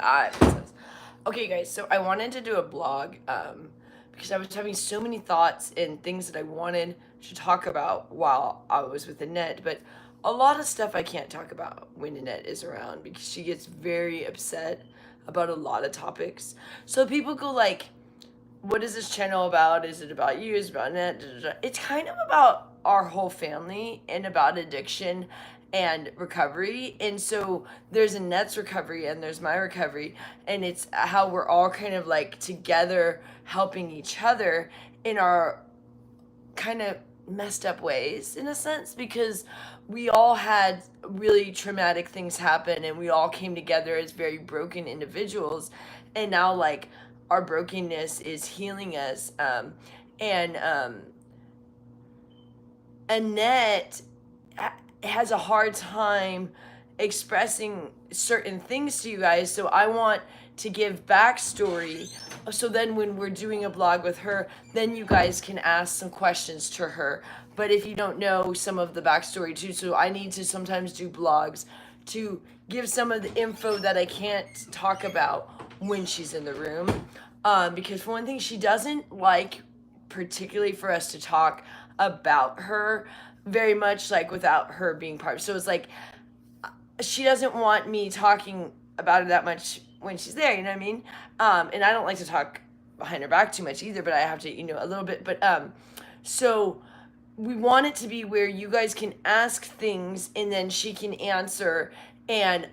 Okay, guys, so I wanted to do a blog because I was having so many thoughts and things that I wanted to talk about while I was with Annette, but a lot of stuff I can't talk about when Annette is around because she gets very upset about a lot of topics. So people go like, what is this channel about? Is it about you? Is it about Annette? Da, da, da. It's kind of about our whole family and about addiction and recovery. And so there's Annette's recovery and there's my recovery. And it's how we're all kind of like together helping each other in our kind of messed up ways in a sense because we all had really traumatic things happen and we all came together as very broken individuals, and now like our brokenness is healing us. And Annette has a hard time expressing certain things to you guys, so I want to give backstory so then when we're doing a blog with her, then you guys can ask some questions to her. But if you don't know some of the backstory too, so I need to sometimes do blogs to give some of the info that I can't talk about when she's in the room. Because for one thing, she doesn't like particularly for us to talk about her very much, like without her being part. So it's like she doesn't want me talking about it that much when she's there, you know what I mean? And I don't like to talk behind her back too much either, but I have to, a little bit. But so we want it to be where you guys can ask things and then she can answer, and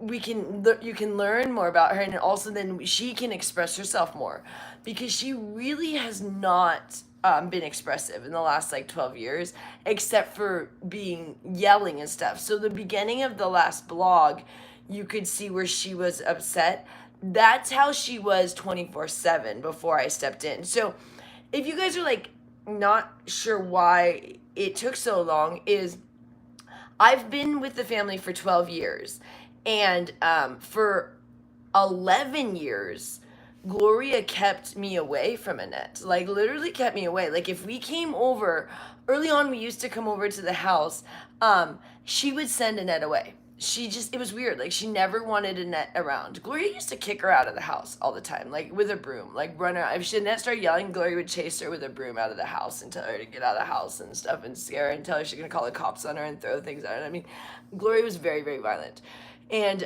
you can learn more about her, and also then she can express herself more because she really has not been expressive in the last like 12 years except for being yelling and stuff. So the beginning of the last blog, you could see where she was upset. That's how she was 24/7 before I stepped in. So if you guys are like not sure why it took so long, is I've been with the family for 12 years, and for 11 years, Gloria kept me away from Annette. Like, literally kept me away. Like, if we came over, early on, we used to come over to the house, she would send Annette away. It was weird. Like, she never wanted Annette around. Gloria used to kick her out of the house all the time, like, with a broom. Like, run her. If Annette started yelling, Gloria would chase her with a broom out of the house and tell her to get out of the house and stuff and scare her and tell her she's going to call the cops on her and throw things at her. I mean, Gloria was very, very violent. And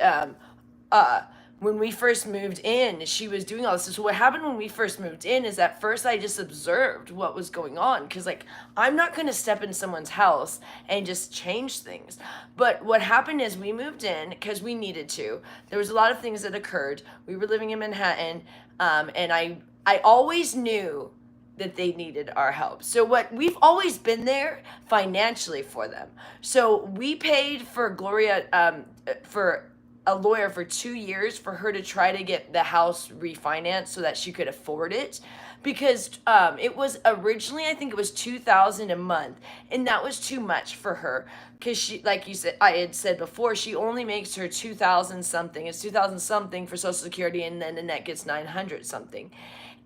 uh, when we first moved in, she was doing all this. So what happened when we first moved in is at first I just observed what was going on, because like I'm not going to step in someone's house and just change things. But what happened is we moved in because we needed to. There was a lot of things that occurred. We were living in Manhattan, and I always knew that they needed our help. So we've always been there financially for them. So we paid for Gloria for a lawyer for 2 years for her to try to get the house refinanced so that she could afford it, because it was originally, I think it was $2,000 a month, and that was too much for her because she, like you said, I had said before, she only makes her 2,000 something. It's 2,000 something for Social Security, and then Annette gets 900 something,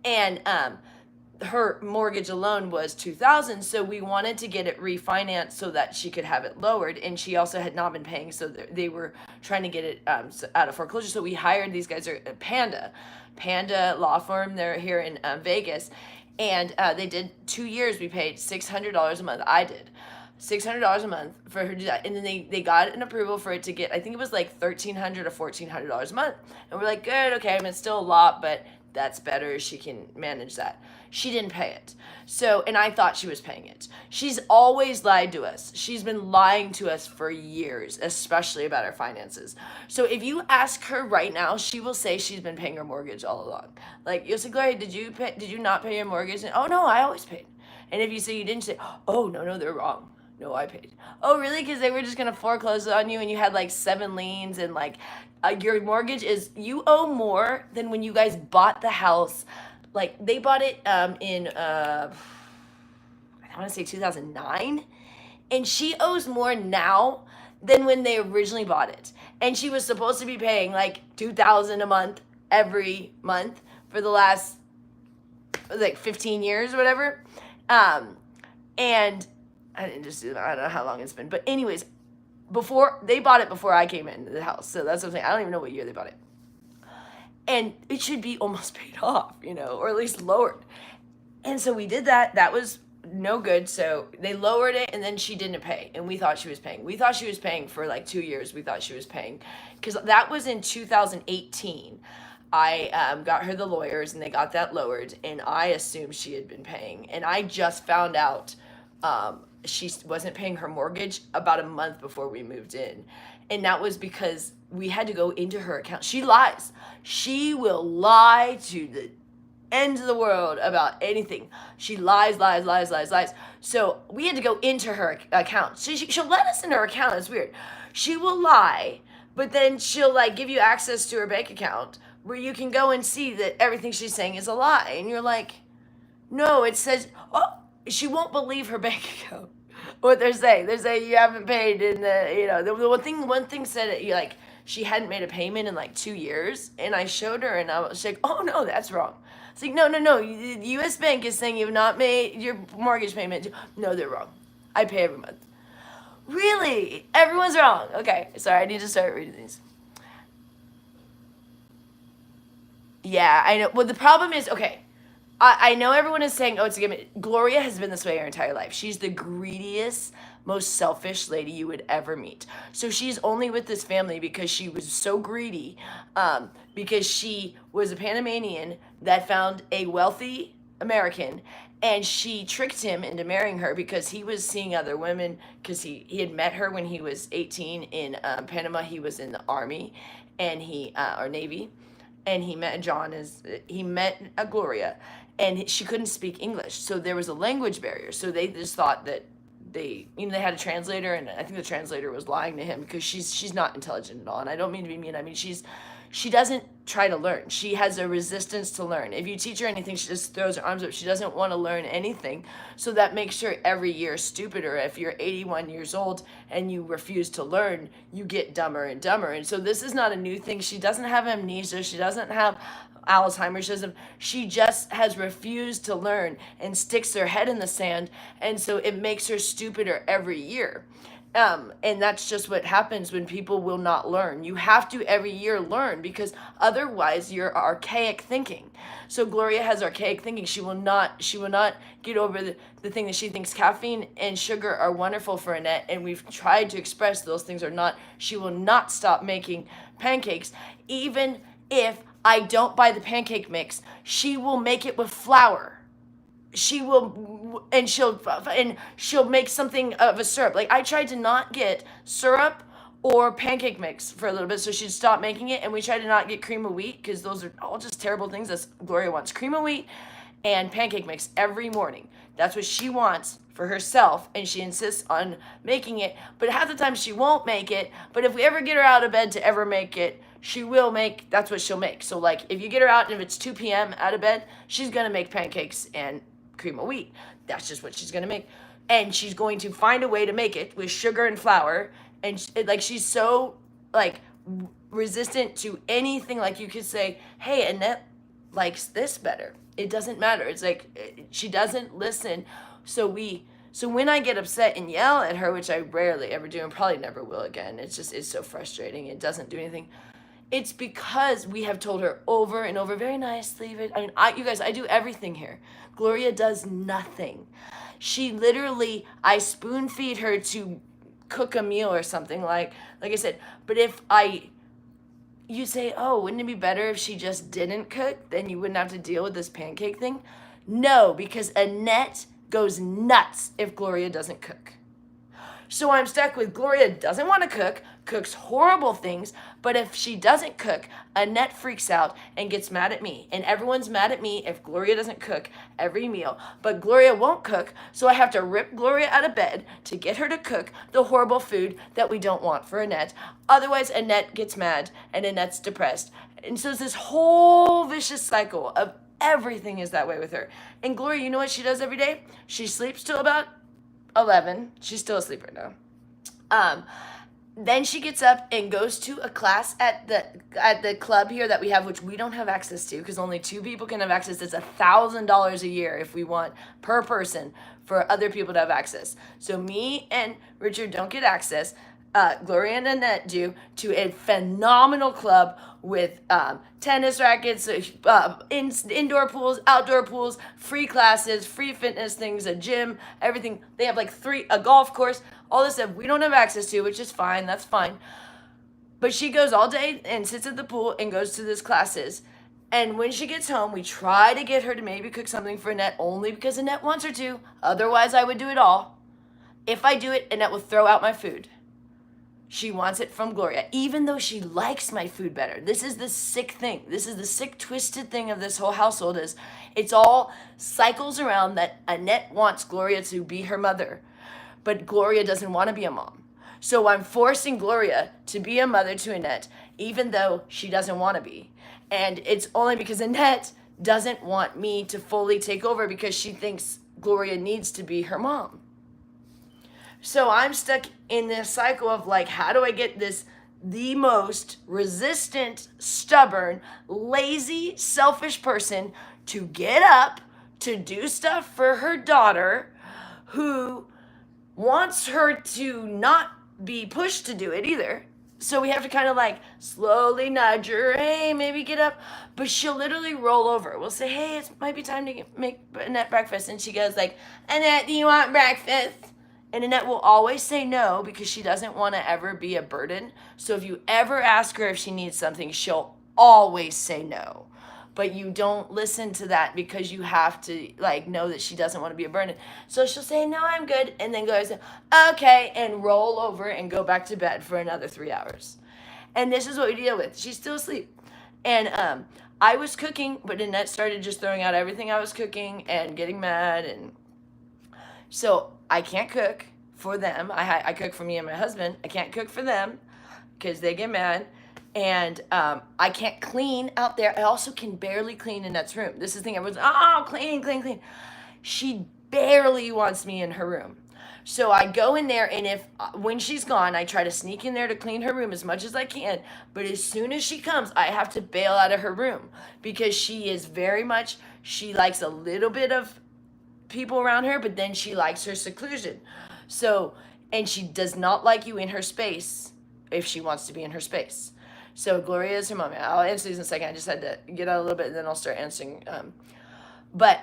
and her mortgage alone was 2,000, so we wanted to get it refinanced so that she could have it lowered, and she also had not been paying, so they were trying to get it out of foreclosure. So we hired these guys, Panda law firm. They're here in Vegas, and they did 2 years. We paid $600 a month. I did $600 a month for her to do that, and then they got an approval for it to get, I think it was like $1,300 or $1,400 a month, and we're like, good, okay, I mean, it's still a lot, but that's better. She can manage that. She didn't pay it. So, and I thought she was paying it. She's always lied to us. She's been lying to us for years, especially about her finances. So if you ask her right now, she will say she's been paying her mortgage all along. Like, you'll say, Gloria, did you not pay your mortgage? And, oh no, I always paid. And if you say you didn't, say, oh no, they're wrong. No, I paid. Oh, really? Because they were just going to foreclose on you and you had like 7 liens, and like your mortgage is, you owe more than when you guys bought the house. Like, they bought it in, I want to say 2009. And she owes more now than when they originally bought it. And she was supposed to be paying like $2,000 a month every month for the last like 15 years or whatever. And I didn't just do that. I don't know how long it's been. But anyways, they bought it before I came into the house. So that's what I'm saying. I don't even know what year they bought it. and it should be almost paid off, or at least lowered. And so we did that. That was no good. So they lowered it, and then she didn't pay. And we thought she was paying. We thought she was paying for like 2 years. We thought she was paying because that was in 2018. I got her the lawyers, and they got that lowered. And I assumed she had been paying. And I just found out she wasn't paying her mortgage about a month before we moved in. And that was because we had to go into her account. She lies. She will lie to the end of the world about anything. She lies. So we had to go into her account. So she'll let us in her account. It's weird. She will lie, but then she'll like give you access to her bank account where you can go and see that everything she's saying is a lie. And you're like, no, it says, oh, she won't believe her bank account. What they're saying you haven't paid in the one thing said it, like she hadn't made a payment in like 2 years, and I showed her, and I was like, oh no, that's wrong. It's like, no, the U.S. Bank is saying you've not made your mortgage payment. No, they're wrong. I pay every month. Really? Everyone's wrong. Okay, sorry, I need to start reading these. Yeah, I know. Well, the problem is, okay, I know everyone is saying, oh, it's a given. Gloria has been this way her entire life. She's the greediest, most selfish lady you would ever meet. So she's only with this family because she was so greedy, because she was a Panamanian that found a wealthy American, and she tricked him into marrying her because he was seeing other women, because he had met her when he was 18 in Panama. He was in the Army, and or Navy, and he met Gloria, and she couldn't speak English, so there was a language barrier. So they just thought that they had a translator, and I think the translator was lying to him because she's not intelligent at all. And I don't mean to be mean. I mean, she doesn't try to learn. She has a resistance to learn. If you teach her anything, she just throws her arms up. She doesn't want to learn anything. So that makes her every year stupider. If you're 81 years old and you refuse to learn, you get dumber and dumber. And so this is not a new thing. She doesn't have amnesia. She doesn't have Alzheimer's. She just has refused to learn and sticks her head in the sand. And so it makes her stupider every year. And that's just what happens when people will not learn. You have to every year learn, because otherwise you're archaic thinking. So Gloria has archaic thinking. She will not get over the thing that she thinks caffeine and sugar are wonderful for Annette. And we've tried to express those things are not. She will not stop making pancakes. Even if I don't buy the pancake mix, she will make it with flour. She'll make something of a syrup. Like, I tried to not get syrup or pancake mix for a little bit so she'd stop making it, and we tried to not get cream of wheat because those are all just terrible things. That's Gloria wants cream of wheat and pancake mix every morning. That's what she wants for herself, and she insists on making it, but half the time she won't make it. But if we ever get her out of bed to ever make it, she will make, that's what she'll make. So like, if you get her out and if it's 2 p.m. out of bed, she's gonna make pancakes and cream of wheat. That's just what she's gonna make, and she's going to find a way to make it with sugar and flour. And she's so like resistant to anything. Like, you could say, hey, Annette likes this better. It doesn't matter. It's like she doesn't listen. So when I get upset and yell at her, which I rarely ever do and probably never will again, it's so frustrating. It doesn't do anything. It's because we have told her over and over, very nice, leave it. I mean, you guys, I do everything here. Gloria does nothing. She literally, I spoon feed her to cook a meal or something, like I said. But if you say, oh, wouldn't it be better if she just didn't cook? Then you wouldn't have to deal with this pancake thing. No, because Annette goes nuts if Gloria doesn't cook. So I'm stuck with Gloria doesn't want to cook, cooks horrible things, but if she doesn't cook, Annette freaks out and gets mad at me. And everyone's mad at me if Gloria doesn't cook every meal. But Gloria won't cook, so I have to rip Gloria out of bed to get her to cook the horrible food that we don't want for Annette. Otherwise, Annette gets mad and Annette's depressed. And so it's this whole vicious cycle of everything is that way with her. And Gloria, you know what she does every day? She sleeps till about 11. She's still asleep right now. Then she gets up and goes to a class at the club here that we have, which we don't have access to because only 2 people can have access. It's $1,000 a year if we want per person for other people to have access. So me and Richard don't get access. Gloria and Annette do, to a phenomenal club with tennis rackets, indoor pools, outdoor pools, free classes, free fitness things, a gym, everything. They have like a golf course, all this stuff we don't have access to, which is fine. That's fine. But she goes all day and sits at the pool and goes to these classes. And when she gets home, we try to get her to maybe cook something for Annette, only because Annette wants her to. Otherwise, I would do it all. If I do it, Annette will throw out my food. She wants it from Gloria, even though she likes my food better. This is the sick thing. This is the sick, twisted thing of this whole household, is it's all cycles around that Annette wants Gloria to be her mother, but Gloria doesn't want to be a mom. So I'm forcing Gloria to be a mother to Annette, even though she doesn't want to be. And it's only because Annette doesn't want me to fully take over, because she thinks Gloria needs to be her mom. So I'm stuck in this cycle of like, how do I get the most resistant, stubborn, lazy, selfish person to get up to do stuff for her daughter, who wants her to not be pushed to do it either. So we have to kind of like slowly nudge her, hey, maybe get up. But she'll literally roll over. We'll say, hey, it might be time to make Annette breakfast. And she goes like, Annette, do you want breakfast? And Annette will always say no, because she doesn't want to ever be a burden. So if you ever ask her if she needs something, she'll always say no. But you don't listen to that, because you have to like know that she doesn't want to be a burden. So she'll say, no, I'm good. And then go and say, okay, and roll over and go back to bed for another 3 hours. And this is what we deal with. She's still asleep. And I was cooking, but Annette started just throwing out everything I was cooking and getting mad. And so I can't cook for them. I cook for me and my husband. I can't cook for them because they get mad. And I can't clean out there. I also can barely clean Annette's room. This is the thing. Everyone's, clean. She barely wants me in her room. So I go in there, and when she's gone, I try to sneak in there to clean her room as much as I can. But as soon as she comes, I have to bail out of her room, because she likes a little bit of people around her, but then she likes her seclusion. So, and she does not like you in her space if she wants to be in her space. So Gloria is her mom. I'll answer these in a second. I just had to get out a little bit, and then I'll start answering. But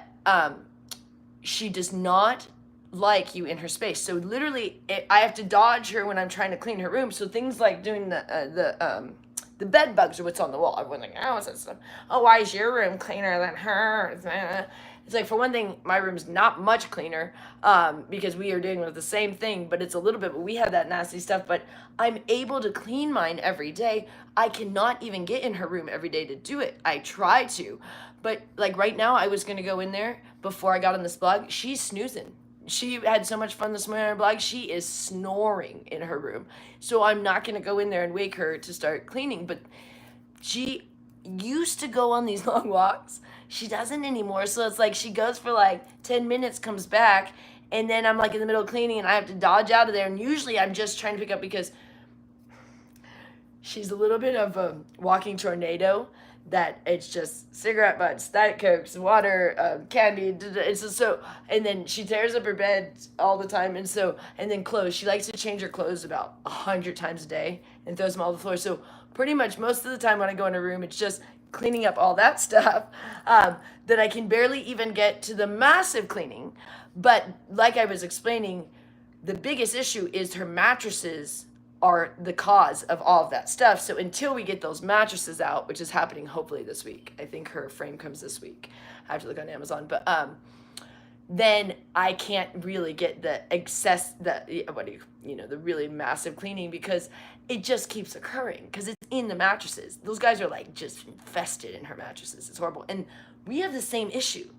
she does not like you in her space. So literally, I have to dodge her when I'm trying to clean her room. So things like doing the bed bugs are what's on the wall. Everyone's like, oh, what's that stuff? Oh, why is your room cleaner than hers? It's like, for one thing, my room's not much cleaner, because we are dealing with the same thing, but it's a little bit, but we have that nasty stuff. But I'm able to clean mine every day. I cannot even get in her room every day to do it. I try to, but like right now, I was going to go in there before I got on this blog. She's snoozing. She had so much fun this morning on her blog. She is snoring in her room. So I'm not going to go in there and wake her to start cleaning. But she used to go on these long walks. She doesn't anymore. So it's like she goes for like 10 minutes, comes back, and then I'm like in the middle of cleaning, and I have to dodge out of there. And usually I'm just trying to pick up, because she's a little bit of a walking tornado, that it's just cigarette butts, Diet Cokes, water, candy. It's just so, and then she tears up her bed all the time. And then clothes. She likes to change her clothes about 100 times a day and throws them all over the floor. So pretty much most of the time when I go in her room, it's just cleaning up all that stuff, that I can barely even get to the massive cleaning. But like I was explaining, the biggest issue is her mattresses are the cause of all of that stuff. So until we get those mattresses out, which is happening hopefully this week, I think her frame comes this week. I have to look on Amazon, but then I can't really get the the really massive cleaning, because it just keeps occurring, because it's in the mattresses. Those guys are like just infested in her mattresses. It's horrible. And we have the same issue.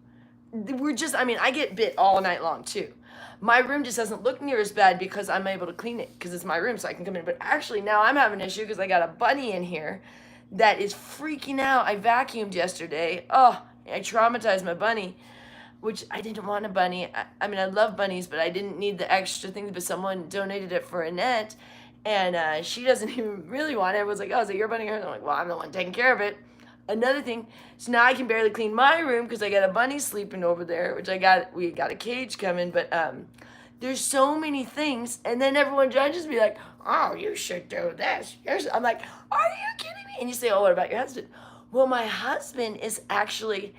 I get bit all night long too. My room just doesn't look near as bad because I'm able to clean it, because it's my room, so I can come in. But actually now I'm having an issue because I got a bunny in here that is freaking out. I vacuumed yesterday. Oh, I traumatized my bunny, which I didn't want a bunny. I love bunnies, but I didn't need the extra things. But someone donated it for Annette, and she doesn't even really want it. Everyone's like, oh, is it your bunny? And I'm like, well, I'm the one taking care of it. Another thing, so now I can barely clean my room because I got a bunny sleeping over there, which we got a cage coming. But there's so many things, and then everyone judges me like, oh, you should do this. I'm like, are you kidding me? And you say, oh, what about your husband? Well, my husband is actually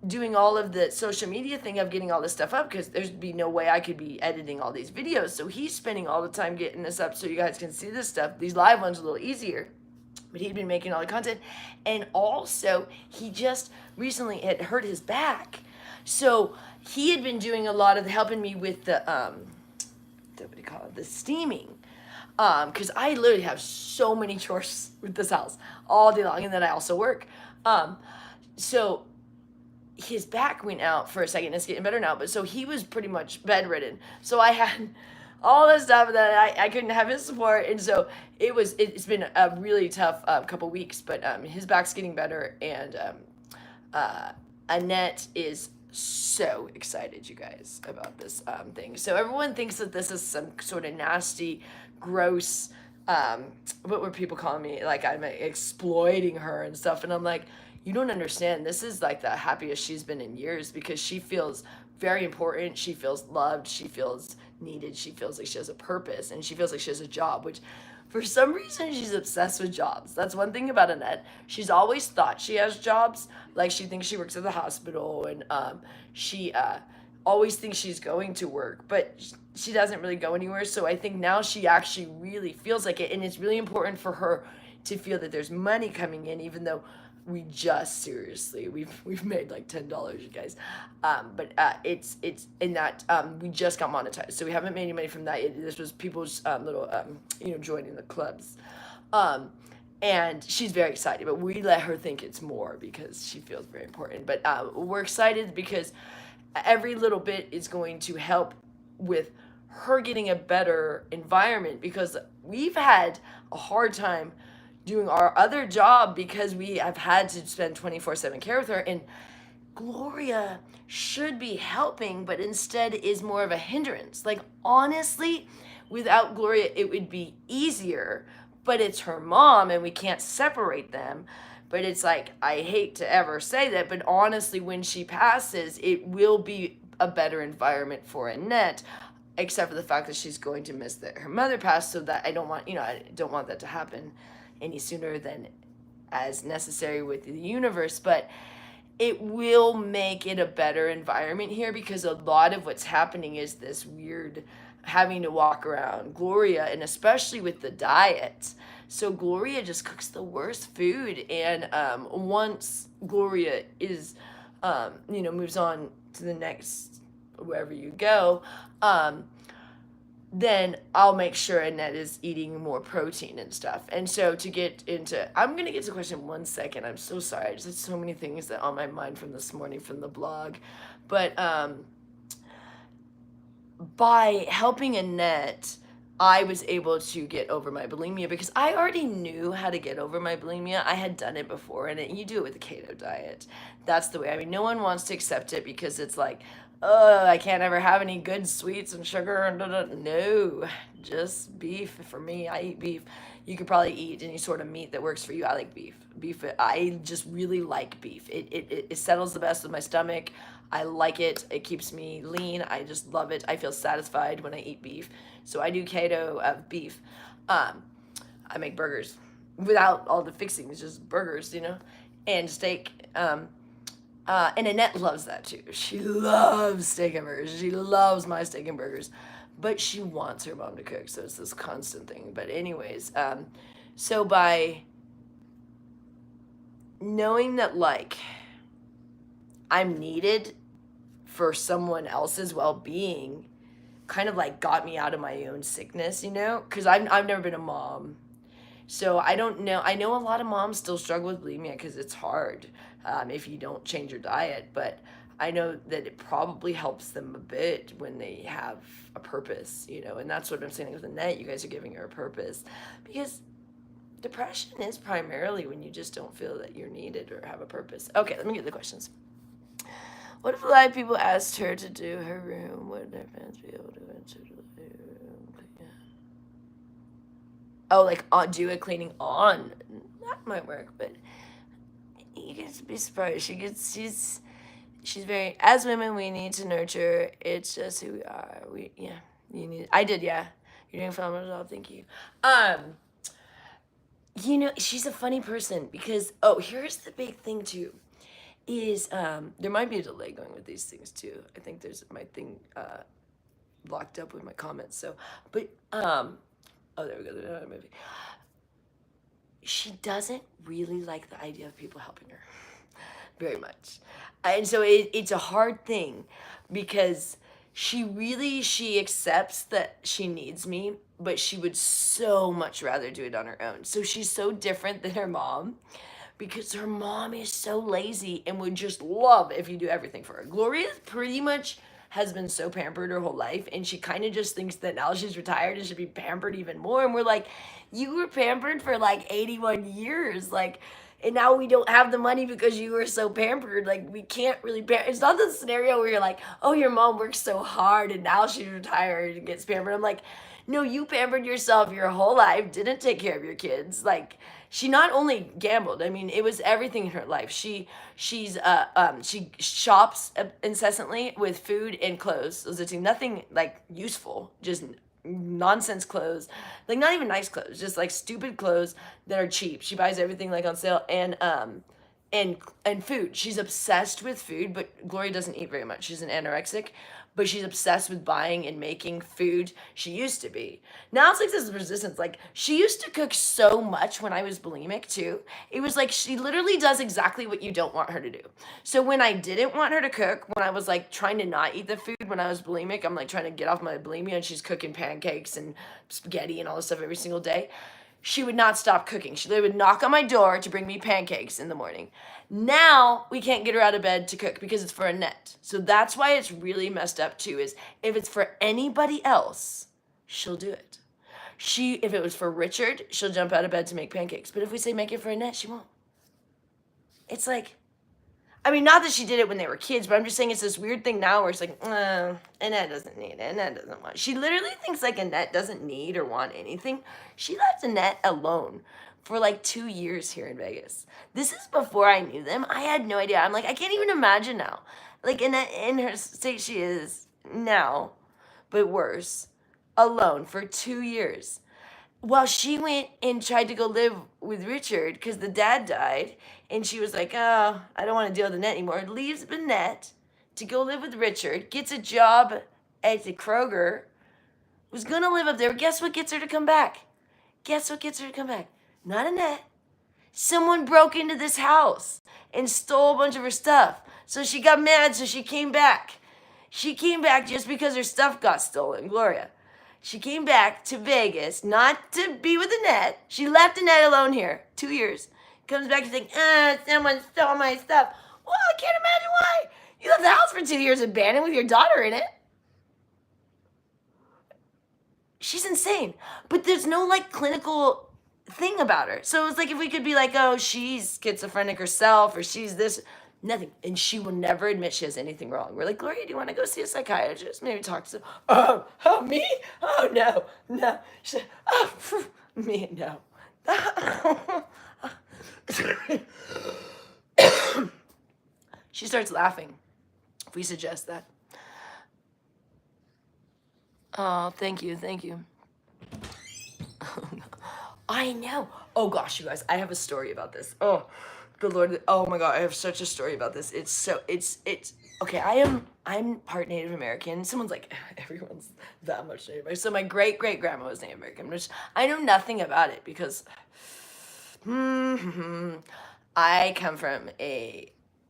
doing all of the social media thing of getting all this stuff up, because there'd be no way I could be editing all these videos. So he's spending all the time getting this up so you guys can see this stuff. These live ones are a little easier, but he'd been making all the content. And also, he just recently had hurt his back. So he had been doing a lot of helping me with the what do you call it, the steaming, because I literally have so many chores with this house all day long, and then I also work. So his back went out for a second. It's getting better now, but so he was pretty much bedridden. So I had all this stuff that I couldn't have his support, and so it's been a really tough couple weeks. But his back's getting better, and Annette is so excited, you guys, about this thing. So everyone thinks that this is some sort of nasty, gross, what were people calling me? Like I'm exploiting her and stuff. And I'm like, you don't understand. This is like the happiest she's been in years, because she feels very important. She feels loved. She feels needed. She feels like she has a purpose, and she feels like she has a job, which for some reason she's obsessed with jobs. That's one thing about Annette. She's always thought she has jobs. Like she thinks she works at the hospital, and she always thinks she's going to work, but she doesn't really go anywhere. So I think now she actually really feels like it, and it's really important for her to feel that there's money coming in, even though we just seriously we've made like $10, you guys, but it's in that we just got monetized, so we haven't made any money from that yet. This was people's little joining the clubs, and she's very excited, but we let her think it's more because she feels very important. But we're excited because every little bit is going to help with her getting a better environment, because we've had a hard time doing our other job because we have had to spend 24/7 care with her. And Gloria should be helping, but instead is more of a hindrance. Like, honestly, without Gloria, it would be easier, but it's her mom and we can't separate them. But it's like, I hate to ever say that, but honestly, when she passes, it will be a better environment for Annette, except for the fact that she's going to miss that her mother passed. So that I don't want that to happen any sooner than as necessary with the universe. But it will make it a better environment here, because a lot of what's happening is this weird having to walk around Gloria, and especially with the diet. So Gloria just cooks the worst food, and once Gloria is moves on to the next wherever you go, then I'll make sure Annette is eating more protein and stuff. And so I'm going to get to the question in 1 second. I'm so sorry. I just had so many things that on my mind from this morning from the blog. But by helping Annette, I was able to get over my bulimia, because I already knew how to get over my bulimia. I had done it before, and you do it with the keto diet. That's the way. I mean, no one wants to accept it because it's like, I can't ever have any good sweets and sugar and No, just beef for me. I eat beef. You could probably eat any sort of meat that works for you. I like beef. I just really like beef. It settles the best with my stomach. I like it. It keeps me lean. I just love it. I feel satisfied when I eat beef. So I do keto of beef. I make burgers without all the fixings, just burgers, and steak. And Annette loves that too. She loves steak and burgers. She loves my steak and burgers, but she wants her mom to cook. So it's this constant thing. But anyways, so by knowing that, like, I'm needed for someone else's well-being, kind of like got me out of my own sickness, because I've never been a mom. So I don't know. I know a lot of moms still struggle with bulimia because it's hard if you don't change your diet. But I know that it probably helps them a bit when they have a purpose, and that's what I'm saying with Annette. You guys are giving her a purpose, because depression is primarily when you just don't feel that you're needed or have a purpose. Okay, let me get the questions. What if a lot of people asked her to do her room? Would their fans be able to enter the room? Yeah. Oh, like do a cleaning on. That might work, but you get to be surprised. She's very, as women, we need to nurture. It's just who we are. You need. I did, yeah. You're doing phenomenal. Thank you. Um, she's a funny person because here's the big thing too. Is there might be a delay going with these things too. I think there's my thing locked up with my comments. So, but oh, there we go. There's another movie. She doesn't really like the idea of people helping her very much. And so it's a hard thing because she accepts that she needs me, but she would so much rather do it on her own. So she's so different than her mom because her mom is so lazy and would just love if you do everything for her. Gloria pretty much has been so pampered her whole life, and she kind of just thinks that now she's retired and should be pampered even more. And we're like, you were pampered for like 81 years, like, and now we don't have the money because you were so pampered. Like, we can't really it's not the scenario where you're like, oh, your mom works so hard and now she's retired and gets pampered. I'm like, no, you pampered yourself your whole life, didn't take care of your kids. Like, she not only gambled, I mean, it was everything in her life. She shops incessantly with food and clothes. Those are two, nothing like useful, just nonsense clothes, like not even nice clothes, just like stupid clothes that are cheap. She buys everything like on sale, and food. She's obsessed with food, but Gloria doesn't eat very much. She's an anorexic, but she's obsessed with buying and making food. She used to be. Now it's like this resistance. Like, she used to cook so much when I was bulimic too. It was like she literally does exactly what you don't want her to do. So when I didn't want her to cook, when I was like trying to not eat the food when I was bulimic, I'm like trying to get off my bulimia, and she's cooking pancakes and spaghetti and all this stuff every single day. She would not stop cooking. She would knock on my door to bring me pancakes in the morning. Now we can't get her out of bed to cook because it's for Annette. So that's why it's really messed up too, is if it's for anybody else, she'll do it. If it was for Richard, she'll jump out of bed to make pancakes. But if we say make it for Annette, she won't. It's like, I mean, not that she did it when they were kids, but I'm just saying it's this weird thing now where it's like, Annette doesn't need it. Annette doesn't want it. She literally thinks like Annette doesn't need or want anything. She left Annette alone for like 2 years here in Vegas. This is before I knew them. I had no idea. I'm like, I can't even imagine now. Like, Annette in her state she is now, but worse, alone for 2 years. Well, she went and tried to go live with Richard because the dad died. And she was like, oh, I don't want to deal with Annette anymore. Leaves Annette to go live with Richard, gets a job at the Kroger, was going to live up there. Guess what gets her to come back? Guess what gets her to come back? Not Annette. Someone broke into this house and stole a bunch of her stuff. So she got mad, so she came back. She came back just because her stuff got stolen, Gloria. She came back to Vegas, not to be with Annette. She left Annette alone here, 2 years. Comes back to think, someone stole my stuff. Well, I can't imagine why. You left the house for 2 years abandoned with your daughter in it. She's insane. But there's no like clinical thing about her. So it's like if we could be like, oh, she's schizophrenic herself, or she's this, nothing. And she will never admit she has anything wrong. We're like, Gloria, do you want to go see a psychiatrist? Maybe talk to, me? Oh, no. Me, no. She starts laughing if we suggest that. Oh, thank you. I know. Oh gosh, you guys, I have a story about this. Oh, good Lord. Oh my God, I have such a story about this. It's okay. I'm part Native American. Someone's like, everyone's that much Native American. So my great grandma was Native American, which I know nothing about it because I come from a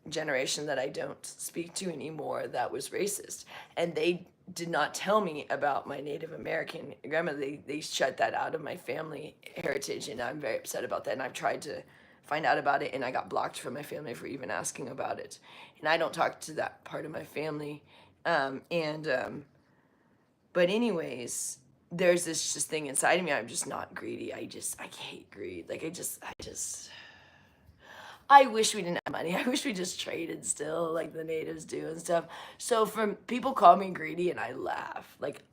generation that I don't speak to anymore that was racist, and they did not tell me about my Native American grandma. They shut that out of my family heritage, and I'm very upset about that. And I've tried to find out about it, and I got blocked from my family for even asking about it. And I don't talk to that part of my family. But anyways, there's this just thing inside of me. I'm just not greedy. I hate greed. Like I wish we didn't have money. I wish we just traded still, like the natives do and stuff. So from people call me greedy, and I laugh. Like,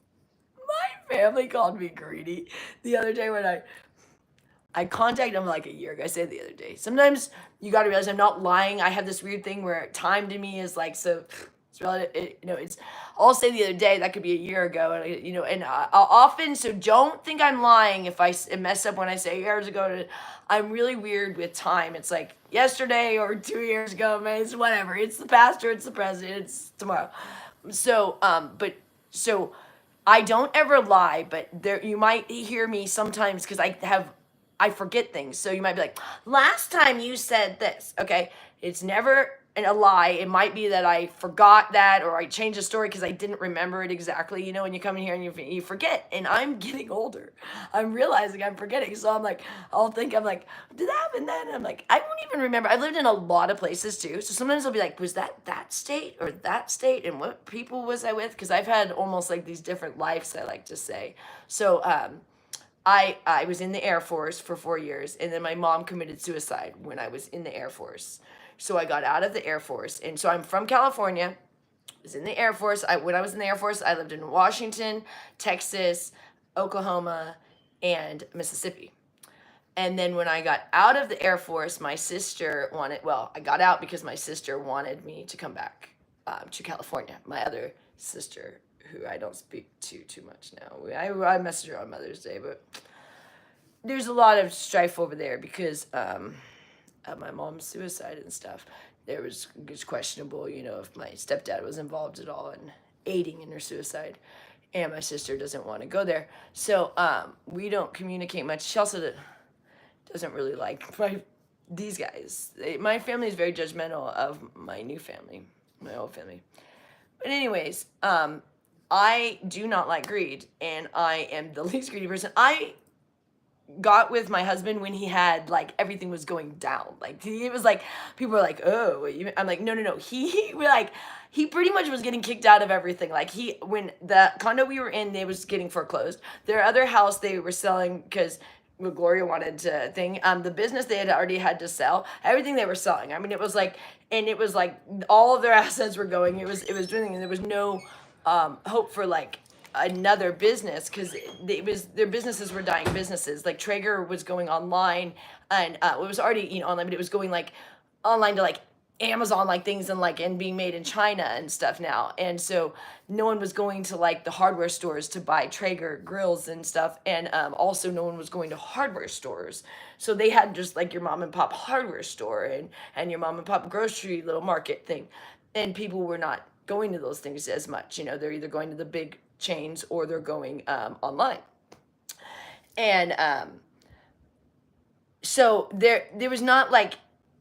my family called me greedy the other day when I contacted them like a year ago. I said the other day. Sometimes you got to realize I'm not lying. I have this weird thing where time to me is like, so It's relative, it's, I'll say the other day, that could be a year ago, and I'll often, so don't think I'm lying if I mess up when I say years ago. I'm really weird with time. It's like yesterday or 2 years ago, man, it's whatever. It's the past or it's the present, it's tomorrow. So I don't ever lie, but there, you might hear me sometimes because I forget things. So you might be like, last time you said this. Okay. It's never a lie. It might be that I forgot that, or I changed the story because I didn't remember it exactly. When you come in here and you forget, and I'm getting older. I'm realizing I'm forgetting. So I'm like, I'm like, did that happen then? And I'm like, I won't even remember. I've lived in a lot of places too. So sometimes I'll be like, was that state or that state? And what people was I with? Because I've had almost like these different lives, I like to say. So, I was in the Air Force for 4 years, and then my mom committed suicide when I was in the Air Force. So I got out of the Air Force, and so I'm from California. I was in the Air Force. When I was in the Air Force, I lived in Washington, Texas, Oklahoma, and Mississippi. And then when I got out of the Air Force, my sister I got out because my sister wanted me to come back to California. My other sister, who I don't speak to too much now. I messaged her on Mother's Day, but there's a lot of strife over there because of my mom's suicide and stuff. It's questionable, if my stepdad was involved at all in aiding in her suicide, and my sister doesn't want to go there. So we don't communicate much. She also doesn't really like these guys. My family is very judgmental of my new family, my old family. But anyways, I do not like greed, and I am the least greedy person. I got with my husband when he had, like, everything was going down. Like, it was like, people were like, oh, I'm like, no. He pretty much was getting kicked out of everything. Like, when the condo we were in, they was getting foreclosed. Their other house they were selling because Gloria wanted to the business they had already had to sell, everything they were selling. I mean, it was like all of their assets were going. It was doing, and there was no hope for like another business because their businesses were dying businesses. Like Traeger was going online, and it was already online, but it was going like online to like Amazon, like things and being made in China and stuff now. And so no one was going to like the hardware stores to buy Traeger grills and stuff. And also no one was going to hardware stores. So they had just like your mom and pop hardware store and your mom and pop grocery little market thing. And people were not going to those things as much. They're either going to the big chains or they're going online. And so there was not like,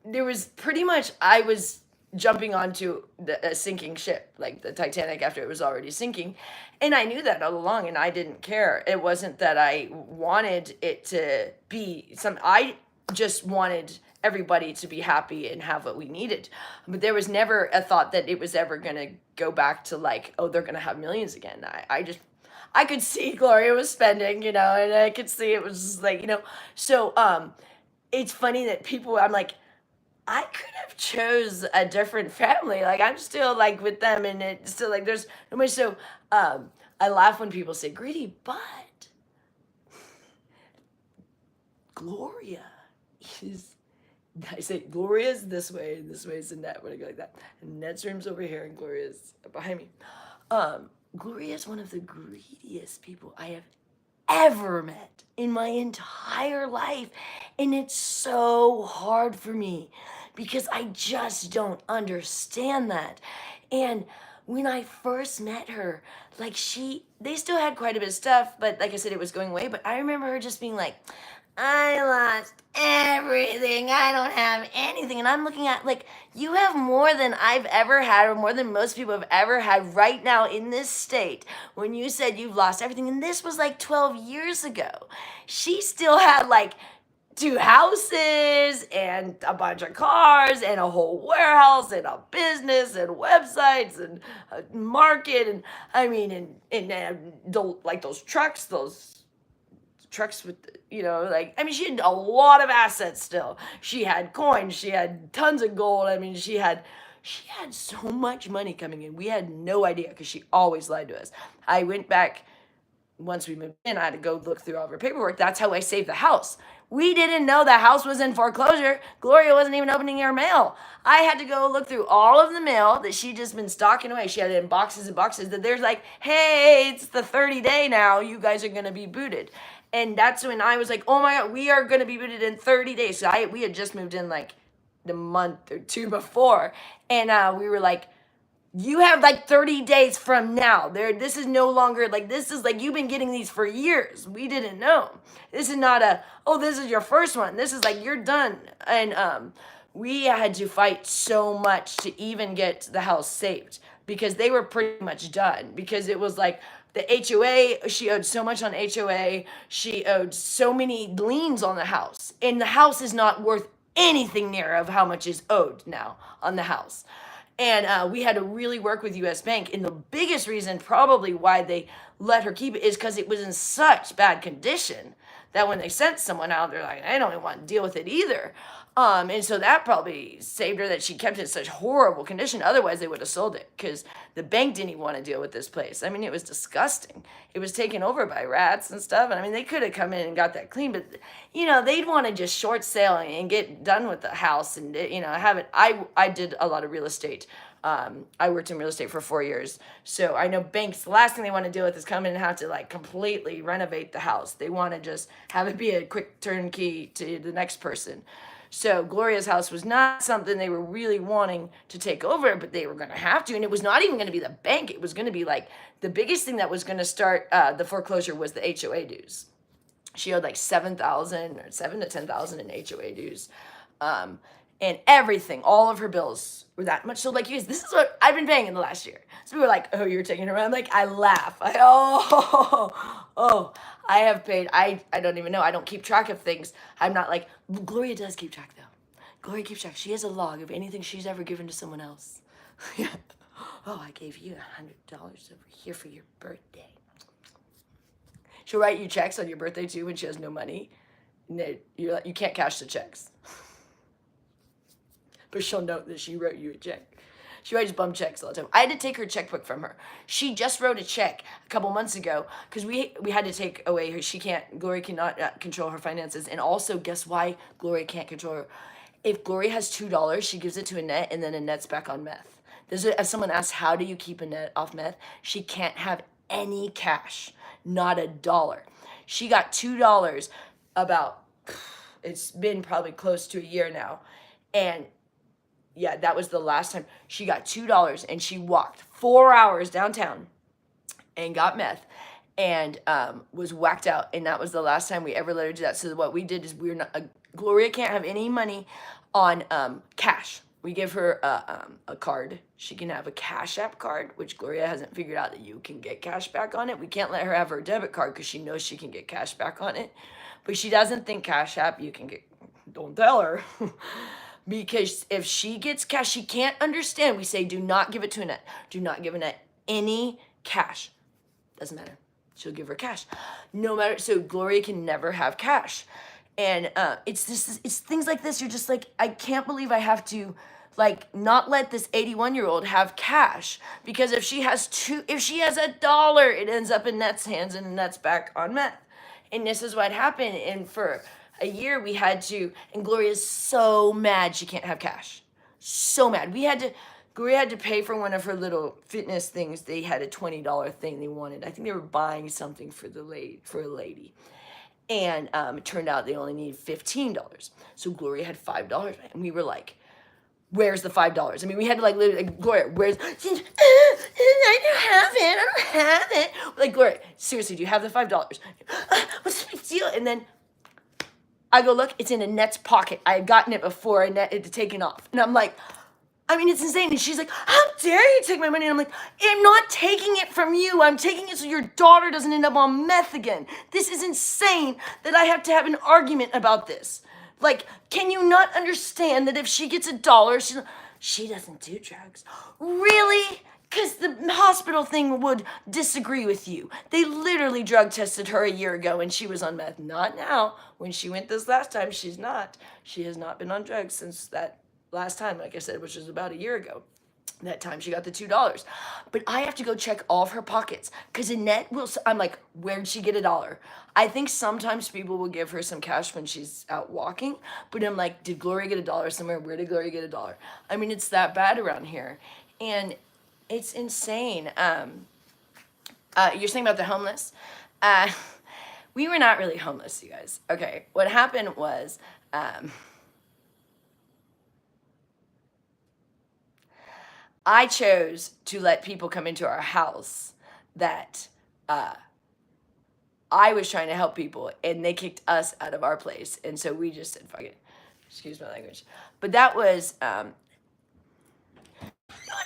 there was pretty much, I was jumping onto a sinking ship, like the Titanic after it was already sinking. And I knew that all along, and I didn't care. It wasn't that I wanted it to be I just wanted everybody to be happy and have what we needed. But there was never a thought that it was ever going to go back to like, oh, they're going to have millions again. I could see Gloria was spending, and I could see it was just like, so it's funny that I'm like, I could have chose a different family. Like I'm still like with them, and it's still like there's nobody. So I laugh when people say greedy, but Gloria is. I say Gloria's this way, and this way is Annette when I go like that. And Annette's room's over here, and Gloria's behind me. Gloria is one of the greediest people I have ever met in my entire life, and it's so hard for me because I just don't understand that. And when I first met her, like they still had quite a bit of stuff, but like I said, it was going away. But I remember her just being like, I lost everything. I don't have anything. And I'm looking at like, you have more than I've ever had, or more than most people have ever had right now in this state. When you said you've lost everything, and this was like 12 years ago, she still had like 2 houses and a bunch of cars and a whole warehouse and a business and websites and a market. And I mean, like those trucks with, like, I mean, she had a lot of assets still. She had coins, she had tons of gold. I mean, she had so much money coming in. We had no idea because she always lied to us. I went back once we moved in, I had to go look through all of her paperwork. That's how I saved the house. We didn't know the house was in foreclosure. Gloria wasn't even opening her mail. I had to go look through all of the mail that she'd just been stocking away. She had it in boxes and boxes that there's like, hey, it's the 30 day now. You guys are going to be booted. And that's when I was like, oh my God, we are going to be booted in 30 days. So we had just moved in like the month or two before. And we were like, you have like 30 days from now. This is no longer like, this is like, you've been getting these for years. We didn't know. This is not this is your first one. This is like, you're done. And we had to fight so much to even get the house saved because they were pretty much done, because it was like the HOA, she owed so much on HOA. She owed so many liens on the house, and the house is not worth anything near of how much is owed now on the house. And we had to really work with US Bank. And the biggest reason probably why they let her keep it is because it was in such bad condition that when they sent someone out, they're like, I don't even want to deal with it either. And so that probably saved her, that she kept it in such horrible condition. Otherwise, they would have sold it because the bank didn't even want to deal with this place. I mean, it was disgusting. It was taken over by rats and stuff. And I mean, they could have come in and got that clean, but they'd want to just short sale and get done with the house and have it. I did a lot of real estate. I worked in real estate for 4 years. So I know banks, the last thing they want to deal with is come in and have to like completely renovate the house. They want to just have it be a quick turnkey to the next person. So Gloria's house was not something they were really wanting to take over, but they were going to have to. And it was not even going to be the bank. It was going to be like the biggest thing that was going to start the foreclosure was the HOA dues. She owed like $7,000 or $7,000 to $10,000 in HOA dues. And everything, all of her bills were that much. So like, you guys, this is what I've been paying in the last year. So we were like, oh, you're taking her around. Like, I laugh. I have paid. I don't even know. I don't keep track of things. I'm not like, Gloria does keep track though. Gloria keeps track. She has a log of anything she's ever given to someone else. Yeah. Oh, I gave you $100 over here for your birthday. She'll write you checks on your birthday too when she has no money. You can't cash the checks. But she'll note that she wrote you a check. She writes bum checks all the time. I had to take her checkbook from her. She just wrote a check a couple months ago because we had to take away her. Gloria cannot control her finances. And also, guess why Gloria can't control her? If Gloria has $2, she gives it to Annette, and then Annette's back on meth. If someone asks, how do you keep Annette off meth? She can't have any cash, not a dollar. She got $2 it's been probably close to a year now. And yeah, that was the last time she got $2, and she walked 4 hours downtown and got meth and was whacked out. And that was the last time we ever let her do that. So what we did is Gloria can't have any money on cash. We give her a card. She can have a Cash App card, which Gloria hasn't figured out that you can get cash back on it. We can't let her have her debit card because she knows she can get cash back on it. But she doesn't think Cash App you can get. Don't tell her. Because if she gets cash, she can't understand. We say, do not give it to Annette. Do not give Annette any cash. Doesn't matter. She'll give her cash. No matter. So Gloria can never have cash. And it's things like this. You're just like, I can't believe I have to like not let this 81-year-old have cash. Because if she has $1, it ends up in Annette's hands and Annette's back on meth. And this is what happened. And for a year we had to, and Gloria's so mad she can't have cash. So mad. Gloria had to pay for one of her little fitness things. They had a $20 thing they wanted. I think they were buying something for a lady. And it turned out they only needed $15. So Gloria had $5. And we were like, where's the $5? I mean, we had to like literally, like, Gloria, where's, I don't have it. Like, Gloria, seriously, do you have the $5? What's the big deal? And then I go, look, it's in Annette's pocket. I had gotten it before Annette had taken off. And I'm like, I mean, it's insane. And she's like, how dare you take my money? And I'm like, I'm not taking it from you. I'm taking it so your daughter doesn't end up on meth again. This is insane that I have to have an argument about this. Like, can you not understand that if she gets $1, she doesn't do drugs? Really? Because the hospital thing would disagree with you. They literally drug tested her a year ago and she was on meth. Not now. When she went this last time, she's not. She has not been on drugs since that last time, like I said, which was about a year ago. That time she got the $2. But I have to go check all of her pockets because Annette will, I'm like, where'd she get $1? I think sometimes people will give her some cash when she's out walking, but I'm like, did Gloria get $1 somewhere? Where did Gloria get $1? I mean, it's that bad around here. And it's insane. You're saying about the homeless? We were not really homeless, you guys. Okay, what happened was, I chose to let people come into our house that I was trying to help people, and they kicked us out of our place. And so we just said, fuck it. Excuse my language. But that was, you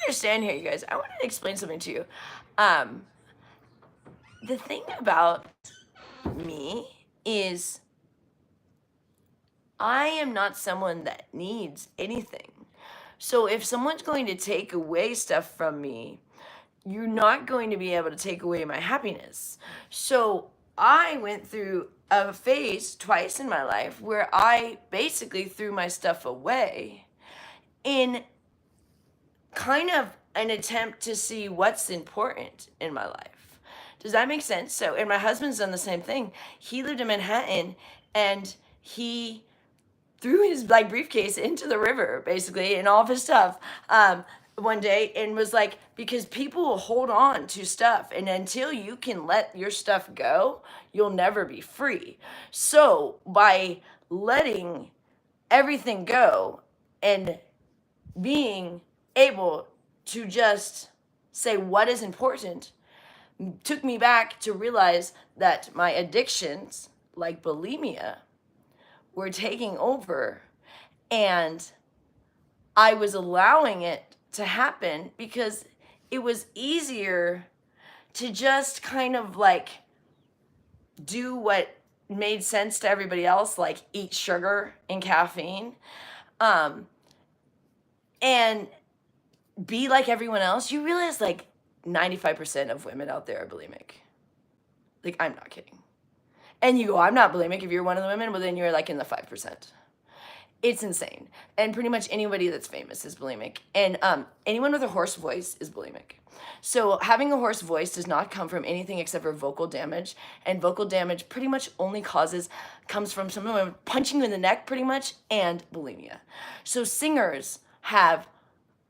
understand here, you guys. I wanted to explain something to you. The thing about me is I am not someone that needs anything. So if someone's going to take away stuff from me, you're not going to be able to take away my happiness. So I went through a phase twice in my life where I basically threw my stuff away in kind of an attempt to see what's important in my life. Does that make sense? So, and my husband's done the same thing. He lived in Manhattan, and he threw his like briefcase into the river basically and all of his stuff one day, and was like, because people will hold on to stuff, and until you can let your stuff go, you'll never be free. So by letting everything go and being able to just say what is important took me back to realize that my addictions like bulimia were taking over, and I was allowing it to happen because it was easier to just kind of like do what made sense to everybody else, like eat sugar and caffeine, and be like everyone else. You realize like 95% of women out there are bulimic. Like, I'm not kidding. And you go, I'm not bulimic. If you're one of the women, well, then you're like in the 5%. It's insane. And pretty much anybody that's famous is bulimic. And anyone with a hoarse voice is bulimic. So having a hoarse voice does not come from anything except for vocal damage. And vocal damage pretty much only comes from someone punching you in the neck pretty much, and bulimia. So singers have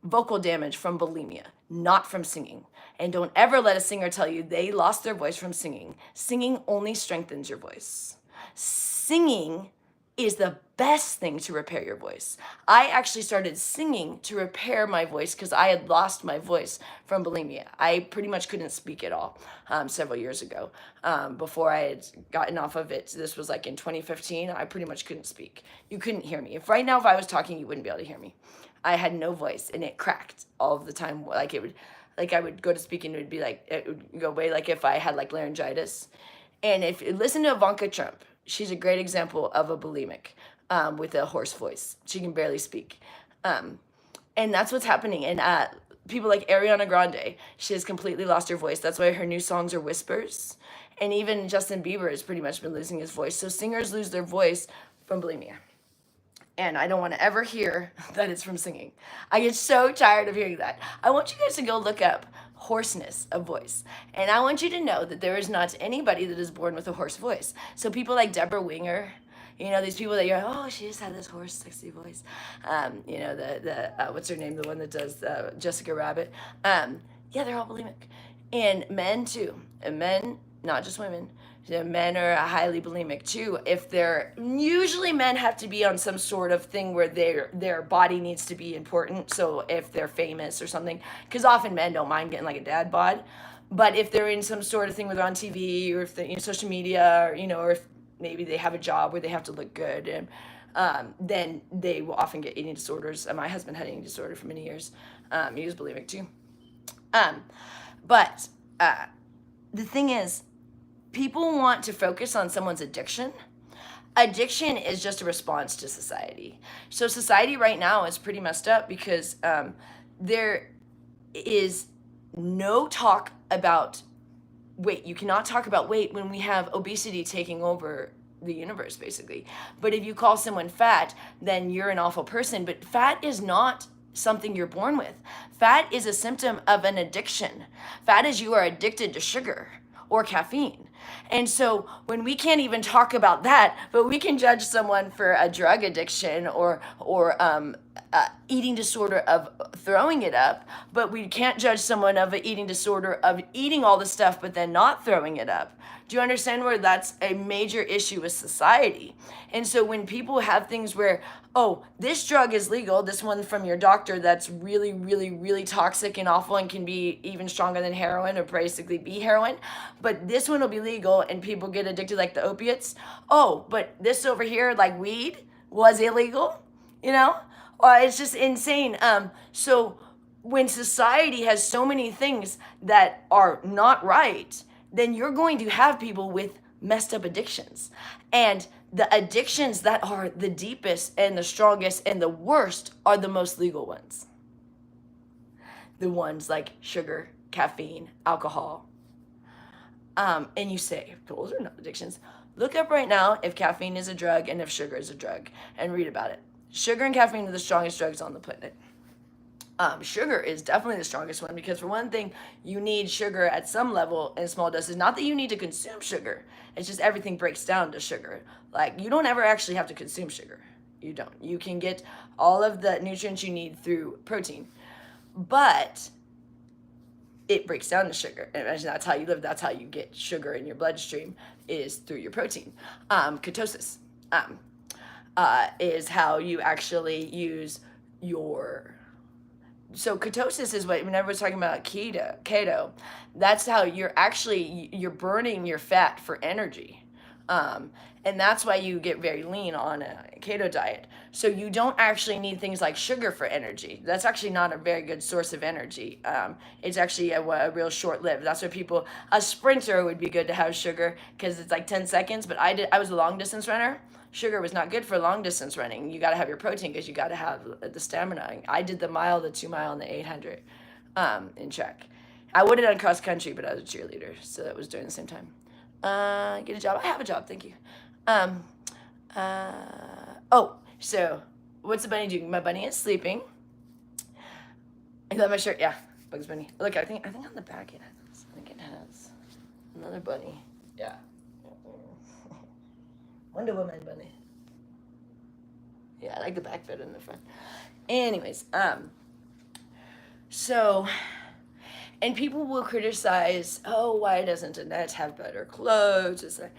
vocal damage from bulimia, not from singing. And don't ever let a singer tell you they lost their voice from singing. Singing only strengthens your voice. Singing is the best thing to repair your voice. I actually started singing to repair my voice because I had lost my voice from bulimia. I pretty much couldn't speak at all several years ago. Before I had gotten off of it, this was like in 2015, I pretty much couldn't speak. You couldn't hear me. If right now, if I was talking, you wouldn't be able to hear me. I had no voice, and it cracked all of the time. Like it would, like I would go to speak and it would be like, it would go away like if I had like laryngitis. And if you listen to Ivanka Trump, she's a great example of a bulimic with a hoarse voice. She can barely speak. And that's what's happening. And people like Ariana Grande, she has completely lost her voice. That's why her new songs are whispers. And even Justin Bieber has pretty much been losing his voice. So singers lose their voice from bulimia. And I don't want to ever hear that it's from singing. I get so tired of hearing that. I want you guys to go look up hoarseness of voice. And I want you to know that there is not anybody that is born with a hoarse voice. So people like Deborah Winger, you know, these people that you're like, oh, she just had this hoarse, sexy voice. You know, what's her name? The one that does Jessica Rabbit. Yeah, they're all bulimic. And men too. And men, not just women. Men are highly bulimic too. If they're, usually men have to be on some sort of thing where their body needs to be important. So if they're famous or something, because often men don't mind getting like a dad bod. But if they're in some sort of thing where they're on TV, or if they're in social media, or, you know, or if maybe they have a job where they have to look good, and then they will often get eating disorders. My husband had eating disorder for many years. He was bulimic too. But the thing is, people want to focus on someone's addiction. Addiction is just a response to society. So society right now is pretty messed up because there is no talk about weight. You cannot talk about weight when we have obesity taking over the universe, basically. But if you call someone fat, then you're an awful person. But fat is not something you're born with. Fat is a symptom of an addiction. Fat is you are addicted to sugar or caffeine. And so when we can't even talk about that, but we can judge someone for a drug addiction or eating disorder of throwing it up, but we can't judge someone of an eating disorder of eating all the stuff but then not throwing it up. Do you understand where that's a major issue with society? And so when people have things where, oh, this drug is legal, this one from your doctor that's really, really, really toxic and awful and can be even stronger than heroin or basically be heroin, but this one will be legal and people get addicted like the opiates. Oh, but this over here, like weed, was illegal, you know? It's just insane. So when society has so many things that are not right, then you're going to have people with messed up addictions. And the addictions that are the deepest and the strongest and the worst are the most legal ones. The ones like sugar, caffeine, alcohol. And you say, those are not addictions. Look up right now if caffeine is a drug and if sugar is a drug and read about it. Sugar and caffeine are the strongest drugs on the planet. Sugar is definitely the strongest one because for one thing, you need sugar at some level in small doses. Not that you need to consume sugar. It's just everything breaks down to sugar. Like you don't ever actually have to consume sugar. You don't. You can get all of the nutrients you need through protein. But it breaks down to sugar. And that's how you live. That's how you get sugar in your bloodstream is through your protein. Ketosis is how you actually use your... So ketosis is what, whenever we're talking about keto, that's how you're burning your fat for energy. And that's why you get very lean on a keto diet. So you don't actually need things like sugar for energy. That's actually not a very good source of energy. It's actually a real short-lived. That's why a sprinter would be good to have sugar because it's like 10 seconds, but I was a long-distance runner. Sugar was not good for long distance running. You got to have your protein because you got to have the stamina. I did the mile, the 2 mile, and the 800 in track. I would have done cross country, but I was a cheerleader, so that was during the same time. Get a job. I have a job, thank you. So what's the bunny doing? My bunny is sleeping. I love my shirt. Yeah, Bugs Bunny. Look, I think on the back it has another bunny. Yeah. Wonder Woman bunny. Yeah, I like the back better than the front. Anyways, so, and people will criticize, oh, why doesn't Annette have better clothes? It's like,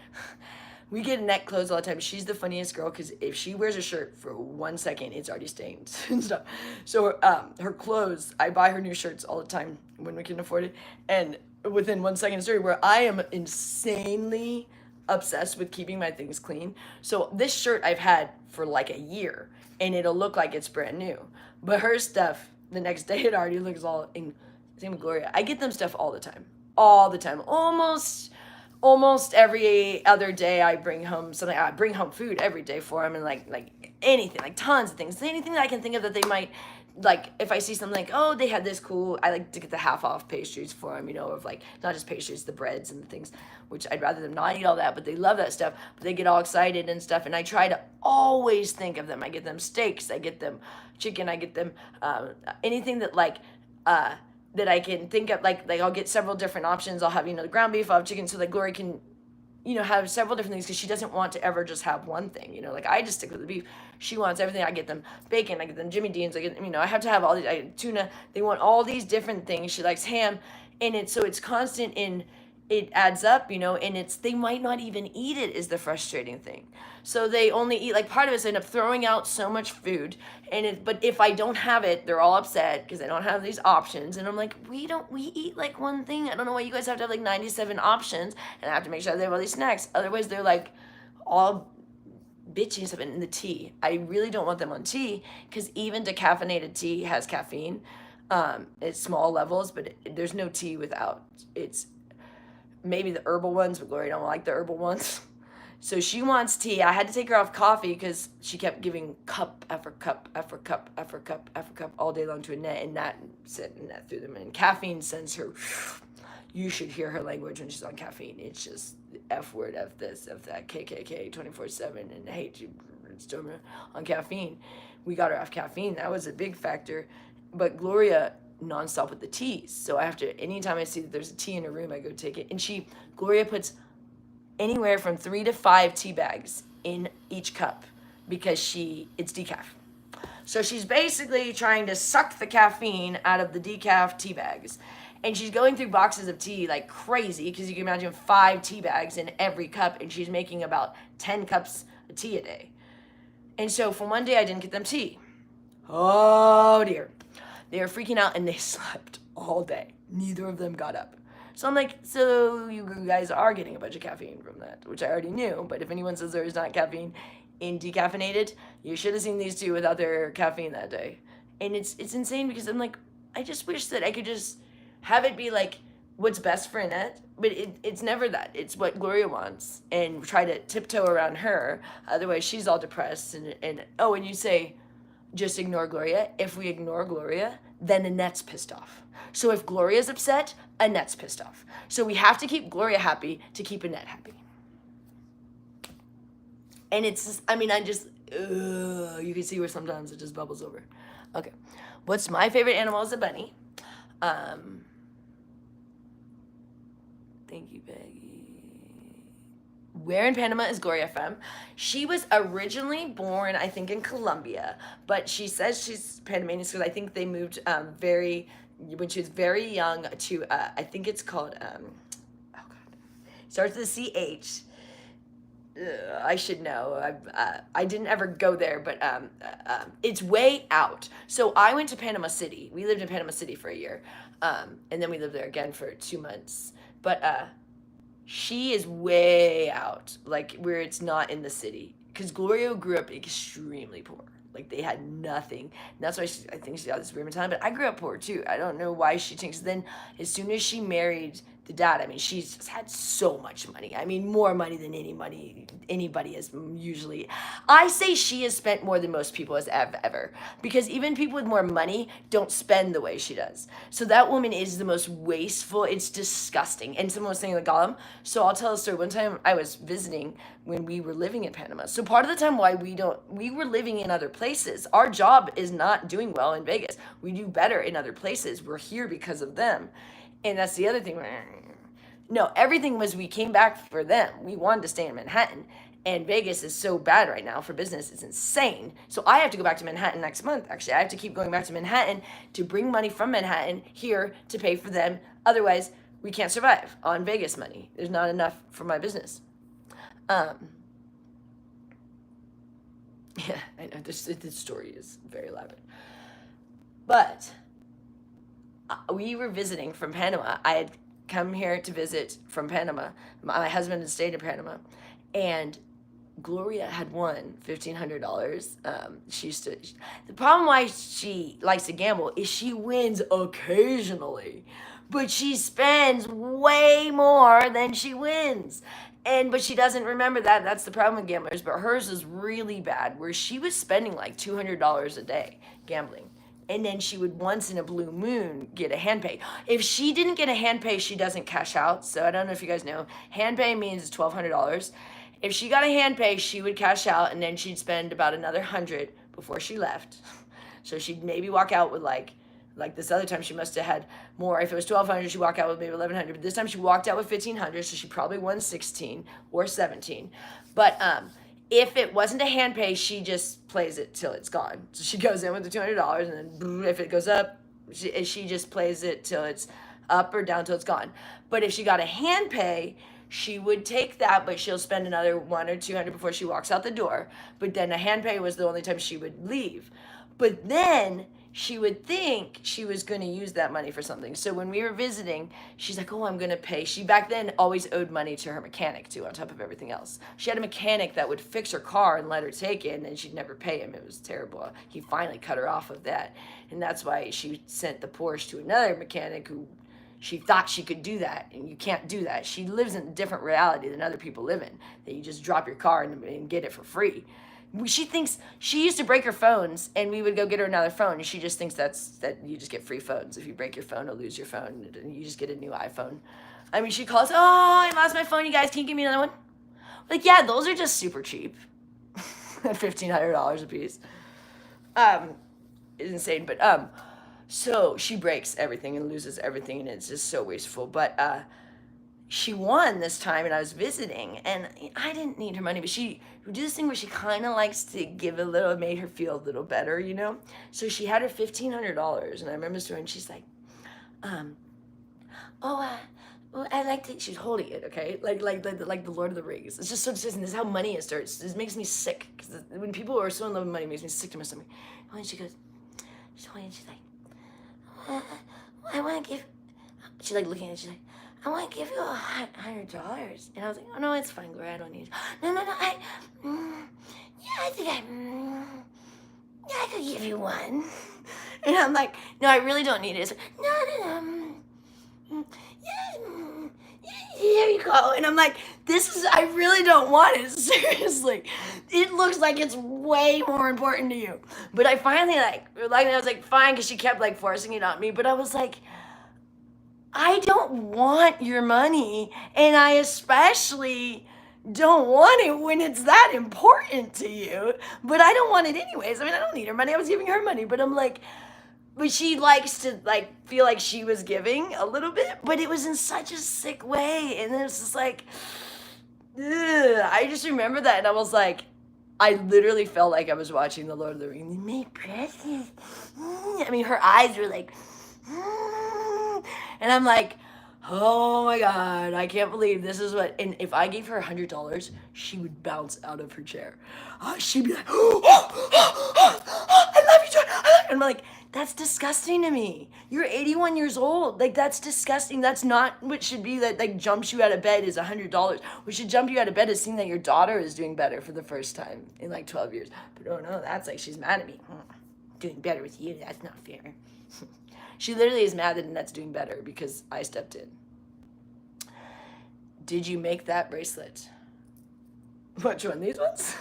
we get Annette clothes all the time. She's the funniest girl because if she wears a shirt for 1 second, it's already stained and stuff. So her clothes, I buy her new shirts all the time when we can afford it. And within 1 second it's dirty, where I am insanely obsessed with keeping my things clean. So this shirt I've had for like a year and it'll look like it's brand new. But her stuff, the next day it already looks all in. Same with Gloria. I get them stuff all the time. All the time. Almost every other day I bring home something. I bring home food every day for them and like anything, like tons of things. Anything that I can think of that they might like. If I see something like, oh, they had this cool, I like to get the half off pastries for them, of like not just pastries, the breads and the things, which I'd rather them not eat all that, but they love that stuff. But they get all excited and stuff, and I try to always think of them. I get them steaks, I get them chicken, I get them anything that that I can think of, like I'll get several different options. I'll have, the ground beef, I'll have chicken, so that Gloria can, have several different things because she doesn't want to ever just have one thing, like I just stick with the beef. She wants everything. I get them bacon, I get them Jimmy Dean's, I get, I have to have all these, I get tuna. They want all these different things. She likes ham, and it's constant in, it adds up, and they might not even eat it is the frustrating thing. So they only eat, like part of us end up throwing out so much food, but if I don't have it, they're all upset because I don't have these options. And I'm like, we eat like one thing. I don't know why you guys have to have like 97 options, and I have to make sure they have all these snacks. Otherwise they're like all bitchy and stuff. And the tea, I really don't want them on tea because even decaffeinated tea has caffeine. It's small levels, but there's no tea without. It's maybe the herbal ones, but Gloria don't like the herbal ones. So she wants tea. I had to take her off coffee because she kept giving cup after cup after cup after cup after cup all day long to Annette, and that sent Annette through them. And caffeine sends her, you should hear her language when she's on caffeine. It's just F word, F this, F that, KKK 24/7, and hate you on caffeine. we got her off caffeine. That was a big factor. But Gloria nonstop with the teas. So I have to, anytime I see that there's a tea in her room, I go take it. And Gloria puts anywhere from 3 to 5 tea bags in each cup because it's decaf. So she's basically trying to suck the caffeine out of the decaf tea bags. And she's going through boxes of tea like crazy, because you can imagine 5 tea bags in every cup, and she's making about 10 cups of tea a day. And so for one day I didn't get them tea. Oh dear. They were freaking out and they slept all day. Neither of them got up. So I'm like, so you guys are getting a bunch of caffeine from that, which I already knew. But if anyone says there is not caffeine in decaffeinated, you should have seen these two without their caffeine that day. And it's insane, because I'm like, I just wish that I could just have it be like what's best for Annette, but it's never that. It's what Gloria wants, and try to tiptoe around her. Otherwise, she's all depressed. And you say, just ignore Gloria. If we ignore Gloria, then Annette's pissed off. So if Gloria's upset, Annette's pissed off. So we have to keep Gloria happy to keep Annette happy. And it's just, you can see where sometimes it just bubbles over. Okay. What's my favorite animal is a bunny. Thank you, Peggy. Where in Panama is Gloria from? She was originally born, I think, in Colombia, but she says she's Panamanian because I think they moved when she was very young to, I think it's called, starts with a CH. I should know. I didn't ever go there, but it's way out. So I went to Panama City. We lived in Panama City for a year, and then we lived there again for 2 months. But she is way out, like where it's not in the city. Because Gloria grew up extremely poor. Like they had nothing. And that's why I think she got this weird mentality. But I grew up poor too. I don't know why she thinks. Then as soon as she married the dad, she's had so much money. More money than anybody has usually. I say she has spent more than most people has ever. Because even people with more money don't spend the way she does. So that woman is the most wasteful. It's disgusting. And someone was saying like Gollum. So I'll tell a story. One time I was visiting when we were living in Panama. So part of the time why we were living in other places. Our job is not doing well in Vegas. We do better in other places. We're here because of them. And that's the other thing. No, everything was we came back for them. We wanted to stay in Manhattan. And Vegas is so bad right now for business. It's insane. So I have to go back to Manhattan next month. Actually, I have to keep going back to Manhattan to bring money from Manhattan here to pay for them. Otherwise, we can't survive on Vegas money. There's not enough for my business. Yeah, I know this story is very elaborate. But we were visiting from Panama. I had come here to visit from Panama. My husband had stayed in Panama, and Gloria had won $1,500. The problem why she likes to gamble is she wins occasionally, but she spends way more than she wins. But she doesn't remember that. That's the problem with gamblers. But hers is really bad, where she was spending like $200 a day gambling. And then she would once in a blue moon get a hand pay. If she didn't get a hand pay, she doesn't cash out. So I don't know if you guys know. Hand pay means it's $1,200. If she got a hand pay, she would cash out, and then she'd spend about another $100 before she left. So she'd maybe walk out with like this other time she must have had more. If it was $1,200, she'd walk out with maybe $1,100. But this time she walked out with $1,500, so she probably won 16 or 17. But if it wasn't a hand pay, she just plays it till it's gone. So she goes in with the $200, and then if it goes up, she just plays it till it's up or down till it's gone. But if she got a hand pay, she would take that, but she'll spend another $100 or $200 before she walks out the door. But then a hand pay was the only time she would leave. But then she would think she was going to use that money for something. So when we were visiting, she's like, oh, I'm going to pay. She back then always owed money to her mechanic too, on top of everything else. She had a mechanic that would fix her car and let her take it, and then she'd never pay him. It was terrible. He finally cut her off of that. And that's why she sent the Porsche to another mechanic who she thought she could do that, and you can't do that. She lives in a different reality than other people live in, that you just drop your car and get it for free. She thinks she used to break her phones, and we would go get her another phone, and she just thinks that you just get free phones. If you break your phone or lose your phone, you just get a new iPhone. She calls, oh, I lost my phone, you guys, can you give me another one? Like, yeah, those are just super cheap at $1,500 a piece. It's insane. But so she breaks everything and loses everything, and it's just so wasteful. But she won this time, and I was visiting, and I didn't need her money, but she would do this thing where she kind of likes to give a little, it made her feel a little better, you know? So she had her $1,500, and I remember the story, and she's like, um, oh, well, I like to, she's holding it, okay? Like the Lord of the Rings. It's just so disgusting. This is how money is started. It makes me sick, because when people are so in love with money, it makes me sick to my stomach. And she goes, she's holding it, she's like, I want to give, she's like looking at it, she's like, I want to give you $100. And I was like, oh, no, it's fine, Gloria, I don't need it. No, yeah, I think yeah, I could give you one. And I'm like, no, I really don't need it. It's like, no, yeah, here you go. And I'm like, I really don't want it, seriously. It looks like it's way more important to you. But I finally, I was like, fine, because she kept, forcing it on me. But I was like, I don't want your money, and I especially don't want it when it's that important to you, but I don't want it anyways. I mean, I don't need her money. I was giving her money, but I'm like, but she likes to feel like she was giving a little bit, but it was in such a sick way, and it was just like, ugh. I just remember that, and I was like, I literally felt like I was watching The Lord of the Rings. My precious. I mean, her eyes were like, and I'm like, oh my God, I can't believe this is what, and if I gave her $100, she would bounce out of her chair. She'd be like, I love you, John. I'm like, that's disgusting to me. You're 81 years old. That's disgusting. That's not what should be that jumps you out of bed is $100. What should jump you out of bed is seeing that your daughter is doing better for the first time in 12 years. But oh no, that's she's mad at me. Doing better with you, that's not fair. She literally is mad that Annette's doing better because I stepped in. Did you make that bracelet? Which one? These ones?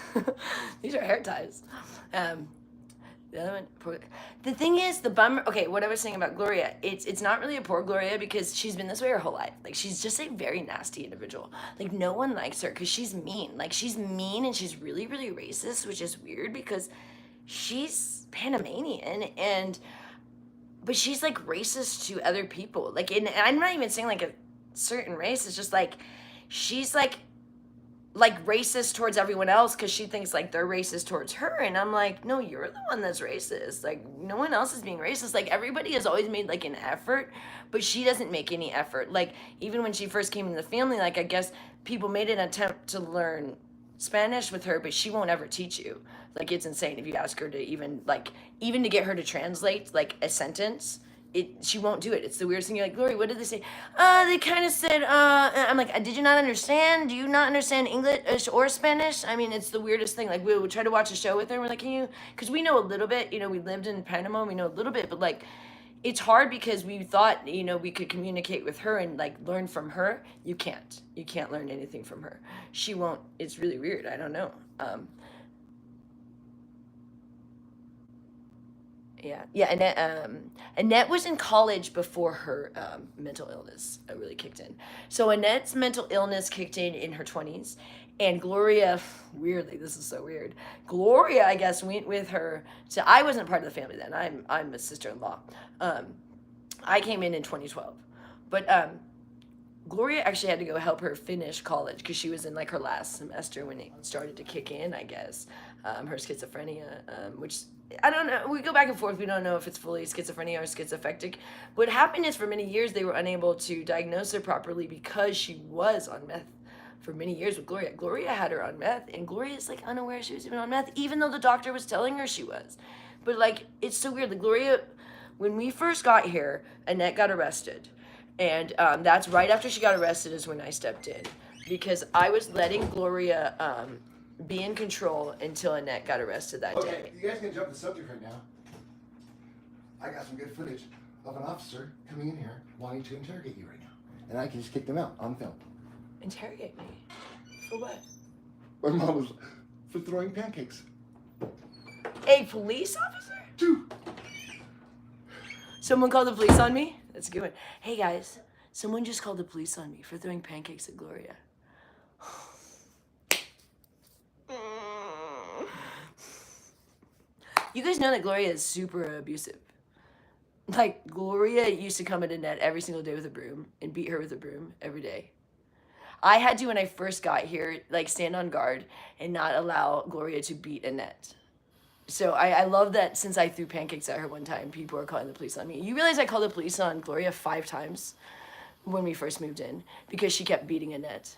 These are hair ties. The other one, the thing is, the bummer, okay, what I was saying about Gloria, it's not really a poor Gloria because she's been this way her whole life. She's just a very nasty individual. No one likes her because she's mean. She's mean and she's really, really racist, which is weird because she's Panamanian but she's racist to other people. And I'm not even saying a certain race. It's just she's racist towards everyone else because she thinks they're racist towards her. And I'm like, no, you're the one that's racist. No one else is being racist. Everybody has always made an effort, but she doesn't make any effort. Even when she first came into the family, I guess people made an attempt to learn Spanish with her, but she won't ever teach you. It's insane if you ask her to even to get her to translate a sentence. She won't do it. It's the weirdest thing. You're like, Gloria, what did they say? They kind of said, I'm like, did you not understand? Do you not understand English or Spanish? I mean, it's the weirdest thing. We would try to watch a show with her. And we're like, can you, because we know a little bit, we lived in Panama, we know a little bit, but it's hard because we thought, we could communicate with her and learn from her. You can't learn anything from her. She won't. It's really weird. I don't know. Yeah. Annette was in college before her mental illness really kicked in. So Annette's mental illness kicked in her 20s, and Gloria, weirdly, this is so weird. Gloria, I guess, went with her. So I wasn't part of the family then. I'm a sister-in-law. I came in 2012, but Gloria actually had to go help her finish college because she was in her last semester when it started to kick in, I guess. Her schizophrenia, which I don't know. We go back and forth. We don't know if it's fully schizophrenia or schizoaffective. What happened is for many years they were unable to diagnose her properly because she was on meth for many years with Gloria. Gloria had her on meth, and Gloria is unaware she was even on meth, even though the doctor was telling her she was. But it's so weird. Gloria, when we first got here, Annette got arrested. And that's right after she got arrested is when I stepped in because I was letting Gloria be in control until Annette got arrested that day. Okay, you guys can jump the subject right now. I got some good footage of an officer coming in here wanting to interrogate you right now. And I can just kick them out on film. Interrogate me? For what? My mom was for throwing pancakes. A police officer? 2. Someone called the police on me? That's a good one. Hey guys, someone just called the police on me for throwing pancakes at Gloria. You guys know that Gloria is super abusive. Like, Gloria used to come at Annette every single day with a broom and beat her with a broom every day. I had to, when I first got here, like, stand on guard and not allow Gloria to beat Annette. So I love that since I threw pancakes at her one time, people are calling the police on me. You realize I called the police on Gloria 5 times when we first moved in because she kept beating Annette.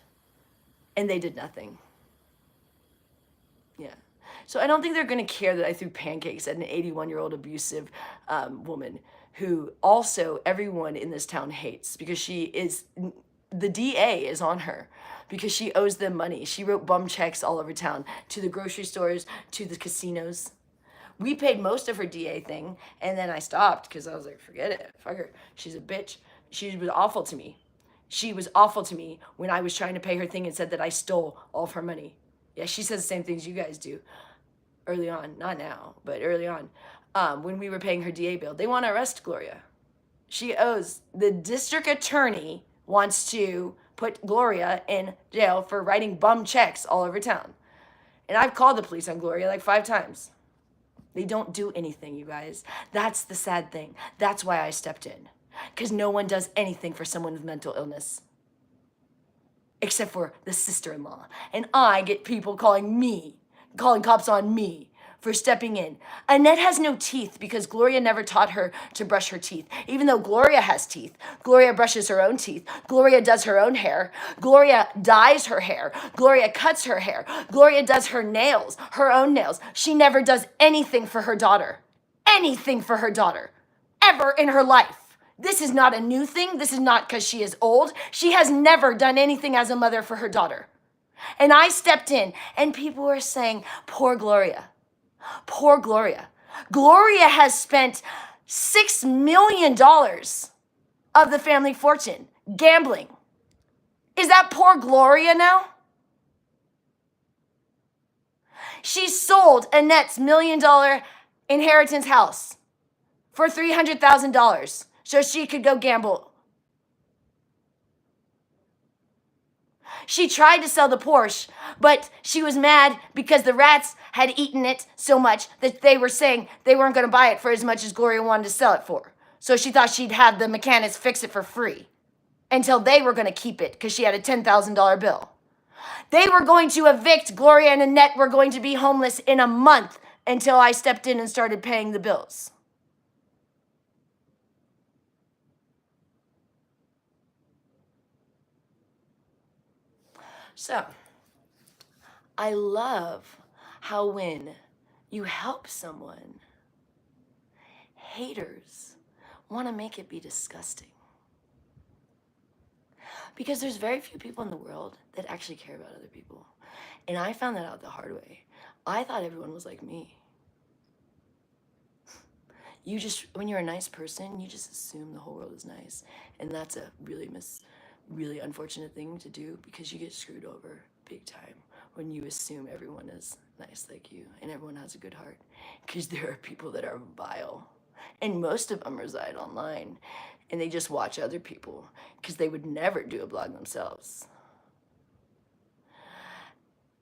And they did nothing. Yeah. So I don't think they're going to care that I threw pancakes at an 81-year-old abusive woman who also everyone in this town hates because she is, the DA is on her because she owes them money. She wrote bum checks all over town to the grocery stores, to the casinos. We paid most of her DA thing, and then I stopped because I was like, forget it, fuck her. She's a bitch. She was awful to me. She was awful to me when I was trying to pay her thing and said that I stole all of her money. Yeah, she says the same things you guys do early on. Not now, but early on. When we were paying her DA bill. They want to arrest Gloria. She owes, the district attorney wants to put Gloria in jail for writing bum checks all over town. And I've called the police on Gloria like 5 times. They don't do anything, you guys. That's the sad thing. That's why I stepped in. Because no one does anything for someone with mental illness. Except for the sister-in-law. And I get people calling cops on me for stepping in. Annette has no teeth because Gloria never taught her to brush her teeth. Even though Gloria has teeth. Gloria brushes her own teeth. Gloria does her own hair. Gloria dyes her hair. Gloria cuts her hair. Gloria does her nails, her own nails. She never does anything for her daughter. Anything for her daughter. Ever in her life. This is not a new thing. This is not because she is old. She has never done anything as a mother for her daughter. And I stepped in and people were saying, poor Gloria. Poor Gloria. Gloria has spent $6 million of the family fortune gambling. Is that poor Gloria now? She sold Annette's $1 million inheritance house for $300,000 so she could go gamble. She tried to sell the Porsche, but she was mad because the rats had eaten it so much that they were saying they weren't going to buy it for as much as Gloria wanted to sell it for. So she thought she'd have the mechanics fix it for free until they were going to keep it because she had a $10,000 bill. They were going to evict Gloria, and Annette were going to be homeless in a month until I stepped in and started paying the bills. So, I love how when you help someone, haters want to make it be disgusting. Because there's very few people in the world that actually care about other people. And I found that out the hard way. I thought everyone was like me. You just, when you're a nice person, you just assume the whole world is nice. And that's a really unfortunate thing to do because you get screwed over big time when you assume everyone is nice like you and everyone has a good heart. Because there are people that are vile. And most of them reside online. And they just watch other people because they would never do a blog themselves.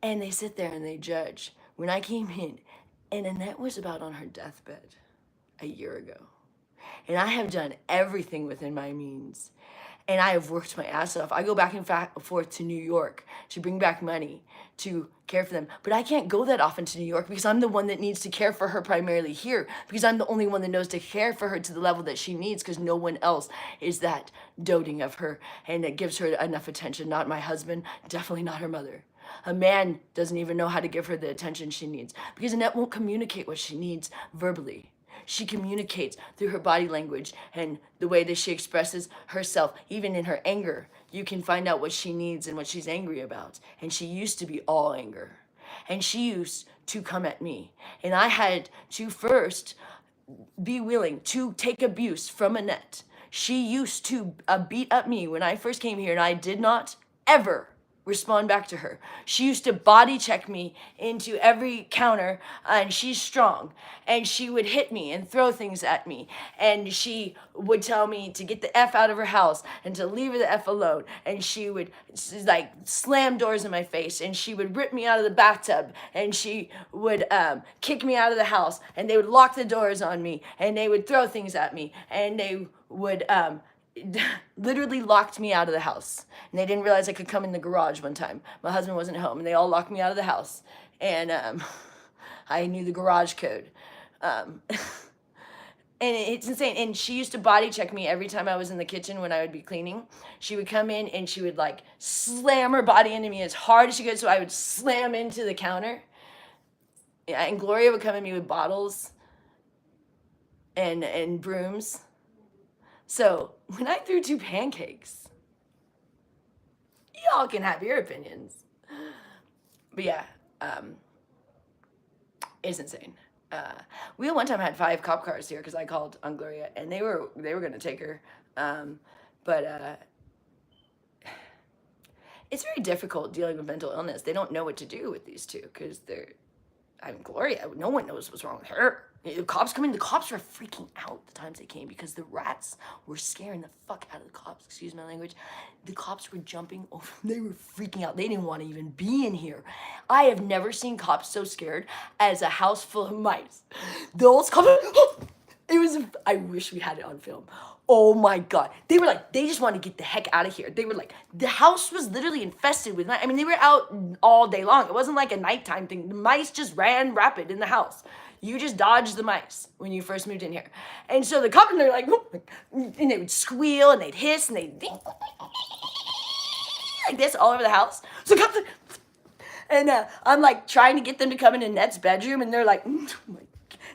And they sit there and they judge. When I came in, and Annette was about on her deathbed a year ago. And I have done everything within my means. And I have worked my ass off. I go back and forth to New York to bring back money to care for them. But I can't go that often to New York because I'm the one that needs to care for her primarily here. Because I'm the only one that knows to care for her to the level that she needs because no one else is that doting of her and that gives her enough attention. Not my husband, definitely not her mother. A man doesn't even know how to give her the attention she needs because Annette won't communicate what she needs verbally. She communicates through her body language and the way that she expresses herself. Even in her anger, you can find out what she needs and what she's angry about. And she used to be all anger. And she used to come at me. And I had to first be willing to take abuse from Annette. She used to beat up me when I first came here, and I did not ever respond back to her. She used to body check me into every counter, and she's strong, and she would hit me and throw things at me, and she would tell me to get the F out of her house and to leave her the F alone, and she would like slam doors in my face, and she would rip me out of the bathtub, and she would kick me out of the house, and they would lock the doors on me, and they would throw things at me, and they would literally locked me out of the house, and they didn't realize I could come in the garage one time. My husband wasn't home, and they all locked me out of the house, and I knew the garage code, and it's insane. And she used to body check me every time I was in the kitchen when I would be cleaning. She would come in and she would like slam her body into me as hard as she could, so I would slam into the counter. Yeah, and Gloria would come at me with bottles and brooms. So when I threw 2 pancakes, y'all can have your opinions. But yeah, it's insane. We one time had 5 cop cars here because I called on Gloria, and they were gonna take her. But it's very difficult dealing with mental illness. They don't know what to do with these 2 because Gloria, no one knows what's wrong with her. The cops come in, the cops were freaking out the times they came because the rats were scaring the fuck out of the cops, excuse my language. The cops were jumping over, they were freaking out. They didn't want to even be in here. I have never seen cops so scared as a house full of mice. Those cops, I wish we had it on film. Oh my God. They were like, they just wanted to get the heck out of here. They were like, the house was literally infested with mice. I mean, they were out all day long. It wasn't like a nighttime thing. The mice just ran rapid in the house. You just dodged the mice when you first moved in here. And so the cops, they're like, and they would squeal and they'd hiss and they'd like this all over the house. So cops, and I'm like trying to get them to come into Annette's bedroom, and they're like,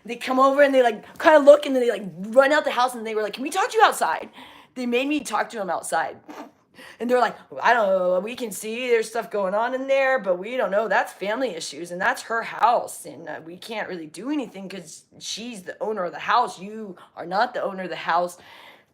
they come over and they like kind of look, and then they like run out the house, and they were like, can we talk to you outside? They made me talk to them outside. And they're like, I don't know, we can see there's stuff going on in there, but we don't know. That's family issues, and that's her house, and we can't really do anything because she's the owner of the house. You are not the owner of the house.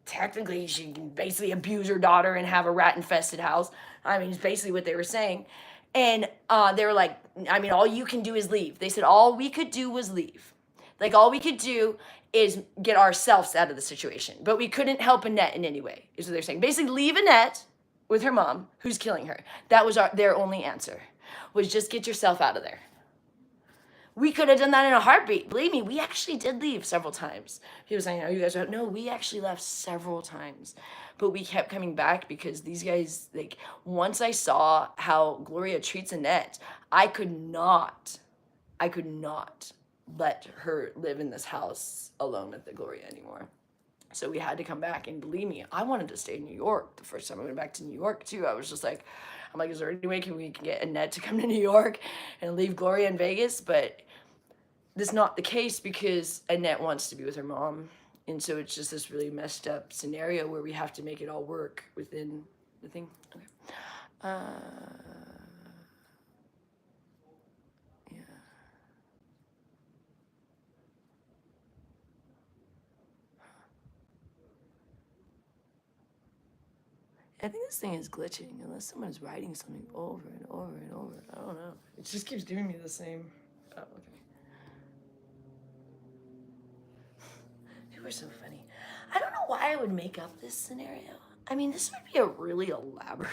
Technically, she can basically abuse her daughter and have a rat-infested house. I mean, it's basically what they were saying. And they were like, I mean, all you can do is leave. They said all we could do was leave. Like, all we could do is get ourselves out of the situation. But we couldn't help Annette in any way, is what they're saying. Basically, leave Annette with her mom, who's killing her. That was their only answer, was just get yourself out of there. We could have done that in a heartbeat. Believe me, we actually did leave several times. He was saying, oh, you guys are, no, we actually left several times. But we kept coming back because these guys, like, once I saw how Gloria treats Annette, I could not let her live in this house alone with the Gloria anymore. So we had to come back, and believe me, I wanted to stay in New York. The first time I went back to New York too, I was just like, I'm like, is there any way we can get Annette to come to New York and leave Gloria in Vegas? But that's not the case because Annette wants to be with her mom. And so it's just this really messed up scenario where we have to make it all work within the thing. Okay. Yeah. I think this thing is glitching unless someone is writing something over and over and over. I don't know. It just keeps giving me the same. Oh, okay. People are so funny. I don't know why I would make up this scenario. I mean, this would be a really elaborate.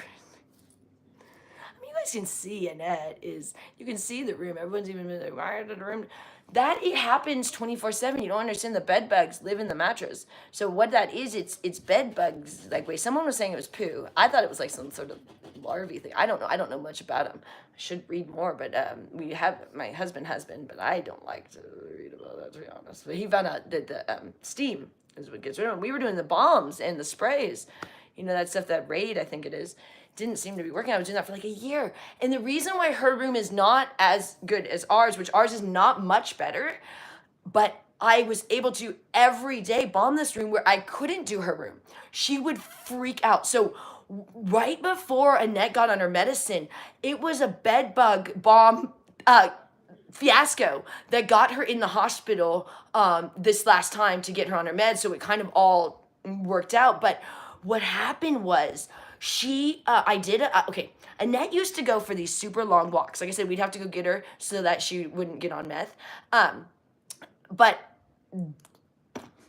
I mean, you guys can see Annette is. You can see the room. Everyone's even like, why did the room? That it happens 24/7. You don't understand. The bed bugs live in the mattress. So what that is, it's bed bugs. Like, wait, someone was saying it was poo. I thought it was like some sort of larvae thing. I don't know. I don't know much about them. I should read more, but we have, my husband has been, but I don't like to read about that, to be honest. But he found out that the steam is what gets rid of them. We were doing the bombs and the sprays, you know, that stuff, that Raid, I think it is. Didn't seem to be working. I was doing that for like a year. And the reason why her room is not as good as ours, which ours is not much better, but I was able to every day bomb this room where I couldn't do her room. She would freak out. So right before Annette got on her medicine, it was a bed bug bomb fiasco that got her in the hospital this last time to get her on her meds. So it kind of all worked out. But what happened was Okay, Annette used to go for these super long walks. Like I said, we'd have to go get her so that she wouldn't get on meth. But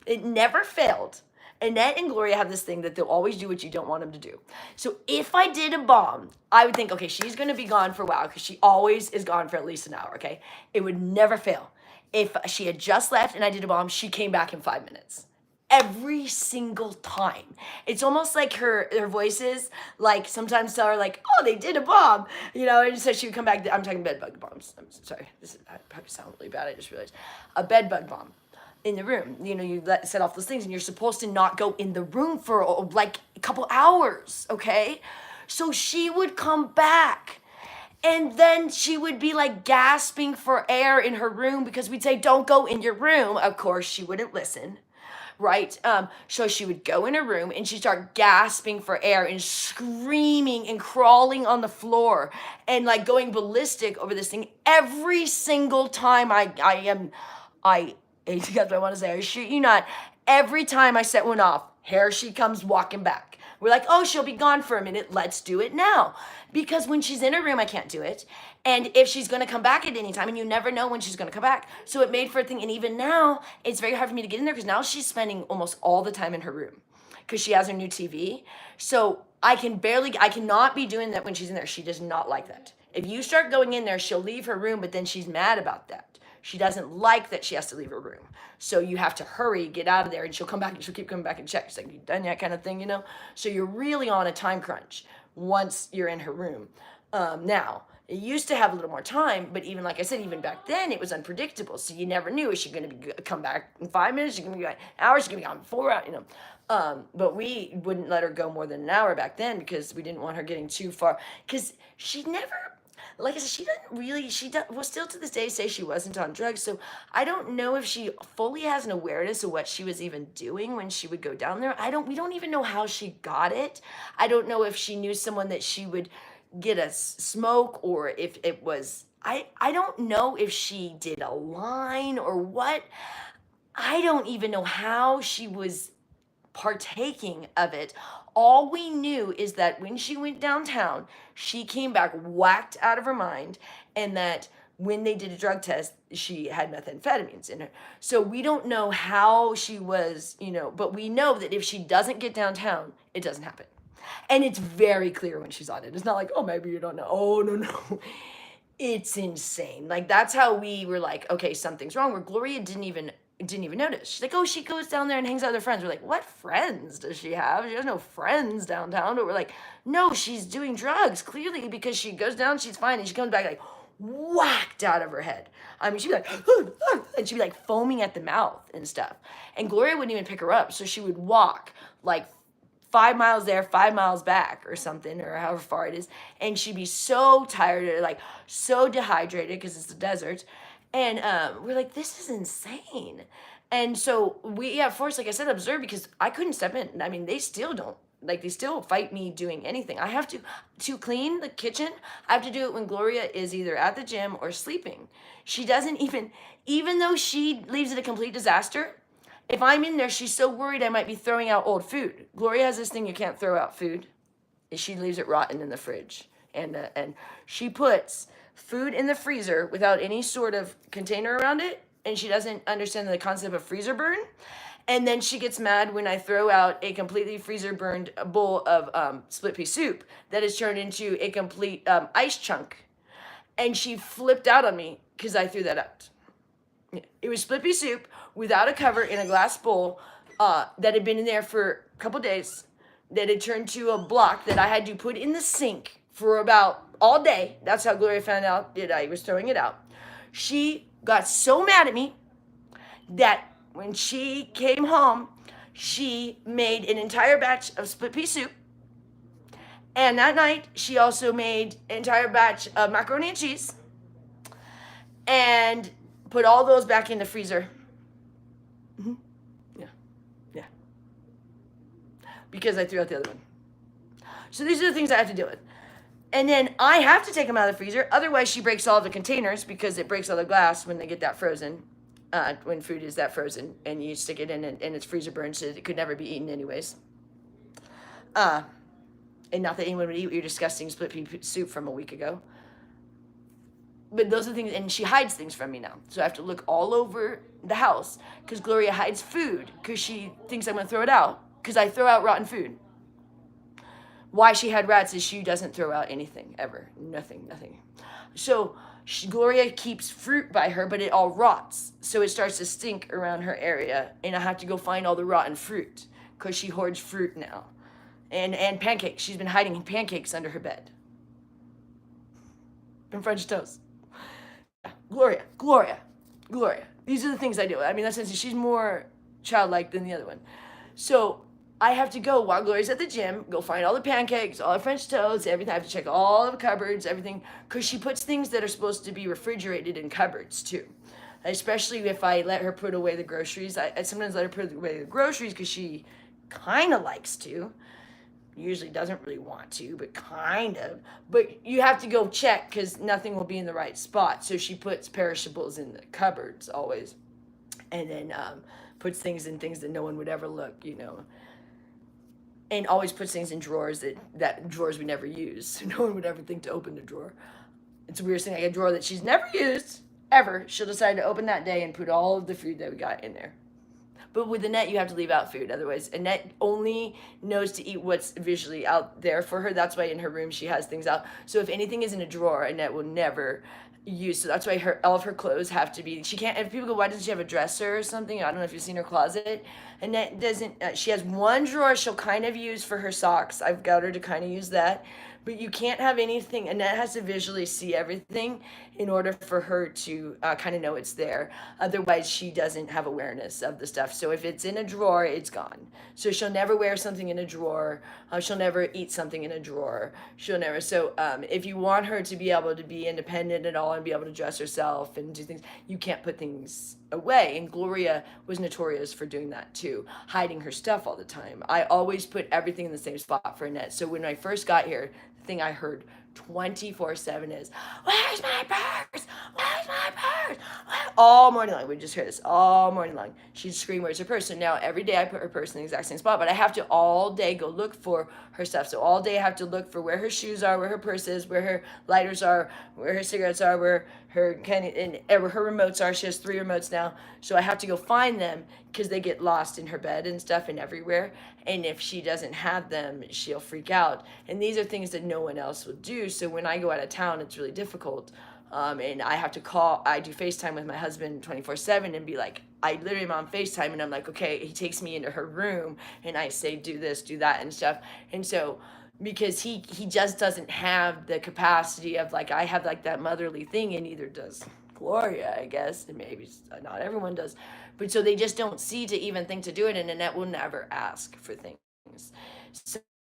it never failed. Annette and Gloria have this thing that they'll always do what you don't want them to do. So if I did a bomb, I would think, okay, she's going to be gone for a while because she always is gone for at least an hour, okay? It would never fail. If she had just left and I did a bomb, she came back in 5 minutes. Every single time. It's almost like her voices, like sometimes tell her like, oh, they did a bomb, and so she would come back. I'm talking bed bug bombs. I'm sorry. I probably sound really bad. I just realized. A bed bug bomb in the room. You set off those things and you're supposed to not go in the room for like a couple hours, okay? So she would come back. And then she would be like gasping for air in her room because we'd say, don't go in your room. Of course, she wouldn't listen. Right? So she would go in her room and she'd start gasping for air and screaming and crawling on the floor and like going ballistic over this thing every single time that's what I want to say. I shit you not. Every time I set one off, here she comes walking back. We're like, oh, she'll be gone for a minute. Let's do it now. Because when she's in her room, I can't do it. And if she's going to come back at any time, and you never know when she's going to come back. So it made for a thing. And even now, it's very hard for me to get in there because now she's spending almost all the time in her room because she has her new TV. So I cannot be doing that when she's in there. She does not like that. If you start going in there, she'll leave her room, but then she's mad about that. She doesn't like that she has to leave her room. So you have to hurry, get out of there, and she'll come back and she'll keep coming back and check. She's like, you done yet, kind of thing, So you're really on a time crunch once you're in her room. Now, it used to have a little more time, but even like I said, even back then, it was unpredictable. So you never knew, is she going to come back in 5 minutes? She's going to be an hour? She's going to be gone in 4 hours, But we wouldn't let her go more than an hour back then because we didn't want her getting too far. Because she never... Like I said, well, still to this day say she wasn't on drugs. So I don't know if she fully has an awareness of what she was even doing when she would go down there. We don't even know how she got it. I don't know if she knew someone that she would get a smoke or if it was, I don't know if she did a line or what. I don't even know how she was partaking of it. All we knew is that when she went downtown, she came back whacked out of her mind, and that when they did a drug test, she had methamphetamines in her. So we don't know how she was, but we know that if she doesn't get downtown, it doesn't happen. And it's very clear when she's on it. It's not like, oh, maybe you don't know. Oh, no. It's insane. Like, that's how we were like, okay, something's wrong. Where Gloria didn't even notice. She's like, oh, she goes down there and hangs out with her friends. We're like, what friends does she have? She has no friends downtown. But we're like, no, she's doing drugs, clearly, because she goes down, she's fine, and she comes back like whacked out of her head. I mean, she'd be like, and she'd be like foaming at the mouth and stuff. And Gloria wouldn't even pick her up, so she would walk like 5 miles there, 5 miles back or something, or however far it is. And she'd be so tired, or like so dehydrated because it's the desert. And we're like, this is insane. And so we, forced, like I said, observe because I couldn't step in. I mean, they still don't. Like, they still fight me doing anything. I have to clean the kitchen, I have to do it when Gloria is either at the gym or sleeping. She doesn't even though she leaves it a complete disaster, if I'm in there, she's so worried I might be throwing out old food. Gloria has this thing, you can't throw out food. She leaves it rotten in the fridge. And she puts food in the freezer without any sort of container around it, and she doesn't understand the concept of freezer burn. And then she gets mad when I throw out a completely freezer burned bowl of split pea soup that is turned into a complete ice chunk. And she flipped out on me because I threw that out. It was split pea soup without a cover in a glass bowl that had been in there for a couple days, that had turned to a block that I had to put in the sink for about all day. That's how Gloria found out that I was throwing it out. She got so mad at me that when she came home, she made an entire batch of split pea soup. And that night, she also made an entire batch of macaroni and cheese and put all those back in the freezer. Mm-hmm. Yeah. Because I threw out the other one. So these are the things I have to deal with. And then I have to take them out of the freezer. Otherwise, she breaks all the containers because it breaks all the glass when they get that frozen. When food is that frozen and you stick it in and it's freezer burned, so it could never be eaten anyways. And not that anyone would eat your disgusting split pea soup from a week ago. But those are things, and she hides things from me now. So I have to look all over the house because Gloria hides food because she thinks I'm going to throw it out because I throw out rotten food. Why she had rats is she doesn't throw out anything, ever. Nothing. So Gloria keeps fruit by her, but it all rots. So it starts to stink around her area, and I have to go find all the rotten fruit because she hoards fruit now. And pancakes. She's been hiding pancakes under her bed. And French toast. Gloria. These are the things I do. I mean, that's she's more childlike than the other one. So I have to go while Gloria's at the gym, go find all the pancakes, all the French toast, everything. I have to check all the cupboards, everything, because she puts things that are supposed to be refrigerated in cupboards too. Especially if I let her put away the groceries. I sometimes let her put away the groceries because she kind of likes to. Usually doesn't really want to, but kind of. But you have to go check because nothing will be in the right spot. So she puts perishables in the cupboards always, and then puts things in things that no one would ever look, and always puts things in drawers that drawers we never use. So no one would ever think to open the drawer. It's a weird thing, like a drawer that she's never used ever. She'll decide to open that day and put all of the food that we got in there. But with Annette, you have to leave out food. Otherwise, Annette only knows to eat what's visually out there for her. That's why in her room she has things out. So if anything is in a drawer, Annette will never use. So that's why all of her clothes have to be. She can't. If people go, why doesn't she have a dresser or something? I don't know if you've seen her closet. Annette doesn't. She has one drawer she'll kind of use for her socks. I've got her to kind of use that. But you can't have anything. Annette has to visually see everything in order for her to kind of know it's there. Otherwise, she doesn't have awareness of the stuff. So if it's in a drawer, it's gone. So she'll never wear something in a drawer. She'll never eat something in a drawer. She'll never. So if you want her to be able to be independent at all and be able to dress herself and do things, you can't put things away. And Gloria was notorious for doing that too, hiding her stuff all the time. I always put everything in the same spot for Annette. So when I first got here, the thing I heard 24/7 is, where's my purse? Where's my purse? All morning long. We just hear this all morning long. She'd scream, where's her purse? So now every day I put her purse in the exact same spot, but I have to all day go look for her stuff. So all day I have to look for where her shoes are, where her purse is, where her lighters are, where her cigarettes are, where her where her remotes are. She has 3 remotes now. So I have to go find them because they get lost in her bed and stuff and everywhere. And if she doesn't have them, she'll freak out. And these are things that no one else will do. So when I go out of town, it's really difficult. And I have to I do FaceTime with my husband 24/7 and be like, I literally am on FaceTime and I'm like, okay, he takes me into her room and I say, do this, do that and stuff. And so, because he just doesn't have the capacity of like, I have like that motherly thing, and neither does Gloria, I guess, and maybe not everyone does. But so they just don't see to even think to do it, and Annette will never ask for things.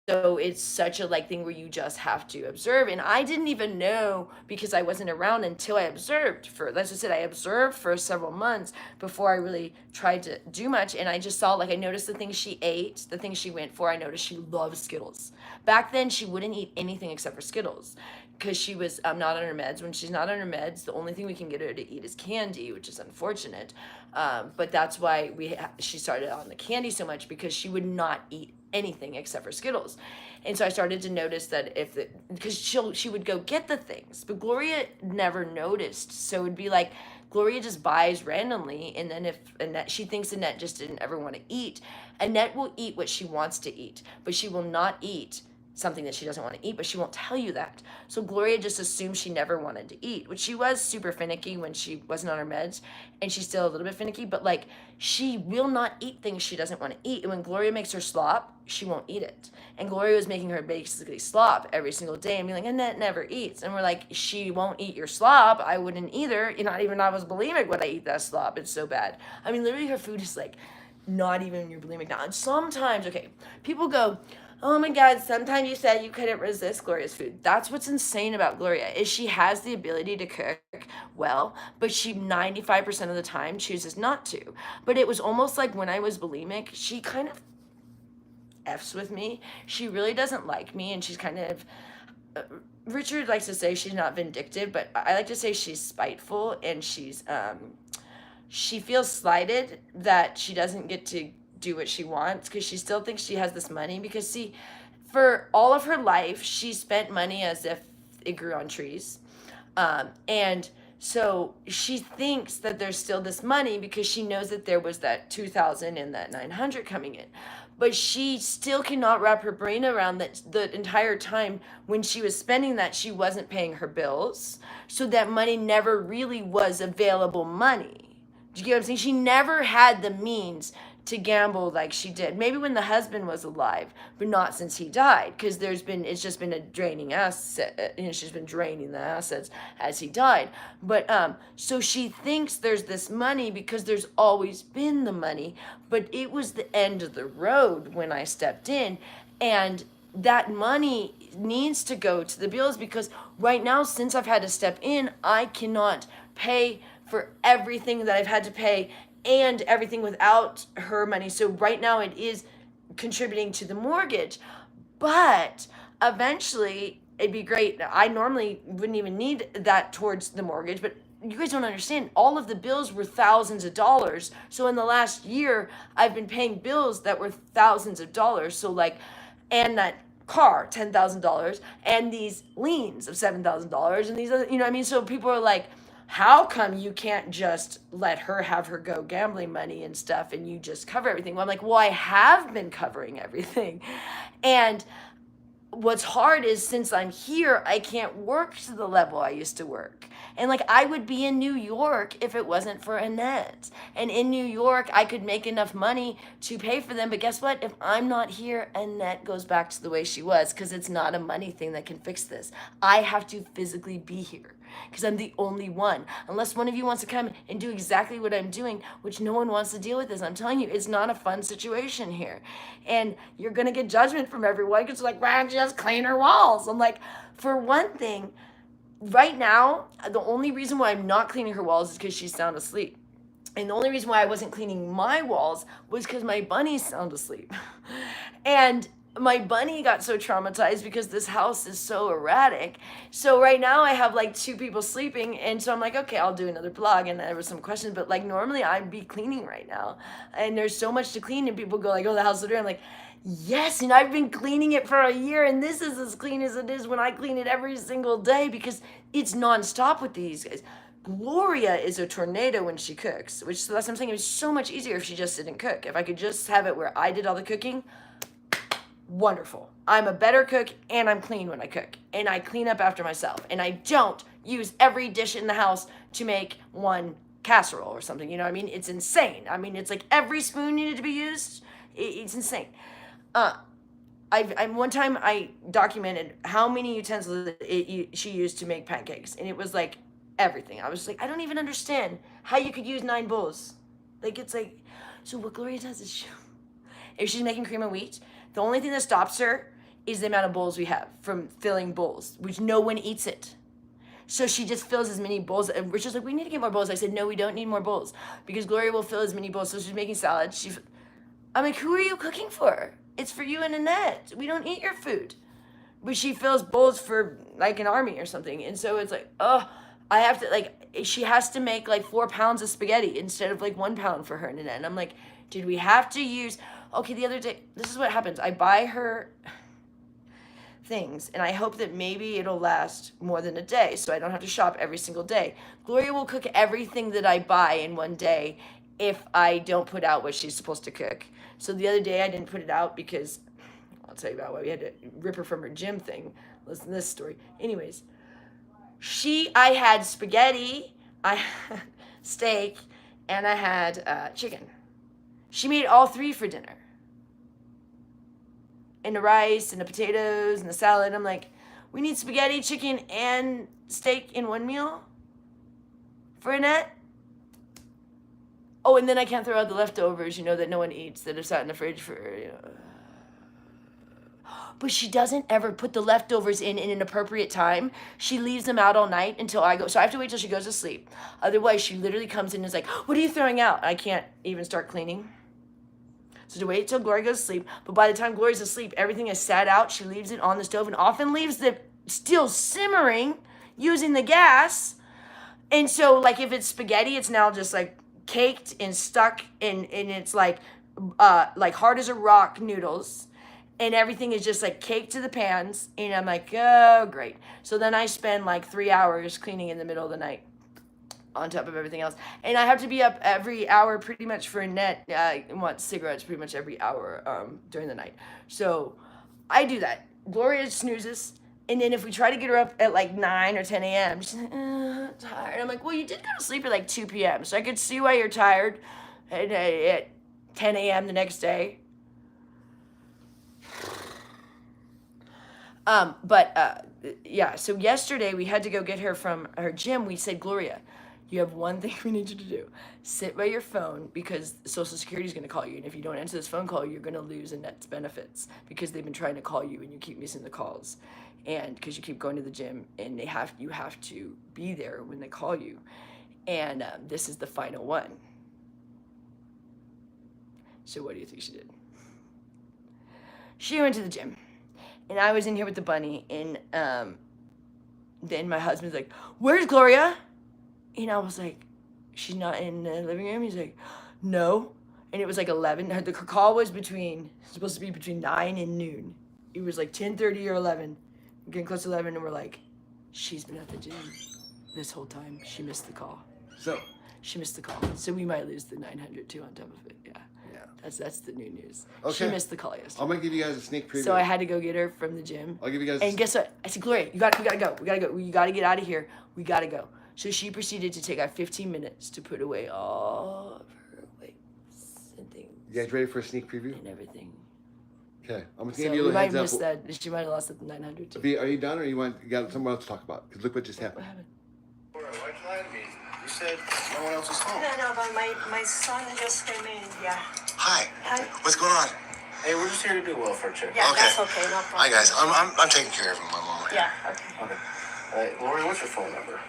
So it's such a thing where you just have to observe. And I didn't even know because I wasn't around until I observed that's just it. I observed for several months before I really tried to do much. And I just saw, I noticed the things she ate, the things she went for. I noticed she loves Skittles. Back then, she wouldn't eat anything except for Skittles because she was not on her meds. When she's not on her meds, the only thing we can get her to eat is candy, which is unfortunate. But that's why she started on the candy so much, because she would not eat anything except for Skittles. And so I started to notice that because she would go get the things, but Gloria never noticed. So it would be like Gloria just buys randomly, and then if Annette, she thinks Annette just didn't ever want to eat, Annette will eat what she wants to eat, but she will not eat something that she doesn't want to eat, but she won't tell you that. So Gloria just assumed she never wanted to eat, which she was super finicky when she wasn't on her meds, and she's still a little bit finicky, but she will not eat things she doesn't want to eat. And when Gloria makes her slop, she won't eat it. And Gloria was making her basically slop every single day and being like, Annette never eats. And we're like, she won't eat your slop. I wouldn't either. Not even I was bulimic when I eat that slop. It's so bad. I mean, literally her food is not even your bulimic now. And sometimes, okay, people go, oh my God, sometimes you said you couldn't resist Gloria's food. That's what's insane about Gloria, is she has the ability to cook well, but she 95% of the time chooses not to. But it was almost like when I was bulimic, she kind of F's with me. She really doesn't like me, and she's kind of, Richard likes to say she's not vindictive, but I like to say she's spiteful, and she feels slighted that she doesn't get to do what she wants because she still thinks she has this money. Because see, for all of her life, she spent money as if it grew on trees. And so she thinks that there's still this money because she knows that there was that 2,000 and that 900 coming in. But she still cannot wrap her brain around that the entire time when she was spending that, she wasn't paying her bills. So that money never really was available money. Do you get what I'm saying? She never had the means to gamble like she did. Maybe when the husband was alive, but not since he died, because it's just been a draining asset. She's been draining the assets as he died. But so she thinks there's this money because there's always been the money, but it was the end of the road when I stepped in, and that money needs to go to the bills because right now, since I've had to step in, I cannot pay for everything that I've had to pay and everything without her money. So right now it is contributing to the mortgage, but eventually it'd be great. I normally wouldn't even need that towards the mortgage, but you guys don't understand. All of the bills were thousands of dollars. So in the last year, I've been paying bills that were thousands of dollars. So like, and that car, $10,000, and these liens of $7,000, and these other, you know what I mean? So people are like, how come you can't just let her have her go gambling money and stuff and you just cover everything? Well, I'm like, well, I have been covering everything. And what's hard is since I'm here, I can't work to the level I used to work. And like, I would be in New York if it wasn't for Annette. And in New York, I could make enough money to pay for them. But guess what? If I'm not here, Annette goes back to the way she was, because it's not a money thing that can fix this. I have to physically be here because I'm the only one. Unless one of you wants to come and do exactly what I'm doing, which no one wants to deal with this. I'm telling you, it's not a fun situation here. And you're going to get judgment from everyone because like, why don't you just clean her walls? I'm like, for one thing, right now, the only reason why I'm not cleaning her walls is because she's sound asleep. And the only reason why I wasn't cleaning my walls was because my bunny's sound asleep. And my bunny got so traumatized because this house is so erratic. So right now I have like 2 people sleeping, and so I'm like, okay, I'll do another vlog. And there were some questions, but like normally I'd be cleaning right now, and there's so much to clean, and people go like, oh, the house is dirty. I'm like, yes, and I've been cleaning it for a year, and this is as clean as it is when I clean it every single day because it's nonstop with these guys. Gloria is a tornado when she cooks, which so that's what I'm saying. It was so much easier if she just didn't cook. If I could just have it where I did all the cooking, wonderful. I'm a better cook and I'm clean when I cook. And I clean up after myself. And I don't use every dish in the house to make one casserole or something. You know what I mean? It's insane. I mean, it's like every spoon needed to be used. It's insane. One time I documented how many utensils she used to make pancakes. And it was like everything. I was like, I don't even understand how you could use 9 bowls. Like, it's like, so what Gloria does is if she's making cream of wheat, the only thing that stops her is the amount of bowls we have from filling bowls, which no one eats it. So she just fills as many bowls. And Rich was like, we need to get more bowls. I said, no, we don't need more bowls because Gloria will fill as many bowls. So she's making salad. I'm like, who are you cooking for? It's for you and Annette. We don't eat your food. But she fills bowls for like an army or something. And so it's like, oh, I have to, like, she has to make like 4 pounds of spaghetti instead of like 1 pound for her and Annette. And I'm like, did we have to use... Okay, the other day, this is what happens. I buy her things, and I hope that maybe it'll last more than a day, so I don't have to shop every single day. Gloria will cook everything that I buy in one day if I don't put out what she's supposed to cook. So the other day, I didn't put it out because, I'll tell you about why we had to rip her from her gym thing. Listen to this story. Anyways, I had spaghetti, I had steak, and I had chicken. She made all 3 for dinner. And the rice and the potatoes and the salad. I'm like, we need spaghetti, chicken, and steak in one meal for Annette. Oh, and then I can't throw out the leftovers, that no one eats, that have sat in the fridge for, But she doesn't ever put the leftovers in an appropriate time. She leaves them out all night until I go. So I have to wait till she goes to sleep. Otherwise, she literally comes in and is like, what are you throwing out? I can't even start cleaning. So to wait till Gloria goes to sleep. But by the time Gloria's asleep, everything is sat out. She leaves it on the stove and often leaves it still simmering using the gas. And so, like, if it's spaghetti, it's now just, like, caked and stuck and it's, like hard as a rock noodles. and everything is just like cake to the pans, and I'm like, oh great. So then I spend like 3 hours cleaning in the middle of the night on top of everything else, and I have to be up every hour pretty much for Annette. Wants cigarettes pretty much every hour during the night, so I do that. Gloria snoozes, and then if we try to get her up at like 9 or 10 a.m., she's like, tired. I'm like, well, you did go to sleep at like 2 p.m., so I could see why you're tired at 10 a.m. the next day. Yeah, so yesterday we had to go get her from her gym. We said, Gloria, you have one thing we need you to do. Sit by your phone because Social Security is going to call you. And if you don't answer this phone call, you're going to lose Annette's benefits because they've been trying to call you and you keep missing the calls. And because you keep going to the gym and you have to be there when they call you. And this is the final one. So what do you think she did? She went to the gym. And I was in here with the bunny, and then my husband's like, where's Gloria? And I was like, she's not in the living room? He's like, no. And it was like 11. Her call was supposed to be between 9 and noon. It was like 10:30 or 11. Getting close to 11, and we're like, she's been at the gym this whole time. She missed the call. She missed the call. So we might lose the 900 too on top of it, yeah. That's the new news. Okay. She missed the call yesterday. I'm gonna give you guys a sneak preview. So I had to go get her from the gym. I'll give you guys. And guess what? I said, Gloria, we gotta go. We gotta get out of here. We gotta go. So she proceeded to take 15 minutes to put away all of her weights and things. You guys ready for a sneak preview? And everything. Okay, I'm gonna So give you a we little might heads miss up. that. She might have lost it to 900 too. Are you done, or you got somewhere else to talk about? Because look what just happened. What happened? Why'd you lie to me? You said no one else was home. No, but my son just came in, yeah. Hi. Hi. What's going on? Hey, we're just here to do a welfare check. Yeah, Okay. that's okay, no problem. Hi guys, I'm taking care of him one moment. Yeah, okay. Okay. Gloria, what's your phone number?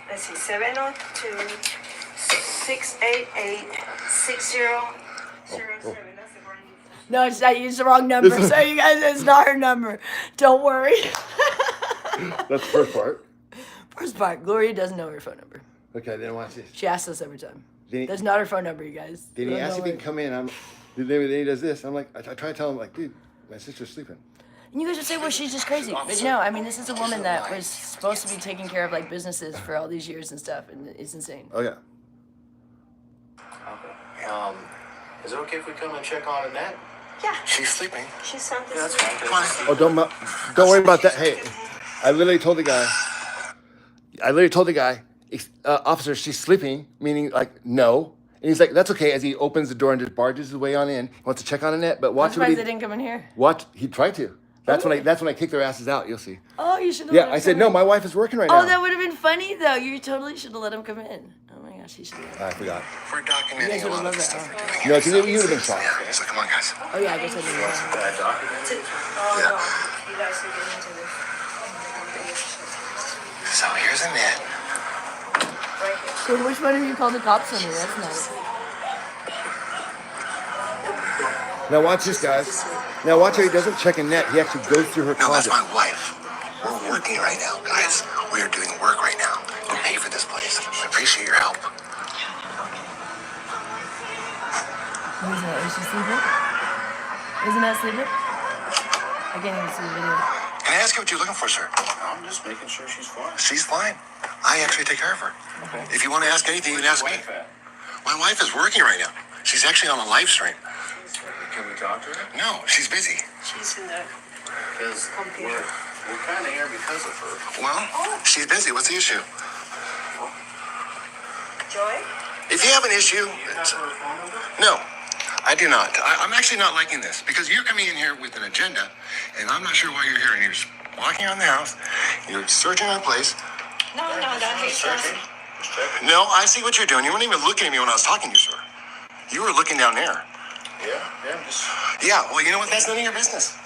Let's see, 702-688-6007. That's the wrong phone. No, it's not. It's the wrong number. So you guys, it's not her number. Don't worry. That's the first part. First part, Gloria doesn't know her phone number. Okay, then watch this. She asks us every time. Then he- That's not her phone number, you guys. Then he Don't asks if he worry. can come in. Then he does this. I'm like, I try to tell him, like, dude, my sister's sleeping. And you guys would say, well, she's just crazy. But no, I mean, this is a woman that was supposed to be taking care of, like, businesses for all these years and stuff, and it's insane. Oh, yeah. Okay. Is it okay if we come and check on Annette? Yeah, She's sleeping. she's sound Yeah, that's asleep. fine. Oh, don't worry about that. Hey, I literally told the guy, officer, she's sleeping, meaning, like, no. And he's like, that's okay, as he opens the door and just barges his way on in. He wants to check on Annette, but I'm watch what surprised he... they didn't come in here. Watch, he tried to. That's when I kick their asses out, you'll see. Oh, you should have Yeah, let him I said, come no, in. my wife is working right now. Oh, that would have been funny, though. You totally should have let him come in. Oh, my gosh, he should have. I forgot. We're You guys documenting a would have lot of loved the that, stuff huh? we're doing. No, because you would have been shocked. Yeah, so come on, guys. Oh, yeah, I guess I didn't know. Documenting. Oh, Yeah. no, you guys are getting into this. So here's Annette. Right here. So which one of you called the cops on me? That's nice. Now watch this, guys. Now watch how he doesn't check Annette. He actually goes through her No, that's closet. my wife. We're working right now, guys. We are doing work right now to pay for this place. I appreciate your help. What is that? Is she sleeping? Isn't that sleeping? I can't even see the video. Can I ask you what you're looking for, sir? I'm just making sure she's fine. She's fine. I actually take care of her. Okay. If you want to ask anything, you can ask me. My wife is working right now. She's actually on a live stream. Can we talk to her? No, she's busy. She's in there. Because Computer. we're kind of here because of her. Well, she's busy. What's the issue? Joy? If you have an issue... No, I do not. I'm actually not liking this because you're coming in here with an agenda, and I'm not sure why you're here. And you're just walking around the house, you're searching our place. No, that makes sense. No, I see what you're doing. You weren't even looking at me when I was talking to you, sir. You were looking down there. Yeah, well, you know what? That's none of your business.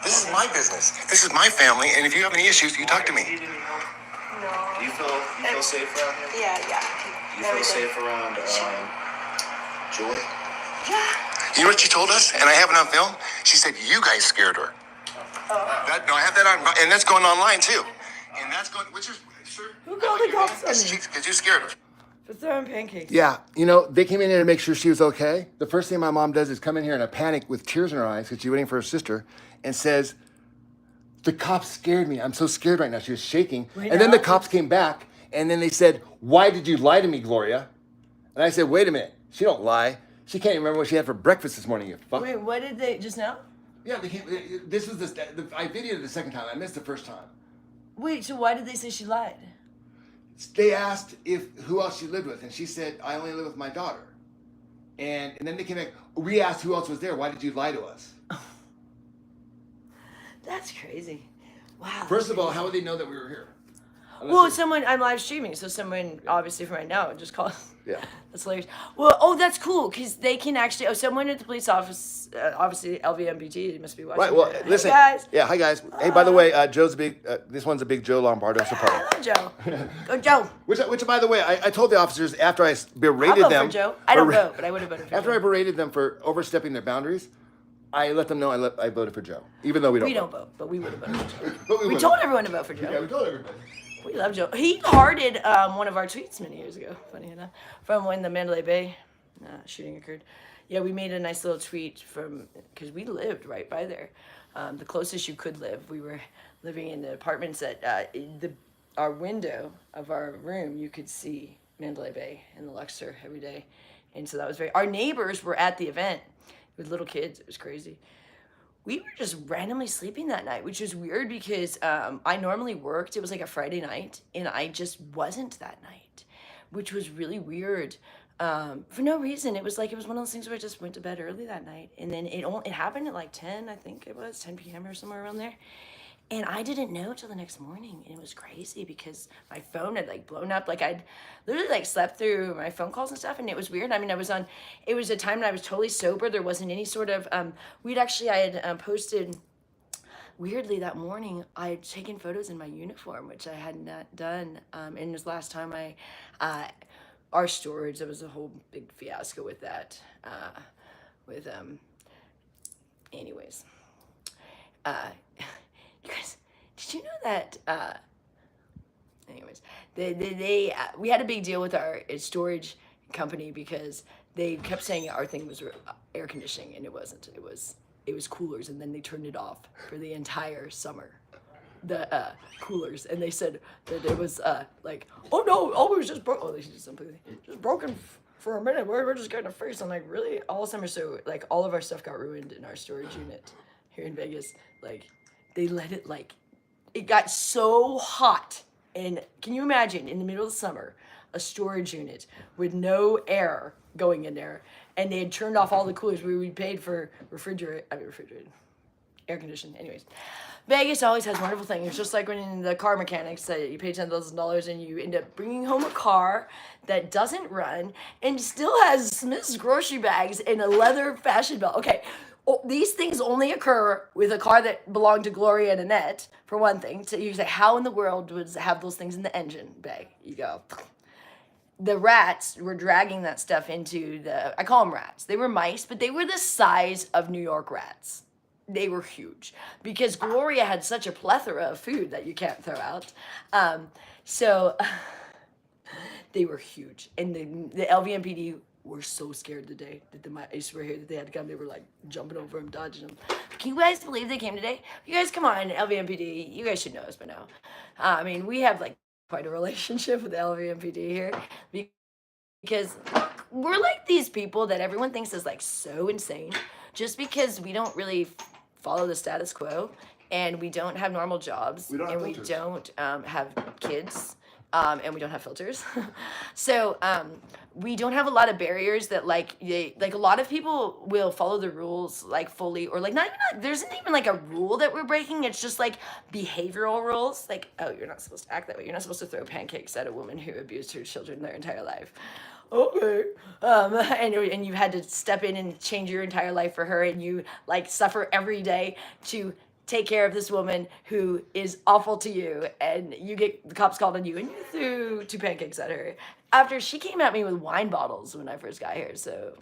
This is my business. This is my family, and if you have any issues, you talk to me. No. Do you feel safe around here? Yeah. Do you feel safe around Joy? Yeah. You know what she told us? And I have it on film. She said you guys scared her. No, I have that on, and that's going online too. And that's going, which is, sir. Who called the cops on me? Because you scared her. For throwing pancakes. Yeah, you know, they came in here to make sure she was okay. The first thing my mom does is come in here in a panic with tears in her eyes because she's waiting for her sister and says, the cops scared me. I'm so scared right now. She was shaking. Right and then the now? cops came back and then they said, why did you lie to me, Gloria? And I said, wait a minute. She don't lie. She can't even remember what she had for breakfast this morning, you fuck. Wait, what did they just now? Yeah, they came, this was I videoed it the second time. I missed the first time. Wait, so why did they say she lied? They asked who else she lived with, and she said, I only live with my daughter. And then they came back, we asked who else was there. Why did you lie to us? That's crazy. Wow. First of all, how would they know that we were here? Well, I'm live streaming, so someone obviously from right now would just call. Yeah. That's hilarious. Well, that's cool because they can actually. Someone at the police office, obviously LVMPT, must be watching. Right. Well, Hey, listen. guys. Yeah. Hi guys. Hey, by the way, Joe's a big. This one's a big Joe Lombardo supporter. I love Joe. Go Joe. Which, by the way, I told the officers after I I'll berated vote them. for Joe. I don't vote, but I would have voted for After Joe. I berated them for overstepping their boundaries, I let them know I voted for Joe, even though we don't. We don't vote, but we would have voted for Joe. But We would've. told everyone to vote for Joe. Yeah, we told everybody. We love Joe. He hearted one of our tweets many years ago, funny enough, from when the Mandalay Bay shooting occurred. Yeah, we made a nice little tweet because we lived right by there. The closest you could live. We were living in the apartments that our window of our room, you could see Mandalay Bay and the Luxor every day. And so that was our neighbors were at the event with little kids. It was crazy. We were just randomly sleeping that night, which was weird because I normally worked. It was like a Friday night, and I just wasn't that night, which was really weird for no reason. It was one of those things where I just went to bed early that night, and then it happened at like 10, I think it was 10 p.m. or somewhere around there. And I didn't know till the next morning, and it was crazy because my phone had like blown up. Like I'd literally like slept through my phone calls and stuff, and it was weird. I mean, it was a time when I was totally sober. There wasn't any sort of I had posted weirdly that morning. I had taken photos in my uniform, which I had not done. And this last time our storage, there was a whole big fiasco with that. Anyways. You guys, did you know that? Anyways, we had a big deal with our storage company because they kept saying our thing was air conditioning, and it wasn't. It was coolers, and then they turned it off for the entire summer. The coolers, and they said that it was like, oh no, it was just broken. Oh, they just simply just broken for a minute. We're just getting a freeze. I'm like, really? All summer, so like all of our stuff got ruined in our storage unit here in Vegas. Like. They let it it got so hot. And can you imagine in the middle of the summer, a storage unit with no air going in there, and they had turned off all the coolers. We paid for refrigerated, air conditioning. Anyways, Vegas always has wonderful things. It's just like when in the car mechanics say you pay $10,000 and you end up bringing home a car that doesn't run and still has Smith's grocery bags and a leather fashion belt. Okay. These things only occur with a car that belonged to Gloria and Annette, for one thing. So you say, how in the world would have those things in the engine bay? You go. The rats were dragging that stuff into I call them rats. They were mice, but they were the size of New York rats. They were huge because Gloria had such a plethora of food that you can't throw out. So they were huge. And the LVMPD were so scared today that the mice were here, that they had to come. They were like jumping over them, dodging them. Can you guys believe they came today? You guys, come on, LVMPD. You guys should know us by now. I mean, we have like quite a relationship with the LVMPD here because we're like these people that everyone thinks is like so insane just because we don't really follow the status quo and we don't have normal jobs We don't have and filters. we don't have kids. And we don't have filters. So we don't have a lot of barriers that like a lot of people will follow the rules like fully, or like there isn't even like a rule that we're breaking. It's just like behavioral rules. Like, oh, you're not supposed to act that way. You're not supposed to throw pancakes at a woman who abused her children their entire life. Okay. And you had to step in and change your entire life for her, and you like suffer every day to take care of this woman who is awful to you, and you get the cops called on you, and you threw 2 pancakes at her after she came at me with wine bottles when I first got here. So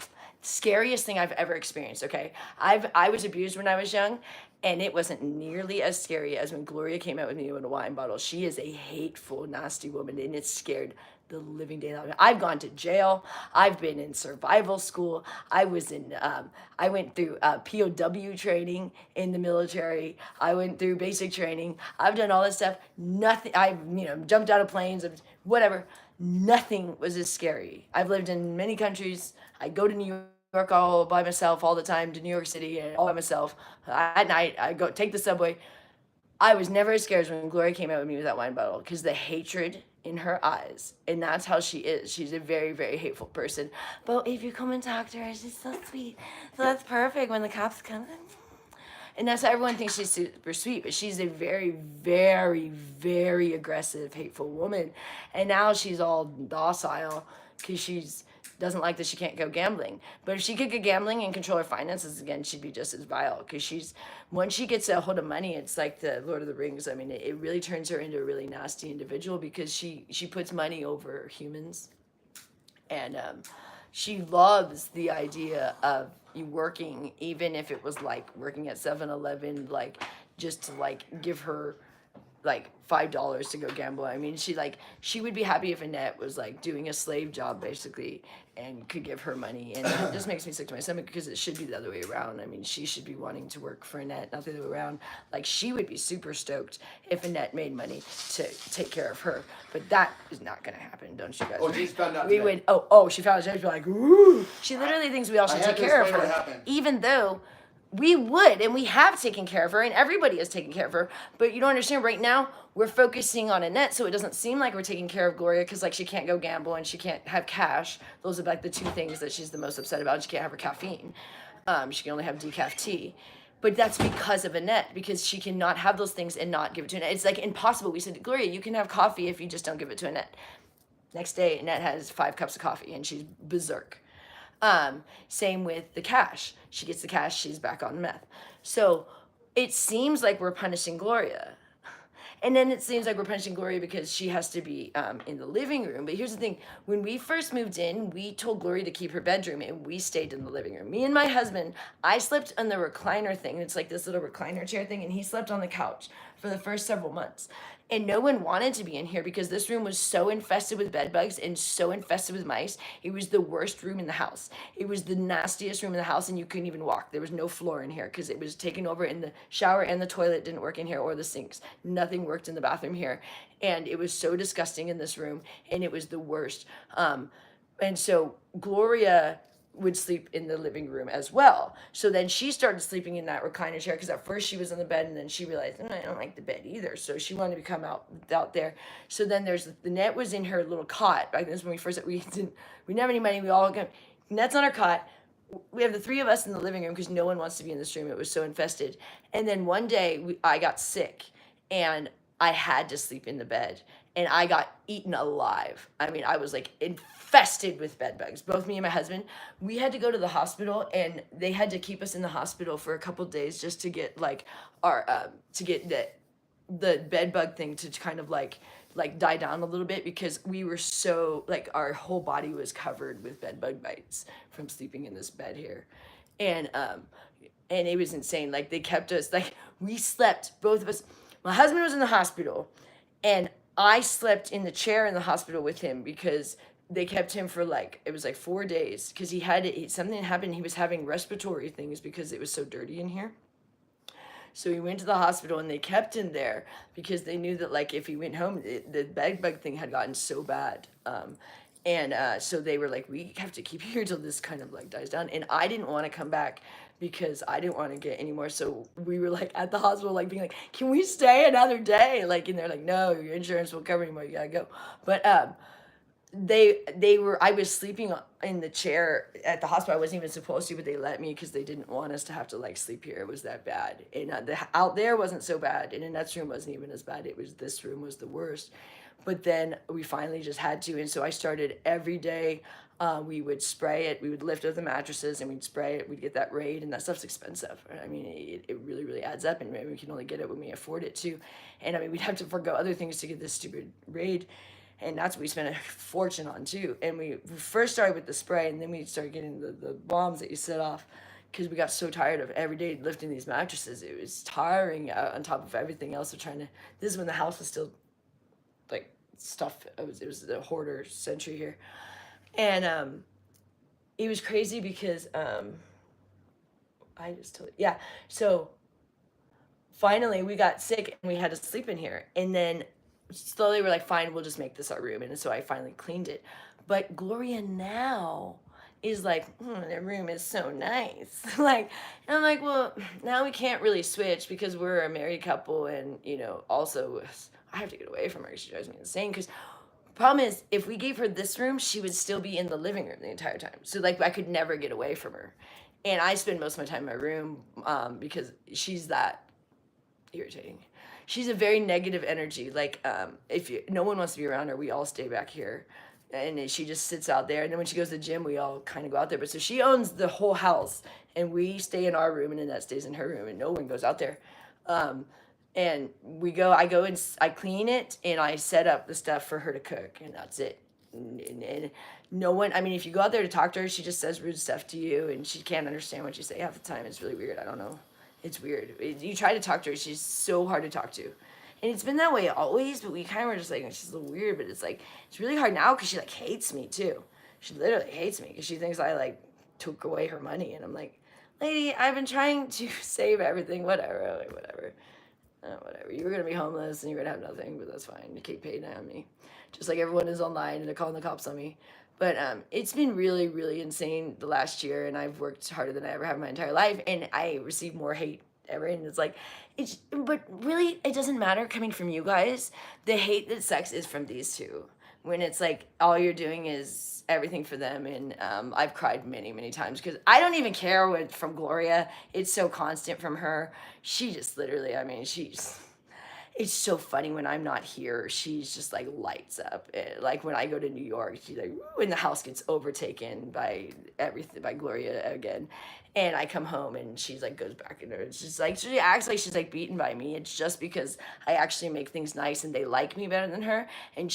scariest thing I've ever experienced. Okay, I was abused when I was young, and it wasn't nearly as scary as when Gloria came out with me with a wine bottle. She is a hateful, nasty woman, and it scared the living daylight. I've gone to jail. I've been in survival school. I went through POW training in the military. I went through basic training. I've done all this stuff. Nothing, I've, jumped out of planes, whatever. Nothing was as scary. I've lived in many countries. I go to New York all by myself all the time, to New York City and all by myself. At night, I go take the subway. I was never as scared as when Gloria came out with me with that wine bottle, because the hatred in her eyes, and that's how she is. She's a very, very hateful person. But if you come and talk to her, she's so sweet. So that's perfect when the cops come. And that's how everyone thinks she's super sweet, but she's a very, very, very aggressive, hateful woman. And now she's all docile because she's doesn't like that she can't go gambling. But if she could go gambling and control her finances again, she'd be just as vile, because once she gets a hold of money, it's like the Lord of the Rings. I mean, it really turns her into a really nasty individual, because she puts money over humans. And she loves the idea of you working, even if it was like working at 7-Eleven, like just to like give her like $5 to go gamble. I mean, she would be happy if Annette was like doing a slave job basically and could give her money. And it just makes me sick to my stomach, because it should be the other way around. I mean, she should be wanting to work for Annette, not the other way around. Like, she would be super stoked if Annette made money to take care of her. But that is not going to happen, don't you guys? Oh, she's found out We today. would, she found out today. She'd be like, ooh. She literally thinks we all should take care of explain what her. happened. Even though we would, and we have taken care of her, and everybody has taken care of her. But you don't understand, right now, we're focusing on Annette, so it doesn't seem like we're taking care of Gloria, because like she can't go gamble and she can't have cash. Those are like the two things that she's the most upset about. She can't have her caffeine. She can only have decaf tea. But that's because of Annette, because she cannot have those things and not give it to Annette. It's like impossible. We said, Gloria, you can have coffee if you just don't give it to Annette. Next day, Annette has 5 cups of coffee, and she's berserk. Same with the cash. She gets the cash, she's back on meth. So it seems like we're punishing Gloria. And then it seems like we're punishing Gloria because she has to be in the living room. But here's the thing. When we first moved in, we told Gloria to keep her bedroom, and we stayed in the living room. Me and my husband, I slept on the recliner thing. It's like this little recliner chair thing, and he slept on the couch for the first several months. And no one wanted to be in here because this room was so infested with bed bugs and so infested with mice. It was the worst room in the house. It was the nastiest room in the house, and you couldn't even walk. There was no floor in here because it was taken over, and the shower and the toilet didn't work in here, or the sinks. Nothing worked in the bathroom here. And it was so disgusting in this room, and it was the worst. And so Gloria would sleep in the living room as well. So then she started sleeping in that recliner chair, because at first she was on the bed, and then she realized, I don't like the bed either. So she wanted to come out there. So then there's the net was in her little cot. Back then when we first we didn't have any money. We all got Net's on her cot. We have the 3 of us in the living room because no one wants to be in this room. It was so infested. And then one day I got sick, and I had to sleep in the bed, and I got eaten alive. I mean, I was like infested with bed bugs. Both me and my husband, we had to go to the hospital, and they had to keep us in the hospital for a couple days just to get like our to get the bed bug thing to kind of like die down a little bit, because we were so like our whole body was covered with bed bug bites from sleeping in this bed here. And it was insane. Like, they kept us, like, we slept, both of us. My husband was in the hospital, and I slept in the chair in the hospital with him, because they kept him for it was like 4 days, because something happened. He was having respiratory things because it was so dirty in here. So he went to the hospital, and they kept him there because they knew that if he went home, the bed bug thing had gotten so bad. So they were like, we have to keep you here till this kind of dies down. And I didn't want to come back because I didn't want to get any more. So we were at the hospital, being like, can we stay another day? And they're like, no, your insurance won't cover anymore. You gotta go. But I was sleeping in the chair at the hospital. I wasn't even supposed to, but they let me because they didn't want us to have to sleep here. It was that bad. And out there wasn't so bad. And Annette's room wasn't even as bad. This room was the worst. But then we finally just had to. And so I started every day. We would spray it. We would lift up the mattresses and we'd spray it. We'd get that Raid, and that stuff's expensive. I mean, it really, really adds up, and we can only get it when we afford it too. And I mean, we'd have to forgo other things to get this stupid Raid. And that's what we spent a fortune on too. And we first started with the spray, and then we started getting the bombs that you set off, because we got so tired of every day lifting these mattresses. It was tiring on top of everything else. This is when the house was still stuff. It was the hoarder century here. And it was crazy because I just told you. Yeah. So finally we got sick and we had to sleep in here. And then slowly we're like, fine, we'll just make this our room. And so I finally cleaned it. But Gloria now is like, the room is so nice. Like, and I'm like, well, now we can't really switch because we're a married couple. And, you know, also I have to get away from her. She drives me insane. Because problem is, if we gave her this room, she would still be in the living room the entire time. So like I could never get away from her. And I spend most of my time in my room because she's that irritating. She's a very negative energy. Like no one wants to be around her, we all stay back here. And she just sits out there. And then when she goes to the gym, we all kind of go out there. But so she owns the whole house. And we stay in our room and Annette stays in her room. And no one goes out there. And I go and I clean it and I set up the stuff for her to cook. And that's it. And no one, I mean, if you go out there to talk to her, she just says rude stuff to you. And she can't understand what you say half the time. It's really weird. I don't know. It's weird. You try to talk to her. She's so hard to talk to. And it's been that way always, but we kind of were just like, she's a little weird, but it's like, it's really hard now because she like hates me too. She literally hates me because she thinks I like took away her money. And I'm like, lady, I've been trying to save everything, whatever, like, whatever. Whatever. You were going to be homeless and you're going to have nothing, but that's fine. You keep paying on me. Just like everyone is online and they're calling the cops on me. But it's been really, really insane the last year, and I've worked harder than I ever have in my entire life, and I receive more hate ever. And it's like, but really, it doesn't matter coming from you guys. The hate that sucks is from these two. When it's like all you're doing is everything for them, and I've cried many, many times because I don't even care from Gloria. It's so constant from her. She just literally, I mean, it's so funny when I'm not here. She's just like lights up. Like when I go to New York, she's like, woo, and the house gets overtaken by everything, by Gloria again. And I come home and she's like goes back in her. It's just like she acts like she's like beaten by me. It's just because I actually make things nice and they like me better than her. And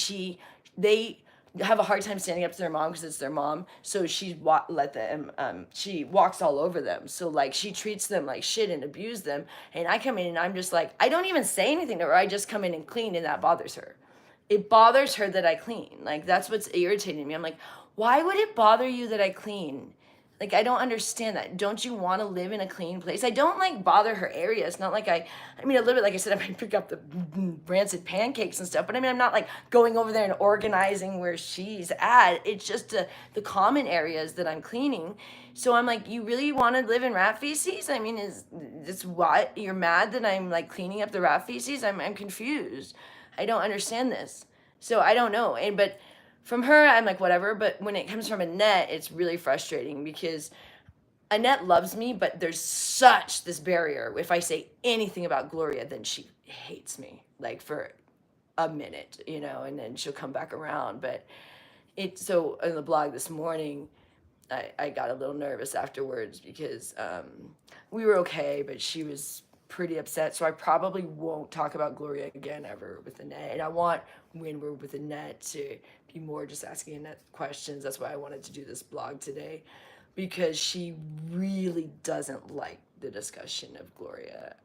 they have a hard time standing up to their mom because it's their mom. So she walks all over them. So like she treats them like shit and abuse them. And I come in and I'm just like, I don't even say anything to her. I just come in and clean, and that bothers her. It bothers her that I clean. Like that's what's irritating me. I'm like, why would it bother you that I clean? Like, I don't understand that. Don't you want to live in a clean place? I don't, like, bother her area. It's not like I mean, a little bit, like I said, I might pick up the rancid pancakes and stuff, but I mean, I'm not, like, going over there and organizing where she's at. It's just the common areas that I'm cleaning. So I'm like, you really want to live in rat feces? I mean, is this what? You're mad that I'm, like, cleaning up the rat feces? I'm confused. I don't understand this. So I don't know. But from her, I'm like, whatever. But when it comes from Annette, it's really frustrating because Annette loves me, but there's such this barrier. If I say anything about Gloria, then she hates me, like for a minute, you know, and then she'll come back around. But so in the blog this morning, I got a little nervous afterwards because we were okay, but she was pretty upset. So I probably won't talk about Gloria again ever with Annette. And I want, when we're with Annette, to be more just asking Annette questions. That's why I wanted to do this blog today, because she really doesn't like the discussion of Gloria,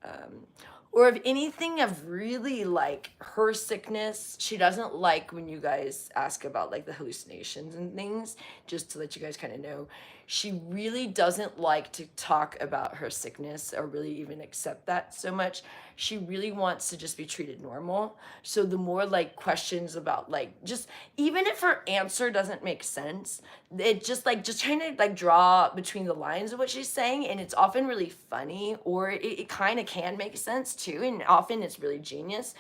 or of anything of really like her sickness. She doesn't like when you guys ask about like the hallucinations and things, just to let you guys kind of know. She really doesn't like to talk about her sickness or really even accept that so much. She really wants to just be treated normal. So the more like questions about like, just even if her answer doesn't make sense, it just trying to like draw between the lines of what she's saying. And it's often really funny, or it kind of can make sense too. And often it's really genius.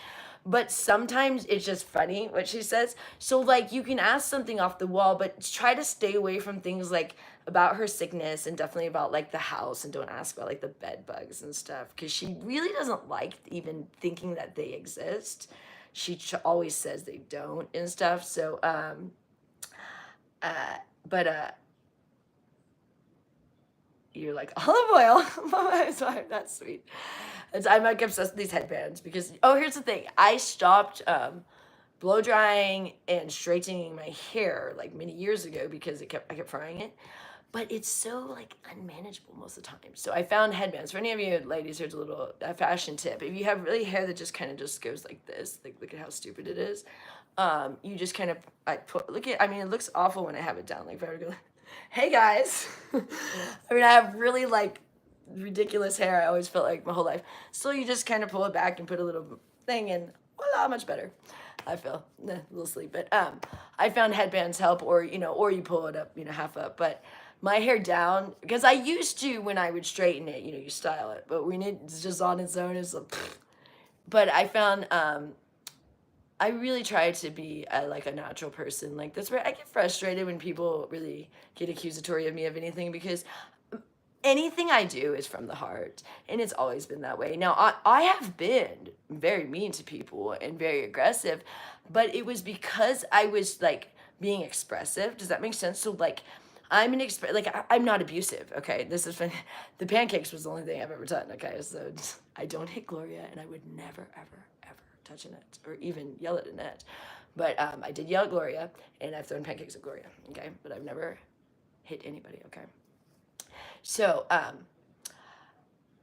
But sometimes it's just funny what she says. So like you can ask something off the wall, but try to stay away from things like about her sickness, and definitely about like the house, and don't ask about like the bed bugs and stuff, because she really doesn't like even thinking that they exist. She always says they don't and stuff. So you're like, olive oil. Sorry, that's sweet. I'm like obsessed with these headbands because, here's the thing. I stopped blow drying and straightening my hair like many years ago because I kept frying it. But it's so like unmanageable most of the time. So I found headbands. For any of you ladies, here's a little fashion tip. If you have really hair that just kind of just goes like this, like look at how stupid it is. You just kind of, I mean, it looks awful when I have it down. Like if I were to go, hey guys. I mean, I have really like ridiculous hair. I always felt like my whole life. So you just kind of pull it back and put a little thing in. Voila, much better. I feel a little sleep, but I found headbands help, or or you pull it up, half up. But my hair down, because I used to when I would straighten it, you style it. But when it's just on its own, it's like. But I found I really try to be like a natural person. Like that's where I get frustrated when people really get accusatory of me of anything, because anything I do is from the heart, and it's always been that way. Now, I have been very mean to people and very aggressive, but it was because I was like being expressive. Does that make sense? So like, I'm not abusive. Okay, this is funny. The pancakes was the only thing I've ever done. Okay, so I don't hit Gloria, and I would never, ever, ever touch Annette or even yell at Annette. But I did yell at Gloria, and I've thrown pancakes at Gloria. Okay, but I've never hit anybody. Okay. So,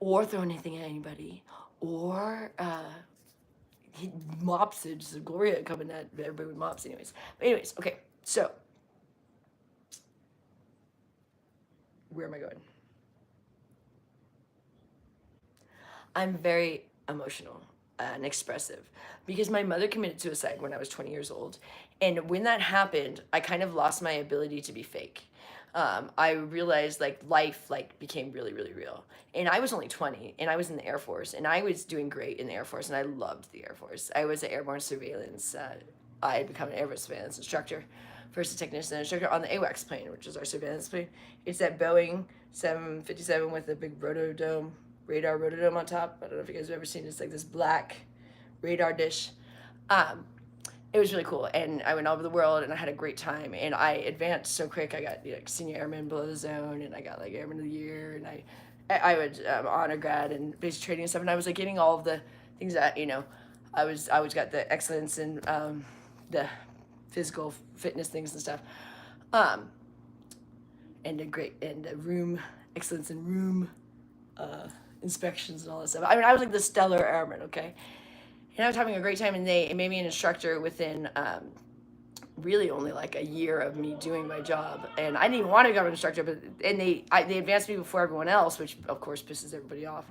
or throw anything at anybody, or he mops it. So Gloria coming at everybody with mops, anyways. But anyways, okay. So, where am I going? I'm very emotional and expressive because my mother committed suicide when I was 20 years old, and when that happened, I kind of lost my ability to be fake. I realized like life became really, really real. And I was only 20, and I was in the Air Force, and I was doing great in the Air Force, and I loved the Air Force. I was an airborne surveillance. I had become an airborne surveillance instructor, first a technician and instructor on the AWACS plane, which is our surveillance plane. It's that Boeing 757 with a big radar rotodome on top. I don't know if you guys have ever seen it. It's like this black radar dish. It was really cool, and I went all over the world, and I had a great time, and I advanced so quick. I got senior airman below the zone, and I got like airman of the year, and I would honor grad and basic training and stuff, and I was like getting all of the things that I always got the excellence in the physical fitness things and stuff, and the room excellence in room inspections and all that stuff. I mean, I was like the stellar airman, okay. And I was having a great time, and they made me an instructor within really only like a year of me doing my job. And I didn't even want to become an instructor, but they advanced me before everyone else, which of course pisses everybody off,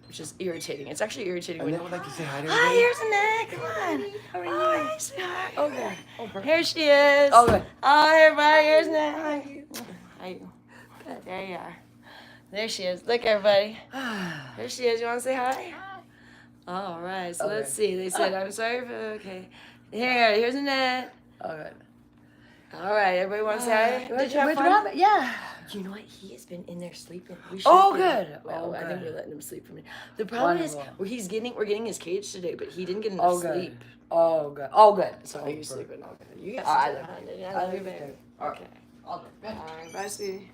which is irritating. It's actually irritating when. Annette would like to say hi to Hi, everybody. here's Annette. Come on. How are you? Oh, hi, sweetheart. Okay. Oh, perfect. Here she is. Oh, good. Oh, everybody, here's Annette. Hi. Hi. Good. There you are. There she is. Look, everybody. There she is. You want to say hi? All right, so let's see. They said, I'm sorry for, okay. Here's Annette. All right. All right, everybody want to say hi? Did you have fun? Rabbit? Yeah. You know what? He has been in there sleeping. We Oh, should get him- good. Well, Oh, I think good. we're letting him sleep for me. The problem Wonderful. is, we're getting his cage today, but he didn't get enough Oh, good. sleep. Oh, good. Oh, good. So he's sleeping. Okay. You got I some love time, you. honey. I I love you, love you baby. too. Okay. All good. All right, bye, sweetie.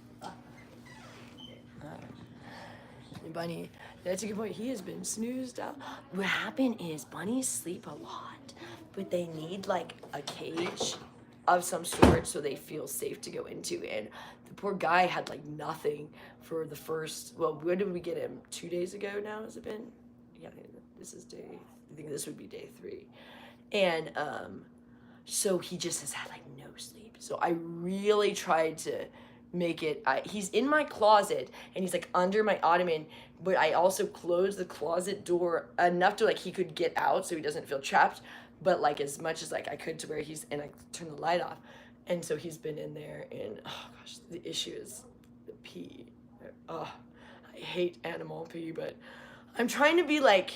Bunny, that's a good point. He has been snoozed out. What happened is bunnies sleep a lot, but they need like a cage of some sort so they feel safe to go into. And the poor guy had like nothing for the first. Well, when did we get him? 2 days ago now. Has it been? Yeah, this is day. I think this would be day 3, and so he just has had like no sleep. So I really tried to make it. He's in my closet, and he's like under my ottoman, but I also closed the closet door enough to like he could get out so he doesn't feel trapped, but like as much as like I could to where he's, and I turned the light off, and so he's been in there. And oh gosh, the issue is the pee. I hate animal pee, but I'm trying to be like,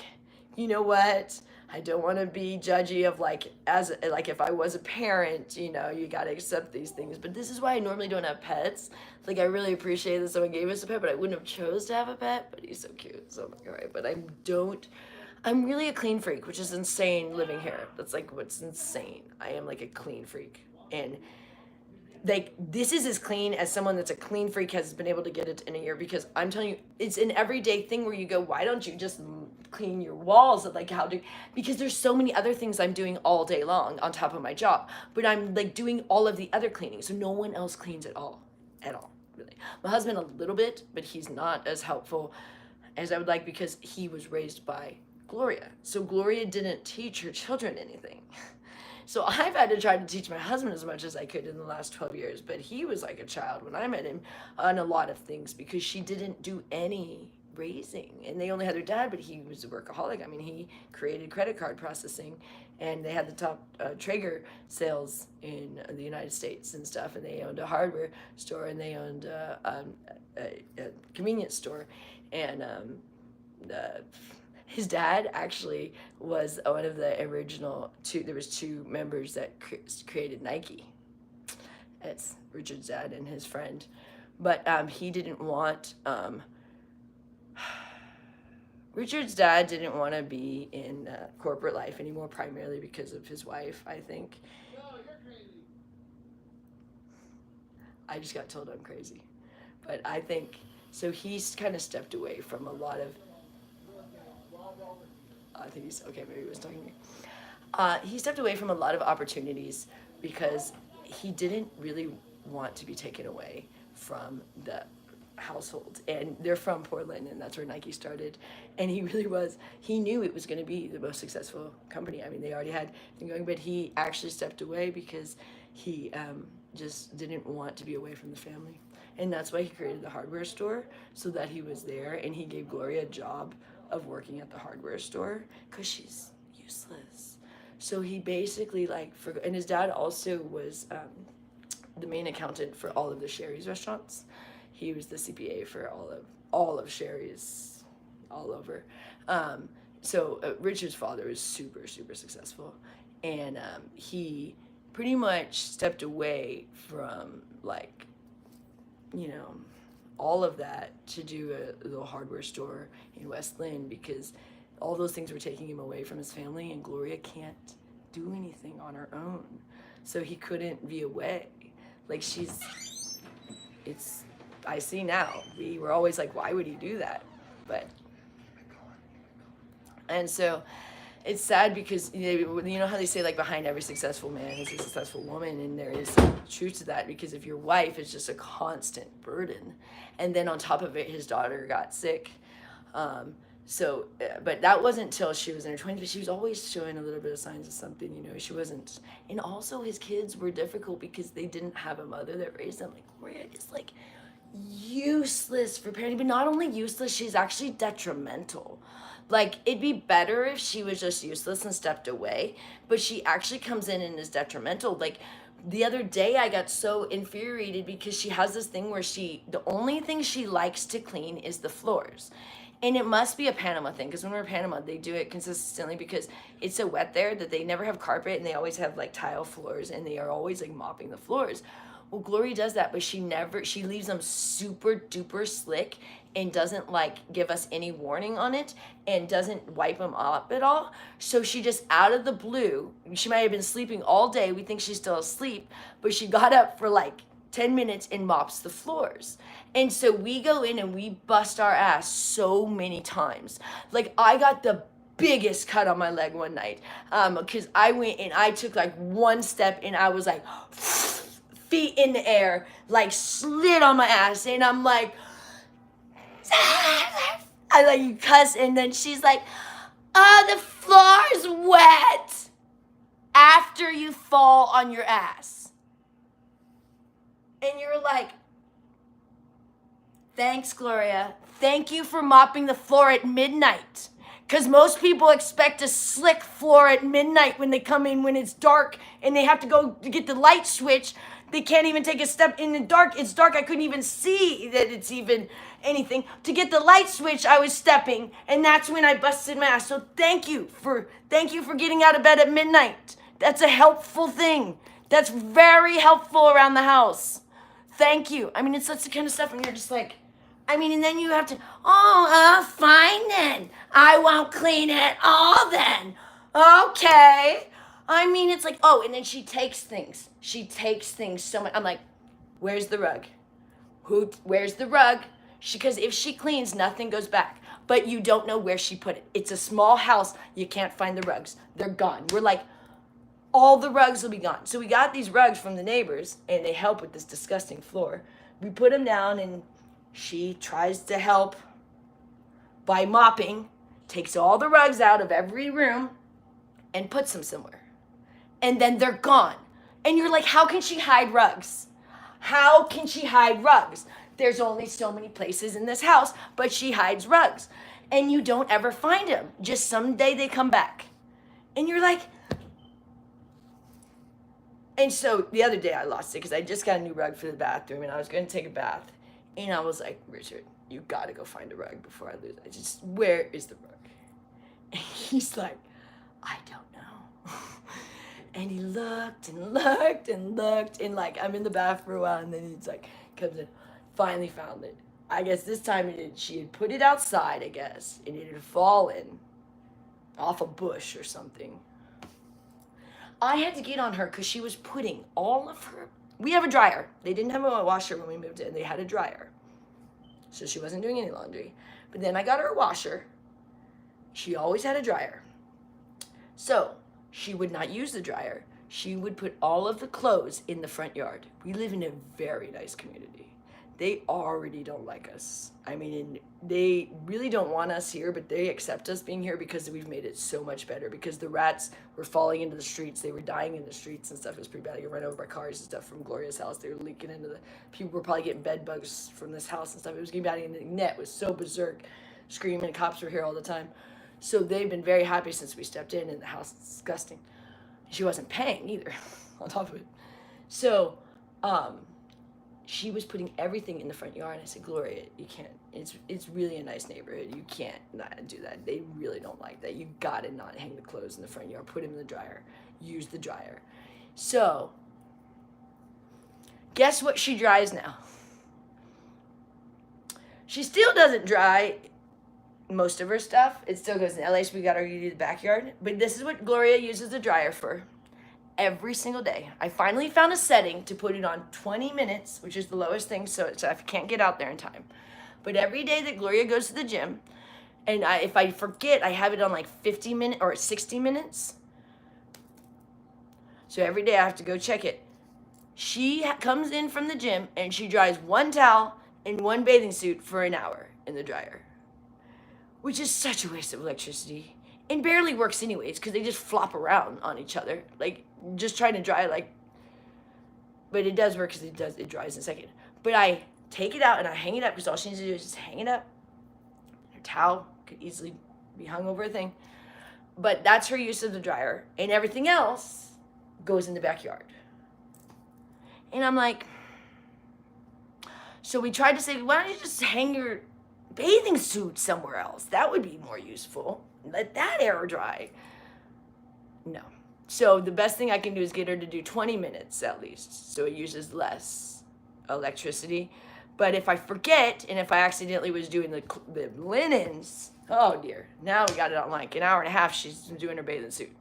you know what, I don't want to be judgy of like, as like if I was a parent, you gotta accept these things. But this is why I normally don't have pets. Like I really appreciate that someone gave us a pet, but I wouldn't have chose to have a pet. But he's so cute, so I'm like, all right. But I'm really a clean freak, which is insane living here. That's like what's insane. I am like a clean freak, and like this is as clean as someone that's a clean freak has been able to get it in a year, because I'm telling you, it's an everyday thing where you go, why don't you just clean your walls? Like because there's so many other things I'm doing all day long on top of my job, but I'm like doing all of the other cleaning, so no one else cleans at all really. My husband a little bit, but he's not as helpful as I would like, because he was raised by Gloria, so Gloria didn't teach her children anything. So I've had to try to teach my husband as much as I could in the last 12 years, but he was like a child when I met him on a lot of things because she didn't do any raising, and they only had their dad, but he was a workaholic. I mean, he created credit card processing, and they had the top Traeger sales in the United States and stuff, and they owned a hardware store, and they owned a convenience store, and his dad actually was one of the original there was two members that created Nike. It's Richard's dad and his friend, but he didn't want Richard's dad didn't want to be in corporate life anymore, primarily because of his wife, I think. No, you're crazy. I just got told I'm crazy. But I think, so he's kind of stepped away from a lot of, I think he's, okay, maybe he was talking to me. He stepped away from a lot of opportunities because he didn't really want to be taken away from the household, and they're from Portland, and that's where Nike started, and he really was, he knew it was going to be the most successful company. I mean, they already had things going, but he actually stepped away because he just didn't want to be away from the family, and that's why he created the hardware store, so that he was there, and he gave Gloria a job of working at the hardware store because she's useless. So he basically and his dad also was the main accountant for all of the Sherry's restaurants. He was the CPA for all of Sherry's, all over. So Richard's father was super, super successful, and he pretty much stepped away from all of that to do a little hardware store in West Lynn because all those things were taking him away from his family, and Gloria can't do anything on her own, so he couldn't be away. I see now. We were always like, why would he do that? And so it's sad because you know how they say behind every successful man is a successful woman, and there is some truth to that, because if your wife is just a constant burden, and then on top of it his daughter got sick, but that wasn't till she was in her 20s, but she was always showing a little bit of signs of something, she wasn't. And also his kids were difficult because they didn't have a mother that raised them. Gloria is useless for parenting, but not only useless, she's actually detrimental. It'd be better if she was just useless and stepped away, but she actually comes in and is detrimental. The other day I got so infuriated because she has this thing where the only thing she likes to clean is the floors. And it must be a Panama thing, because when we're in Panama, they do it consistently because it's so wet there that they never have carpet, and they always have tile floors, and they are always mopping the floors. Well, Gloria does that, but she leaves them super duper slick and doesn't give us any warning on it, and doesn't wipe them up at all. So she just, out of the blue, she might have been sleeping all day. We think she's still asleep, but she got up for 10 minutes and mops the floors. And so we go in and we bust our ass so many times. I got the biggest cut on my leg one night because I went and I took one step and I was feet in the air, slid on my ass, and I'm I cuss, and then she's oh, the floor's wet after you fall on your ass. And you're thanks, Gloria. Thank you for mopping the floor at midnight. Because most people expect a slick floor at midnight when they come in when it's dark and they have to go to get the light switch. They can't even take a step in the dark. It's dark. I couldn't even see that it's even anything. To get the light switch, I was stepping, and that's when I busted my ass. So thank you for getting out of bed at midnight. That's a helpful thing. That's very helpful around the house. Thank you. I mean, it's that's the kind of stuff when you're just and then you have to, fine then. I won't clean it all then. Okay. It's and then she takes things. She takes things so much. I'm where's the rug? Where's the rug? Because if she cleans, nothing goes back. But you don't know where she put it. It's a small house. You can't find the rugs. They're gone. We're all the rugs will be gone. So we got these rugs from the neighbors, and they help with this disgusting floor. We put them down, and she tries to help by mopping, takes all the rugs out of every room, and puts them somewhere. and then they're gone. And you're like, how can she hide rugs? How can she hide rugs? There's only so many places in this house, but she hides rugs. And you don't ever find them. Just someday they come back. And you're like, and so the other day I lost it because I just got a new rug for the bathroom and I was going to take a bath. And I was like, Richard, you got to go find a rug before I lose it. Where is the rug? And he's like, I don't know. And he looked and looked and looked. And like, I'm in the bath for a while and then he's like, comes in, finally found it. I guess this time she had put it outside, I guess. And it had fallen off a bush or something. I had to get on her because she was putting all of her... We have a dryer. They didn't have a washer when we moved in. They had a dryer. So she wasn't doing any laundry. But then I got her a washer. She always had a dryer. So she would not use the dryer. She would put all of the clothes in the front yard. We live in a very nice community. They already don't like us. I mean, they really don't want us here, but they accept us being here because we've made it so much better. Because the rats were falling into the streets. They were dying in the streets and stuff. It was pretty bad. They got run over by cars and stuff from Gloria's house. They were leaking into the... People were probably getting bed bugs from this house and stuff. It was getting bad. And Annette was so berserk, screaming. Cops were here all the time. So they've been very happy since we stepped in, and the house is disgusting. She wasn't paying either, on top of it. So, she was putting everything in the front yard, and I said, Gloria, you can't. It's really a nice neighborhood. You can't not do that. They really don't like that. You gotta not hang the clothes in the front yard. Put them in the dryer. Use the dryer. So, guess what she dries now? She still doesn't dry most of her stuff. It still goes in LA, so we got her to do the backyard. But this is what Gloria uses the dryer for. Every single day. I finally found a setting to put it on 20 minutes, which is the lowest thing, so I can't get out there in time. But every day that Gloria goes to the gym, and if I forget, I have it on like 50 minutes or 60 minutes. So every day I have to go check it. She comes in from the gym, and she dries one towel and one bathing suit for an hour in the dryer, which is such a waste of electricity. It barely works anyways because they just flop around on each other, like just trying to dry, like. But it does work because it dries in a second. But I take it out and I hang it up because all she needs to do is just hang it up. Her towel could easily be hung over a thing, but that's her use of the dryer, and everything else goes in the backyard. And I'm like, so we tried to say, why don't you just hang your bathing suit somewhere else? That would be more useful. Let that air dry. No. So the best thing I can do is get her to do 20 minutes at least, so it uses less electricity. But if I forget, and if I accidentally was doing the linens, oh dear, now we got it on like an hour and a half. She's doing her bathing suit.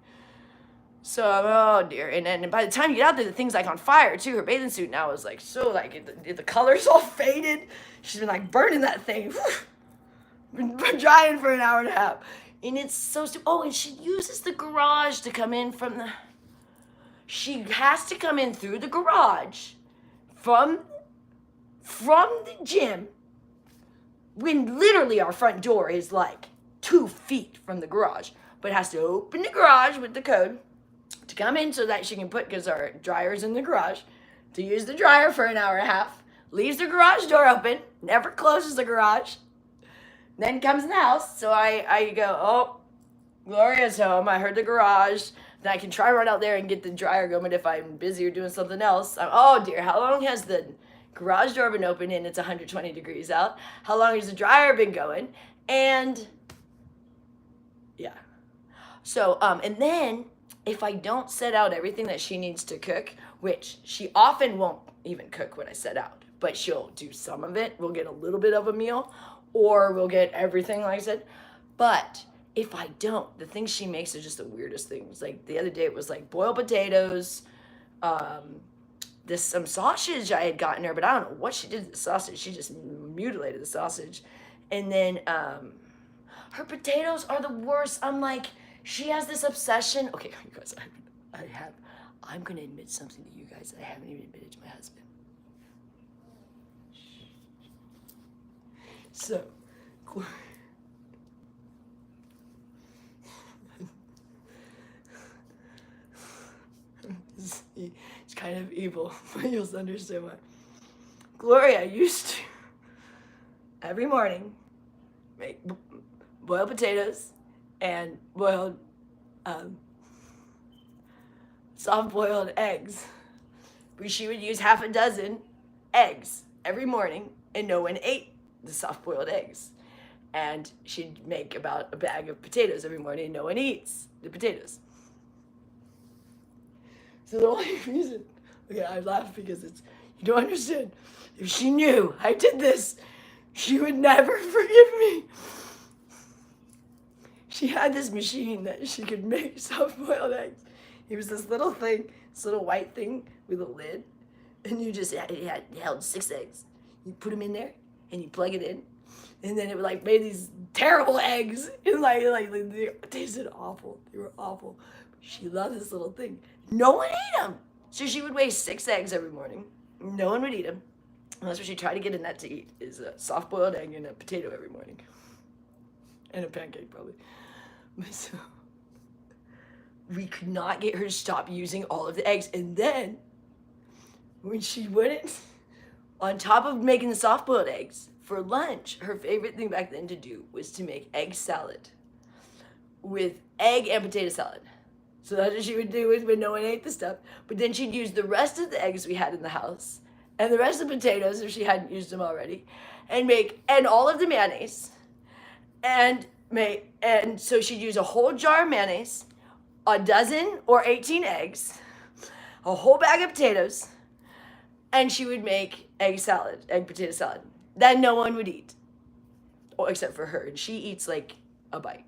So, oh dear. And then by the time you get out there, the thing's like on fire too. Her bathing suit now is like so like the color's all faded. She's been like burning that thing. Been drying for an hour and a half. And it's so stupid. Oh, and she uses the garage to come in from the... She has to come in through the garage from the gym when literally our front door is like 2 feet from the garage. But has to open the garage with the code to come in so that she can put, because our dryer's in the garage, to use the dryer for an hour and a half. Leaves the garage door open, never closes the garage. Then comes in the house, so I go, oh, Gloria's home. I heard the garage. Then I can try run out there and get the dryer going if I'm busy or doing something else. Oh dear, how long has the garage door been open and it's 120 degrees out? How long has the dryer been going? And yeah. So, and then if I don't set out everything that she needs to cook, which she often won't even cook when I set out, but she'll do some of it. We'll get a little bit of a meal. Or we'll get everything, like I said. But if I don't, the things she makes are just the weirdest things. Like the other day, it was like boiled potatoes, some sausage I had gotten her, but I don't know what she did to the sausage. She just mutilated the sausage. And then her potatoes are the worst. I'm like, she has this obsession. Okay, you guys, I'm going to admit something to you guys that I haven't even admitted to my husband. So, He's kind of evil, but you'll understand why. Gloria used to, every morning, make boiled potatoes and boiled, soft-boiled eggs. But she would use half a dozen eggs every morning, and no one ate the soft-boiled eggs. And she'd make about a bag of potatoes every morning, and no one eats the potatoes. So the only reason, okay, I laugh because it's, you don't understand. If she knew I did this, she would never forgive me. She had this machine that she could make soft-boiled eggs. It was this little thing, this little white thing with a lid, and you just it held 6 eggs. You put them in there, and you plug it in, and then it would like made these terrible eggs, and like they tasted awful. They were awful. She loved this little thing. No one ate them, so she would weigh 6 eggs every morning. No one would eat them. And that's what she tried to get Annette to eat, is a soft-boiled egg and a potato every morning. And a pancake, probably. So, we could not get her to stop using all of the eggs. And then, when she wouldn't, on top of making the soft-boiled eggs, for lunch, her favorite thing back then to do was to make egg salad with egg and potato salad. So that's what she would do when no one ate the stuff. But then she'd use the rest of the eggs we had in the house and the rest of the potatoes, if she hadn't used them already, and all of the mayonnaise, and so she'd use a whole jar of mayonnaise, a dozen or 18 eggs, a whole bag of potatoes, and she would make egg potato salad that no one would eat, except for her, and she eats like a bite.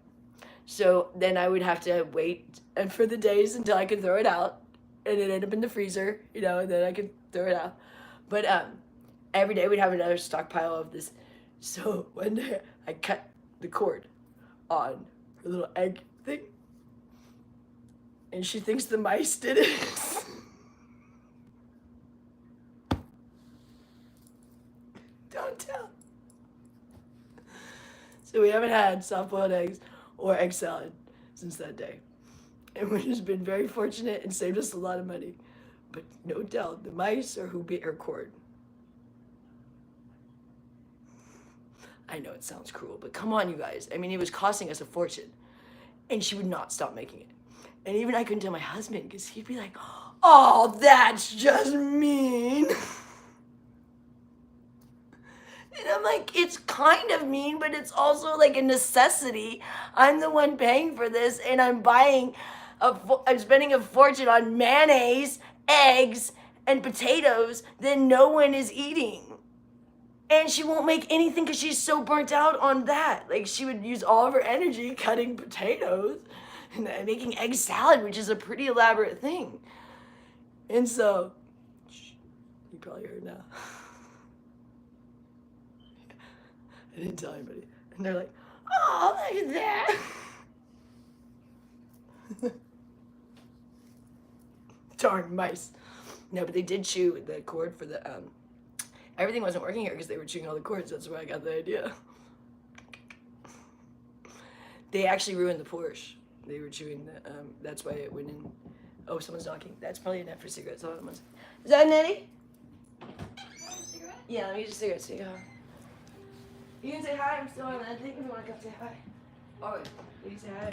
So then I would have to wait and for the days until I could throw it out, and it ended up in the freezer, and then I could throw it out. But every day we'd have another stockpile of this. So one day I cut the cord on her little egg thing, and she thinks the mice did it. Don't tell. So we haven't had soft-boiled eggs or egg salad since that day. And we've just been very fortunate and saved us a lot of money. But no doubt, the mice are who bit her cord. I know it sounds cruel, but come on, you guys. I mean, it was costing us a fortune. And she would not stop making it. And even I couldn't tell my husband, because he'd be like, oh, that's just mean. And I'm like, it's kind of mean, but it's also like a necessity. I'm the one paying for this, and I'm spending a fortune on mayonnaise, eggs, and potatoes that no one is eating. And she won't make anything because she's so burnt out on that. Like, she would use all of her energy cutting potatoes and making egg salad, which is a pretty elaborate thing. And so, you probably heard now. I didn't tell anybody. And they're like, oh, look at that. Darn mice. No, but they did chew the cord for the, everything wasn't working here because they were chewing all the cords. That's where I got the idea. They actually ruined the Porsche. They were chewing the, that's why it went in. Oh, someone's knocking. That's probably Annette for cigarettes. Hold on one second. Is that Annette? Yeah, let me get a cigarette so you go. You can say hi. I'm still on that thing if you want to come say hi. All right. You can say hi.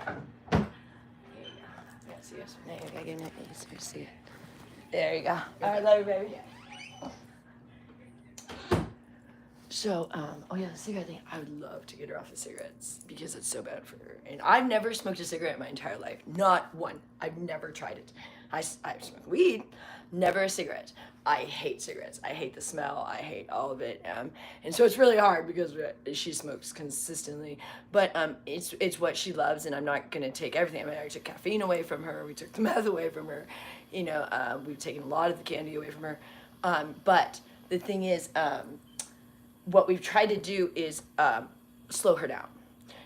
There you go. Yeah, see you. There you go. Give me a cigarette. There you go. All right, love you, baby. So, oh yeah, the cigarette thing. I would love to get her off the cigarettes because it's so bad for her. And I've never smoked a cigarette in my entire life. Not one. I've never tried it. I've smoked weed, never a cigarette. I hate cigarettes. I hate the smell. I hate all of it. And so it's really hard because she smokes consistently. But it's what she loves, and I'm not going to take everything. I mean, I took caffeine away from her. We took the meth away from her. We've taken a lot of the candy away from her. But the thing is, what we've tried to do is slow her down.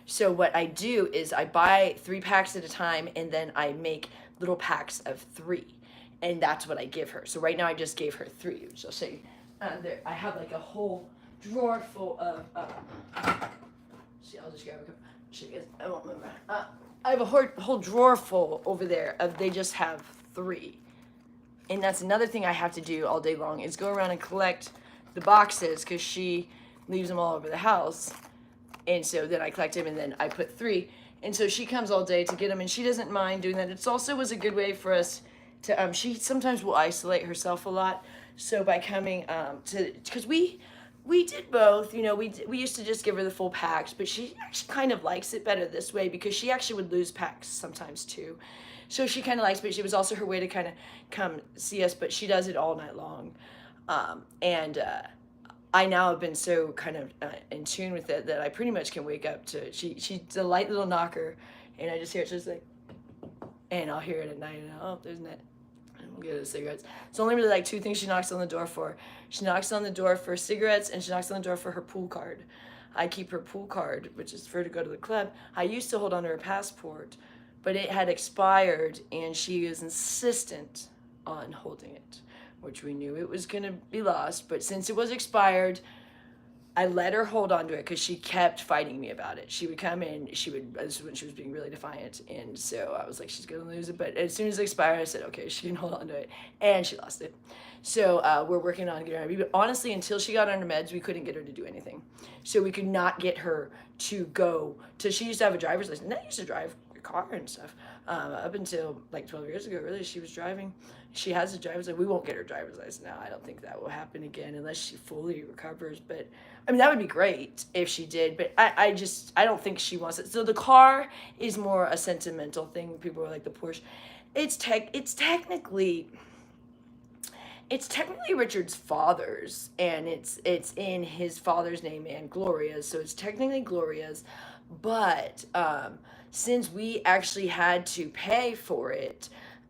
So what I do is I buy 3 packs at a time, and then I make little packs of 3. And that's what I give her. So right now I just gave her 3, which I'll show you. There, I have like a whole drawer full of, see, I'll just grab a couple. Show you guys, I won't remember. I have a whole drawer full over there of, they just have 3. And that's another thing I have to do all day long is go around and collect the boxes because she leaves them all over the house. And so then I collect them and then I put 3. And so she comes all day to get them and she doesn't mind doing that. It's also was a good way for us to, she sometimes will isolate herself a lot. So by coming because we did both, you know, we used to just give her the full packs, but she actually kind of likes it better this way because she actually would lose packs sometimes too. So she kind of likes, but it was also her way to kind of come see us, but she does it all night long. I now have been so kind of in tune with it that I pretty much can wake up to, she's a light little knocker, and I just hear it just like, and I'll hear it at night, and oh, there's Annette. And we'll get her cigarettes. It's only really like 2 things she knocks on the door for. She knocks on the door for cigarettes, and she knocks on the door for her pool card. I keep her pool card, which is for her to go to the club. I used to hold on to her passport, but it had expired, and she was insistent on holding it, which we knew it was going to be lost. But since it was expired, I let her hold on to it because she kept fighting me about it. She would come in, this is when she was being really defiant, and so I was like, she's going to lose it. But as soon as it expired, I said, okay, she can hold on to it, and she lost it. So we're working on getting her, but honestly, until she got on her meds, we couldn't get her to do anything. So we could not get her to go to, she used to have a driver's license. Annette used to drive a car and stuff. Up until like 12 years ago, really, she was driving. She has a driver's license. We won't get her driver's license now. I don't think that will happen again unless she fully recovers. But I mean, that would be great if she did. But I don't think she wants it. So the car is more a sentimental thing. People are like the Porsche. It's technically Richard's father's, and it's in his father's name and Gloria's. So it's technically Gloria's, but since we actually had to pay for it,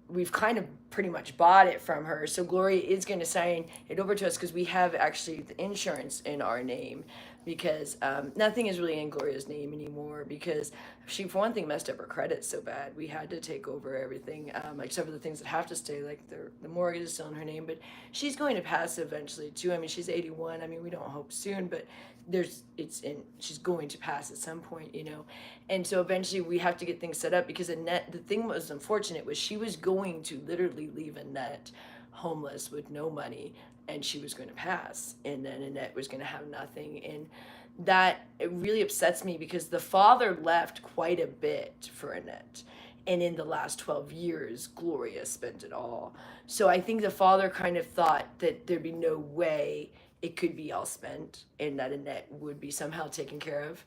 we've kind of pretty much bought it from her. So Gloria is going to sign it over to us because we have actually the insurance in our name, because nothing is really in Gloria's name anymore because she, for one thing, messed up her credit so bad. We had to take over everything, except for the things that have to stay, like the mortgage is still in her name, but she's going to pass eventually too. I mean, she's 81. I mean, we don't hope soon, but she's going to pass at some point, you know. And so eventually we have to get things set up because Annette, the thing that was unfortunate was she was going to literally leave Annette homeless with no money, and she was going to pass, and then Annette was going to have nothing. And that, it really upsets me because the father left quite a bit for Annette, and in the last 12 years Gloria spent it all. So I think the father kind of thought that there'd be no way it could be all spent and that Annette would be somehow taken care of.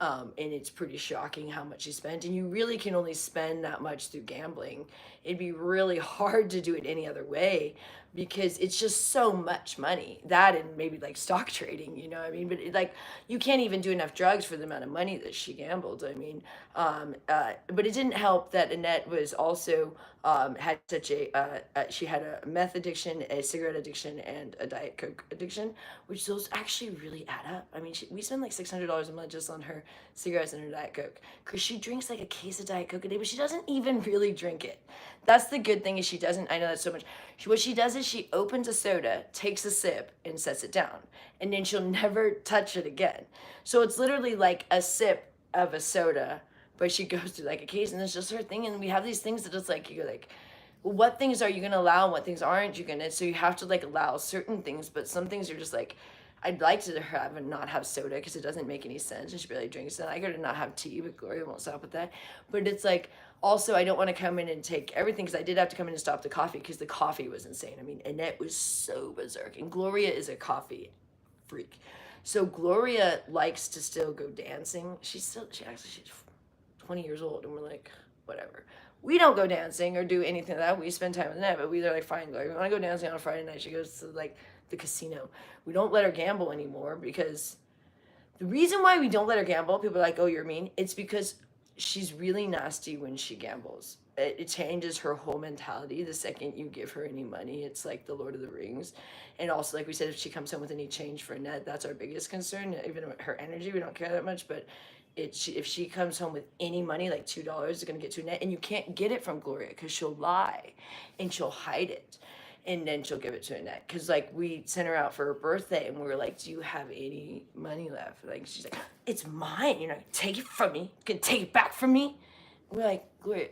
And it's pretty shocking how much she spent, and you really can only spend that much through gambling. It'd be really hard to do it any other way because it's just so much money. That and maybe like stock trading, you know what I mean? But you can't even do enough drugs for the amount of money that she gambled. I mean, but it didn't help that Annette was also had such she had a meth addiction, a cigarette addiction, and a Diet Coke addiction, which those actually really add up. I mean, we spend like $600 a month just on her cigarettes and her Diet Coke because she drinks like a case of Diet Coke a day, but she doesn't even really drink it. That's the good thing, is she doesn't, I know that so much. What she does is she opens a soda, takes a sip, and sets it down, and then she'll never touch it again. So it's literally like a sip of a soda, but she goes through like a case, and it's just her thing. And we have these things that it's like, you're like, well, what things are you gonna allow and what things aren't you gonna? So you have to like allow certain things, but some things are just like, I'd like to have and not have soda because it doesn't make any sense, and she barely drinks it. I go to not have tea, but Gloria won't stop with that. But it's like, also, I don't want to come in and take everything because I did have to come in and stop the coffee because the coffee was insane. I mean, Annette was so berserk, and Gloria is a coffee freak. So Gloria likes to still go dancing. She's 20 years old, and we're like, whatever. We don't go dancing or do anything like that. We spend time with Annette, but we're like, fine, Gloria, we want to go dancing on a Friday night. She goes to like the casino. We don't let her gamble anymore because the reason why we don't let her gamble, people are like, oh, you're mean. It's because she's really nasty when she gambles. It changes her whole mentality the second you give her any money. It's like the Lord of the Rings. And also, like we said, if she comes home with any change for Annette, that's our biggest concern. Even her energy, we don't care that much, but if she comes home with any money, like $2 is going to get to Annette, and you can't get it from Gloria because she'll lie and she'll hide it. And then she'll give it to Annette. Because, like, we sent her out for her birthday, and we were like, do you have any money left? Like, she's like, it's mine. You're not going to take it from me. You can take it back from me. And we're like, Gloria,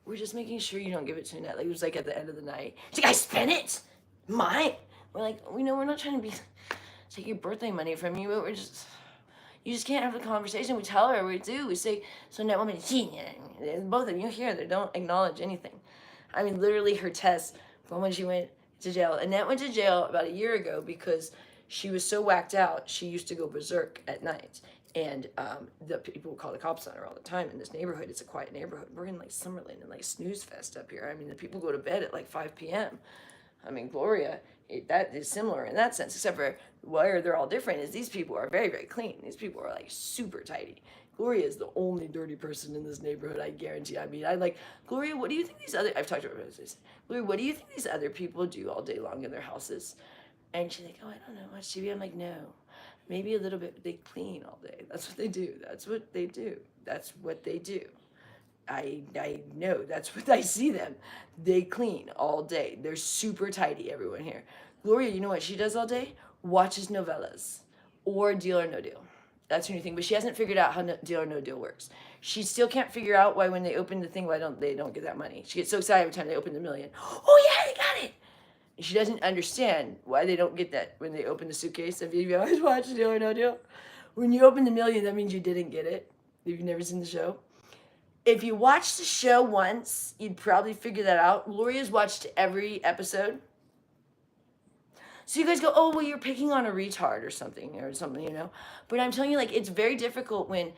we're just making sure you don't give it to Annette. Like, it was like at the end of the night. She's like, I spent it. Mine. We're like, we know we're not trying to be take your birthday money from you, but you just can't have the conversation. We tell her, we do. We say, so Annette, woman, both of you here, they don't acknowledge anything. I mean, literally her test from when she went to jail. Annette went to jail about a year ago because she was so whacked out, she used to go berserk at night. And the people would call the cops on her all the time in this neighborhood. It's a quiet neighborhood. We're in like Summerlin and like snooze fest up here. I mean, the people go to bed at like 5 p.m. I mean, Gloria, that is similar in that sense, except for where they're all different is these people are very, very clean. These people are like super tidy. Gloria is the only dirty person in this neighborhood, I guarantee. I mean, I like, Gloria, what do you think these other, I've talked to her about this. Gloria, what do you think these other people do all day long in their houses? And she's like, oh, I don't know much TV. I'm like, no, maybe a little bit, but they clean all day. That's what they do. That's what they do. That's what they do. I know, that's what I see them. They clean all day. They're super tidy, everyone here. Gloria, you know what she does all day? Watches novellas or Deal or No Deal. That's her new thing, but she hasn't figured out how Deal or No Deal works. She still can't figure out why when they open the thing, why they don't get that money. She gets so excited every time they open the million. Oh yeah, they got it. And she doesn't understand why they don't get that when they open the suitcase. Have you always watched Deal or No Deal? When you open the million, that means you didn't get it. If you've never seen the show. If you watched the show once, you'd probably figure that out. Gloria's watched every episode. So you guys go, oh, well, you're picking on a retard or something, you know? But I'm telling you, like, it's very difficult when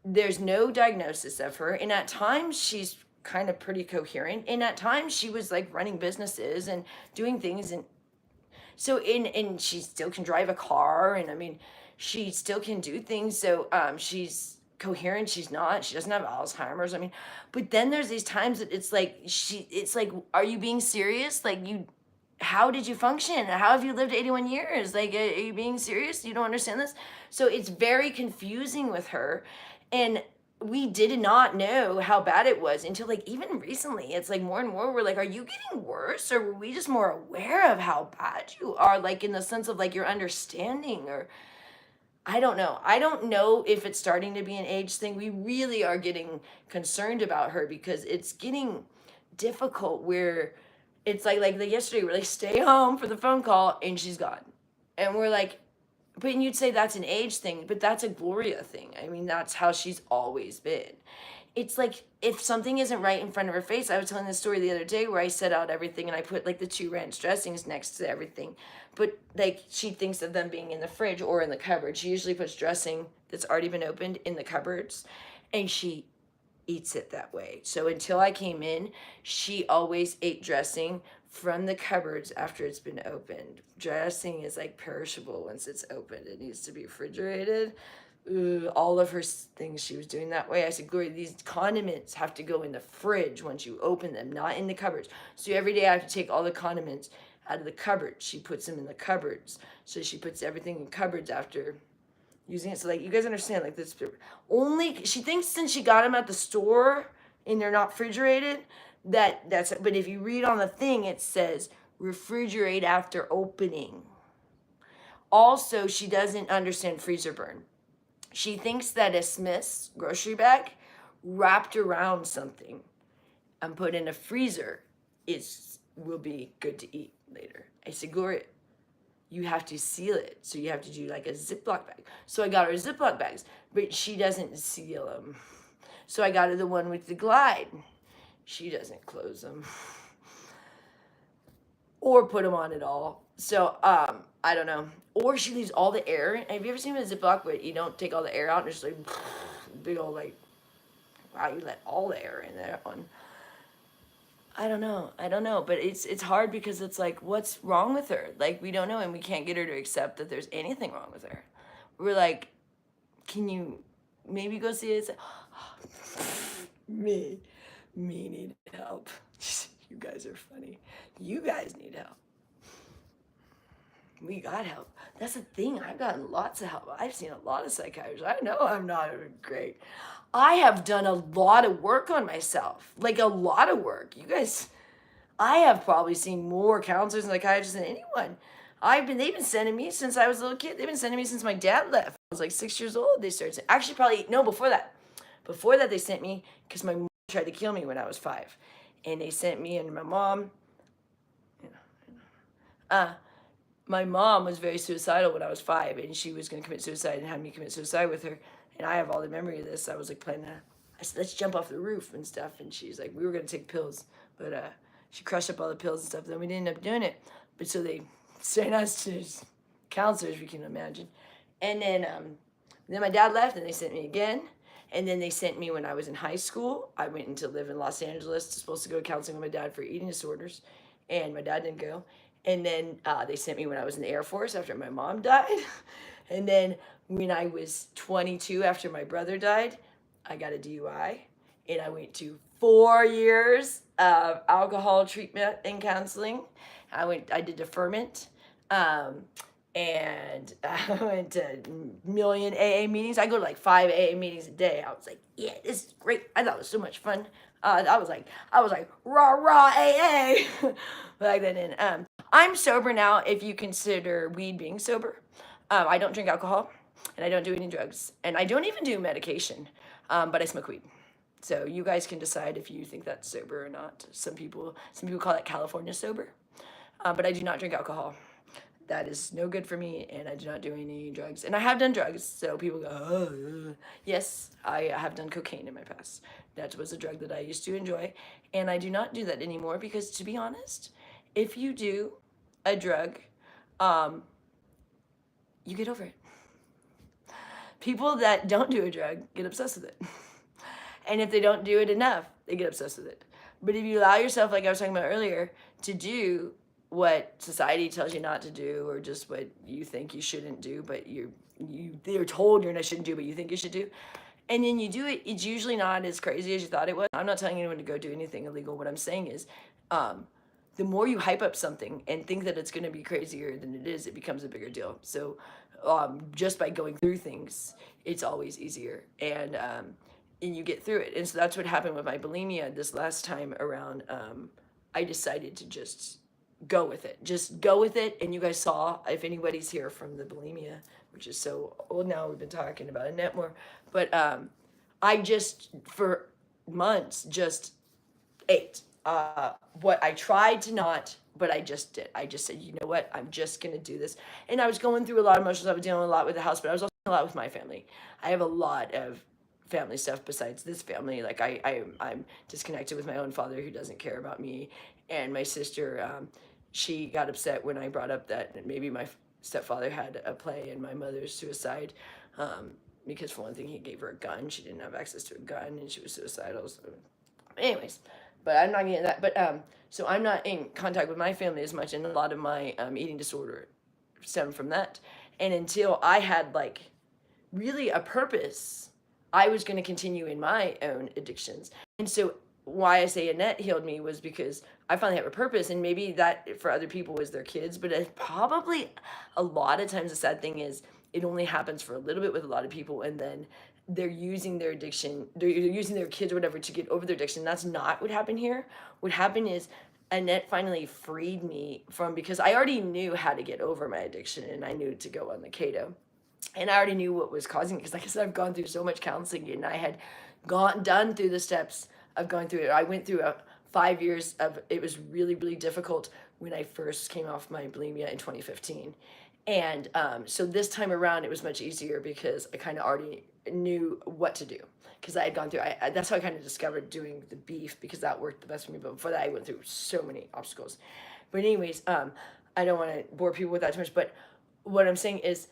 there's no diagnosis of her. And at times, she's kind of pretty coherent. And at times, she was, like, running businesses and doing things. And so, and she still can drive a car. And, I mean, she still can do things. So she's coherent, she's not, she doesn't have Alzheimer's. I mean, but then there's these times that it's like, are you being serious? Like, how did you function? How have you lived 81 years? Like, are you being serious? You don't understand this? So it's very confusing with her. And we did not know how bad it was until like even recently. It's like more and more we're like, are you getting worse? Or were we just more aware of how bad you are? Like in the sense of like your understanding or I don't know. I don't know if it's starting to be an age thing. We really are getting concerned about her because it's getting difficult where it's like yesterday we're like, stay home for the phone call and she's gone. And we're like, but you'd say that's an age thing, but that's a Gloria thing. I mean, that's how she's always been. It's like if something isn't right in front of her face. I was telling this story the other day where I set out everything and I put like the 2 ranch dressings next to everything. But like she thinks of them being in the fridge or in the cupboard. She usually puts dressing that's already been opened in the cupboards and she eats it that way. So until I came in, she always ate dressing from the cupboards after it's been opened. Dressing is like perishable once it's opened. It needs to be refrigerated. All of her things she was doing that way. I said, Gloria, these condiments have to go in the fridge once you open them, not in the cupboards. So every day I have to take all the condiments out of the cupboard. She puts them in the cupboards. So she puts everything in cupboards after using it. So like you guys understand, like this only she thinks since she got them at the store and they're not refrigerated, that's but if you read on the thing, it says refrigerate after opening. Also, she doesn't understand freezer burn. She thinks that a Smith's grocery bag wrapped around something and put in a freezer will be good to eat later. I said, Gloria, you have to seal it. So you have to do like a Ziploc bag. So I got her Ziploc bags, but she doesn't seal them. So I got her the one with the glide. She doesn't close them or put them on at all. So I don't know. Or she leaves all the air. Have you ever seen a Ziploc where you don't take all the air out and it's like big old like, wow, you let all the air in there on. I don't know, but it's hard because it's like, what's wrong with her? Like, we don't know, and we can't get her to accept that there's anything wrong with her. We're like, can you maybe go see it? Me need help. You guys are funny. You guys need help. We got help. That's the thing. I've gotten lots of help. I've seen a lot of psychiatrists. I know I'm not great. I have done a lot of work on myself. Like a lot of work. You guys, I have probably seen more counselors and psychiatrists than anyone. They've been sending me since I was a little kid. They've been sending me since my dad left. I was like 6 years old. They started, actually probably, no, before that. Before that they sent me because my tried to kill me when I was 5. And they sent me and my mom, my mom was very suicidal when I was 5, and she was going to commit suicide and have me commit suicide with her. And I have all the memory of this. I was like planning I said, let's jump off the roof and stuff. And she's like, we were going to take pills, but she crushed up all the pills and stuff. Then we didn't end up doing it. But so they sent us to counselors, if you can imagine. And then my dad left, and they sent me again. And then they sent me when I was in high school. I went to live in Los Angeles, supposed to go counseling with my dad for eating disorders, and my dad didn't go. And then they sent me when I was in the Air Force after my mom died. And then when I was 22, after my brother died, I got a DUI, and I went to 4 years of alcohol treatment and counseling. I did deferment, and I went to a million AA meetings. I go to like 5 AA meetings a day. I was like, yeah, this is great. I thought it was so much fun. I was like, rah, rah, AA back then. And I'm sober now if you consider weed being sober. I don't drink alcohol, and I don't do any drugs, and I don't even do medication, but I smoke weed. So you guys can decide if you think that's sober or not. Some people call it California sober, but I do not drink alcohol. That is no good for me, and I do not do any drugs. And I have done drugs, so people go, oh, yes, I have done cocaine in my past. That was a drug that I used to enjoy, and I do not do that anymore because, to be honest, if you do a drug, you get over it. People that don't do a drug get obsessed with it. And if they don't do it enough, they get obsessed with it. But if you allow yourself, like I was talking about earlier, to do what society tells you not to do, or just what you think you shouldn't do, but they're told you shouldn't do, but you think you should do, and then you do it, it's usually not as crazy as you thought it was. I'm not telling anyone to go do anything illegal. What I'm saying is, the more you hype up something and think that it's going to be crazier than it is, it becomes a bigger deal. So just by going through things, it's always easier, and you get through it. And so that's what happened with my bulimia this last time around. I decided to just go with it. And you guys saw, if anybody's here from the bulimia, which is so old now, we've been talking about Annette more, but I just for months just ate what I tried to not, but I just did. I just said, you know what, I'm just gonna do this. And I was going through a lot of emotions. I was dealing a lot with the house, but I was also dealing a lot with my family. I have a lot of family stuff besides this family. Like I'm disconnected with my own father, who doesn't care about me, and my sister, she got upset when I brought up that maybe my stepfather had a play in my mother's suicide, because for one thing, he gave her a gun. She didn't have access to a gun, and she was suicidal. So anyways, but I'm not getting that. But so I'm not in contact with my family as much, and a lot of my eating disorder stemmed from that. And until I had like really a purpose, I was going to continue in my own addictions. And so why I say Annette healed me was because I finally have a purpose, and maybe that for other people was their kids, but it probably a lot of times the sad thing is it only happens for a little bit with a lot of people, and then they're using their addiction, they're using their kids or whatever to get over their addiction. That's not what happened here. What happened is Annette finally freed me from, because I already knew how to get over my addiction, and I knew to go on the Keto. And I already knew what was causing it, because like I said, I've gone through so much counseling, and I had done through the steps of going through it. I went through 5 years of, it was really, really difficult when I first came off my bulimia in 2015. And so this time around, it was much easier because I kind of already knew what to do, because I had gone through, that's how I kind of discovered doing the beef, because that worked the best for me. But before that, I went through so many obstacles. But anyways, I don't want to bore people with that too much, but what I'm saying is,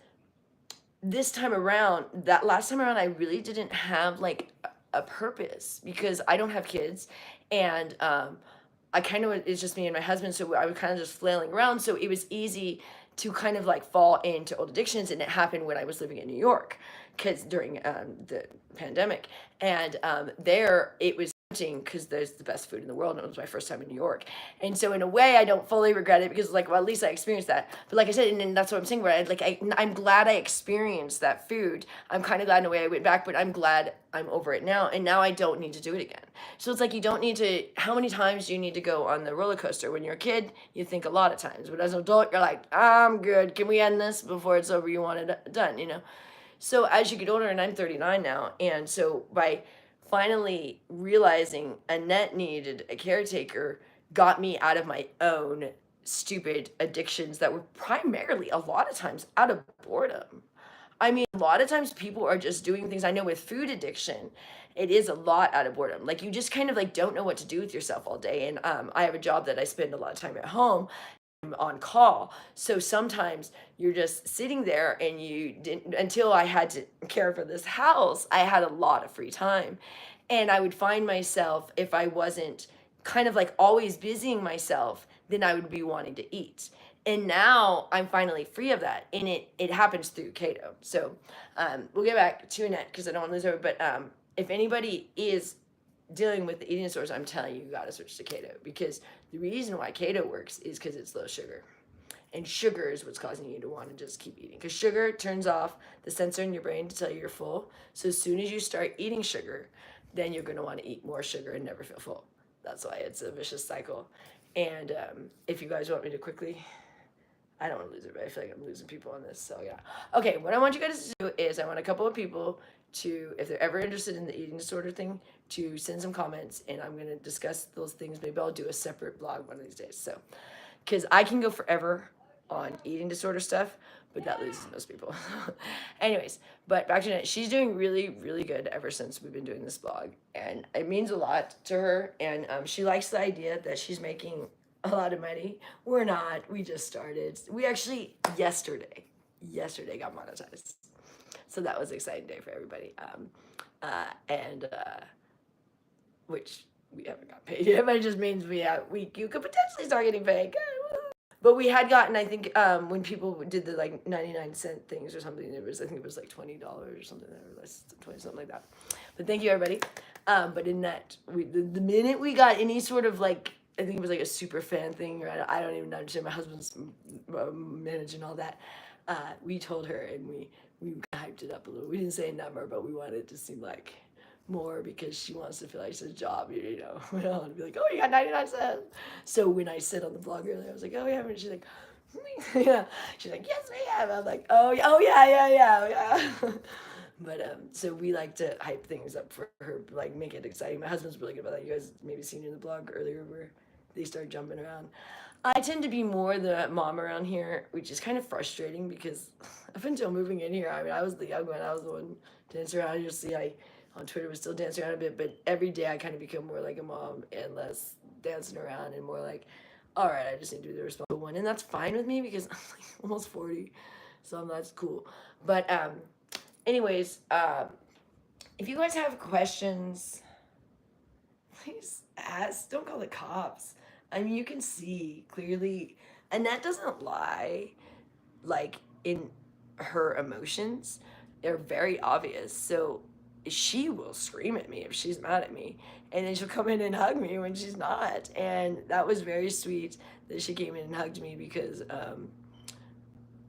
this time around, that last time around, I really didn't have like a purpose, because I don't have kids, and I kind of, it's just me and my husband, so I was kind of just flailing around, so it was easy to kind of like fall into old addictions. And it happened when I was living in New York, because during the pandemic, and there it was because there's the best food in the world, and it was my first time in New York. And so in a way, I don't fully regret it, because like, well, at least I experienced that. But like I said, and that's what I'm saying, where I'm glad I experienced that food. I'm kind of glad in a way I went back, but I'm glad I'm over it now, and now I don't need to do it again. So it's like, you don't need to, how many times do you need to go on the roller coaster? When you're a kid, you think a lot of times, but as an adult, you're like, I'm good, can we end this before it's over? You want it done, you know? So as you get older, and I'm 39 now, and so by finally realizing Annette needed a caretaker got me out of my own stupid addictions that were primarily a lot of times out of boredom. I mean, a lot of times people are just doing things. I know with food addiction, it is a lot out of boredom. Like you just kind of like don't know what to do with yourself all day. And I have a job that I spend a lot of time at home on call. So sometimes you're just sitting there and you didn't, until I had to care for this house, I had a lot of free time. And I would find myself, if I wasn't kind of like always busying myself, then I would be wanting to eat. And now I'm finally free of that. And it happens through Keto. So we'll get back to Annette because I don't want to lose her. But if anybody is dealing with the eating disorders, I'm telling you, you got to switch to Keto, because the reason why Keto works is because it's low sugar. And sugar is what's causing you to want to just keep eating, because sugar turns off the sensor in your brain to tell you you're full. So as soon as you start eating sugar, then you're going to want to eat more sugar and never feel full. That's why it's a vicious cycle. And if you guys want me to quickly, I don't want to lose it, but I feel like I'm losing people on this. So yeah. Okay, what I want you guys to do is I want a couple of people to, if they're ever interested in the eating disorder thing, to send some comments, and I'm going to discuss those things. Maybe I'll do a separate blog one of these days. So, because I can go forever on eating disorder stuff, but that loses most people. Anyways, but back to Annette. She's doing really, really good ever since we've been doing this blog, and it means a lot to her, and she likes the idea that she's making a lot of money. We're not. We just started. We actually yesterday got monetized. So that was an exciting day for everybody. Which we haven't got paid yet, but it just means you could potentially start getting paid. But we had gotten, I think, when people did the like 99-cent things or something, I think it was like $20 or something, or less than 20, something like that. But thank you, everybody. But in that, the minute we got any sort of like, I think it was like a super fan thing, or I don't even understand. My husband's managing all that. We told her, and we hyped it up a little. We didn't say a number, but we wanted it to seem like more, because she wants to feel like it's a job, you know. We don't want to be like, oh, you got 99 cents. So when I said on the blog earlier, I was like, oh yeah, and she's like, yeah. She's like, yes, we have. I'm like, oh yeah. But so we like to hype things up for her, like make it exciting. My husband's really good about that. You guys maybe seen in the blog earlier where they start jumping around. I tend to be more the mom around here, which is kind of frustrating, because up until moving in here, I mean, I was the young one. I was the one dancing around. You'll see I on Twitter was still dancing around a bit, but every day I kind of become more like a mom and less dancing around, and more like, all right, I just need to be the responsible one. And that's fine with me, because I'm like almost 40, so that's cool. But anyways, if you guys have questions, please ask. Don't call the cops. I mean, you can see clearly Annette doesn't lie, like, in her emotions. They're very obvious. So she will scream at me if she's mad at me, and then she'll come in and hug me when she's not. And that was very sweet that she came in and hugged me, because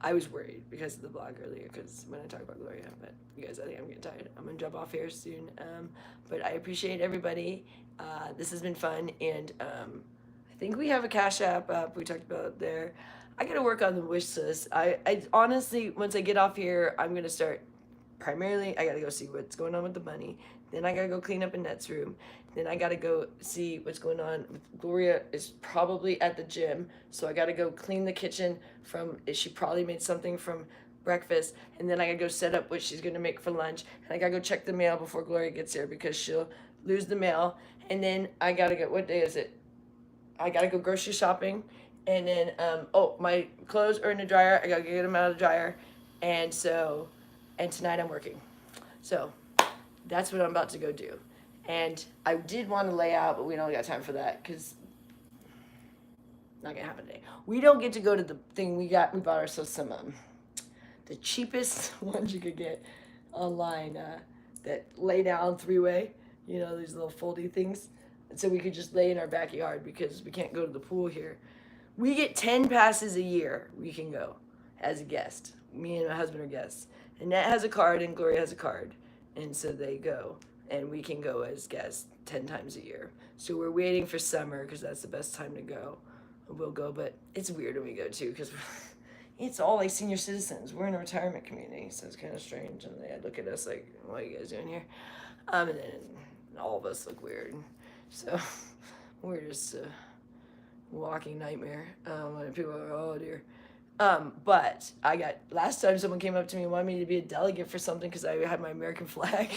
I was worried because of the blog earlier, because when I talk about Gloria. But you guys, I think I'm getting tired. I'm gonna jump off here soon. But I appreciate everybody. This has been fun, and I think we have a Cash App up. We talked about it there. I gotta work on the wish list. I honestly, once I get off here, I'm gonna start. Primarily, I gotta go see what's going on with the money. Then I gotta go clean up Annette's room. Then I gotta go see what's going on with Gloria. Is probably at the gym, so I gotta go clean the kitchen she probably made something from breakfast. And then I gotta go set up what she's gonna make for lunch. And I gotta go check the mail before Gloria gets here, because she'll lose the mail. And then I gotta go, what day is it? I gotta go grocery shopping. And then, my clothes are in the dryer. I gotta get them out of the dryer. And tonight I'm working. So that's what I'm about to go do. And I did want to lay out, but we don't got time for that, because not gonna happen today. We don't get to go to the thing we bought ourselves some the cheapest ones you could get online, that lay down 3-way, you know, these little foldy things. And so we could just lay in our backyard, because we can't go to the pool here. We get 10 passes a year we can go as a guest. Me and my husband are guests. Annette has a card and Gloria has a card. And so they go, and we can go as guests 10 times a year. So we're waiting for summer, because that's the best time to go. We'll go, but it's weird when we go too, because it's all like senior citizens. We're in a retirement community, so it's kind of strange. And they look at us like, what are you guys doing here? And then all of us look weird. So we're just a walking nightmare. And people are, oh dear. But last time someone came up to me and wanted me to be a delegate for something because I had my American flag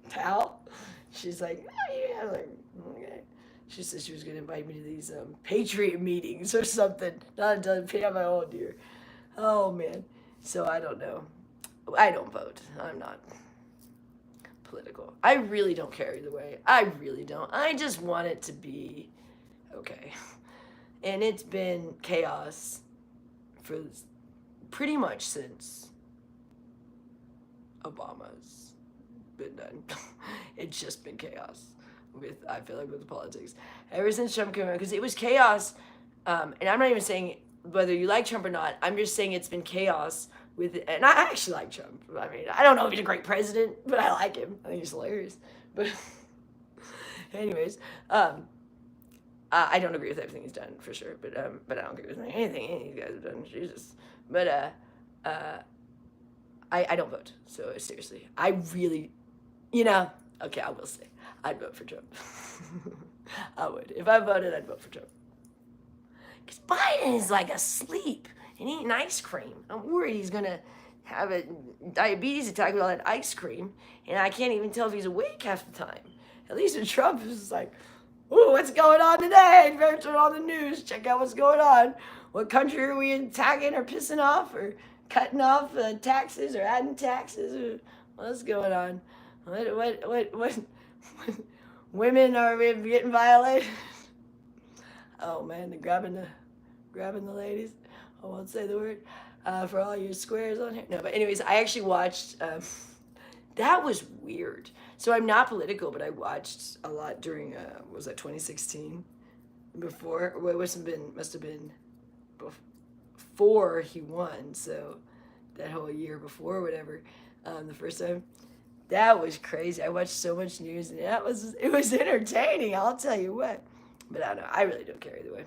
towel. She's like, oh yeah, I'm like, okay. She said she was going to invite me to these patriot meetings or something. Not a delegate, I'm like, oh dear. Oh man. So I don't know. I don't vote. I'm not political. I really don't care either way. I really don't. I just want it to be okay. And it's been chaos for pretty much since Obama's been done. It's just been chaos I feel like with the politics. Ever since Trump came out, because it was chaos, and I'm not even saying whether you like Trump or not, I'm just saying it's been chaos and I actually like Trump. I mean, I don't know if he's a great president, but I like him. I think he's hilarious. But anyways, I don't agree with everything he's done for sure, but I don't agree with anything any of these guys have done. Jesus. But I don't vote. So seriously, I really, okay, I will say I'd vote for Trump. I would. If I voted, I'd vote for Trump. Because Biden is like asleep and eating ice cream. I'm worried he's gonna have a diabetes attack with all that ice cream, and I can't even tell if he's awake half the time. At least with Trump, it's just like, ooh, what's going on today? You better turn on the news, check out what's going on. What country are we attacking or pissing off or cutting off taxes or adding taxes? Or what's going on? What women are getting violated? Oh man, they're grabbing the ladies. I won't say the word for all your squares on here. No, but anyways, I actually watched. That was weird. So I'm not political, but I watched a lot during was that 2016? Before, well, must have been before he won. So that whole year before, or whatever, the first time. That was crazy. I watched so much news, and it was entertaining. I'll tell you what. But I don't know. I really don't care either way.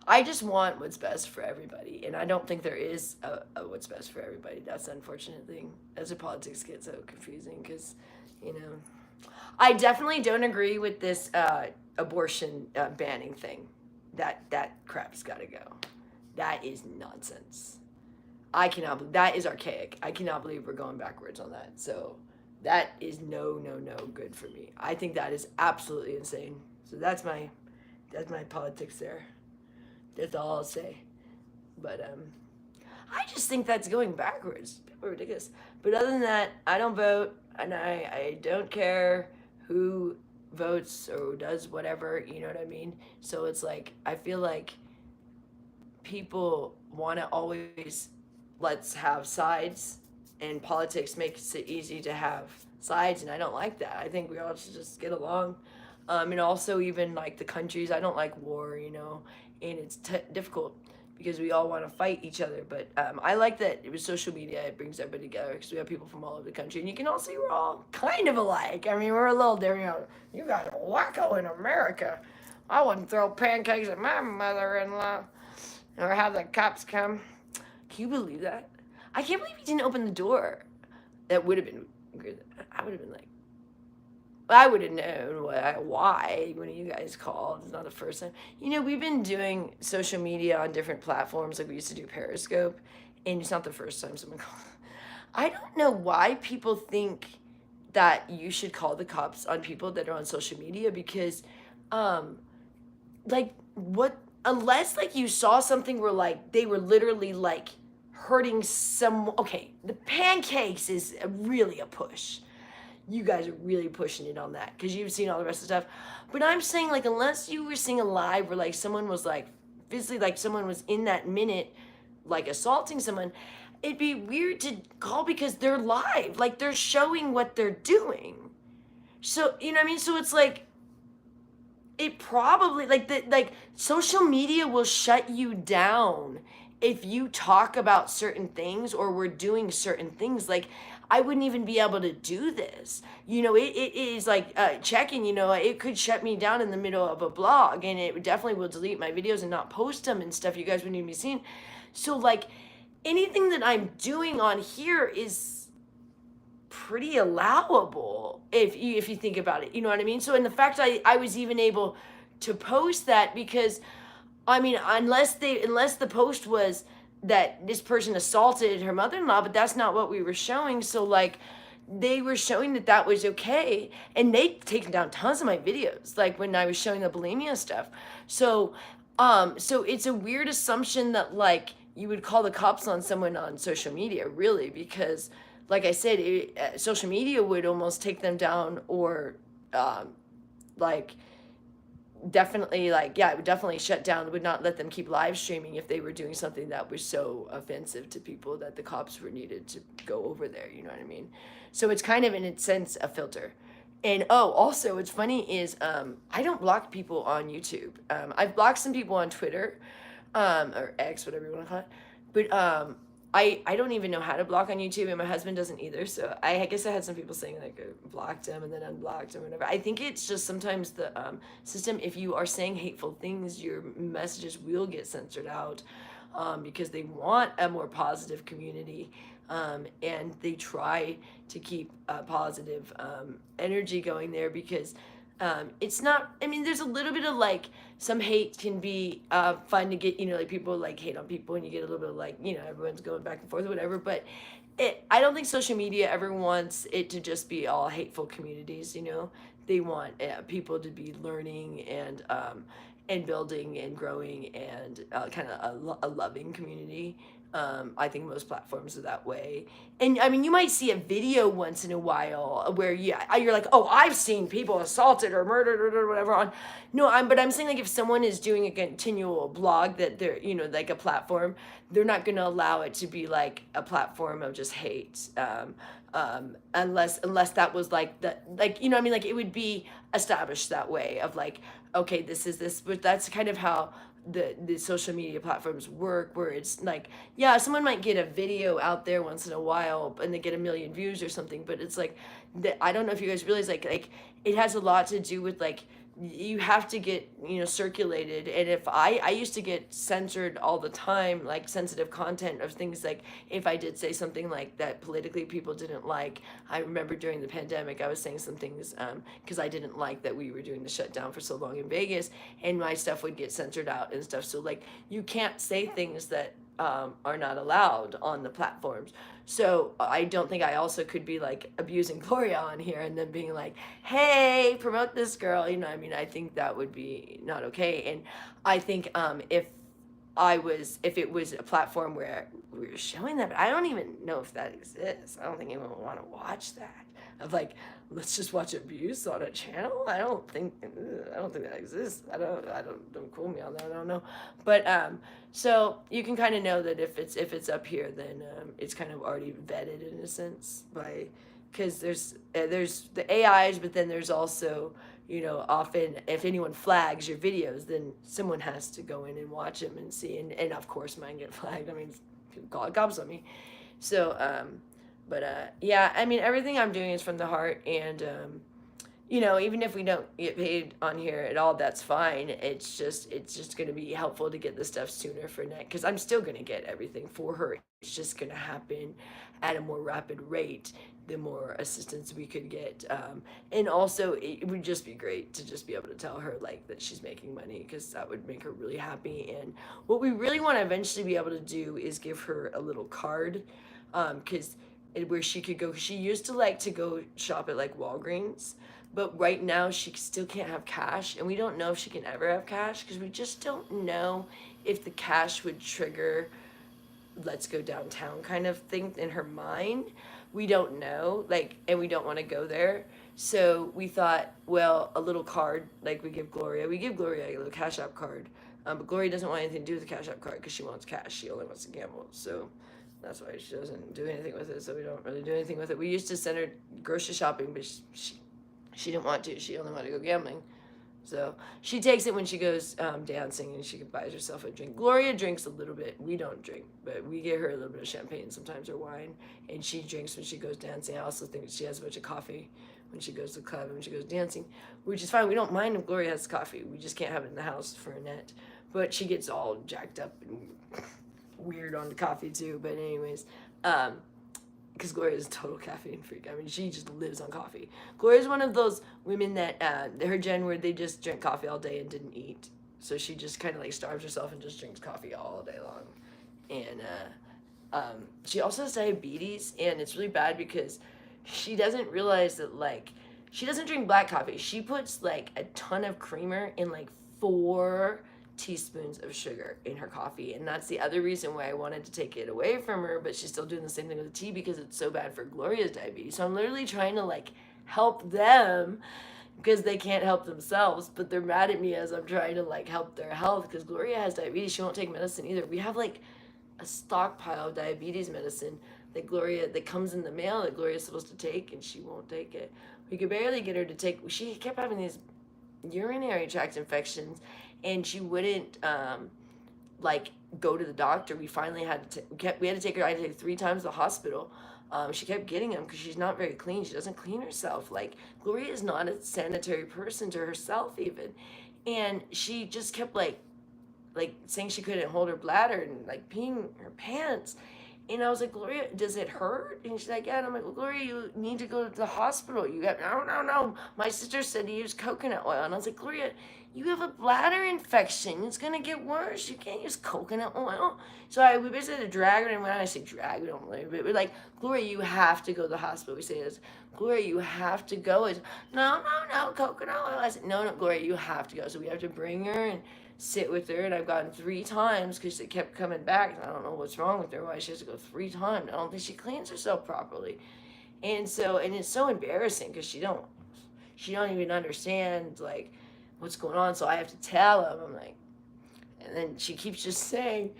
I just want what's best for everybody, and I don't think there is a what's best for everybody. That's the unfortunate thing, as the politics get so confusing, because, I definitely don't agree with this abortion banning thing. That crap's got to go. That is nonsense. That is archaic. I cannot believe we're going backwards on that. So that is no good for me. I think that is absolutely insane. So that's my politics there. That's all I'll say. But I just think that's going backwards. People are ridiculous. But other than that, I don't vote, and I don't care who votes or does whatever, you know what I mean? So it's like, I feel like people want to always, let's have sides, and politics makes it easy to have sides, and I don't like that. I think we all should just get along. And also even like the countries, I don't like war, and it's difficult because we all want to fight each other. But I like that it was social media. It brings everybody together because we have people from all over the country, and you can all see we're all kind of alike. I mean, we're a little different. You guys are wacko in America. I wouldn't throw pancakes at my mother-in-law or have the cops come. Can you believe that? I can't believe he didn't open the door. That would have been good. I would have been like, I would have known why when you guys called. It's not the first time. We've been doing social media on different platforms. Like we used to do Periscope, and it's not the first time someone called. I don't know why people think that you should call the cops on people that are on social media, because, unless you saw something where they were literally hurting okay, the pancakes is really a push. You guys are really pushing it on that because you've seen all the rest of the stuff. But I'm saying, unless you were seeing a live where, someone was, physically, someone was in that minute, assaulting someone, it'd be weird to call because they're live. They're showing what they're doing. So, you know what I mean? So it's it probably, social media will shut you down if you talk about certain things or we're doing certain things. I wouldn't even be able to do this. It is checking, it could shut me down in the middle of a blog, and it definitely will delete my videos and not post them and stuff. You guys wouldn't even be seeing. So anything that I'm doing on here is pretty allowable if you think about it. You know what I mean? So, and the fact I was even able to post that, because I mean, unless the post was that this person assaulted her mother-in-law, but that's not what we were showing. So like, they were showing that was okay, and they'd taken down tons of my videos, like when I was showing the bulimia stuff. So, so it's a weird assumption that like you would call the cops on someone on social media, really, because like I said, social media would almost take them down, or like definitely, like, yeah, it would definitely shut down, it would not let them keep live streaming if they were doing something that was so offensive to people that the cops were needed to go over there, you know what I mean? So it's kind of in a sense a filter. And also what's funny is I don't block people on YouTube. I've blocked some people on Twitter, or X, whatever you want to call it, but I don't even know how to block on YouTube, and my husband doesn't either. So I guess I had some people saying like I blocked him and then unblocked him, whatever. I think it's just sometimes the system. If you are saying hateful things, your messages will get censored out, because they want a more positive community, and they try to keep a positive energy going there, because it's not, I mean, there's a little bit of like, some hate can be fun to get, you know, like people like hate on people, and you get a little bit of like, you know, everyone's going back and forth or whatever, but I don't think social media ever wants it to just be all hateful communities, you know. They want people to be learning and building and growing, and kind of a loving community. I think most platforms are that way. And I mean, you might see a video once in a while where you're like, oh, I've seen people assaulted or murdered or whatever on. No, but I'm saying, like, if someone is doing a continual blog that they're, you know, like a platform, they're not going to allow it to be like a platform of just hate. Unless that was like the, like, you know what I mean, like it would be established that way of like, okay, this is this, but that's kind of how the social media platforms work, where it's like, yeah, someone might get a video out there once in a while and they get 1 million views or something, but it's like I don't know if you guys realize, like it has a lot to do with like, you have to get, you know, circulated. And if I used to get censored all the time, like sensitive content of things, like if I did say something like that politically people didn't like. I remember during the pandemic I was saying some things because I didn't like that we were doing the shutdown for so long in Vegas, and my stuff would get censored out and stuff. So like, you can't say things that are not allowed on the platforms. So I don't think I also could be like abusing Gloria on here and then being like, hey, promote this girl, you know. I mean, I think that would be not okay. And I think if it was a platform where we were showing that, but I don't even know if that exists. I don't think anyone would want to watch that. Of like, let's just watch abuse on a channel. I don't think that exists. Don't quote me on that. I don't know. But so you can kind of know that if it's up here, then it's kind of already vetted in a sense by, because there's the AIs, but then there's also, you know, often if anyone flags your videos, then someone has to go in and watch them and see, and of course mine get flagged. I mean, people call it cops on me. So but yeah, I mean, everything I'm doing is from the heart, and you know, even if we don't get paid on here at all, that's fine. It's just going to be helpful to get the stuff sooner for Annette, because I'm still going to get everything for her. It's just going to happen at a more rapid rate the more assistance we could get. And also, it would just be great to just be able to tell her like that she's making money, because that would make her really happy. And what we really want to eventually be able to do is give her a little card, because where she could go. She used to like to go shop at like Walgreens, but right now she still can't have cash, and we don't know if she can ever have cash, because we just don't know if the cash would trigger let's go downtown kind of thing in her mind. We don't know, like, and we don't want to go there. So we thought, well, a little card, like we give Gloria a little Cash App card, but Gloria doesn't want anything to do with the Cash App card because she wants cash. She only wants to gamble. So that's why she doesn't do anything with it. So we don't really do anything with it. We used to send her grocery shopping, but she didn't want to. She only wanted to go gambling. So she takes it when she goes dancing, and she buys herself a drink. Gloria drinks a little bit. We don't drink, but we get her a little bit of champagne sometimes, or wine, and she drinks when she goes dancing. I also think she has a bunch of coffee when she goes to the club and when she goes dancing, which is fine. We don't mind if Gloria has coffee. We just can't have it in the house for Annette. But she gets all jacked up and weird on the coffee too. But anyways, because Gloria is a total caffeine freak. I mean, she just lives on coffee. Gloria's one of those women that, her gen, where they just drank coffee all day and didn't eat. So she just kind of like starves herself and just drinks coffee all day long. And she also has diabetes, and it's really bad because she doesn't realize that, like, she doesn't drink black coffee. She puts like a ton of creamer in like 4 teaspoons of sugar in her coffee, and that's the other reason why I wanted to take it away from her, but she's still doing the same thing with the tea because it's so bad for Gloria's diabetes. So I'm literally trying to like help them because they can't help themselves, but they're mad at me as I'm trying to like help their health because Gloria has diabetes. She won't take medicine either. We have like a stockpile of diabetes medicine that comes in the mail that Gloria's supposed to take, and she won't take it. We could barely get her to take. She kept having these urinary tract infections, and she wouldn't like go to the doctor. We finally had to we had to take her. I had to take 3 times to the hospital. She kept getting them because she's not very clean. She doesn't clean herself. Like, Gloria is not a sanitary person to herself even, and she just kept like saying she couldn't hold her bladder and like peeing her pants. And I was like, Gloria, does it hurt? And she's like, yeah. And I'm like, well, Gloria, you need to go to the hospital. You got, no. My sister said to use coconut oil. And I was like, Gloria, you have a bladder infection. It's going to get worse. You can't use coconut oil. So we basically had to drag her. And when I say drag, we don't really, but we're like, Gloria, you have to go to the hospital. We say this, Gloria, you have to go. It's, no, coconut oil. I said, no, Gloria, you have to go. So we have to bring her and sit with her, and I've gotten 3 times because it kept coming back, and I don't know what's wrong with her, why she has to go 3 times. I don't think she cleans herself properly. And it's so embarrassing because she don't even understand like what's going on, so I have to tell them. I'm like, and then she keeps just saying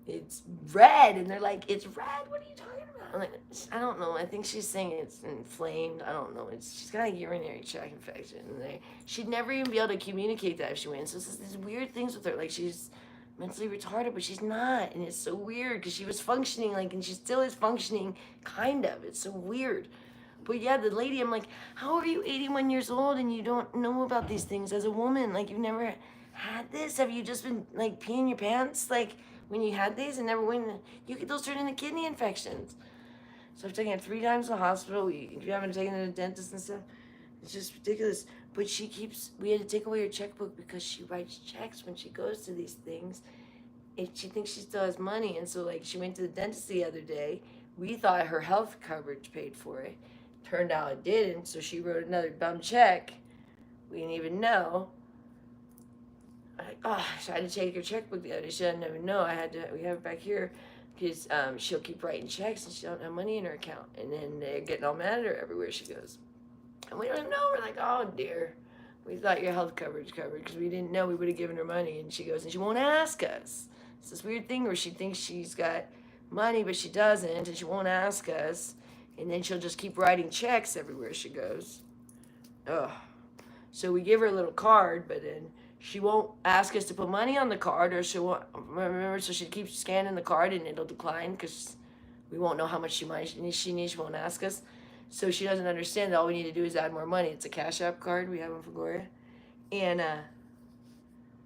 it's red, and they're like, it's red, what are you talking about? I'm like, I don't know, I think she's saying it's inflamed. I don't know, she's got a urinary tract infection, and she'd never even be able to communicate that if she went. So it's these weird things with her, like she's mentally retarded, but she's not, and it's so weird because she was functioning, like, and she still is functioning, kind of. It's so weird. But yeah, the lady, I'm like, how are you 81 years old and you don't know about these things as a woman? Like, you've never had this? Have you just been like peeing your pants like when you had these and never went? Those turn into kidney infections. So I've taken her 3 times to the hospital. If you haven't taken her to the dentist and stuff, it's just ridiculous. But we had to take away her checkbook because she writes checks when she goes to these things. And she thinks she still has money. And so like she went to the dentist the other day. We thought her health coverage paid for it. Turned out it didn't. So she wrote another bum check. We didn't even know. So I had to take her checkbook the other day. She didn't even know. We have it back here. Because she'll keep writing checks and she don't have money in her account. And then they're getting all mad at her everywhere she goes. And we don't even know. We're like, oh dear. We thought your health coverage covered because we didn't know we would have given her money. And she goes, and she won't ask us. It's this weird thing where she thinks she's got money, but she doesn't. And she won't ask us. And then she'll just keep writing checks everywhere she goes. Ugh. So we give her a little card, but then she won't ask us to put money on the card, or she won't remember. So she keeps scanning the card and it'll decline because we won't know how much she needs. She won't ask us. So she doesn't understand that all we need to do is add more money. It's a Cash App card. We have one for Gloria. And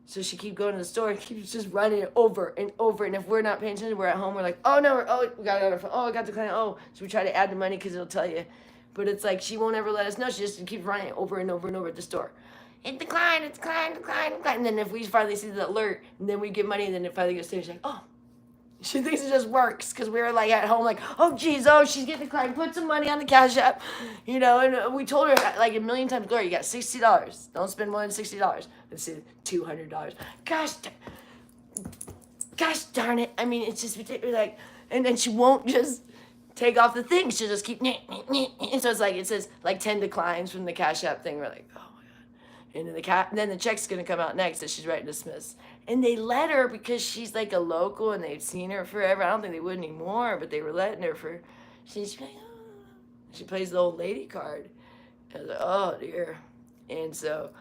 so she keeps going to the store and keeps just running it over and over. And if we're not paying attention, we're at home. We're like, oh no, we got it on our phone. Oh, I got the client. Oh, so we try to add the money because it'll tell you. But it's like she won't ever let us know. She just keeps running it over and over and over at the store. It declined. And then if we finally see the alert, and then we give money, and then it finally goes through, she's like, oh. She thinks it just works because we were like at home like, oh geez, she's getting declined. Put some money on the Cash App, And we told her like a million times, Gloria, you got $60. Don't spend more than $60. Let's see, $200. Gosh darn it! I mean, it's just ridiculous. Like, and then she won't just take off the thing. She'll just keep. And so it's like it says like 10 declines from the Cash App thing. We're like, oh. And then the check's gonna come out next that she's writing dismiss. And they let her because she's like a local and they've seen her forever. I don't think they would anymore, but they were letting her for. She's like, oh. She plays the old lady card. I was like, oh dear. And so,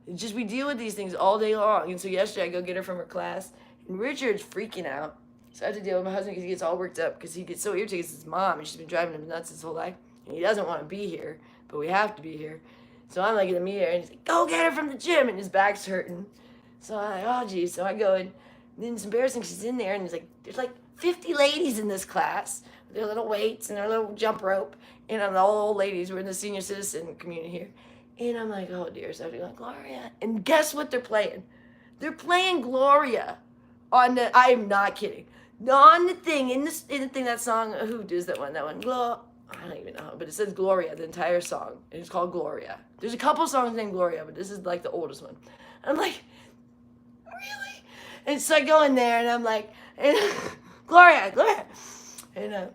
we deal with these things all day long. And so yesterday I go get her from her class, and Richard's freaking out. So I have to deal with my husband because he gets all worked up because he gets so irritated with his mom, and she's been driving him nuts his whole life. And he doesn't want to be here, but we have to be here. So I'm like in the meter, and he's like, go get her from the gym, and his back's hurting. So I'm like, oh geez. So I go in, and then it's embarrassing, she's in there, and he's like, there's like 50 ladies in this class. their little weights and their little jump rope. And all the old ladies were in the senior citizen community here. And I'm like, oh dear, so I'm like, Gloria. And guess what they're playing? They're playing Gloria on the, I am not kidding. On the thing, in the thing, that song, who does that one? That one, I don't even know, but it says Gloria, the entire song. And it's called Gloria. There's a couple songs named Gloria, but this is like the oldest one. I'm like, really? And so I go in there and I'm like, Gloria. And I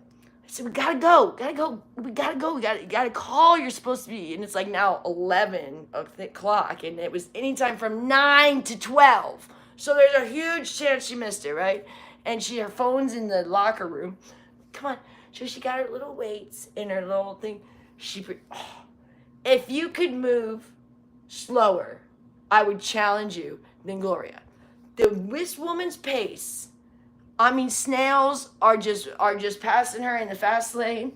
said, we gotta go. We gotta call. You're supposed to be. And it's like now 11 o'clock. And it was anytime from 9 to 12. So there's a huge chance she missed it, right? And her phone's in the locker room. Come on. So she got her little weights and her little thing. If you could move slower, I would challenge you than Gloria. This woman's pace, I mean, snails are just passing her in the fast lane.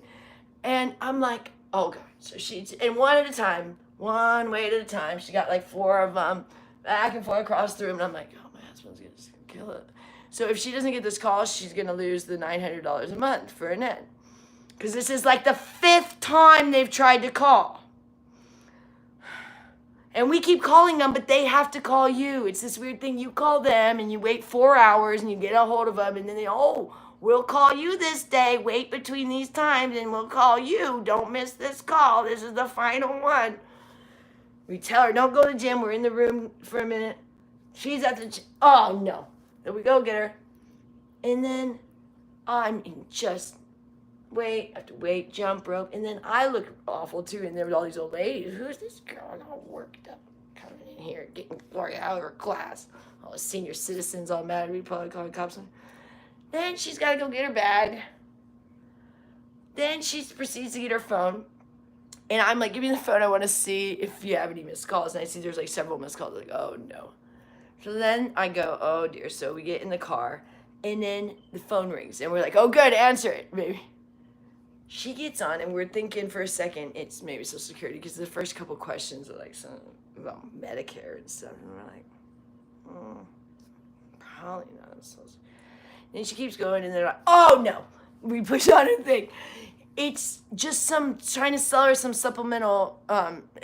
And I'm like, oh God. So and one at a time, one weight at a time. She got like 4 of them back and forth across the room. And I'm like, oh, my husband's going to kill it. So if she doesn't get this call, she's going to lose the $900 a month for Annette. Because this is like the 5th time they've tried to call. And we keep calling them, but they have to call you. It's this weird thing. You call them and you wait 4 hours and you get a hold of them. And then we'll call you this day. Wait between these times and we'll call you. Don't miss this call. This is the final one. We tell her, don't go to the gym. We're in the room for a minute. She's at the gym. Oh, no. Then we go get her. And then I'm just wait, I have to wait, jump rope. And then I look awful too. And there were all these old ladies. Who's this girl all worked up coming in here, getting Gloria out of her class? All the senior citizens all mad. We probably call the cops. Then she's got to go get her bag. Then she proceeds to get her phone. And I'm like, give me the phone. I want to see if you have any missed calls. And I see there's like several missed calls. Like, oh no. So then I go, oh dear. So we get in the car, and then the phone rings, and we're like, oh good, answer it, maybe. She gets on, and we're thinking for a second it's maybe Social Security, because the first couple questions are like something about Medicare and stuff, and we're like, probably not Social Security. Then she keeps going, and they're like, oh no, we push on her thing. It's just trying to sell her some supplemental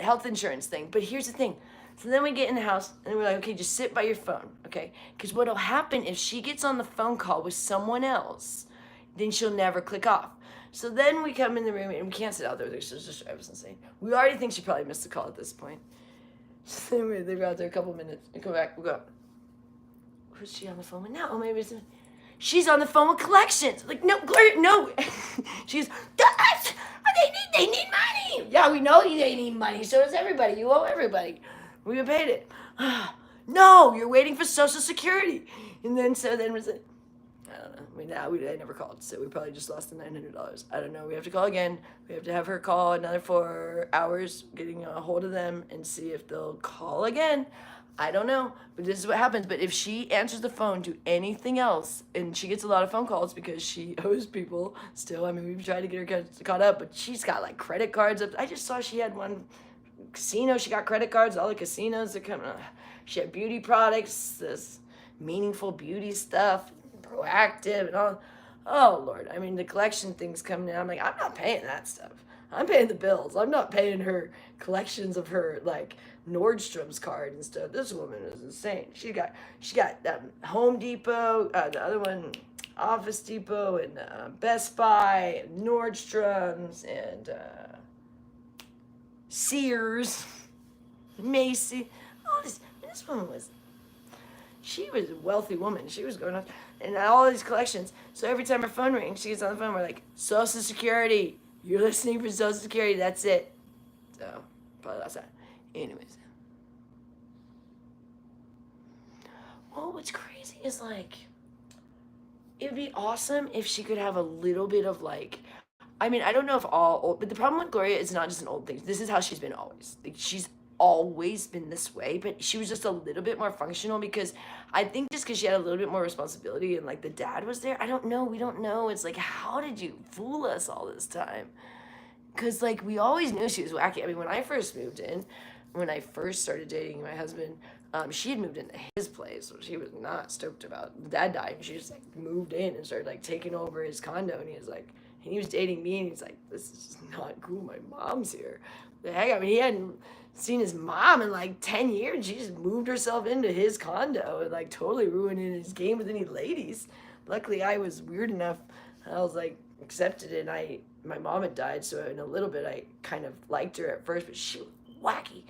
health insurance thing. But here's the thing. So then we get in the house, and we're like, okay, just sit by your phone, okay? Because what'll happen if she gets on the phone call with someone else, then she'll never click off. So then we come in the room, and we can't sit out there. She'll just drive us insane. We already think she probably missed the call at this point. So then they were out there a couple minutes, and come back, we go, who's she on the phone with now? Oh, maybe it's... She's on the phone with collections. Like, no, Gloria, no. She's, they need money. Yeah, we know they need money. So does everybody. You owe everybody. We paid it. No, you're waiting for Social Security. And then was it? I don't know. They never called, so we probably just lost the $900. I don't know. We have to call again. We have to have her call another 4 hours, getting a hold of them and see if they'll call again. I don't know, but this is what happens. But if she answers the phone to anything else, and she gets a lot of phone calls because she owes people still. I mean, we've tried to get her caught up, but she's got like credit cards up. I just saw she had one casino. She got credit cards. All the casinos are coming. She had beauty products, this meaningful beauty stuff, proactive, and all. Oh Lord, I mean the collection things coming in. I'm like, I'm not paying that stuff. I'm paying the bills. I'm not paying her collections of her like Nordstrom's card and stuff. This woman is insane. She got Home Depot, the other one, Office Depot, and Best Buy, and Nordstrom's, and Sears, Macy. All this. And this woman she was a wealthy woman. She was going on, and all these collections. So every time her phone rings, she gets on the phone. We're like, Social Security. You're listening for Social Security. That's it. So probably that's that. Anyways. Well, what's crazy is like, it would be awesome if she could have a little bit of like, I mean, I don't know if all old, but the problem with Gloria is not just an old thing. This is how she's been always. Like, she's always been this way, but she was just a little bit more functional because I think just because she had a little bit more responsibility and like the dad was there. I don't know. We don't know. It's like, how did you fool us all this time? Because like we always knew she was wacky. I mean, when I first moved in, when I first started dating my husband, she had moved into his place, which he was not stoked about. The dad died, and she just like moved in and started like taking over his condo, and and he was dating me, and he's like, this is not cool, my mom's here. The heck, I mean, he hadn't seen his mom in like 10 years. She just moved herself into his condo and like totally ruining his game with any ladies. Luckily, I was weird enough. I was like accepted it. And my mom had died, so in a little bit I kind of liked her at first, but she was wacky.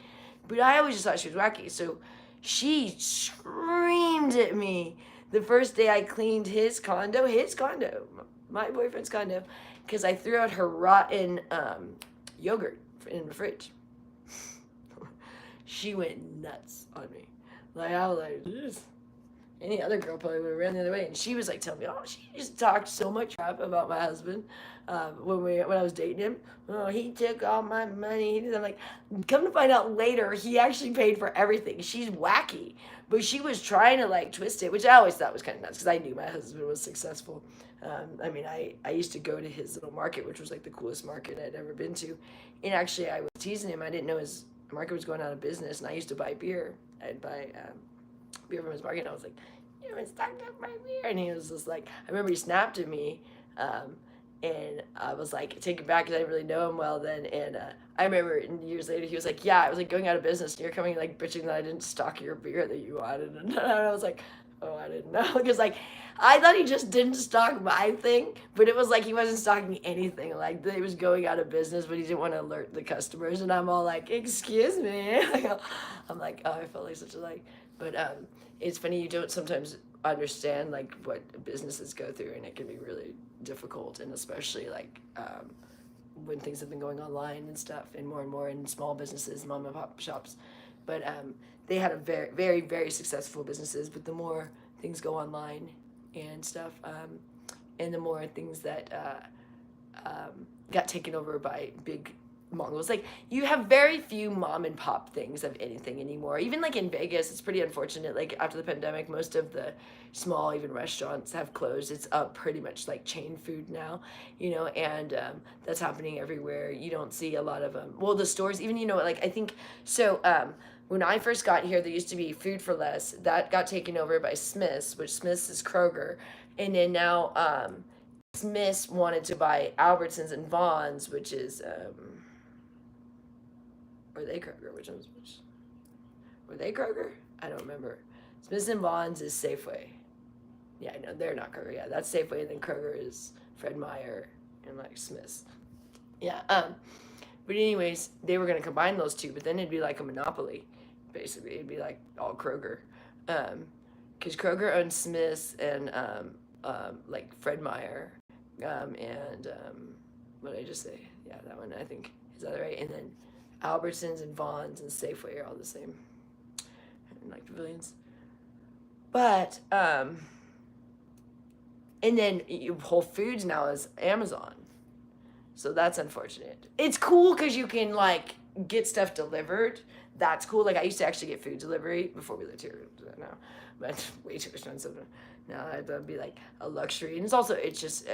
But I always just thought she was wacky. So she screamed at me the first day I cleaned his condo, my boyfriend's condo, because I threw out her rotten yogurt in the fridge. She went nuts on me. Like, I was like, "Jeez." Any other girl probably would have ran the other way. And she was like telling me, oh, she just talked so much crap about my husband when I was dating him. Oh, he took all my money. I'm like, come to find out later, he actually paid for everything. She's wacky. But she was trying to like twist it, which I always thought was kind of nuts because I knew my husband was successful. I mean, I used to go to his little market, which was like the coolest market I'd ever been to. And actually, I was teasing him. I didn't know his market was going out of business, and I used to buy beer. I'd buy beer from his market, and I was like, you haven't stocked up my beer. And he was just like, I remember he snapped at me, and I was like taken back because I didn't really know him well then. And I remember years later, he was like, yeah, I was like going out of business, and you're coming like bitching that I didn't stock your beer that you wanted. And I was like, oh, I didn't know. Because like, I thought he just didn't stock my thing, but it was like he wasn't stocking anything. Like, he was going out of business, but he didn't want to alert the customers. And I'm all like, excuse me. I'm like, oh, I felt like such a like. But it's funny, you don't sometimes understand like what businesses go through, and it can be really difficult, and especially like when things have been going online and stuff, and more in small businesses, mom and pop shops. But they had a very, very, very successful businesses, but the more things go online and stuff, and the more things that got taken over by big Mongols. Like, you have very few mom and pop things of anything anymore. Even like in Vegas, it's pretty unfortunate. Like, after the pandemic, most of the small even restaurants have closed. It's pretty much like chain food now, you know, and that's happening everywhere. You don't see a lot of well, the stores, even, you know, like, I think so. When I first got here, there used to be Food for Less. That got taken over by Smith's, which Smith's is Kroger. And then now Smith's wanted to buy Albertsons and Vons, which is, were they Kroger? Which one's which? Were they Kroger? I don't remember. Smith's and Vons is Safeway. Yeah, no, they're not Kroger. Yeah, that's Safeway, and then Kroger is Fred Meyer and like Smith's. Yeah. But anyways, they were gonna combine those two, but then it'd be like a monopoly. Basically, it'd be like all Kroger, because Kroger owns Smith's and like Fred Meyer, and what did I just say? Yeah, that one, I think, is that right? And then Albertsons and Vons and Safeway are all the same, and like Pavilions. But and then Whole Foods now is Amazon, so that's unfortunate. It's cool because you can like get stuff delivered. That's cool. Like, I used to actually get food delivery before we lived here now, but it's way too expensive. Now that'd be like a luxury, and it's also, it's just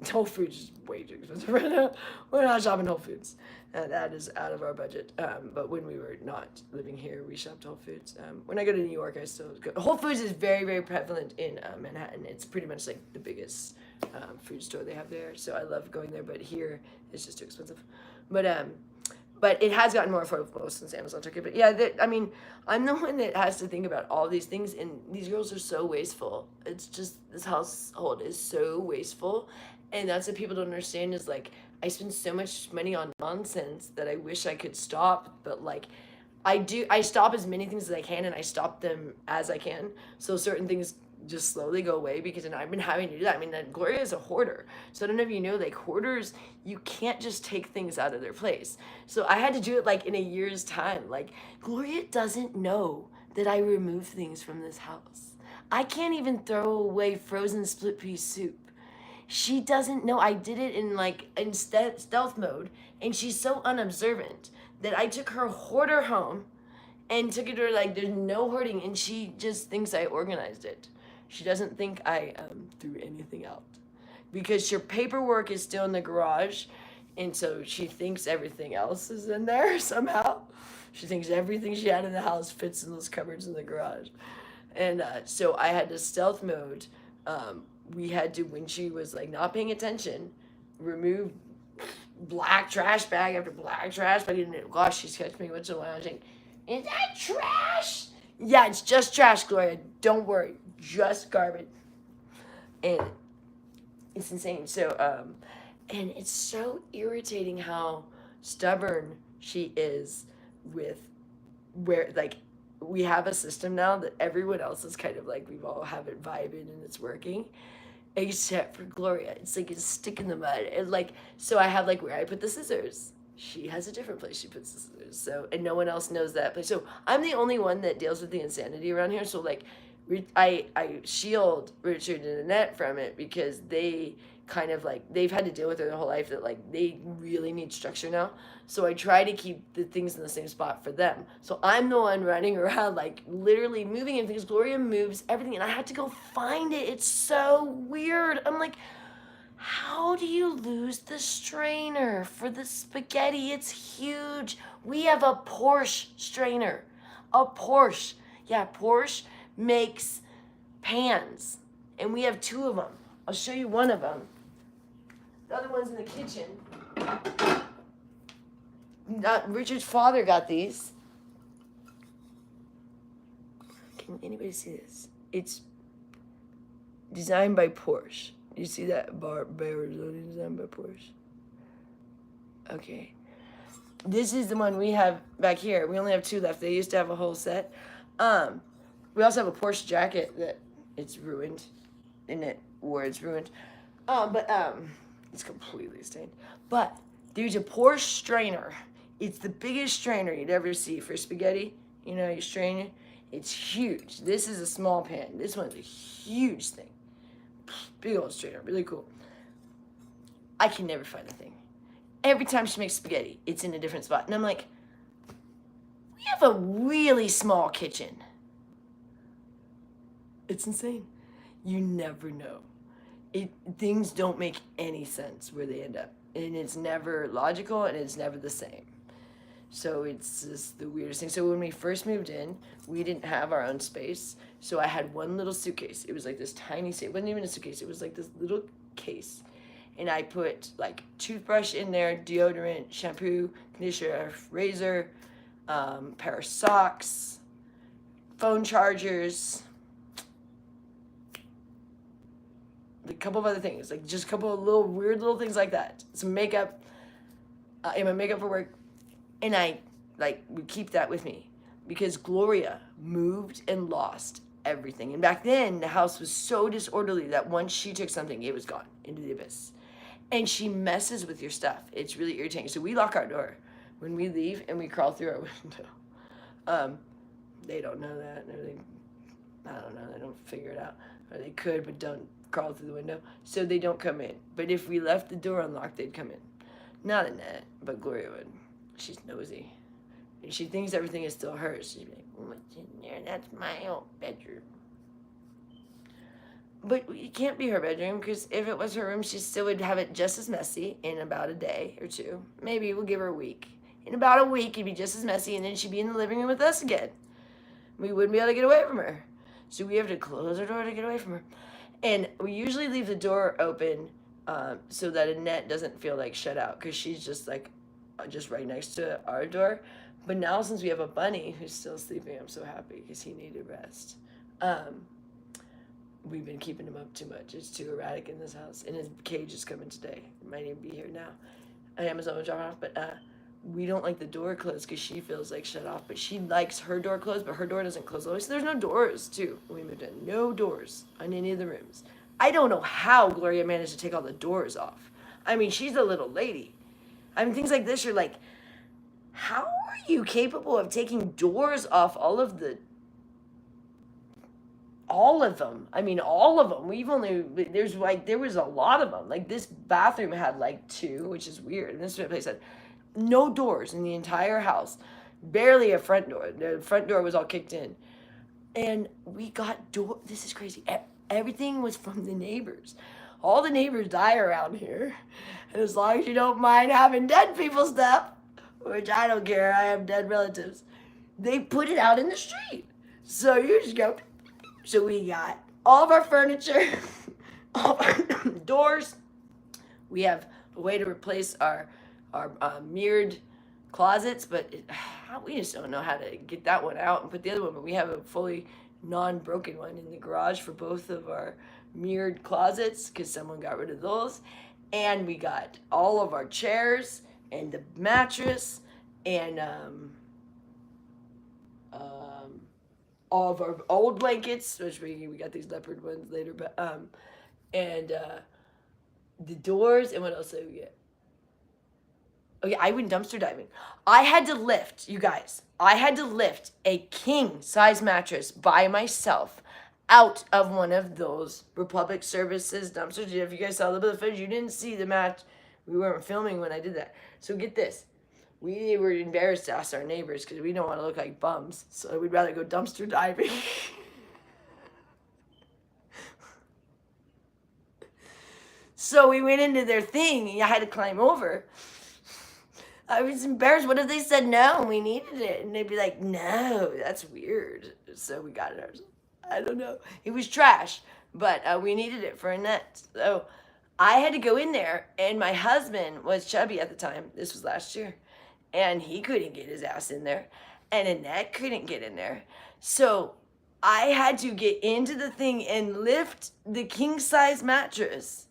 Whole Foods is way too expensive right now. We're not shopping Whole Foods. That is out of our budget. But when we were not living here, we shopped Whole Foods. When I go to New York, I still go. Whole Foods is very, very prevalent in Manhattan. It's pretty much like the biggest food store they have there. So I love going there, but here it's just too expensive. But it has gotten more affordable since Amazon took it. But yeah, I mean, I'm the one that has to think about all these things, and these girls are so wasteful. It's just, this household is so wasteful, and that's what people don't understand is, like, I spend so much money on nonsense that I wish I could stop, but, like, I stop as many things as I can, and I stop them as I can, so certain things just slowly go away, because I've been having to do that. I mean, Gloria is a hoarder, so I don't know if you know, like, hoarders, you can't just take things out of their place. So I had to do it like in a year's time. Like, Gloria doesn't know that I remove things from this house. I can't even throw away frozen split pea soup. She doesn't know I did it in stealth mode, and she's so unobservant that I took her hoarder home and took it to her like there's no hoarding, and she just thinks I organized it. She doesn't think I threw anything out, because your paperwork is still in the garage, and so she thinks everything else is in there somehow. She thinks everything she had in the house fits in those cupboards in the garage. And so I had to stealth mode we had to, when she was like not paying attention, remove black trash bag after black trash bag. And gosh, she's catching me once in a while. I'm saying, is that trash? Yeah, it's just trash, Gloria. Don't worry, just garbage. And it's insane. So, and it's so irritating how stubborn she is with where, like, we have a system now that everyone else is kind of like, we've all have it vibing and it's working, except for Gloria. It's like a stick in the mud. And like, so I have like where I put the scissors. She has a different place she puts the scissors. So, and no one else knows that place. So I'm the only one that deals with the insanity around here. So like, I shield Richard and Annette from it because they kind of like, they've had to deal with it their whole life, that like they really need structure now. So I try to keep the things in the same spot for them. So I'm the one running around like literally moving in things. Gloria moves everything and I had to go find it. It's so weird. I'm like, how do you lose the strainer for the spaghetti? It's huge. We have a Porsche strainer. A Porsche. Yeah, Porsche makes pans. And we have 2 of them. I'll show you one of them. The other one's in the kitchen. Richard's father got these. Can anybody see this? It's designed by Porsche. You see that bar designed by Porsche? Okay. This is the one we have back here. We only have 2 left. They used to have a whole set. We also have a Porsche jacket that it's ruined. Annette wore it's ruined. It's completely stained. But there's a Porsche strainer. It's the biggest strainer you'd ever see for spaghetti. You know, you strain it. It's huge. This is a small pan. This one's a huge thing. Big old strainer, really cool. I can never find the thing. Every time she makes spaghetti, it's in a different spot. And I'm like, we have a really small kitchen. It's insane. You never know. Things don't make any sense where they end up. And it's never logical and it's never the same. So it's just the weirdest thing. So when we first moved in, we didn't have our own space. So I had one little suitcase. It was like this tiny suitcase. It wasn't even a suitcase. It was like this little case. And I put like toothbrush in there, deodorant, shampoo, conditioner, razor, pair of socks, phone chargers, a couple of other things, like just a couple of little weird little things like that. Some makeup, and my makeup for work. And I would keep that with me because Gloria moved and lost everything. And back then, the house was so disorderly that once she took something, it was gone into the abyss. And she messes with your stuff. It's really irritating. So we lock our door when we leave and we crawl through our window. They don't know that. I don't know. They don't figure it out. Or they could, but don't crawl through the window. So they don't come in. But if we left the door unlocked, they'd come in. Not Annette, but Gloria would. She's nosy. And she thinks everything is still hers. She'd be like, what's in there? That's my old bedroom. But it can't be her bedroom because if it was her room, she still would have it just as messy in about a day or 2. Maybe we'll give her a week. In about a week, it'd be just as messy, and then she'd be in the living room with us again. We wouldn't be able to get away from her. So we have to close our door to get away from her. And we usually leave the door open so that Annette doesn't feel like shut out because she's just like just right next to our door. But now since we have a bunny who's still sleeping, I'm so happy because he needed rest. We've been keeping him up too much. It's too erratic in this house. And his cage is coming today. It might even be here now. Amazon will drop it off. But we don't like the door closed because she feels like shut off. But she likes her door closed, but her door doesn't close always. So there's no doors, too, when we moved in. No doors on any of the rooms. I don't know how Gloria managed to take all the doors off. I mean, she's a little lady. I mean, things like this, you're like, how are you capable of taking doors off all of them? I mean, all of them. There was a lot of them. Like, this bathroom had like 2, which is weird. And this place had no doors in the entire house. Barely a front door. The front door was all kicked in. And we got this is crazy. Everything was from the neighbors. All the neighbors die around here. And as long as you don't mind having dead people stuff, which I don't care, I have dead relatives, they put it out in the street. So you just go. So we got all of our furniture doors. We have a way to replace our mirrored closets, but we just don't know how to get that one out and put the other one. But we have a fully non-broken one in the garage for both of our mirrored closets because someone got rid of those. And we got all of our chairs and the mattress and all of our old blankets, which we got these leopard ones later, but and the doors. And what else did we get? Oh yeah, I went dumpster diving. I had to lift, you guys. I had to lift a king size mattress by myself out of one of those Republic Services dumpsters. If you guys saw a little bit of footage, you didn't see the match. We weren't filming when I did that. So get this. We were embarrassed to ask our neighbors because we don't want to look like bums. So we'd rather go dumpster diving. So we went into their thing and I had to climb over. I was embarrassed. What if they said no and we needed it? And they'd be like, no, that's weird. So we got it ourselves. I don't know. It was trash, but we needed it for Annette. So I had to go in there, and my husband was chubby at the time. This was last year. And he couldn't get his ass in there. And Annette couldn't get in there. So I had to get into the thing and lift the king-size mattress.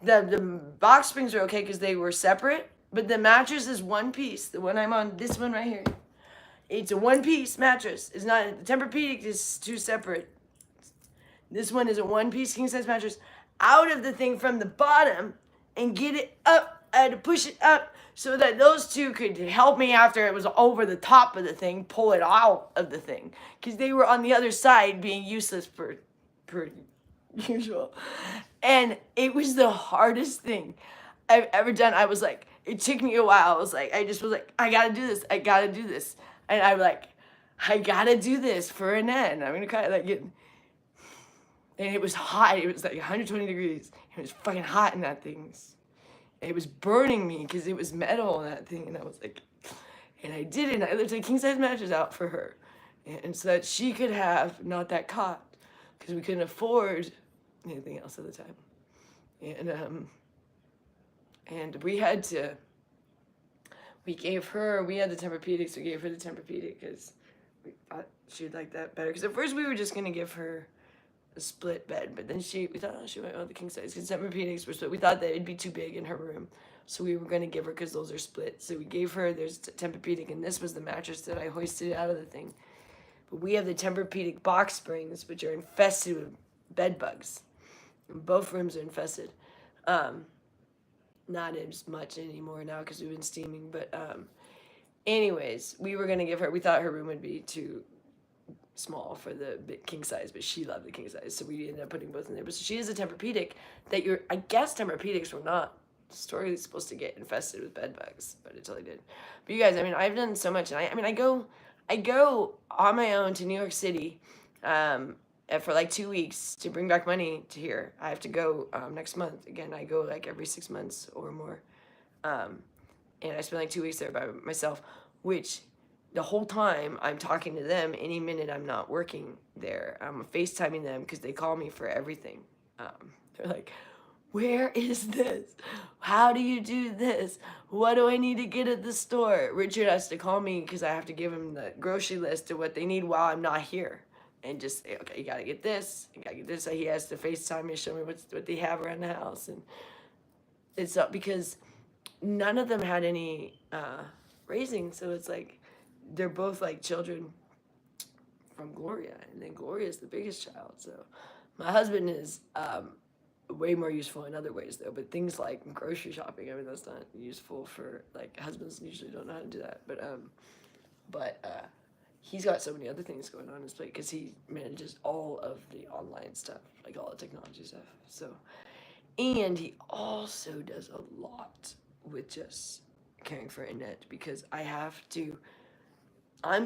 The box springs are okay because they were separate. But the mattress is one piece. The one I'm on, this one right here. It's a one-piece mattress. It's not, the Tempur-Pedic is two separate. This one is a one-piece king-size mattress. Out of the thing from the bottom and get it up. I had to push it up so that those two could help me after it was over the top of the thing, pull it out of the thing. Because they were on the other side being useless per usual. And it was the hardest thing I've ever done. I was like, it took me a while. I was like, I gotta do this. I gotta do this. And I'm like, I gotta do this for Annette. And I'm gonna kind of like get, and it was hot. It was like 120 degrees. It was fucking hot in that thing. It was burning me because it was metal in that thing. And I was like, and I did it. And I lifted a king size mattress out for her. And so that she could have not that cot because we couldn't afford anything else at the time. And we had to, we had the Tempur-Pedic, so we gave her the Tempur-Pedic because we thought she'd like that better. Because at first we were just going to give her a split bed, but then we thought, oh, she might want the king size because Tempur-Pedics were split. We thought that it'd be too big in her room, so we were going to give her because those are split. So we gave her, there's Tempur-Pedic, and this was the mattress that I hoisted out of the thing. But we have the Tempur-Pedic box springs, which are infested with bed bugs. Both rooms are infested. Not as much anymore now because we've been steaming, but anyways, we were gonna give her, we thought her room would be too small for the king size, but she loved the king size, so we ended up putting both in there. But so she is a Tempur-Pedic that I guess Tempur-Pedics were not historically supposed to get infested with bed bugs, but it totally did. But you guys, I mean, I've done so much, and I go on my own to New York City for like 2 weeks to bring back money to here. I have to go next month. Again, I go like every 6 months or more. And I spend like 2 weeks there by myself, which the whole time I'm talking to them, any minute I'm not working there, I'm FaceTiming them because they call me for everything. They're like, where is this? How do you do this? What do I need to get at the store? Richard has to call me because I have to give him the grocery list of what they need while I'm not here. And just say, okay, you gotta get this, you gotta get this. So he has to FaceTime me, show me what they have around the house. And it's up because none of them had any raising. So it's like, they're both like children from Gloria. And then Gloria is the biggest child. So my husband is way more useful in other ways though. But things like grocery shopping, I mean, that's not useful for, like, husbands usually don't know how to do that. But he's got so many other things going on his plate because he manages all of the online stuff, like all the technology stuff. So, and he also does a lot with just caring for Annette because I'm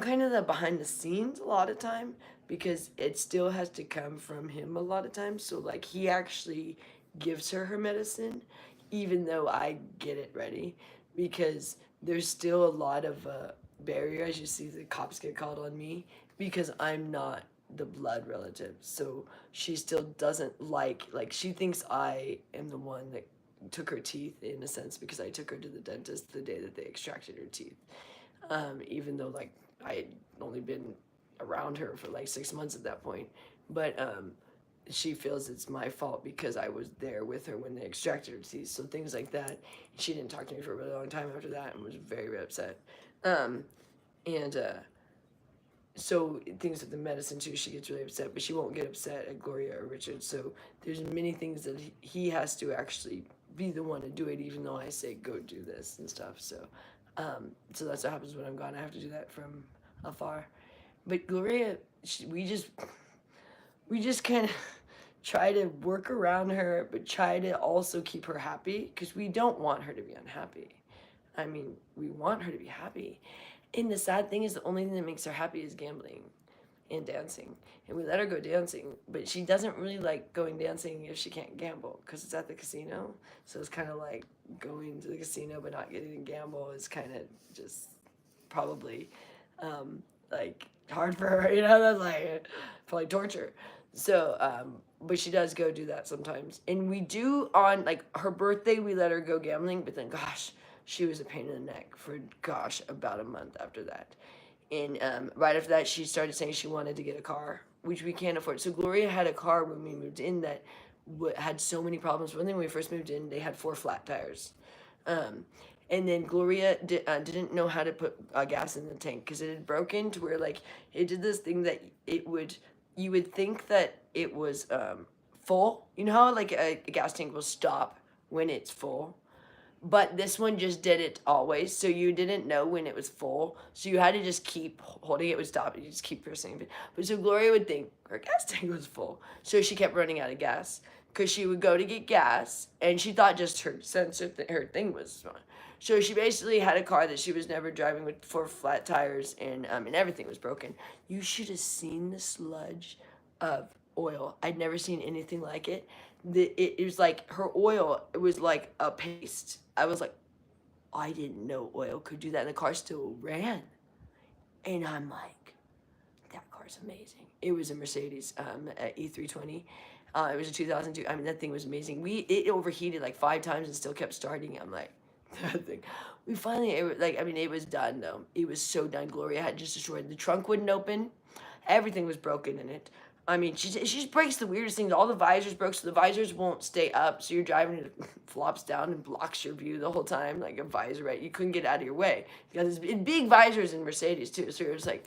kind of the behind the scenes a lot of time because it still has to come from him a lot of times. So like he actually gives her medicine even though I get it ready because there's still a lot of barrier, as you see the cops get called on me because I'm not the blood relative. So she still doesn't like she thinks I am the one that took her teeth, in a sense, because I took her to the dentist the day that they extracted her teeth. Even though like I had only been around her for like 6 months at that point. But she feels it's my fault because I was there with her when they extracted her teeth. So things like that. She didn't talk to me for a really long time after that and was very, very upset. And so things with the medicine too, she gets really upset, but she won't get upset at Gloria or Richard. So there's many things that he has to actually be the one to do it, even though I say go do this and stuff. So so that's what happens when I'm gone. I have to do that from afar. But Gloria, we just kind of try to work around her, but try to also keep her happy, because we don't want her to be unhappy. I mean, we want her to be happy. And the sad thing is the only thing that makes her happy is gambling and dancing. And we let her go dancing, but she doesn't really like going dancing if she can't gamble, because it's at the casino. So it's kind of like going to the casino but not getting to gamble is kind of just probably like hard for her, that's like probably torture. So but she does go do that sometimes. And we do, on like her birthday, we let her go gambling, but then gosh, she was a pain in the neck for about a month after that. And right after that, she started saying she wanted to get a car, which we can't afford. So Gloria had a car when we moved in that had so many problems. One thing, when we first moved in, they had 4 flat tires. And then Gloria didn't know how to put gas in the tank, because it had broken to where like it did this thing that you would think that it was full. You know how like a gas tank will stop when it's full? But this one just did it always, so you didn't know when it was full. So you had to just keep holding it, would stop, and you just keep pressing it. But so Gloria would think her gas tank was full, so she kept running out of gas, because she would go to get gas, and she thought just her sensor, her thing was fine. So she basically had a car that she was never driving, with 4 flat tires, and everything was broken. You should have seen the sludge of oil. I'd never seen anything like it. It was like her oil, it was like a paste. I was like, I didn't know oil could do that, and the car still ran. And I'm like, that car's amazing. It was a Mercedes E320. It was a 2002. I mean, that thing was amazing. It overheated like 5 times and still kept starting. I'm like, that thing. We finally, it was done though. It was so done. Gloria had just destroyed. The trunk wouldn't open. Everything was broken in it. I mean, she just breaks the weirdest things. All the visors broke, so the visors won't stay up. So you're driving, it flops down and blocks your view the whole time, like a visor, right? You couldn't get out of your way. You got these big visors in Mercedes too, so it was like,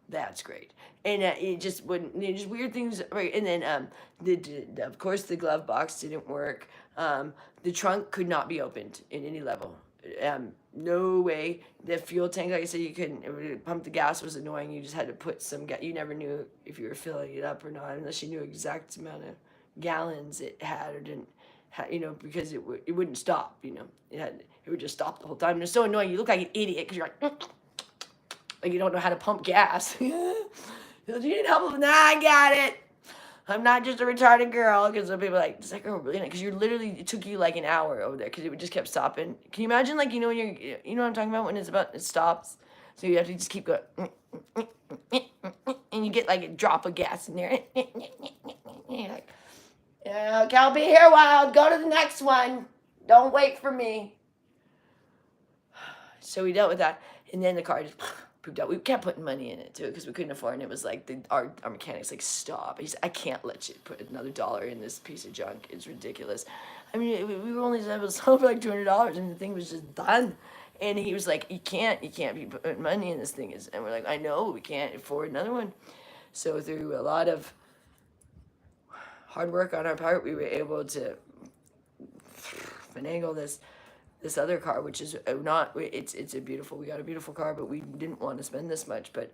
that's great. And it just wouldn't, just weird things, right? And then, of course, the glove box didn't work. The trunk could not be opened in any level. No way. The fuel tank, like I said, you couldn't pump the gas, was annoying. You just had to put some gas. You never knew if you were filling it up or not, unless you knew exact amount of gallons it had or didn't have, because it wouldn't stop. It would just stop the whole time. And it's so annoying. You look like an idiot because you're like you don't know how to pump gas. You need help? Nah, I got it. I'm not just a retarded girl, because some people are like, does that girl really? Because it took you like an hour over there, because it would just kept stopping. Can you imagine, like, when you know what I'm talking about, when it stops? So you have to just keep going, and you get like a drop of gas in there. You're like, okay, I'll be here a while. Go to the next one. Don't wait for me. So we dealt with that, and then the car just pooped out. We kept putting money in it too, because we couldn't afford it. And it was like our mechanic's like, stop. He said, I can't let you put another $1 in this piece of junk. It's ridiculous. I mean, we were only able to sell for like $200, and the thing was just done. And he was like, you can't be putting money in this thing. And we're like, I know, we can't afford another one. So through a lot of hard work on our part, we were able to finagle this other car, which is it's a beautiful, we got a beautiful car, but we didn't want to spend this much. But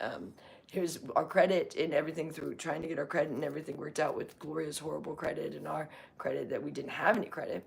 it was our credit and everything, through trying to get our credit and everything worked out with Gloria's horrible credit and our credit that we didn't have any credit.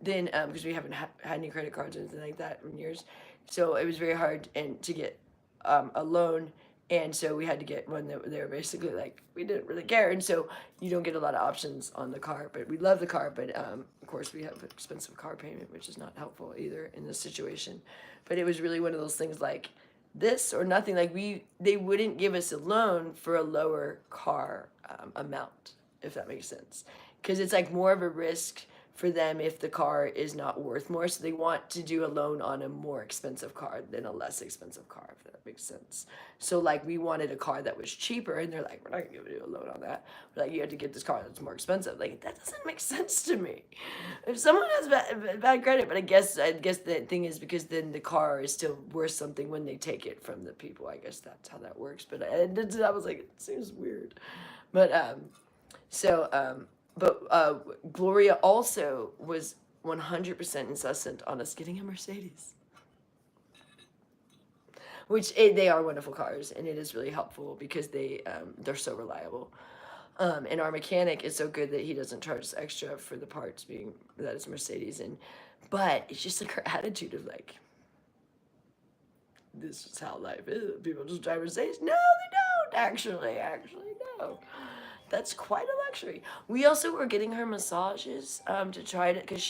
Then because we haven't had any credit cards or anything like that in years, so it was very hard to get a loan. And so we had to get one that they were basically like, we didn't really care. And so you don't get a lot of options on the car, but we love the car. But of course we have an expensive car payment, which is not helpful either in this situation. But it was really one of those things like, this or nothing. Like they wouldn't give us a loan for a lower car amount, if that makes sense, because it's like more of a risk for them if the car is not worth more. So they want to do a loan on a more expensive car than a less expensive car, if that makes sense. So like we wanted a car that was cheaper, and they're like, we're not gonna do a loan on that. We're like, you have to get this car that's more expensive. Like that doesn't make sense to me. If someone has bad credit, but I guess the thing is because then the car is still worth something when they take it from the people. I guess that's how that works. But I was like, it seems weird. But Gloria also was 100% insistent on us getting a Mercedes, which they are wonderful cars, and it is really helpful because they're so reliable. And our mechanic is so good that he doesn't charge us extra for the parts, being that it's Mercedes. But it's just like her attitude of like, this is how life is. People just drive Mercedes. No, they don't. Actually, no. That's quite a luxury. We also were getting her massages to try to, because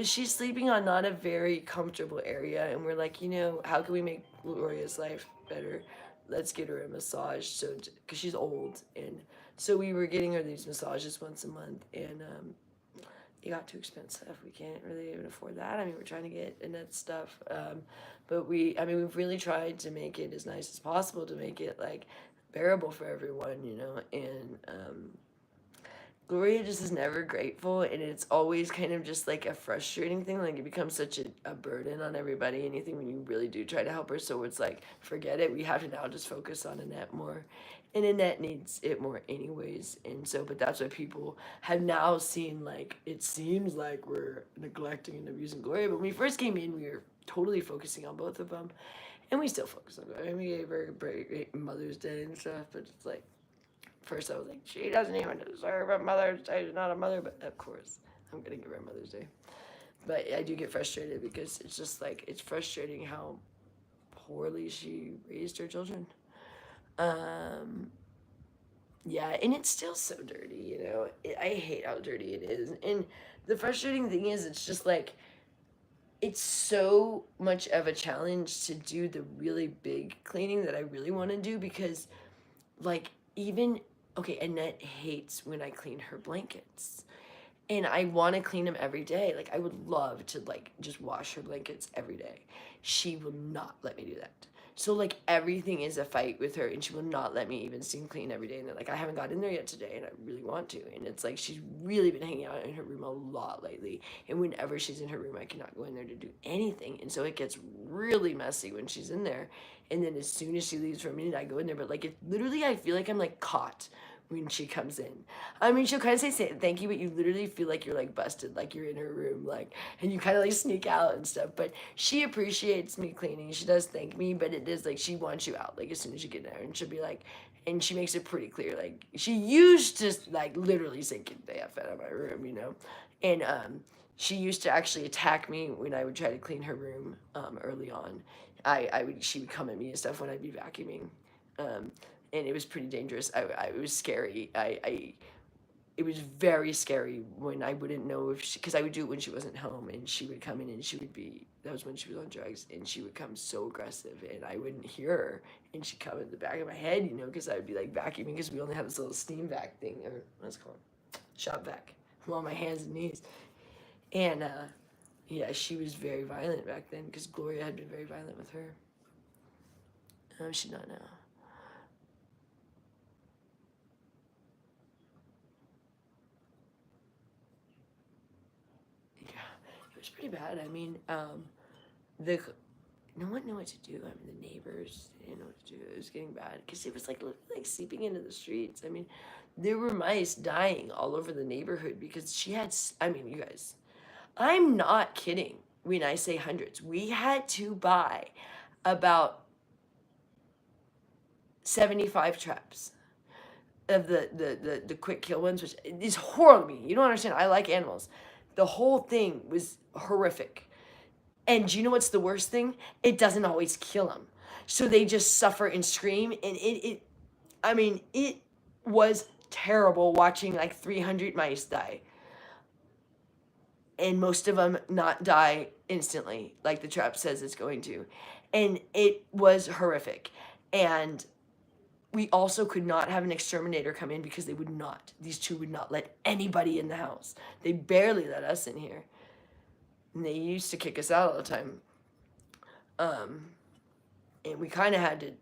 she's sleeping on not a very comfortable area, and we're like, how can we make Gloria's life better? Let's get her a massage, because she's old, and so we were getting her these massages once a month, and it got too expensive. We can't really even afford that. I mean, we're trying to get Annette stuff, but we've really tried to make it as nice as possible to make it like bearable for everyone, and Gloria just is never grateful, and it's always kind of just like a frustrating thing. Like it becomes such a burden on everybody, anything when you really do try to help her. So it's like, forget it. We have to now just focus on Annette more, and Annette needs it more anyways. And so, but that's why people have now seen, like, it seems like we're neglecting and abusing Gloria. But when we first came in, we were totally focusing on both of them, and we still focus on Gloria. We gave her a great Mother's Day and stuff, but it's like, first I was like, she doesn't even deserve a Mother's Day. She's not a mother, but of course I'm gonna give her a Mother's Day. But I do get frustrated because it's just like, it's frustrating how poorly she raised her children. Yeah, and it's still so dirty, I hate how dirty it is. And the frustrating thing is, it's just like, it's so much of a challenge to do the really big cleaning that I really want to do, because like, Annette hates when I clean her blankets, and I want to clean them every day. Like, I would love to like just wash her blankets every day. She will not let me do that. So like everything is a fight with her, and she will not let me even steam clean every day. And like, I haven't got in there yet today, and I really want to. And it's like, she's really been hanging out in her room a lot lately, and whenever she's in her room, I cannot go in there to do anything. And so it gets really messy when she's in there. And then as soon as she leaves for a minute, I go in there. But like, it literally, I feel like I'm like caught when she comes in. I mean, she'll kind of say thank you, but you literally feel like you're like busted, like you're in her room, like, and you kind of like sneak out and stuff. But she appreciates me cleaning. She does thank me, but it is like, she wants you out, like, as soon as you get there. And she'll be like, and she makes it pretty clear, like, she used to like literally say, get the F out of my room, And she used to actually attack me when I would try to clean her room early on. She would come at me and stuff when I'd be vacuuming. And it was pretty dangerous. It was scary. It was very scary when I wouldn't know if because I would do it when she wasn't home, and she would come in, and that was when she was on drugs, and she would come so aggressive, and I wouldn't hear her, and she'd come in the back of my head, because I would be like vacuuming, because we only have this little steam vac thing, or what's it called? Shop vac. I'm on my hands and knees. And, yeah, she was very violent back then, because Gloria had been very violent with her. She's not now. It was pretty bad. I mean, no one knew what to do. I mean, the neighbors didn't know what to do. It was getting bad because it was like seeping into the streets. I mean, there were mice dying all over the neighborhood because she had. I mean, you guys, I'm not kidding when I say hundreds. We had to buy about 75 traps of the quick kill ones, which is horrible. You don't understand. I like animals. The whole thing was horrific. And do you know what's the worst thing? It doesn't always kill them. So they just suffer and scream. And it was terrible watching like 300 mice die. And most of them not die instantly, like the trap says it's going to. And it was horrific. And we also could not have an exterminator come in because these two would not let anybody in the house. They barely let us in here. And they used to kick us out all the time. And we kind of had to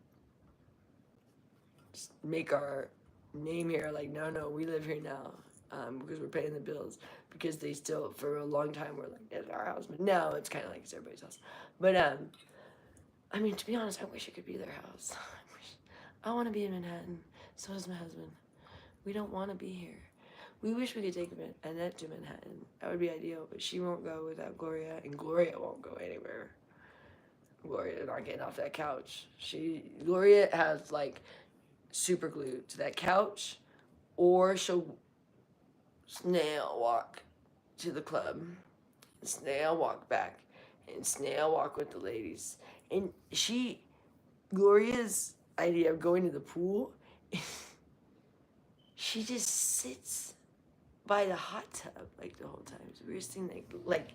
make our name here, like, no, we live here now, because we're paying the bills, because they still, for a long time, were like, it's our house, but now it's kind of like it's everybody's house. But, I mean, to be honest, I wish it could be their house. I want to be in Manhattan, so does my husband. We don't want to be here. We wish we could take Annette to Manhattan. That would be ideal, but she won't go without Gloria, and Gloria won't go anywhere. Gloria's not getting off that couch. Gloria has, like, super glue to that couch, or she'll snail walk to the club, snail walk back, and snail walk with the ladies. And Gloria's idea of going to the pool, she just sits by the hot tub like the whole time. It's the weirdest thing. Like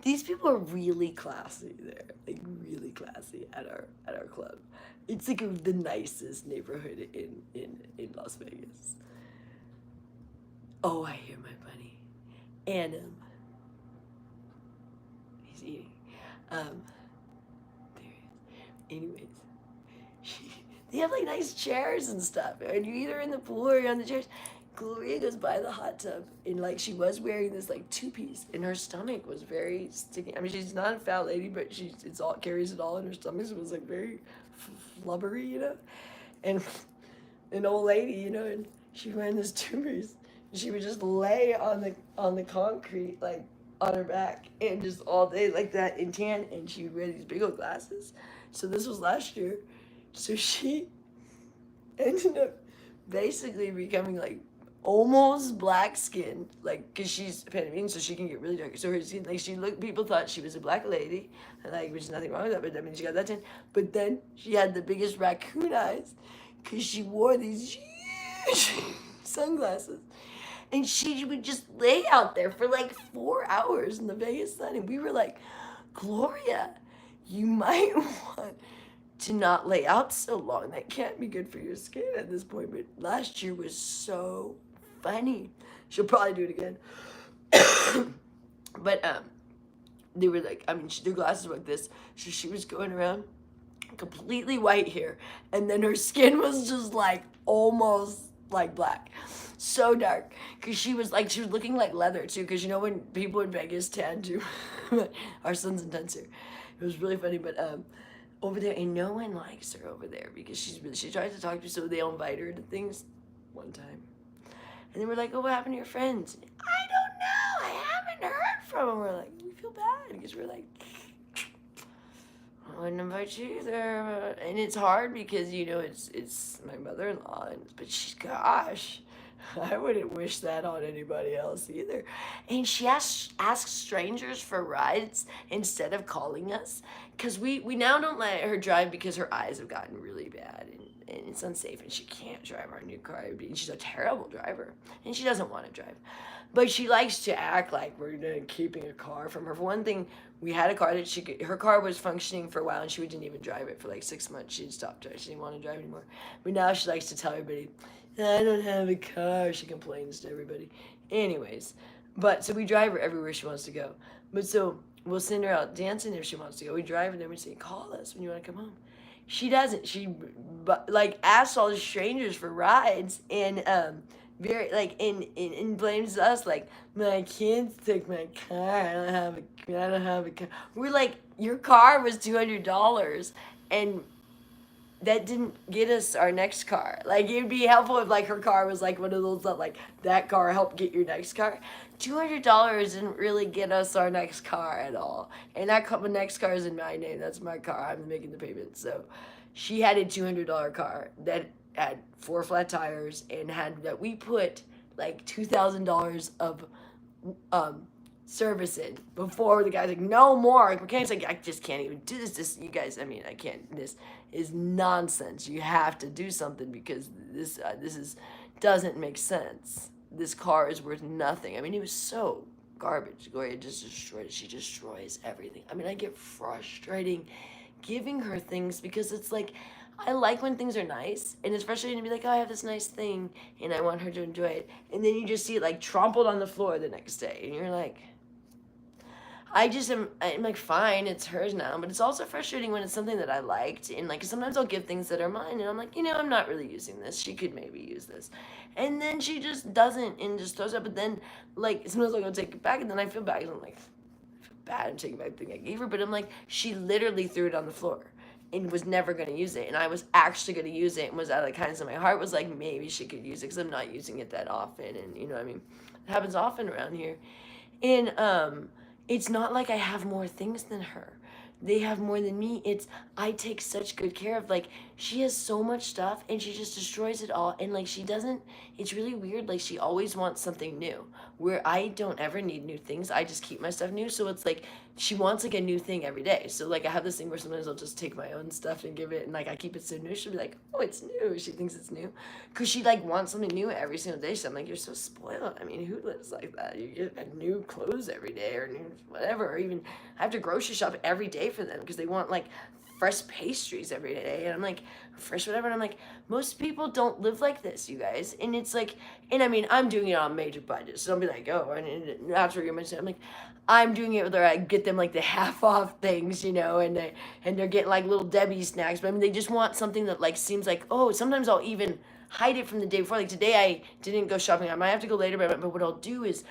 these people are really classy there, like really classy at our club. It's like the nicest neighborhood in Las Vegas. Oh, I hear my bunny, and he's eating. There he is. Anyways, they have like nice chairs and stuff, and you're either in the pool or you're on the chairs. Gloria goes by the hot tub, and like she was wearing this like 2-piece, and her stomach was very sticky. I mean, she's not a fat lady, but carries it all, and her stomach was like very flubbery, you know. And an old lady, you know, and she wearing this 2-piece, and she would just lay on the concrete like on her back, and just all day like that in tan, and she would wear these big old glasses. So this was last year, so she ended up basically becoming like almost black skinned, like, because she's Panamanian, so she can get really dark. So her skin, like, people thought she was a black lady, and like, which is nothing wrong with that, but I mean, she got that tan. But then she had the biggest raccoon eyes, because she wore these huge sunglasses, and she would just lay out there for like 4 hours in the Vegas sun, and we were like, Gloria, you might want to not lay out so long. That can't be good for your skin at this point. But last year was so funny. She'll probably do it again. But they were like, I mean, their glasses were like this. So she was going around completely white here, and then her skin was just like almost like black, so dark, because she was looking like leather too, because you know when people in Vegas tan too. Our son's intense here. It was really funny. But over there, and no one likes her over there, because she tries to talk to you, so they'll invite her to things one time. And they were like, oh, what happened to your friends? I don't know, I haven't heard from them. We're like, we feel bad, because we're like, I wouldn't invite you either. And it's hard because, you know, it's my mother-in-law, but gosh, I wouldn't wish that on anybody else either. And she asks strangers for rides instead of calling us, because we now don't let her drive because her eyes have gotten really bad, and it's unsafe, and she can't drive our new car. And she's a terrible driver, and she doesn't want to drive. But she likes to act like we're keeping a car from her. For one thing, we had a car that her car was functioning for a while, and she didn't even drive it for like 6 months. She stopped driving. She didn't want to drive anymore. But now she likes to tell everybody, I don't have a car. She complains to everybody. Anyways, but so we drive her everywhere she wants to go. But so we'll send her out dancing if she wants to go. We drive her, then we say, call us when you want to come home. She doesn't. She like asks all the strangers for rides, and very like and blames us, like, my kids took my car. I don't have a car. We're like, your car was $200, and that didn't get us our next car. Like, it'd be helpful if like her car was like one of those that like that car helped get your next car. $200 didn't really get us our next car at all. And that next car is in my name. That's my car. I'm making the payment. So she had a $200 car that had 4 flat tires, and that we put like $2,000 of service in before. The guy's like, no more. The mechanic's like, I just can't even do this. You guys, I mean, I can't. This is nonsense. You have to do something, because this doesn't make sense. This car is worth nothing. I mean, it was so garbage. Gloria just destroyed it. She destroys everything. I mean, I get frustrating giving her things because it's like, I like when things are nice, and it's frustrating to be like, oh, I have this nice thing, and I want her to enjoy it. And then you just see it like trampled on the floor the next day, and you're like, I'm like, fine, it's hers now, but it's also frustrating when it's something that I liked, and like, sometimes I'll give things that are mine, and I'm like, I'm not really using this, she could maybe use this, and then she just doesn't, and just throws it up, but then, like, sometimes I'll go take it back, and then I feel bad, and I'm like, I feel bad, I'm taking back the thing I gave her, but I'm like, she literally threw it on the floor, and was never going to use it, and I was actually going to use it, and was out of the kindness of my heart, was like, maybe she could use it, because I'm not using it that often, and, you know what I mean, it happens often around here, and, it's not like I have more things than her. They have more than me. I take such good care of, like, she has so much stuff and she just destroys it all. And like, it's really weird. Like, she always wants something new, where I don't ever need new things. I just keep my stuff new. So it's like, she wants like a new thing every day. So like, I have this thing where sometimes I'll just take my own stuff and give it, and like, I keep it so new. She'll be like, oh, it's new. She thinks it's new. Cause she like wants something new every single day. So I'm like, you're so spoiled. I mean, who lives like that? You get new clothes every day, or new whatever, or even I have to grocery shop every day for them because they want like fresh pastries every day, and I'm like, fresh whatever, and I'm like, most people don't live like this, you guys. And it's like, and I mean, I'm doing it on major budgets, so I'll be like, oh, and that's where you're mentioning, I'm like, I'm doing it where I get them like the half off things, and they're getting like little Debbie snacks, but I mean, they just want something that like seems like, oh, sometimes I'll even hide it from the day before. Like today I didn't go shopping, I might have to go later, but what I'll do is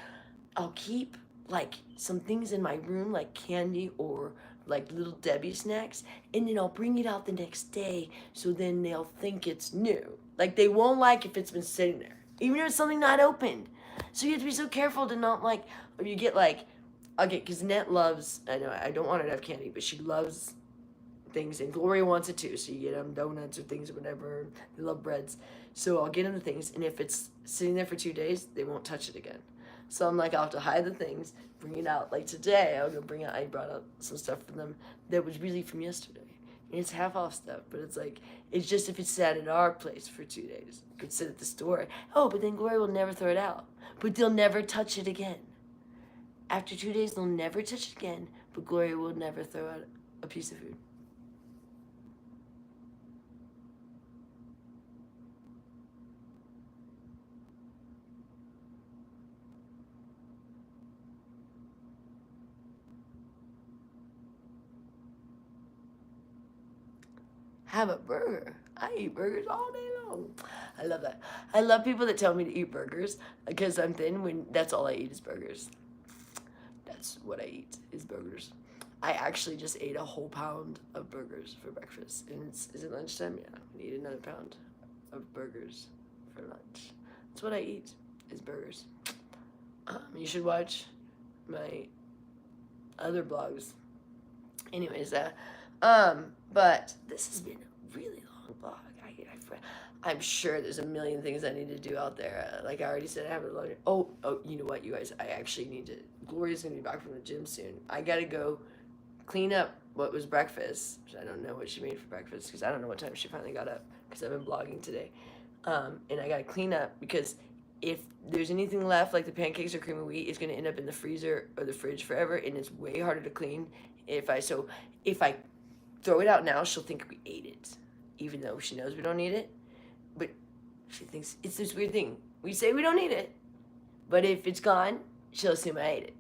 I'll keep like some things in my room, like candy or like little Debbie snacks, and then I'll bring it out the next day, so then they'll think it's new. Like, they won't like if it's been sitting there, even if it's something not opened. So you have to be so careful to not like, or you get like, okay, because Annette loves, I know I don't want her to have candy, but she loves things, and Gloria wants it too, so you get them donuts or things or whatever. They love breads. So I'll get them the things, and if it's sitting there for 2 days, they won't touch it again. So I'm like, I'll have to hide the things, bring it out. Like today, I brought out some stuff for them that was really from yesterday. And it's half off stuff, but it's like, it's just if it's sat at our place for 2 days. It could sit at the store. Oh, but then Gloria will never throw it out. But they'll never touch it again. After 2 days, they'll never touch it again, but Gloria will never throw out a piece of food. Have a burger. I eat burgers all day long. I love that. I love people that tell me to eat burgers because I'm thin when that's all I eat is burgers. That's what I eat is burgers. I actually just ate a whole pound of burgers for breakfast. And is it lunchtime? Yeah, I need another pound of burgers for lunch. That's what I eat is burgers. You should watch my other blogs. Anyways, but this has been a really long blog. I'm sure there's a million things I need to do out there. Like I already said, I haven't loaded. Oh, you know what, you guys? I actually need to. Gloria's gonna be back from the gym soon. I gotta go clean up what was breakfast. I don't know what she made for breakfast because I don't know what time she finally got up because I've been blogging today. And I gotta clean up because if there's anything left, like the pancakes or cream of wheat, it's gonna end up in the freezer or the fridge forever, and it's way harder to clean. If I throw it out now, she'll think we ate it, even though she knows we don't eat it. But she thinks it's this weird thing. We say we don't eat it, but if it's gone, she'll assume I ate it.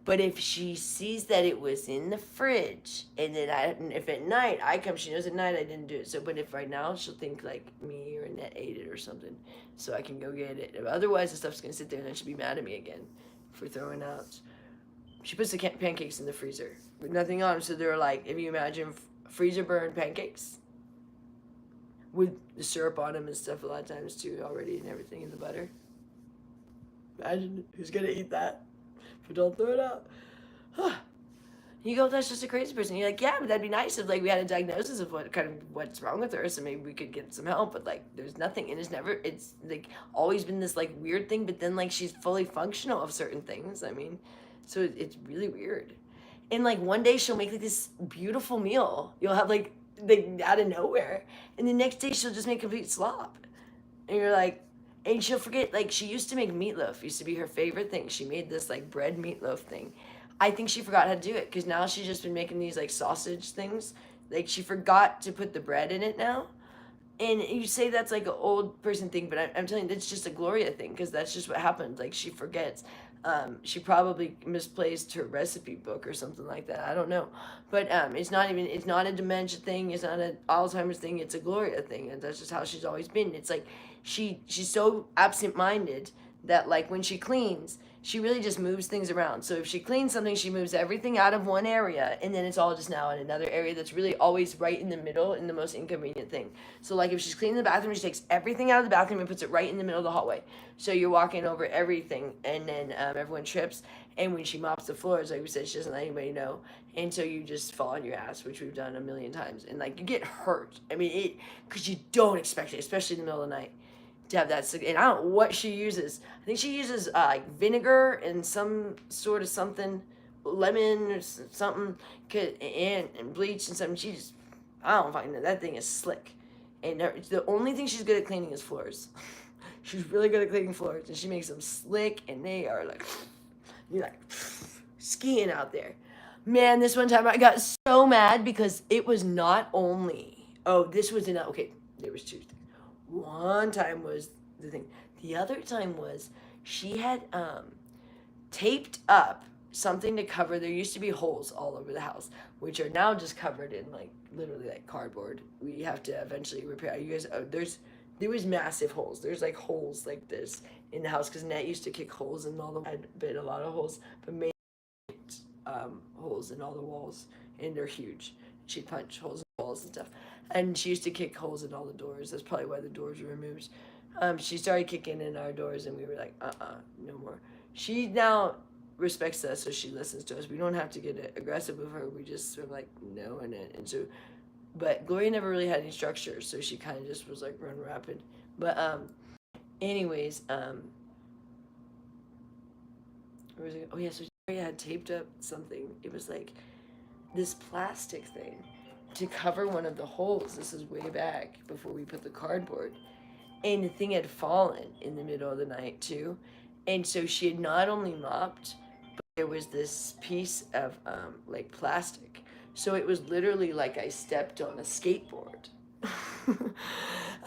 But if she sees that it was in the fridge, and then if at night I come, she knows at night I didn't do it. So, but if right now, she'll think like me or Annette ate it or something, so I can go get it. Otherwise, the stuff's gonna sit there, and then she'll be mad at me again for throwing out. She puts the pancakes in the freezer with nothing on them, so they're like, if you imagine freezer burned pancakes with the syrup on them and stuff a lot of times too already and everything in the butter. Imagine who's gonna eat that, but don't throw it out. You go, that's just a crazy person. You're like, yeah, but that'd be nice if like we had a diagnosis of what's wrong with her, so maybe we could get some help. But like, there's nothing, and it's like always been this like weird thing. But then like she's fully functional of certain things. I mean, so it's really weird. And like one day she'll make like this beautiful meal. You'll have like out of nowhere, and the next day she'll just make complete slop, and you're like, And she'll forget, like, she used to make meatloaf, used to be her favorite thing. She made this, like, bread meatloaf thing. I think she forgot how to do it, because now she's just been making these, like, sausage things. Like, she forgot to put the bread in it now. And you say that's like an old person thing, but I'm telling you, that's just a Gloria thing, because that's just what happened. Like, she forgets. She probably misplaced her recipe book or something like that. I don't know. But it's not a dementia thing. It's not an Alzheimer's thing. It's a Gloria thing. And that's just how she's always been. It's like she's so absent-minded that, like, when she cleans, she really just moves things around. So if she cleans something, she moves everything out of one area, and then it's all just now in another area that's really always right in the middle, in the most inconvenient thing. So, like, if she's cleaning the bathroom, she takes everything out of the bathroom and puts it right in the middle of the hallway. So you're walking over everything, and then everyone trips. And when she mops the floors, like we said, she doesn't let anybody know. And so you just fall on your ass, which we've done a million times. And, like, you get hurt. I mean, because you don't expect it, especially in the middle of the night, to have that. And I don't know what she uses. I think she uses like vinegar and some sort of something, lemon or something, and bleach and something. She just, I don't fucking know. That thing is slick. And the only thing she's good at cleaning is floors. She's really good at cleaning floors, and she makes them slick, and they are like, you're like skiing out there. Man, this one time I got so mad because it was not only, this was enough. Okay, there was two things. One time was the thing. The other time was she had taped up something to cover. There used to be holes all over the house, which are now just covered in, like, literally like cardboard. We have to eventually repair. You guys, there was massive holes. There's like holes like this in the house, because Annette used to kick holes in all the. I'd been a lot of holes, but made holes in all the walls, and they're huge. She'd punch holes in the walls and stuff. And she used to kick holes in all the doors. That's probably why the doors were removed. She started kicking in our doors, and we were like, no more. She now respects us, so she listens to us. We don't have to get aggressive with her. We just sort of like, no, and so, but Gloria never really had any structure, so she kind of just was like run rapid. But anyways, where was it? Oh yeah, so Gloria had taped up something. It was like this plastic thing to cover one of the holes. This is way back before we put the cardboard. And the thing had fallen in the middle of the night too. And so she had not only mopped, but there was this piece of like plastic. So it was literally like I stepped on a skateboard.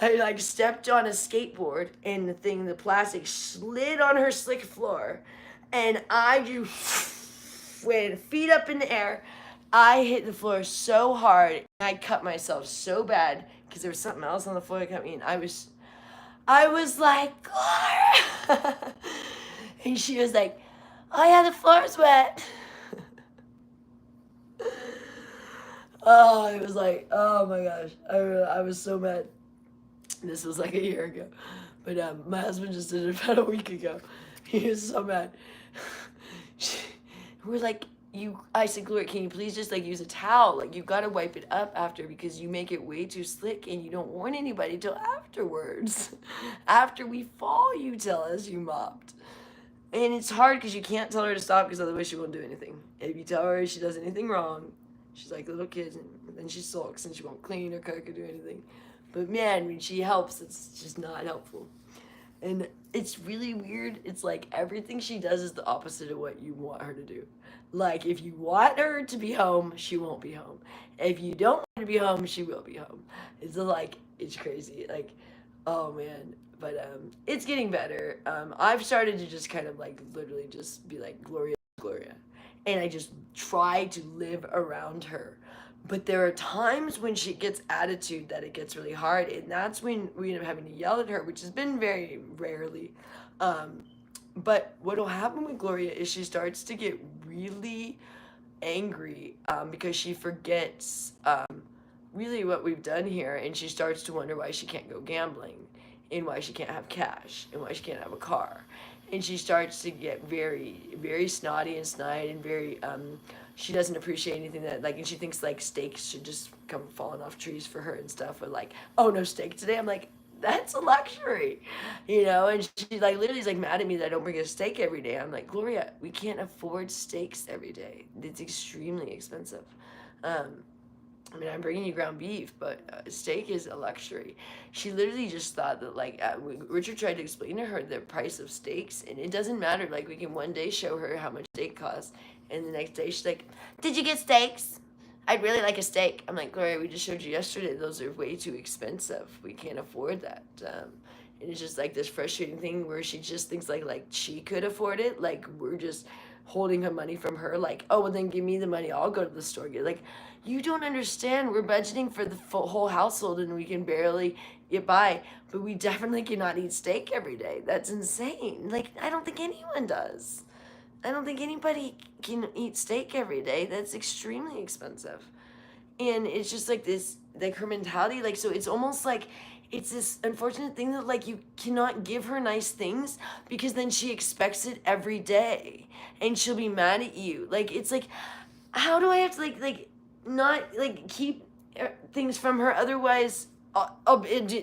I like stepped on a skateboard, and the plastic slid on her slick floor, and I just went feet up in the air. I hit the floor so hard, and I cut myself so bad because there was something else on the floor that cut me, and I was like, Gloria! And she was like, oh yeah, the floor's wet. Oh, it was like, oh my gosh. I was so mad. This was like a year ago. But my husband just did it about a week ago. He was so mad. We're like, I said, Gloria, can you please just like use a towel? Like, you gotta wipe it up after, because you make it way too slick and you don't warn anybody till afterwards. After we fall, you tell us you mopped. And it's hard because you can't tell her to stop, because otherwise she won't do anything. If you tell her she does anything wrong, she's like a little kid, and then she sulks and she won't clean or cook or do anything. But man, when she helps, it's just not helpful. And it's really weird. It's like everything she does is the opposite of what you want her to do. Like, if you want her to be home, she won't be home. If you don't want her to be home, she will be home. It's like, it's crazy. Like, oh man. But it's getting better. I've started to just kind of like literally just be like, Gloria, Gloria. And I just try to live around her. But there are times when she gets attitude that it gets really hard, and that's when we end up having to yell at her, which has been very rarely. But what will happen with Gloria is she starts to get really angry because she forgets really what we've done here, and she starts to wonder why she can't go gambling, and why she can't have cash, and why she can't have a car. And she starts to get very, very snotty and snide, and very, she doesn't appreciate anything that, like, and she thinks, like, steaks should just come falling off trees for her and stuff, or like, oh, no steak today. I'm like, that's a luxury, you know? And she, like, literally is, like, mad at me that I don't bring a steak every day. I'm like, Gloria, we can't afford steaks every day. It's extremely expensive. I mean, I'm bringing you ground beef, but steak is a luxury. She literally just thought that, like, Richard tried to explain to her the price of steaks, and it doesn't matter. Like, we can one day show her how much steak costs, and the next day she's like, "Did you get steaks? I'd really like a steak." I'm like, "Gloria, we just showed you yesterday. Those are way too expensive. We can't afford that." And it's just like this frustrating thing where she just thinks like she could afford it. Like, we're just holding her money from her. Like, "Oh, well, then give me the money. I'll go to the store." Like, you don't understand. We're budgeting for the whole household and we can barely get by, but we definitely cannot eat steak every day. That's insane. Like, I don't think anyone does. I don't think anybody can eat steak every day. That's extremely expensive. And it's just like this, like her mentality, like, so it's almost like it's this unfortunate thing that like you cannot give her nice things because then she expects it every day and she'll be mad at you. Like, it's like, how do I have to like not like keep things from her? Otherwise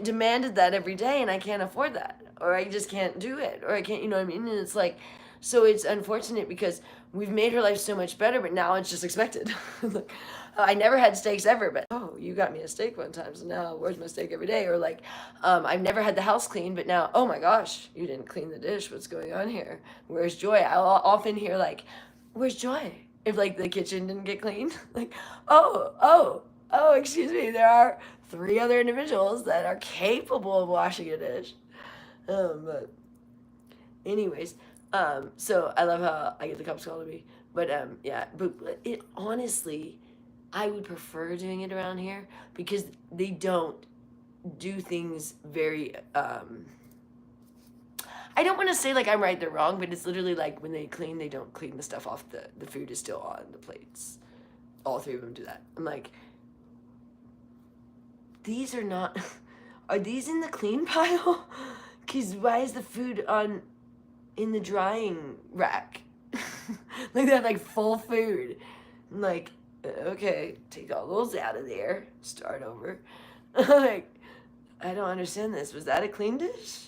demanded that every day and I can't afford that, or I just can't do it, or I can't, you know what I mean? And it's like, so it's unfortunate because we've made her life so much better, but now it's just expected. Like, I never had steaks ever, but oh, you got me a steak one time, so now where's my steak every day? Or like, I've never had the house clean, but now, oh my gosh, you didn't clean the dish. What's going on here? Where's Joy? I'll often hear like, "Where's Joy?" If like the kitchen didn't get cleaned. Like, oh, excuse me, there are 3 other individuals that are capable of washing a dish. But anyways, so I love how I get the cops calling me, but yeah, but it honestly, I would prefer doing it around here because they don't do things very, I don't want to say like I'm right, they're wrong, but it's literally like when they clean, they don't clean the stuff off the food is still on the plates. All 3 of them do that. I'm like, these are not, are these in the clean pile? Because why is the food in the drying rack? Like, they have like full food. I'm like, okay, take all those out of there, start over. Like, I don't understand this. Was that a clean dish?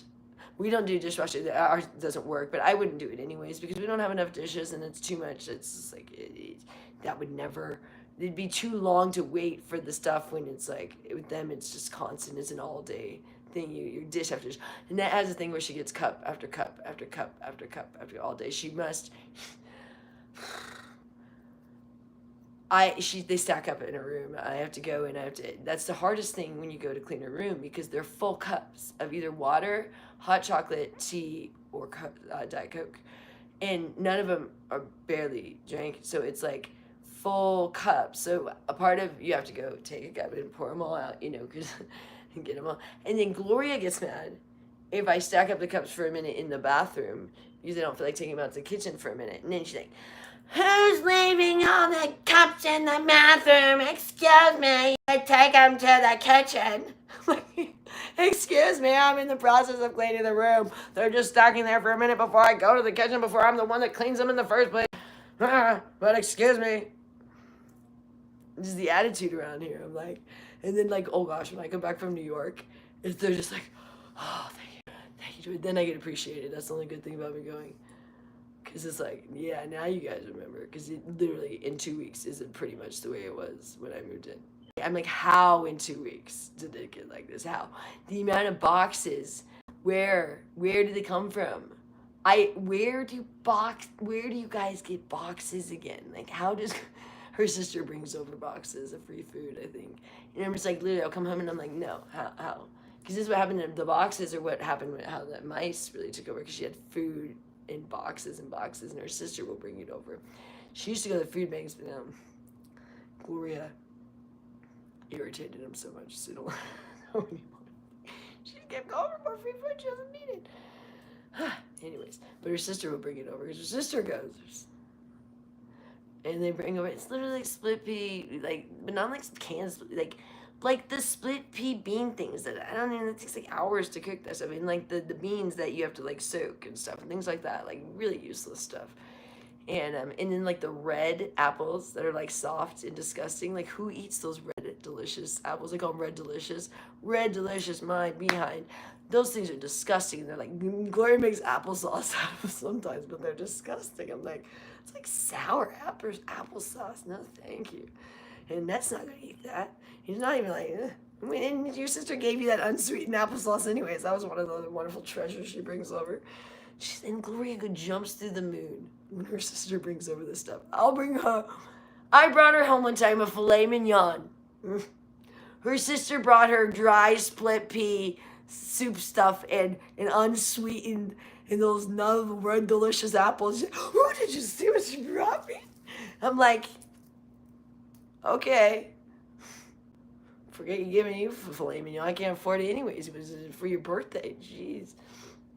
We don't do dishwashing. Ours doesn't work, but I wouldn't do it anyways because we don't have enough dishes and it's too much. It's just like, that would never, it'd be too long to wait for the stuff when it's like, with them, it's just constant. It's an all day thing. You dish after dish. Annette has a thing where she gets cup after cup after cup after cup after all day. She must, they stack up in her room. I have to go and that's the hardest thing when you go to clean her room because they're full cups of either water, hot chocolate, tea, or Diet Coke. And none of them are barely drank. So it's like full cups. So a part of, you have to go take a cup and pour them all out, you know, because get them all. And then Gloria gets mad if I stack up the cups for a minute in the bathroom because I don't feel like taking them out to the kitchen for a minute. And then she's like, "Who's leaving all the cups in the bathroom? Excuse me, I take them to the kitchen." Excuse me, I'm in the process of cleaning the room. They're just stacking there for a minute before I go to the kitchen before I'm the one that cleans them in the first place. But excuse me. This is the attitude around here. I'm like, and then like, oh gosh, when I come back from New York, they're just like, "Oh, thank you. Then I get appreciated. That's the only good thing about me going. Because it's like, yeah, now you guys remember. Because it literally in 2 weeks isn't pretty much the way it was when I moved in. I'm like, how in 2 weeks did it get like this? How? The amount of boxes. Where do they come from? Where do you guys get boxes again? Like, how does her sister brings over boxes of free food, I think. And I'm just like, literally, I'll come home and I'm like, no, how? Because this is what happened. The boxes are what happened, how the mice really took over because she had food in boxes and boxes, and her sister will bring it over. She used to go to the food banks, but now Gloria irritated him so much, so don't know anymore. She kept going for more free food. She doesn't need it. Anyways, but her sister will bring it over because her sister goes, and they bring over. It's literally like split pea, like, but not like cans, like the split pea bean things that I don't even. It takes like hours to cook that stuff. I mean, like the beans that you have to like soak and stuff and things like that. Like really useless stuff. And then like the red apples that are like soft and disgusting. Like who eats those red delicious apples? I call them red delicious. Red delicious, my behind. Those things are disgusting. They're like, Gloria makes applesauce out of them sometimes, but they're disgusting. I'm like, it's like sour applesauce. No, thank you. and that's not gonna eat that. He's not even like, ugh. I mean, and your sister gave you that unsweetened applesauce anyways. That was one of the wonderful treasures she brings over. And Gloria jumps through the moon when her sister brings over this stuff. I brought her home one time a filet mignon. Her sister brought her dry split pea soup stuff and unsweetened and those red delicious apples. She, oh, did you see what she brought me? I'm like, okay. Forget you giving you filet mignon. I can't afford it anyways. It was for your birthday. Jeez.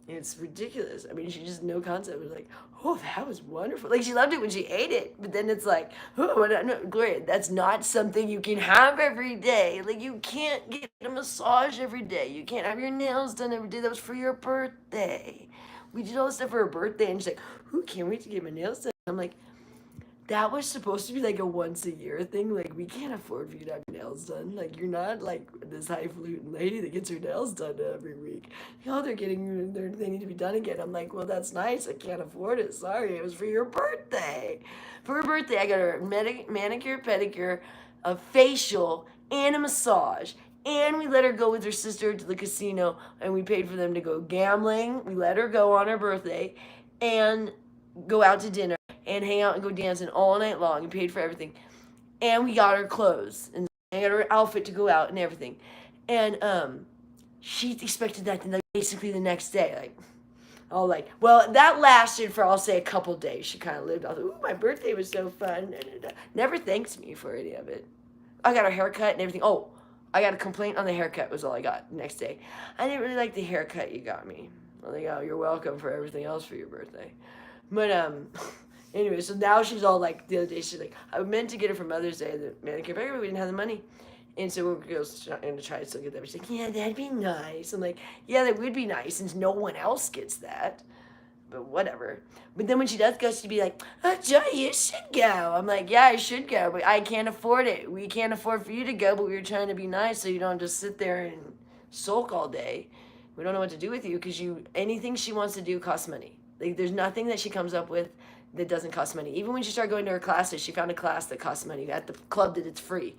It's ridiculous. I mean, she just no concept. It was like, oh, that was wonderful. Like, she loved it when she ate it. But then it's like, oh, no, Gloria, that's not something you can have every day. Like, you can't get a massage every day. You can't have your nails done every day. That was for your birthday. We did all this stuff for her birthday. And she's like, who can't wait to get my nails done? I'm like, that was supposed to be like a once a year thing. Like, we can't afford for you to have your nails done. Like, you're not like this highfalutin lady that gets her nails done every week. They're they need to be done again. I'm like, well, that's nice. I can't afford it. Sorry, it was for your birthday. For her birthday, I got her a manicure, pedicure, a facial, and a massage. And we let her go with her sister to the casino, and we paid for them to go gambling. We let her go on her birthday and go out to dinner and hang out and go dancing all night long and paid for everything. And we got her clothes and I got her outfit to go out and everything. And she expected that basically the next day. Well, that lasted for, I'll say, a couple days. She kind of lived off, ooh, my birthday was so fun. Never thanks me for any of it. I got her haircut and everything. Oh, I got a complaint on the haircut was all I got the next day. I didn't really like the haircut you got me. I'm like, oh, you're welcome for everything else for your birthday. But, anyway, so now she's all like, the other day, she's like, I meant to get her for Mother's Day, the manicure, but we didn't have the money. And so we're going to try to still get that. She's like, yeah, that'd be nice. I'm like, yeah, that would be nice since no one else gets that. But whatever. But then when she does go, she'd be like, oh, Joy, you should go. I'm like, yeah, I should go, but I can't afford it. We can't afford for you to go, but we were trying to be nice so you don't just sit there and sulk all day. We don't know what to do with you because anything she wants to do costs money. Like, there's nothing that she comes up with that doesn't cost money. Even when she started going to her classes, she found a class that costs money at the club that it's free.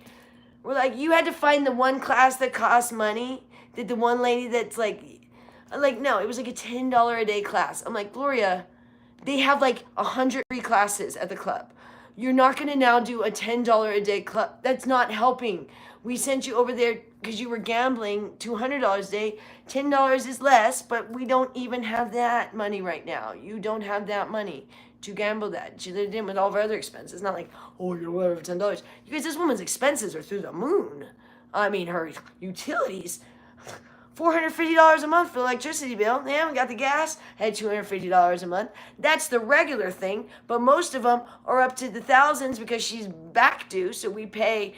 We're like, you had to find the one class that costs money? That the one lady that's like, no, it was like a $10 a day class. I'm like, Gloria, they have like 100 free classes at the club. You're not going to now do a $10 a day club. That's not helping. We sent you over there because you were gambling $200 a day. $10 is less, but we don't even have that money right now. You don't have that money to gamble that. She lived in with all of her other expenses. It's not like, oh, you're whatever for $10. You guys, this woman's expenses are through the moon. I mean, her utilities, $450 a month for electricity bill. Yeah, we got the gas at $250 a month. That's the regular thing, but most of them are up to the thousands because she's back due, so we pay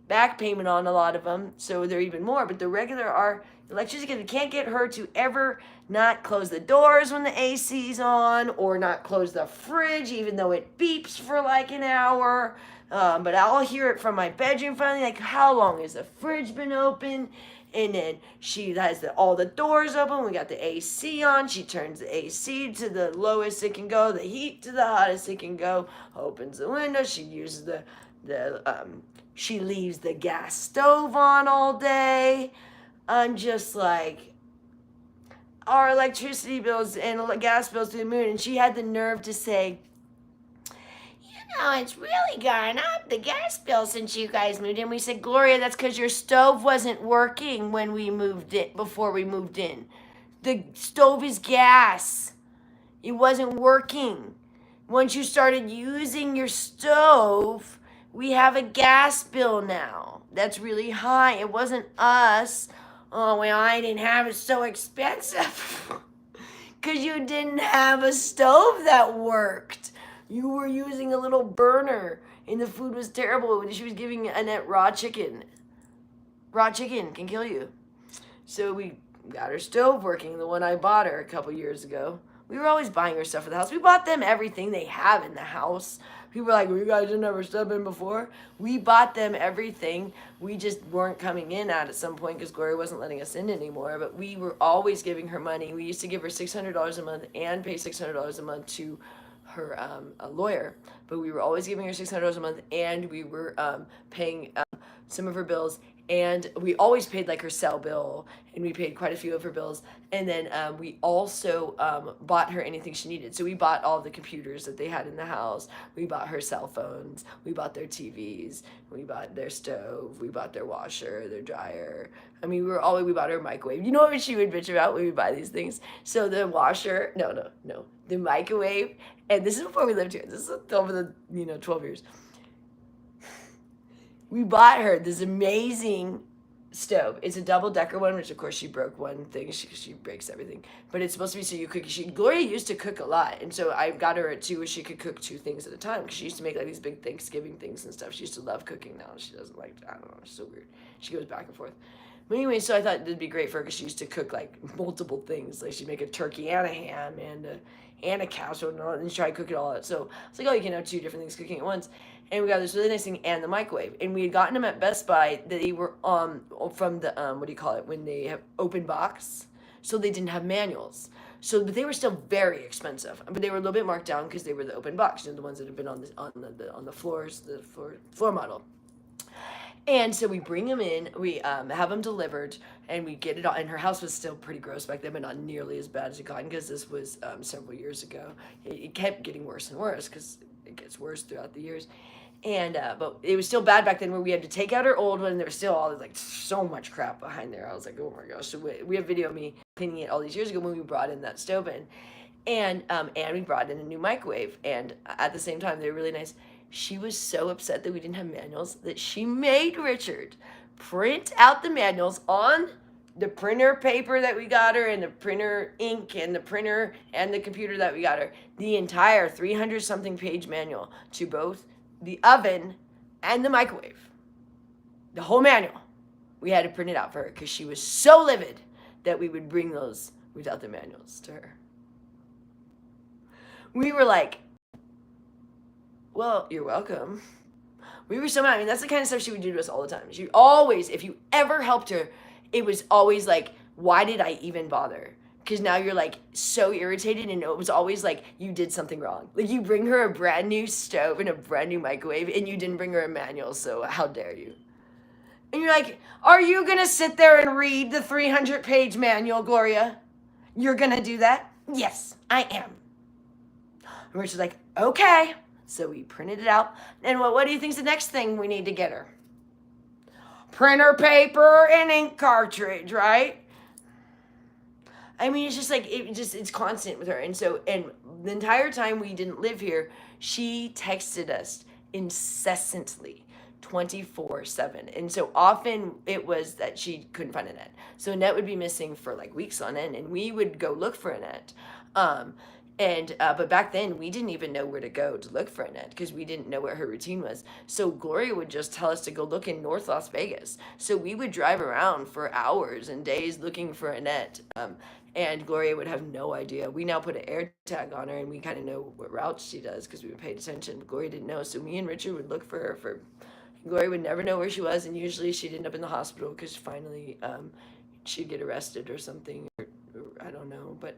back payment on a lot of them, so they're even more. But the regular are electricity. You can't get her to ever not close the doors when the AC's on, or not close the fridge even though it beeps for like an hour. But I'll hear it from my bedroom finally, like, how long has the fridge been open? And then she has all the doors open. We got the AC on. She turns the AC to the lowest it can go, the heat to the hottest it can go, opens the window. She uses she leaves the gas stove on all day. I'm just like, our electricity bills and gas bills to the moon. And she had the nerve to say, it's really gone up, the gas bill, since you guys moved in. We said, Gloria, that's because your stove wasn't working when we moved in, before we moved in. The stove is gas. It wasn't working. Once you started using your stove, we have a gas bill now. That's really high. It wasn't us. Oh, well, I didn't have it so expensive. Because you didn't have a stove that worked. You were using a little burner, and the food was terrible. She was giving Annette raw chicken. Raw chicken can kill you. So we got her stove working, the one I bought her a couple years ago. We were always buying her stuff for the house. We bought them everything they have in the house. People were like, well, you guys didn't have her stuff in before? We bought them everything. We just weren't coming in at some point because Gloria wasn't letting us in anymore. But we were always giving her money. We used to give her $600 a month and pay $600 a month to her a lawyer, but we were always giving her $600 a month, and we were paying some of her bills, and we always paid like her cell bill, and we paid quite a few of her bills, and then we also bought her anything she needed. So we bought all the computers that they had in the house, we bought her cell phones, we bought their TVs, we bought their stove, we bought their washer, their dryer. I mean, we bought her microwave. You know what she would bitch about when we buy these things? So the washer, no, the microwave, and this is before we lived here. This is over the 12 years. We bought her this amazing stove. It's a double-decker one, which of course she broke one thing. She breaks everything. But it's supposed to be so you cook. Gloria used to cook a lot, and so I got her at 2 where she could cook 2 things at a time, because she used to make like these big Thanksgiving things and stuff. She used to love cooking. Now she doesn't like, I don't know, it's so weird. She goes back and forth. But anyway, so I thought it'd be great for her because she used to cook like multiple things. Like she'd make a turkey and a ham and a casserole and try to cook it all out. So I was like, oh, you can have 2 different things cooking at once. And we got this really nice thing and the microwave. And we had gotten them at Best Buy. They were from the what do you call it, when they have open box. So they didn't have manuals. But they were still very expensive. But they were a little bit marked down because they were the open box, the ones that have been on the floors, the floor model. And so we bring them in, we have them delivered, and we get it on. And her house was still pretty gross back then, but not nearly as bad as it got, because this was several years ago. It kept getting worse and worse because it gets worse throughout the years. And but it was still bad back then, where we had to take out her old one, and there was still all this, like, so much crap behind there. I was like, oh my gosh. So we have video of me cleaning it all these years ago when we brought in that stove in. And we brought in a new microwave, and at the same time, they were really nice. She was so upset that we didn't have manuals that she made Richard print out the manuals on the printer paper that we got her, and the printer ink, and the printer and the computer that we got her, the entire 300-something page manual to both the oven and the microwave. The whole manual. We had to print it out for her because she was so livid that we would bring those without the manuals to her. We were like, well, you're welcome. We were so mad. I mean, that's the kind of stuff she would do to us all the time. She always, if you ever helped her, it was always like, why did I even bother? Because now you're like so irritated, and it was always like you did something wrong. Like you bring her a brand new stove and a brand new microwave, and you didn't bring her a manual, so how dare you? And you're like, are you going to sit there and read the 300-page manual, Gloria? You're going to do that? Yes, I am. And Richard's like, okay. So we printed it out. And what do you think's the next thing we need to get her? Printer paper and ink cartridge, right? I mean, it's just like, it's constant with her. And the entire time we didn't live here, she texted us incessantly, 24/7. And so often it was that she couldn't find Annette. So Annette would be missing for like weeks on end, and we would go look for Annette. But back then we didn't even know where to go to look for Annette because we didn't know what her routine was. So Gloria would just tell us to go look in North Las Vegas. So we would drive around for hours and days looking for Annette. And Gloria would have no idea. We now put an air tag on her, and we kind of know what routes she does because we paid attention. Gloria didn't know. So me and Richard would look for her. Gloria would never know where she was, and usually she'd end up in the hospital because finally she'd get arrested or something. Or I don't know, but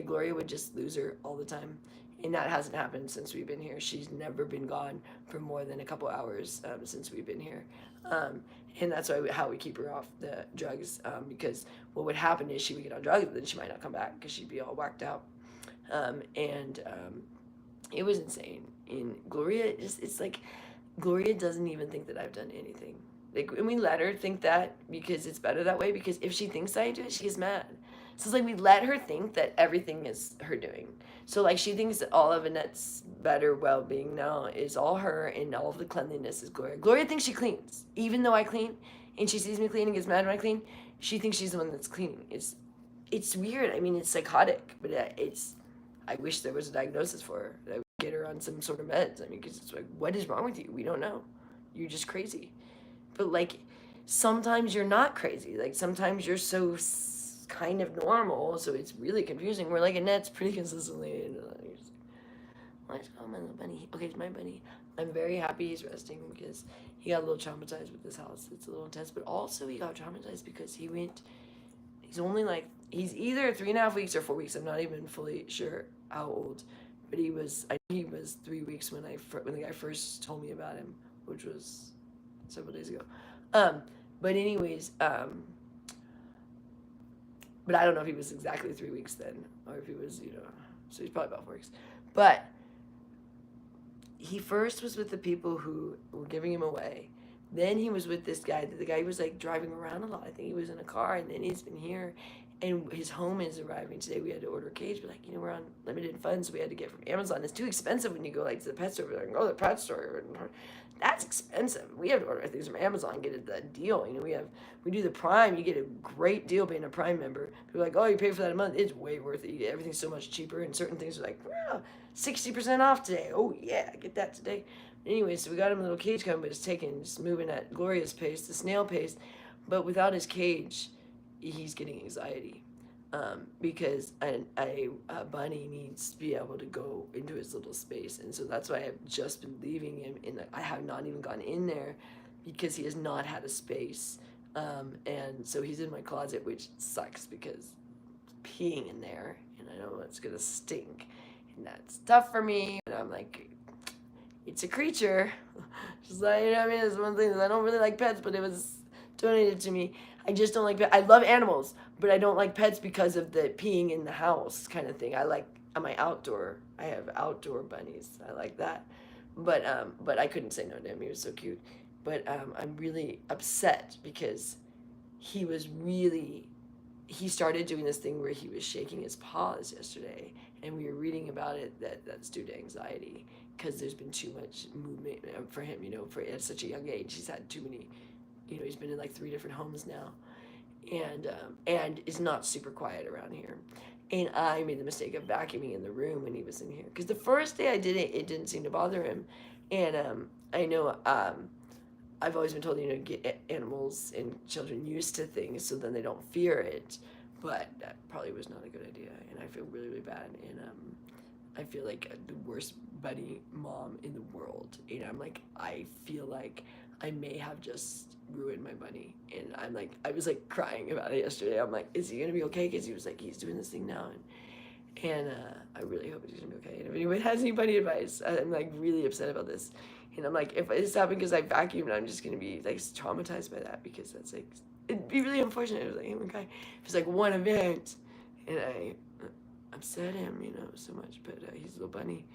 Gloria would just lose her all the time, and that hasn't happened since we've been here. She's never been gone for more than a couple hours since we've been here, and that's how we keep her off the drugs, because what would happen is she would get on drugs, but then she might not come back because she'd be all whacked out, it was insane. And Gloria it's like Gloria doesn't even think that I've done anything. Like, and we let her think that because it's better that way, because if she thinks I do it, she gets mad. So it's like we let her think that everything is her doing. So like she thinks that all of Annette's better well-being now is all her, and all of the cleanliness is Gloria. Gloria thinks she cleans. Even though I clean and she sees me clean and gets mad when I clean, she thinks she's the one that's cleaning. It's weird. I mean, it's psychotic, but I wish there was a diagnosis for her. I would get her on some sort of meds. I mean, because it's like, what is wrong with you? We don't know. You're just crazy. But like sometimes you're not crazy. Like sometimes you're so kind of normal, so it's really confusing. We're like Annette's pretty consistently. Oh, my little bunny. Okay, it's my bunny. I'm very happy he's resting because he got a little traumatized with this house. It's a little intense, but also he got traumatized because he's either 3.5 weeks or 4 weeks. I'm not even fully sure how old, but he was 3 weeks when when the guy first told me about him, which was several days ago. But anyways, but I don't know if he was exactly 3 weeks then, or if he was, so he's probably about 4 weeks. But he first was with the people who were giving him away. Then he was with this guy. The guy was like driving around a lot. I think he was in a car, and then he's been here, and his home is arriving today. We had to order a cage, but like, we're on limited funds, so we had to get from Amazon. It's too expensive when you go like to the pet store. Like, go to the pet store. That's expensive. We have to order things from Amazon, get it the deal. We do the Prime. You get a great deal being a Prime member. People are like, oh, you pay for that a month. It's way worth it. You get everything so much cheaper, and certain things are like, 60% off today. Oh yeah, get that today. Anyway, so we got him a little cage coming, but it's just moving at Gloria's pace, the snail pace. But without his cage, he's getting anxiety. Because a bunny needs to be able to go into his little space. And so that's why I've just been leaving him I have not even gone in there because he has not had a space. And so he's in my closet, which sucks because peeing in there, and I know it's gonna stink, and that's tough for me. And I'm like, it's a creature. Just like, I mean, it's one thing that I don't really like pets, but it was donated to me. I just don't like pets. I love animals, but I don't like pets because of the peeing in the house kind of thing. I have outdoor bunnies. I like that. But I couldn't say no to him. He was so cute. But I'm really upset because he started doing this thing where he was shaking his paws yesterday, and we were reading about it that's due to anxiety because there's been too much movement for him, for at such a young age. He's had too many, he's been in like 3 different homes now, and is not super quiet around here. And I made the mistake of vacuuming in the room when he was in here, because the first day I did it, it didn't seem to bother him. And I know I've always been told, get animals and children used to things so then they don't fear it. But that probably was not a good idea, and I feel really, really bad. And I feel like the worst bunny mom in the world. And I feel like I may have just ruined my bunny. And I was like crying about it yesterday. I'm like, is he gonna be okay? Because he was like, he's doing this thing now, and I really hope he's gonna be okay. And if anyone has any bunny advice, I'm like really upset about this. And I'm like, if this happened because I vacuumed, I'm just gonna be like traumatized by that, because that's like, it'd be really unfortunate. It was like, oh my God, if it's like one event, and I upset him, so much. But he's a little bunny.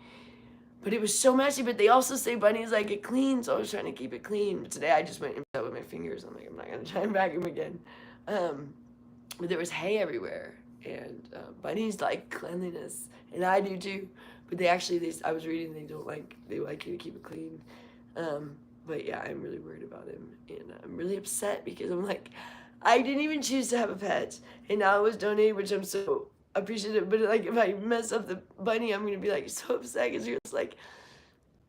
But it was so messy. But they also say bunnies like it clean, so I was trying to keep it clean. But today I just went and with my fingers. I'm like, I'm not gonna try and vacuum again. But there was hay everywhere, and bunnies like cleanliness, and I do too. But I was reading, they like you to keep it clean. But yeah, I'm really worried about him, and I'm really upset because I'm like, I didn't even choose to have a pet, and now it was donated, which I'm so appreciative. But like, if I mess up the bunny, I'm gonna be like so upset, because you're just like,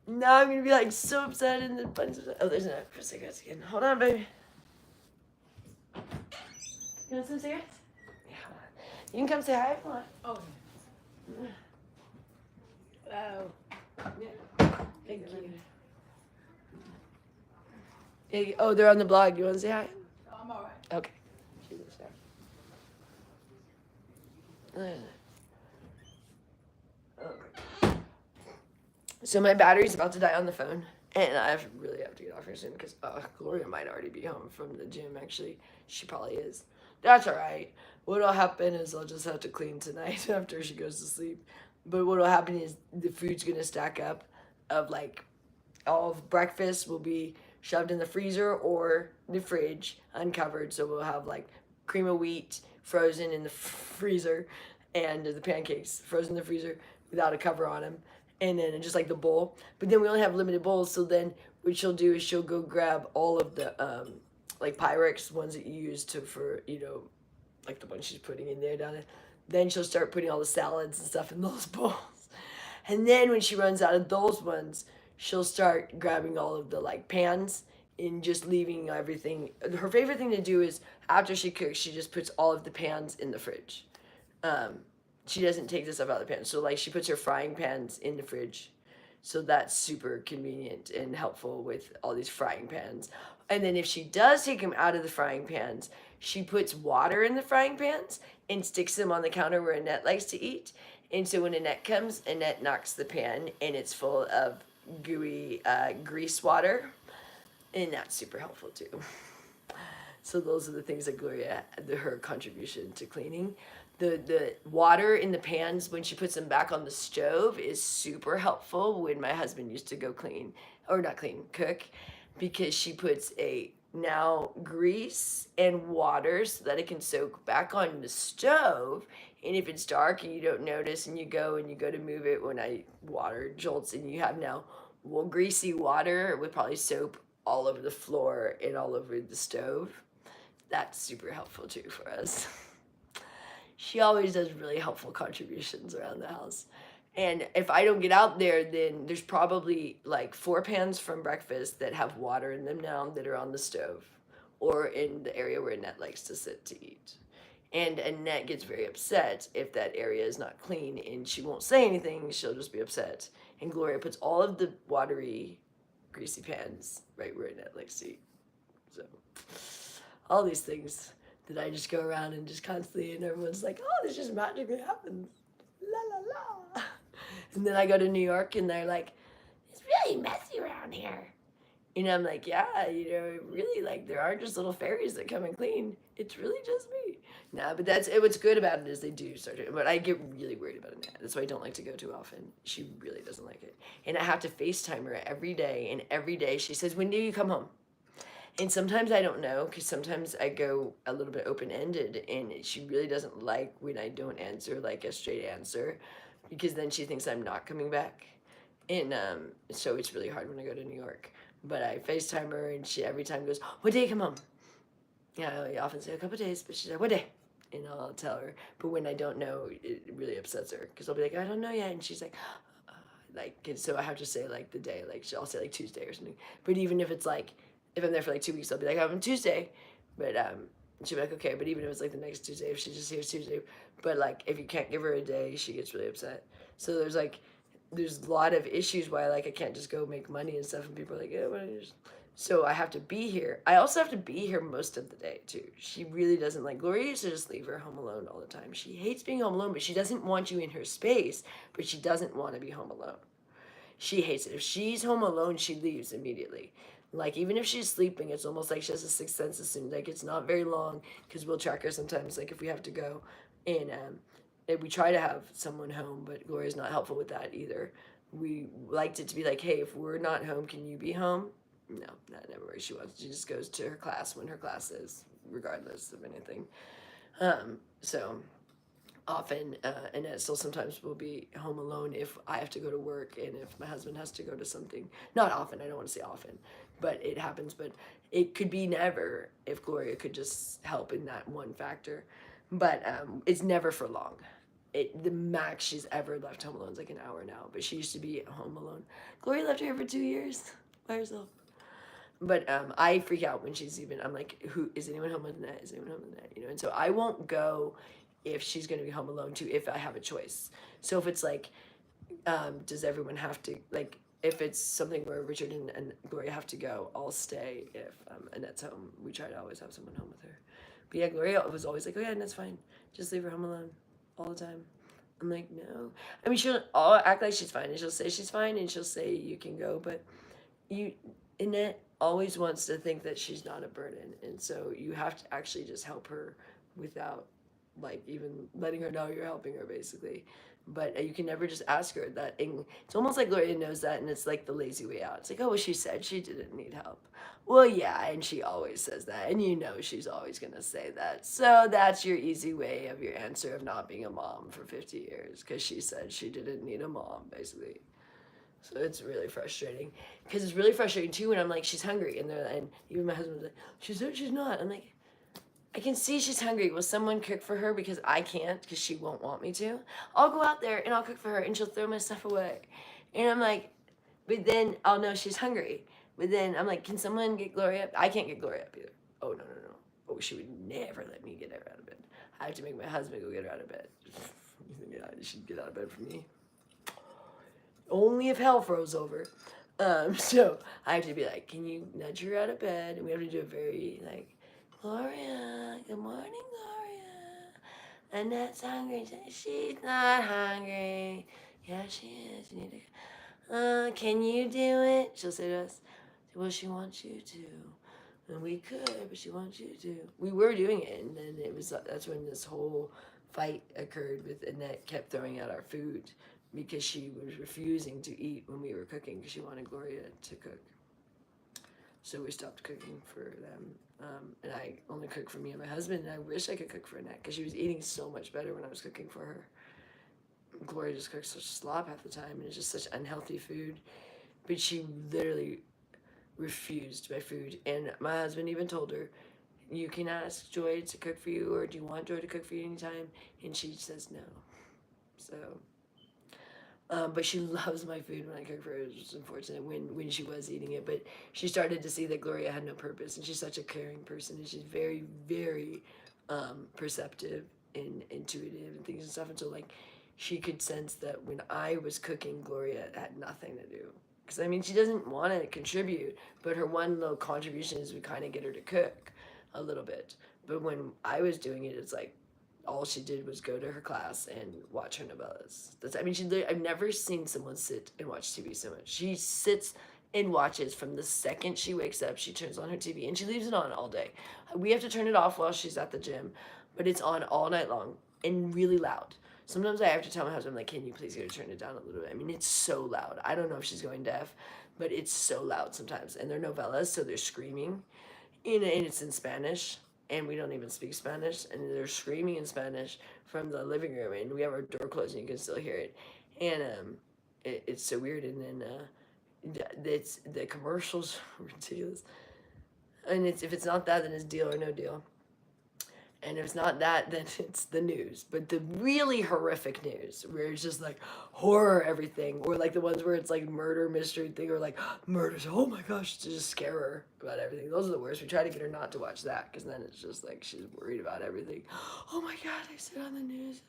now I'm gonna be like so upset, and the bunny's upset. Oh, there's an for cigarettes again. Hold on, baby. You want some cigarettes? Yeah, hold on. You can come say hi if you want. Oh. Hello. Yeah. Thank you. Hey, oh, they're on the blog. You want to say hi? I'm all right. Okay. She lives there. Okay. So my battery's about to die on the phone, and I really have to get off here soon, because Gloria might already be home from the gym. Actually, she probably is. That's all right. What'll happen is I'll just have to clean tonight after she goes to sleep. But what'll happen is the food's gonna stack up, of like all of breakfast will be shoved in the freezer or the fridge uncovered. So we'll have like cream of wheat frozen in the freezer, and the pancakes frozen in the freezer without a cover on them, and then just like the bowl. But then we only have limited bowls, so then what she'll do is she'll go grab all of the like Pyrex ones that you use for like the ones she's putting in there down there. Then she'll start putting all the salads and stuff in those bowls. And then when she runs out of those ones, she'll start grabbing all of the like pans and just leaving everything. Her favorite thing to do is after she cooks, she just puts all of the pans in the fridge. She doesn't take the stuff out of the pan. So like she puts her frying pans in the fridge. So that's super convenient and helpful with all these frying pans. And then if she does take them out of the frying pans, she puts water in the frying pans and sticks them on the counter where Annette likes to eat. And so when Annette comes, Annette knocks the pan, and it's full of gooey grease water, and that's super helpful too. So those are the things that Gloria, her contribution to cleaning. The water in the pans when she puts them back on the stove is super helpful when my husband used to go clean, or not clean, cook, because she puts a now grease and water so that it can soak back on the stove. And if it's dark and you don't notice and you go to move it when water jolts and you have now greasy water with probably soap all over the floor and all over the stove, that's super helpful too for us. She always does really helpful contributions around the house. And if I don't get out there, then there's probably like 4 pans from breakfast that have water in them now that are on the stove or in the area where Annette likes to sit to eat. And Annette gets very upset if that area is not clean, and she won't say anything, she'll just be upset. And Gloria puts all of the watery, greasy pans right where Annette likes to eat. So, all these things that I just go around and just constantly, and everyone's like, oh, this just magically happens. La la la. And then I go to New York and they're like, it's really messy around here. And I'm like, yeah, really, like, there aren't just little fairies that come and clean. It's really just me. Nah, but what's good about it is they do start to, but I get really worried about Annette. That's why I don't like to go too often. She really doesn't like it. And I have to FaceTime her every day, and every day she says, when do you come home? And sometimes I don't know, because sometimes I go a little bit open-ended, and she really doesn't like when I don't answer like a straight answer, because then she thinks I'm not coming back. And so it's really hard when I go to New York. But I FaceTime her, and she every time goes, what day you come home? Yeah, I often say a couple of days, but she's like, what day? And I'll tell her. But when I don't know, it really upsets her, because I'll be like, I don't know yet. And she's like, and so I have to say like the day, like I'll say like Tuesday or something. But even if it's like, if I'm there for like 2 weeks, I'll be like, I'm on Tuesday. But she'll be like, okay. But even if it's like the next Tuesday, if she just hears Tuesday. But like, if you can't give her a day, she gets really upset. So there's a lot of issues why like I can't just go make money and stuff. And people are like, yeah, so I have to be here. I also have to be here most of the day too. She really doesn't like, Gloria used to just leave her home alone all the time. She hates being home alone, but she doesn't want you in her space, but she doesn't want to be home alone. She hates it. If she's home alone, she leaves immediately. Like, even if she's sleeping, it's almost like she has a sixth sense as soon. Like, it's not very long, because we'll track her sometimes, like, if we have to go. And we try to have someone home, but Gloria's not helpful with that either. We liked it to be like, hey, if we're not home, can you be home? No, that never works. She just goes to her class when her class is, regardless of anything. So often, Annette still sometimes will be home alone if I have to go to work and if my husband has to go to something. Not often, I don't want to say often, but it happens. But it could be never if Gloria could just help in that one factor. But it's never for long. The max she's ever left home alone is like an hour now, but she used to be home alone. Gloria left her for 2 years by herself. But I freak out when she's I'm like, is anyone home with Annette? Is anyone home with Annette? And so I won't go if she's going to be home alone too, if I have a choice. So if it's like, does everyone have to, like, if it's something where Richard and Gloria have to go, I'll stay. If Annette's home, we try to always have someone home with her. But yeah, Gloria was always like, oh yeah, Annette's fine. Just leave her home alone all the time. I'm like, no. I mean, she'll act like she's fine, and she'll say she's fine, and she'll say you can go, but Annette always wants to think that she's not a burden, and so you have to actually just help her without like even letting her know you're helping her, basically. But you can never just ask her that. It's almost like Gloria knows that, and it's like the lazy way out. It's like, oh, well, she said she didn't need help. Well, yeah, and she always says that, and she's always gonna say that. So that's your easy way of your answer of not being a mom for 50 years, because she said she didn't need a mom, basically. So it's really frustrating, because it's really frustrating too when I'm like, she's hungry, and even my husband's like, she said she's not. I'm like, I can see she's hungry. Will someone cook for her? Because I can't, because she won't want me to. I'll go out there and I'll cook for her, and she'll throw my stuff away. And I'm like, but then I'll know she's hungry. But then I'm like, can someone get Gloria up? I can't get Gloria up either. Oh, no. Oh, she would never let me get her out of bed. I have to make my husband go get her out of bed. You think she'd get out of bed for me? Only if hell froze over. So I have to be like, can you nudge her out of bed? And we have to do it very like, Gloria, good morning, Gloria. Annette's hungry. She's not hungry. Yeah, she is. You need to. Can you do it? She'll say to us. Well, she wants you to. And we could, but she wants you to. We were doing it, and then that's when this whole fight occurred with Annette kept throwing out our food because she was refusing to eat when we were cooking because she wanted Gloria to cook. So we stopped cooking for them. And I only cook for me and my husband, and I wish I could cook for Annette because she was eating so much better when I was cooking for her. Gloria just cooks such slop half the time, and it's just such unhealthy food. But she literally refused my food, and my husband even told her, you can ask Joy to cook for you, or do you want Joy to cook for you anytime? And she says no. So but she loves my food when I cook for her. It was unfortunate when she was eating it, but she started to see that Gloria had no purpose, and she's such a caring person, and she's very, very perceptive and intuitive and things and stuff, and so like she could sense that when I was cooking, Gloria had nothing to do. Because, I mean, she doesn't want to contribute, but her one little contribution is we kind of get her to cook a little bit. But when I was doing it, it's like all she did was go to her class and watch her novellas. I've never seen someone sit and watch TV so much. She sits and watches from the second she wakes up. She turns on her TV, and she leaves it on all day. We have to turn it off while she's at the gym, but it's on all night long and really loud. Sometimes I have to tell my husband, like, can you please get her to turn it down a little bit? I mean, it's so loud. I don't know if she's going deaf, but it's so loud sometimes. And they're novellas, so they're screaming. And it's in Spanish, and we don't even speak Spanish. And they're screaming in Spanish from the living room, and we have our door closed, and you can still hear it. And it's so weird. And then the commercials are ridiculous. And if it's not that, then it's Deal or No Deal. And if it's not that, then it's the news. But the really horrific news, where it's just like horror everything, or like the ones where it's like murder mystery thing, or like murders, oh my gosh, to just scare her about everything. Those are the worst. We try to get her not to watch that, because then it's just like she's worried about everything. Oh my God, I said on the news.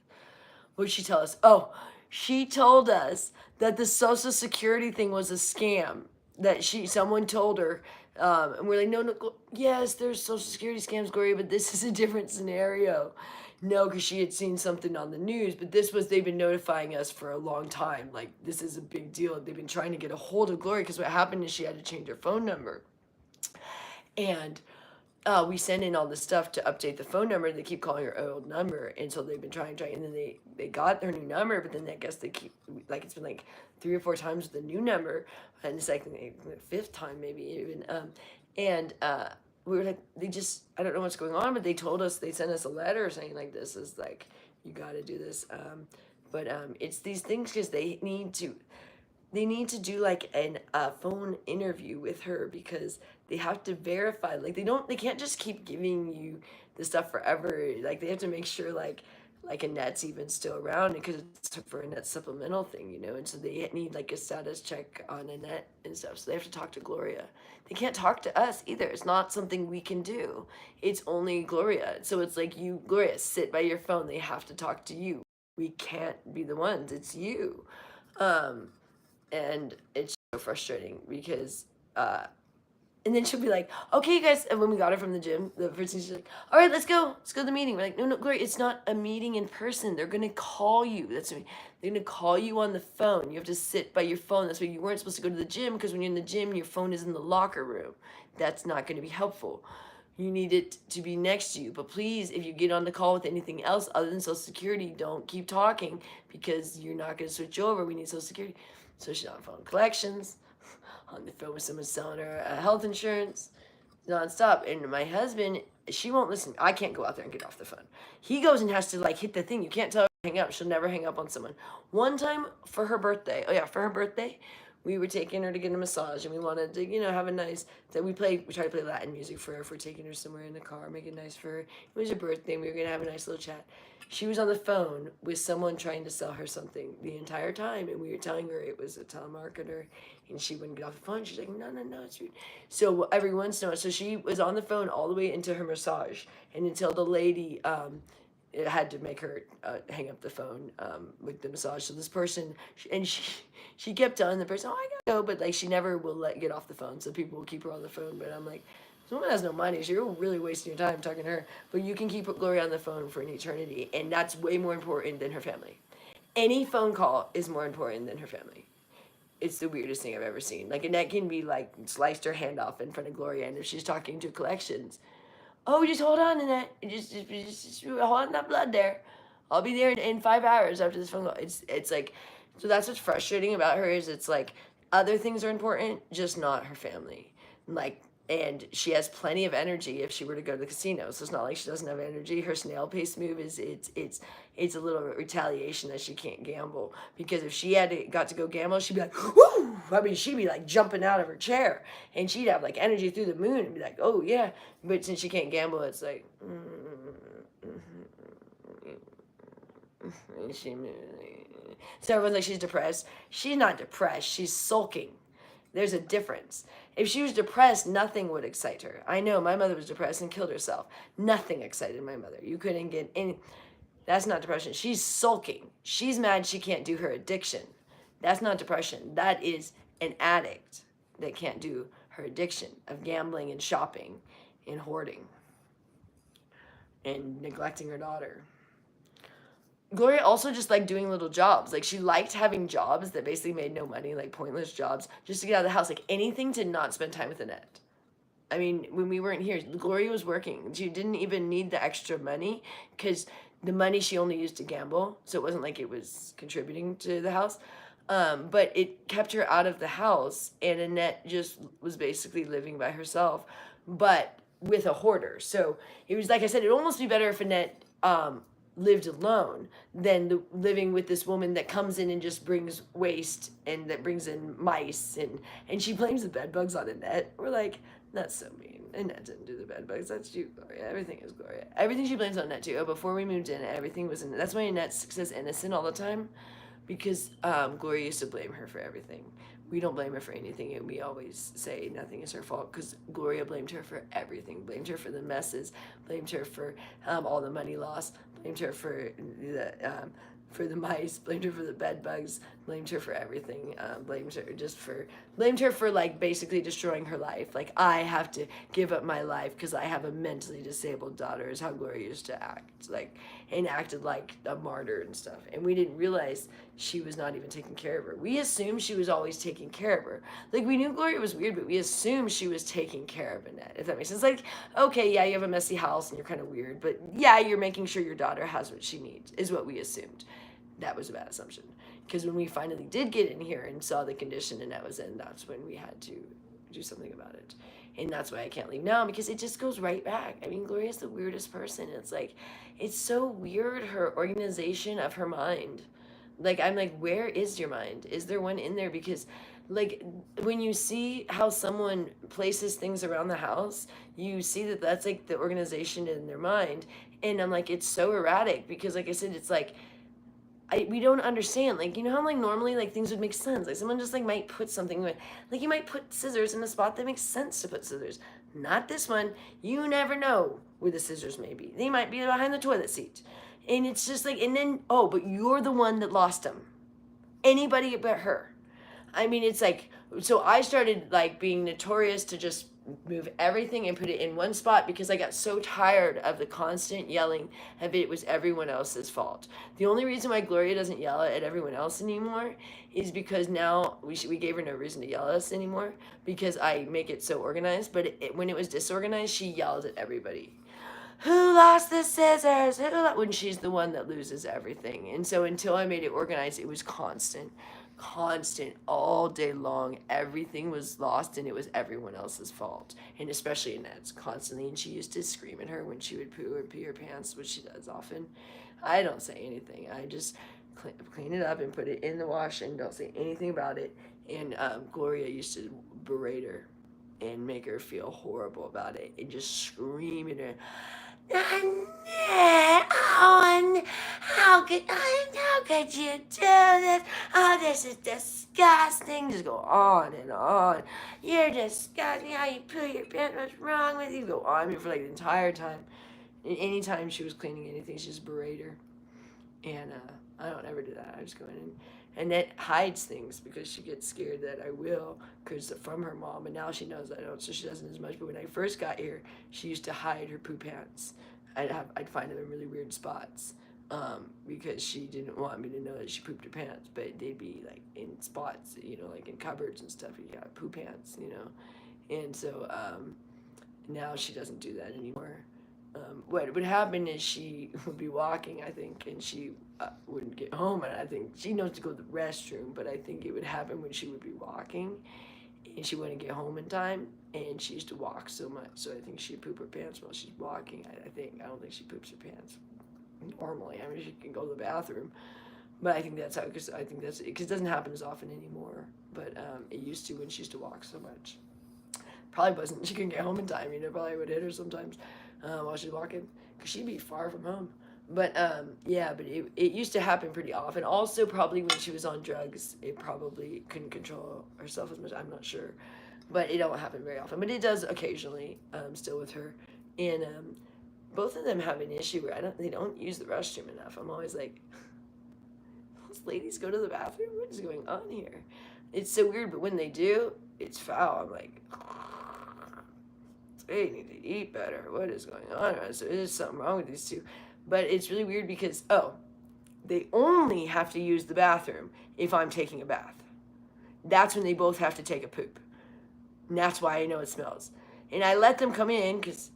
What did she tell us? Oh, she told us that the Social Security thing was a scam. That someone told her, and we're like, no, yes, there's Social Security scams, Gloria, but this is a different scenario. No, because she had seen something on the news, but they've been notifying us for a long time. Like, this is a big deal. They've been trying to get a hold of Gloria, because what happened is she had to change her phone number. And we send in all this stuff to update the phone number. They keep calling her old number, and so they've been trying, and then they got her new number, but then I guess they keep, like, it's been like 3 or 4 times with the new number, and it's like the 5th time maybe even, and we were like, I don't know what's going on, but they sent us a letter saying, like, this is like, you got to do this, but it's these things because they need to do like a phone interview with her, because they have to verify, like they can't just keep giving you the stuff forever. Like, they have to make sure like Annette's even still around, because it's for Annette's supplemental thing, and so they need like a status check on Annette and stuff. So they have to talk to Gloria. They can't talk to us either. It's not something we can do. It's only Gloria. So it's like, you, Gloria, sit by your phone. They have to talk to you. We can't be the ones. It's you. And it's so frustrating because, and then she'll be like, okay, you guys, and when we got her from the gym, the first thing she's like, all right, let's go to the meeting. We're like, no, Gloria, it's not a meeting in person. They're going to call you. They're going to call you on the phone. You have to sit by your phone. That's why you weren't supposed to go to the gym, because when you're in the gym, your phone is in the locker room. That's not going to be helpful. You need it to be next to you. But please, if you get on the call with anything else other than Social Security, don't keep talking, because you're not going to switch over. We need Social Security. So she's on phone collections, on the phone with someone selling her health insurance, nonstop. And my husband, she won't listen. I can't go out there and get off the phone. He goes and has to like hit the thing. You can't tell her to hang up. She'll never hang up on someone. One time for her birthday, we were taking her to get a massage, and we wanted to, have a nice, that we try to play Latin music for her if we're taking her somewhere in the car, make it nice for her. It was her birthday, and we were going to have a nice little chat. She was on the phone with someone trying to sell her something the entire time, and we were telling her it was a telemarketer, and she wouldn't get off the phone. She's like, no, it's rude. So every once in a while, so she was on the phone all the way into her massage, and until the lady had to make her hang up the phone with the massage. So this person, she kept telling the person, oh, I gotta go, but like she never will get off the phone, so people will keep her on the phone. But I'm like, This woman has no money, so you're really wasting your time talking to her. But you can keep Gloria on the phone for an eternity, and that's way more important than her family. Any phone call is more important than her family. It's the weirdest thing I've ever seen. Like, Annette can be like sliced her hand off in front of Gloria, and if she's talking to collections, oh, just hold on, Annette. Just hold on that blood there. I'll be there in 5 hours after this phone call. It's like, so that's what's frustrating about her is it's like other things are important, just not her family. Like, and she has plenty of energy if she were to go to the casino. So it's not like she doesn't have energy. Her snail pace move is it's a little retaliation that she can't gamble, because if she got to go gamble, she'd be like, woo! I mean, she'd be like jumping out of her chair, and she'd have like energy through the moon and be like, oh yeah. But since she can't gamble, it's like, so everyone's like, she's depressed. She's not depressed. She's sulking. There's a difference. If she was depressed, nothing would excite her. I know my mother was depressed and killed herself. Nothing excited my mother. You couldn't get any. That's not depression. She's sulking. She's mad she can't do her addiction. That's not depression. That is an addict that can't do her addiction of gambling and shopping and hoarding and neglecting her daughter. Gloria also just liked doing little jobs. Like, she liked having jobs that basically made no money, like pointless jobs, just to get out of the house. Like, anything to not spend time with Annette. I mean, when we weren't here, Gloria was working. She didn't even need the extra money, because the money she only used to gamble, so it wasn't like it was contributing to the house. But it kept her out of the house, and Annette just was basically living by herself, but with a hoarder. So it was, like I said, it'd almost be better if Annette lived alone than living with this woman that comes in and just brings waste and that brings in mice, and she blames the bed bugs on Annette. We're like, that's so mean. Annette didn't do the bed bugs. That's you, Gloria. Everything is Gloria. Everything she blames on Annette too. Oh, before we moved in, everything was in. That's why Annette says innocent all the time, because Gloria used to blame her for everything. We don't blame her for anything, and we always say nothing is her fault, because Gloria blamed her for everything. Blamed her for the messes. Blamed her for all the money lost. Blamed her for the mice. Blamed her for the bed bugs. Blamed her for everything. Blamed her for like basically destroying her life. Like, I have to give up my life because I have a mentally disabled daughter, is how Gloria used to act. Like, and acted like a martyr and stuff. And we didn't realize she was not even taking care of her. We assumed she was always taking care of her. Like, we knew Gloria was weird, but we assumed she was taking care of Annette, if that makes sense. Like, okay, yeah, you have a messy house and you're kind of weird, but yeah, you're making sure your daughter has what she needs, is what we assumed. That was a bad assumption. Because when we finally did get in here and saw the condition Annette was in, that's when we had to do something about it. And that's why I can't leave now, because it just goes right back. I mean, Gloria's the weirdest person. It's like, it's so weird, her organization of her mind. Like, I'm like, where is your mind? Is there one in there? Because, like, when you see how someone places things around the house, you see that that's, like, the organization in their mind. And I'm like, it's so erratic, because, like I said, it's like, we don't understand. Like, you know how, like, normally, like, things would make sense. Like, someone just, like, might put something with, like, you might put scissors in a spot that makes sense to put scissors. Not this one. You never know where the scissors may be. They might be behind the toilet seat. And it's just like, and then, oh, but you're the one that lost them. Anybody but her. I mean, it's like, so I started, like, being notorious to just move everything and put it in one spot, because I got so tired of the constant yelling of it was everyone else's fault. The only reason why Gloria doesn't yell at everyone else anymore is because now we gave her no reason to yell at us anymore, because I make it so organized. But when it was disorganized, she yelled at everybody. Who lost the scissors? When she's the one that loses everything. And so until I made it organized, it was constant all day long. Everything was lost, and it was everyone else's fault, and especially Annette's constantly. And she used to scream at her when she would poo or pee her pants, which she does often. I don't say anything. I just clean it up and put it in the wash and don't say anything about it. And Gloria used to berate her and make her feel horrible about it and just scream at her. Annette, oh, how could you do this? Oh, this is disgusting. Just go on and on. You're disgusting. How you poo your pants? What's wrong with you? Go on for like the entire time. And anytime she was cleaning anything, she just berate her. And I don't ever do that. I just go in Annette hides things because she gets scared that I will, because from her mom, and now she knows I don't, so she doesn't as much. But when I first got here, she used to hide her poo pants. I'd find them in really weird spots, because she didn't want me to know that she pooped her pants. But they'd be like in spots, like in cupboards and stuff. You got poo pants, and so now she doesn't do that anymore. What would happen is she would be walking, I think, and she wouldn't get home, and I think she knows to go to the restroom, but I think it would happen when she would be walking and she wouldn't get home in time, and she used to walk so much, so I think she'd poop her pants while she's walking. I don't think she poops her pants normally. I mean, she can go to the bathroom, but I think that's how, because it doesn't happen as often anymore, but it used to when she used to walk so much. Probably wasn't, she couldn't get home in time, probably would hit her sometimes while she's walking, because she'd be far from home. But yeah, but it used to happen pretty often. Also, probably when she was on drugs, it probably couldn't control herself as much. I'm not sure, but it don't happen very often. But it does occasionally, still with her. And both of them have an issue where they don't use the restroom enough. I'm always like, those ladies go to the bathroom? What is going on here? It's so weird, but when they do, it's foul. I'm like, they need to eat better. What is going on? So there's something wrong with these two. But it's really weird because, they only have to use the bathroom if I'm taking a bath. That's when they both have to take a poop. And that's why I know it smells. And I let them come in because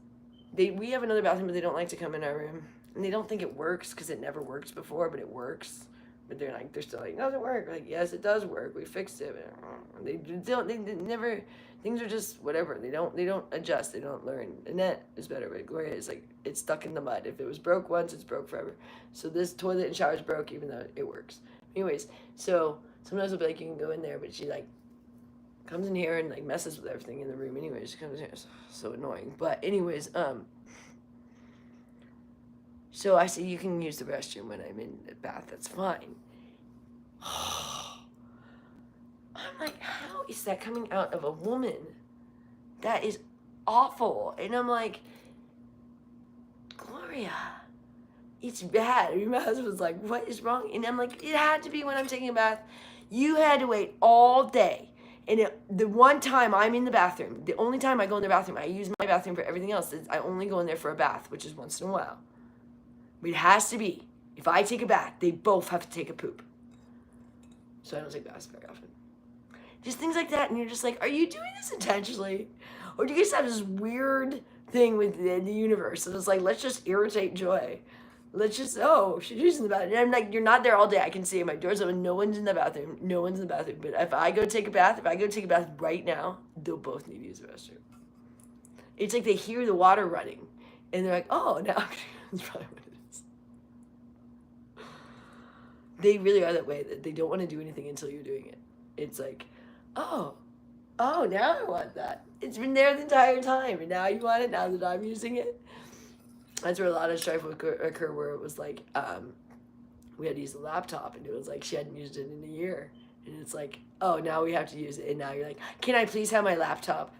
we have another bathroom, but they don't like to come in our room. And they don't think it works because it never worked before, but it works. But they're still like, no, it doesn't work. Like, yes, it does work. We fixed it. They never, things are just whatever. They don't adjust. They don't learn. Annette is better, but Gloria is like, it's stuck in the mud. If it was broke once, it's broke forever. So this toilet and shower is broke, even though it works. Anyways, so sometimes I'll be like, you can go in there, but she like comes in here and like messes with everything in the room. Anyways, she comes in here, it's so annoying. But anyways, so I say, you can use the restroom when I'm in the bath, that's fine. I'm like, how is that coming out of a woman? That is awful. And I'm like, Gloria, it's bad. And my husband's like, what is wrong? And I'm like, it had to be when I'm taking a bath. You had to wait all day. And the one time I'm in the bathroom, the only time I go in the bathroom, I use my bathroom for everything else. I only go in there for a bath, which is once in a while. But it has to be. If I take a bath, they both have to take a poop. So I don't take baths very often. Just things like that, and you're just like, are you doing this intentionally? Or do you guys have this weird thing with the universe? And it's like, let's just irritate Joy. Let's just, she's using the bathroom. And I'm like, you're not there all day. I can see it. My door's open. No one's in the bathroom. But if I go take a bath right now, they'll both need to use the restroom. It's like they hear the water running, and they're like, oh, now that's probably what it is. They really are that way, that they don't want to do anything until you're doing it. It's like, oh, now I want that. It's been there the entire time, and now you want it now that I'm using it. That's where a lot of strife would occur, where it was like, we had to use the laptop, and it was like she hadn't used it in a year. And it's like, oh, now we have to use it, and now you're like, can I please have my laptop?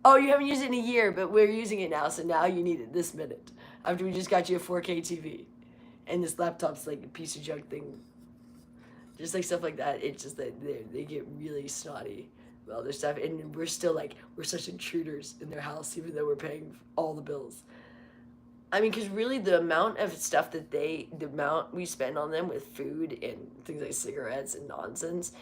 Oh, you haven't used it in a year, but we're using it now, so now you need it this minute, after we just got you a 4K TV. And this laptop's like a piece of junk thing. Just like stuff like that. It's just that they get really snotty with all their stuff. And we're still like, we're such intruders in their house, even though we're paying all the bills. I mean, because really the amount of stuff that the amount we spend on them with food and things like cigarettes and nonsense,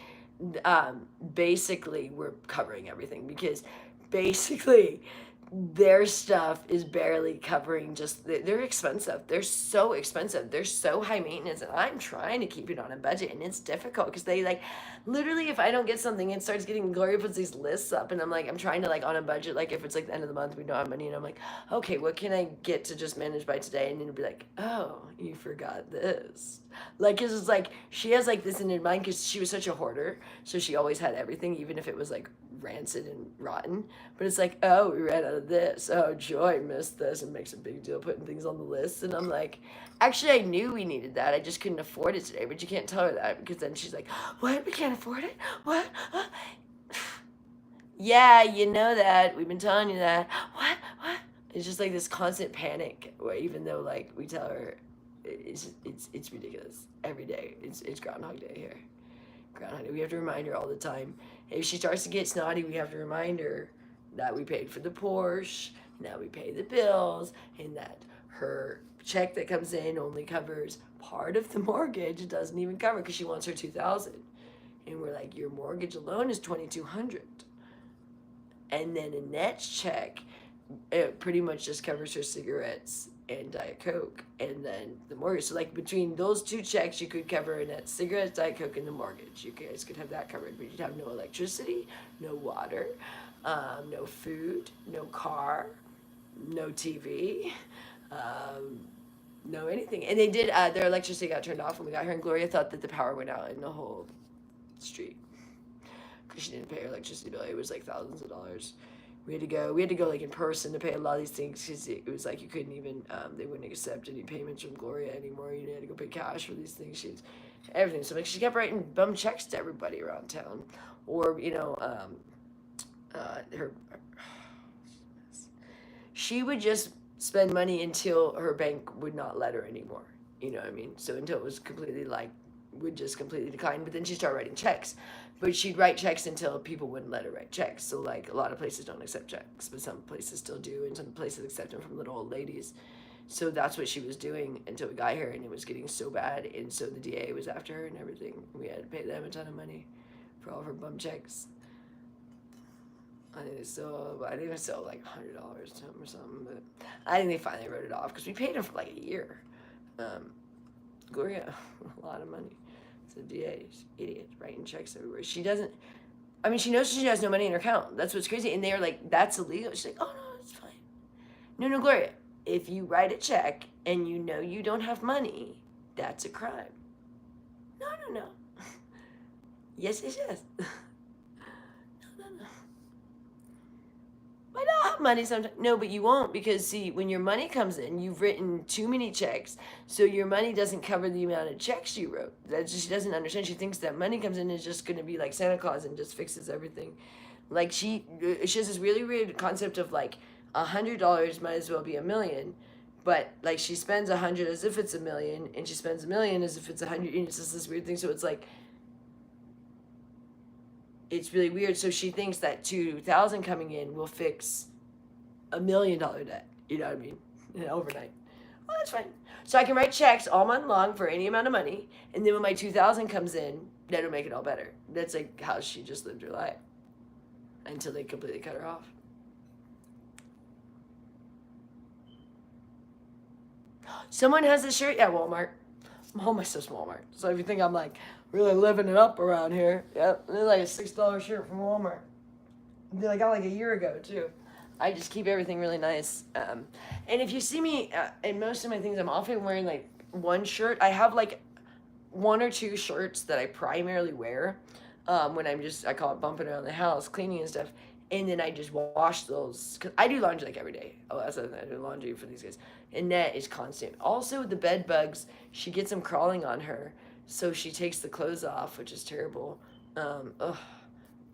basically we're covering everything, because basically their stuff is barely covering they're expensive. They're so expensive. They're so high maintenance, and I'm trying to keep it on a budget, and it's difficult because they like, literally if I don't get something, it starts getting, Gloria puts these lists up, and I'm like, I'm trying to like on a budget, like if it's like the end of the month, we don't have money, and I'm like, okay, what can I get to just manage by today? And it'll be like, oh, you forgot this. Like, cause it's like, she has like this in her mind, cause she was such a hoarder, so she always had everything, even if it was like rancid and rotten. But it's like, oh, we ran out of this. Oh, Joy missed this, and makes a big deal putting things on the list. And I'm like, actually, I knew we needed that. I just couldn't afford it today. But you can't tell her that, because then she's like, what? We can't afford it? What? Yeah, you know that. We've been telling you that. What? It's just like this constant panic, where even though like we tell her it's ridiculous. Every day, it's Groundhog Day here. Groundhog Day. We have to remind her all the time. If she starts to get snotty, we have to remind her that we paid for the Porsche, that we pay the bills, and that her check that comes in only covers part of the mortgage. It doesn't even cover because she wants her $2,000, and we're like, your mortgage alone is $2,200, and then Annette's check, it pretty much just covers her cigarettes and Diet Coke, and then the mortgage. So like between those two checks, you could cover Annette's cigarettes, Diet Coke, and the mortgage. You guys could have that covered, but you'd have no electricity, no water, no food, no car, no TV, no anything. And they did, their electricity got turned off when we got here, and Gloria thought that the power went out in the whole street because she didn't pay her electricity bill. It was like thousands of dollars. We had to go like in person to pay a lot of these things because it was like you couldn't even, they wouldn't accept any payments from Gloria anymore. You had to go pay cash for these things. Everything. So like she kept writing bum checks to everybody around town, or she would just spend money until her bank would not let her anymore. You know what I mean? So until it was completely would just completely decline. But then she'd start writing checks. But she'd write checks until people wouldn't let her write checks. So like a lot of places don't accept checks, but some places still do, and some places accept them from little old ladies. So that's what she was doing until we got here, and it was getting so bad, and so the DA was after her and everything. We had to pay them a ton of money for all of her bum checks. I think they still like $100 to them or something, but I think they finally wrote it off because we paid them for like a year. Gloria, a lot of money. The DA, idiot, writing checks everywhere. She knows she has no money in her account. That's what's crazy. And they're like, that's illegal. She's like, oh no, it's fine. No, Gloria, if you write a check and you know you don't have money, that's a crime. No. Yes. No. I don't have money sometimes. No, but you won't, because see, when your money comes in, you've written too many checks, so your money doesn't cover the amount of checks you wrote. She doesn't understand. She thinks that money comes in is just going to be like Santa Claus and just fixes everything. Like she has this really weird concept of like $100 might as well be $1 million, but like she spends 100 as if it's $1 million, and she spends $1 million as if it's 100. And it's just this weird thing. So it's like, it's really weird. So she thinks that $2,000 coming in will fix $1 million debt. You know what I mean? Overnight. Well, that's fine. So I can write checks all month long for any amount of money, and then when my $2,000 comes in, that'll make it all better. That's like how she just lived her life until they completely cut her off. Someone has a shirt at Walmart. Oh, my stuff's Walmart. So if you think I'm like really living it up around here, yep, it's like a $6 shirt from Walmart. I got like a year ago too. I just keep everything really nice. And if you see me in most of my things, I'm often wearing like one shirt. I have like 1 or 2 shirts that I primarily wear when I call it bumping around the house, cleaning and stuff. And then I just wash those, because I do laundry like every day. Oh, that's the other thing. I do laundry for these guys. Annette is constant. Also, the bed bugs, she gets them crawling on her. So she takes the clothes off, which is terrible. I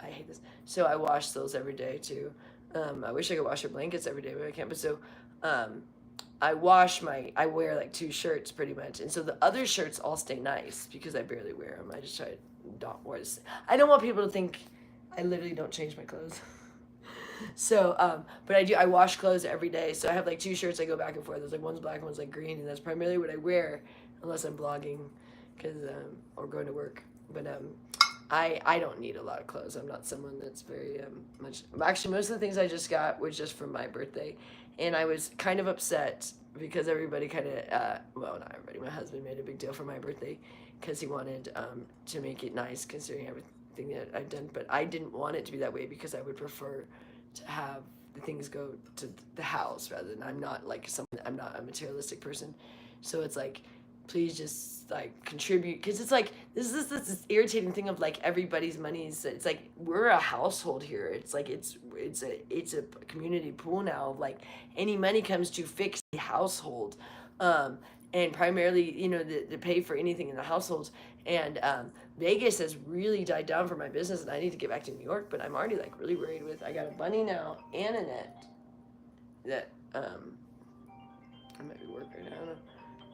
hate this. So I wash those every day too. I wish I could wash her blankets every day, but I can't. But so I wear like 2 shirts pretty much. And so the other shirts all stay nice because I barely wear them. I just try to not wear this. I don't want people to think I literally don't change my clothes. So, but I wash clothes every day. So I have like 2 shirts I go back and forth. There's like one's black and one's like green, and that's primarily what I wear unless I'm blogging or going to work. But I don't need a lot of clothes. I'm not someone that's very much. Actually, most of the things I just got was just for my birthday, and I was kind of upset because everybody kind of well, not everybody. My husband made a big deal for my birthday because he wanted to make it nice considering everything that I've done. But I didn't want it to be that way because I would prefer to have the things go to the house rather than I'm not a materialistic person. So it's like, please just like contribute, because it's like this irritating thing of like everybody's money is, it's like we're a household here. It's like it's a community pool now of like any money comes to fix the household, and primarily to pay for anything in the household. And Vegas has really died down for my business, and I need to get back to New York, but I'm already like really worried with, I got a bunny now and Annette that I might be working right now, I don't know.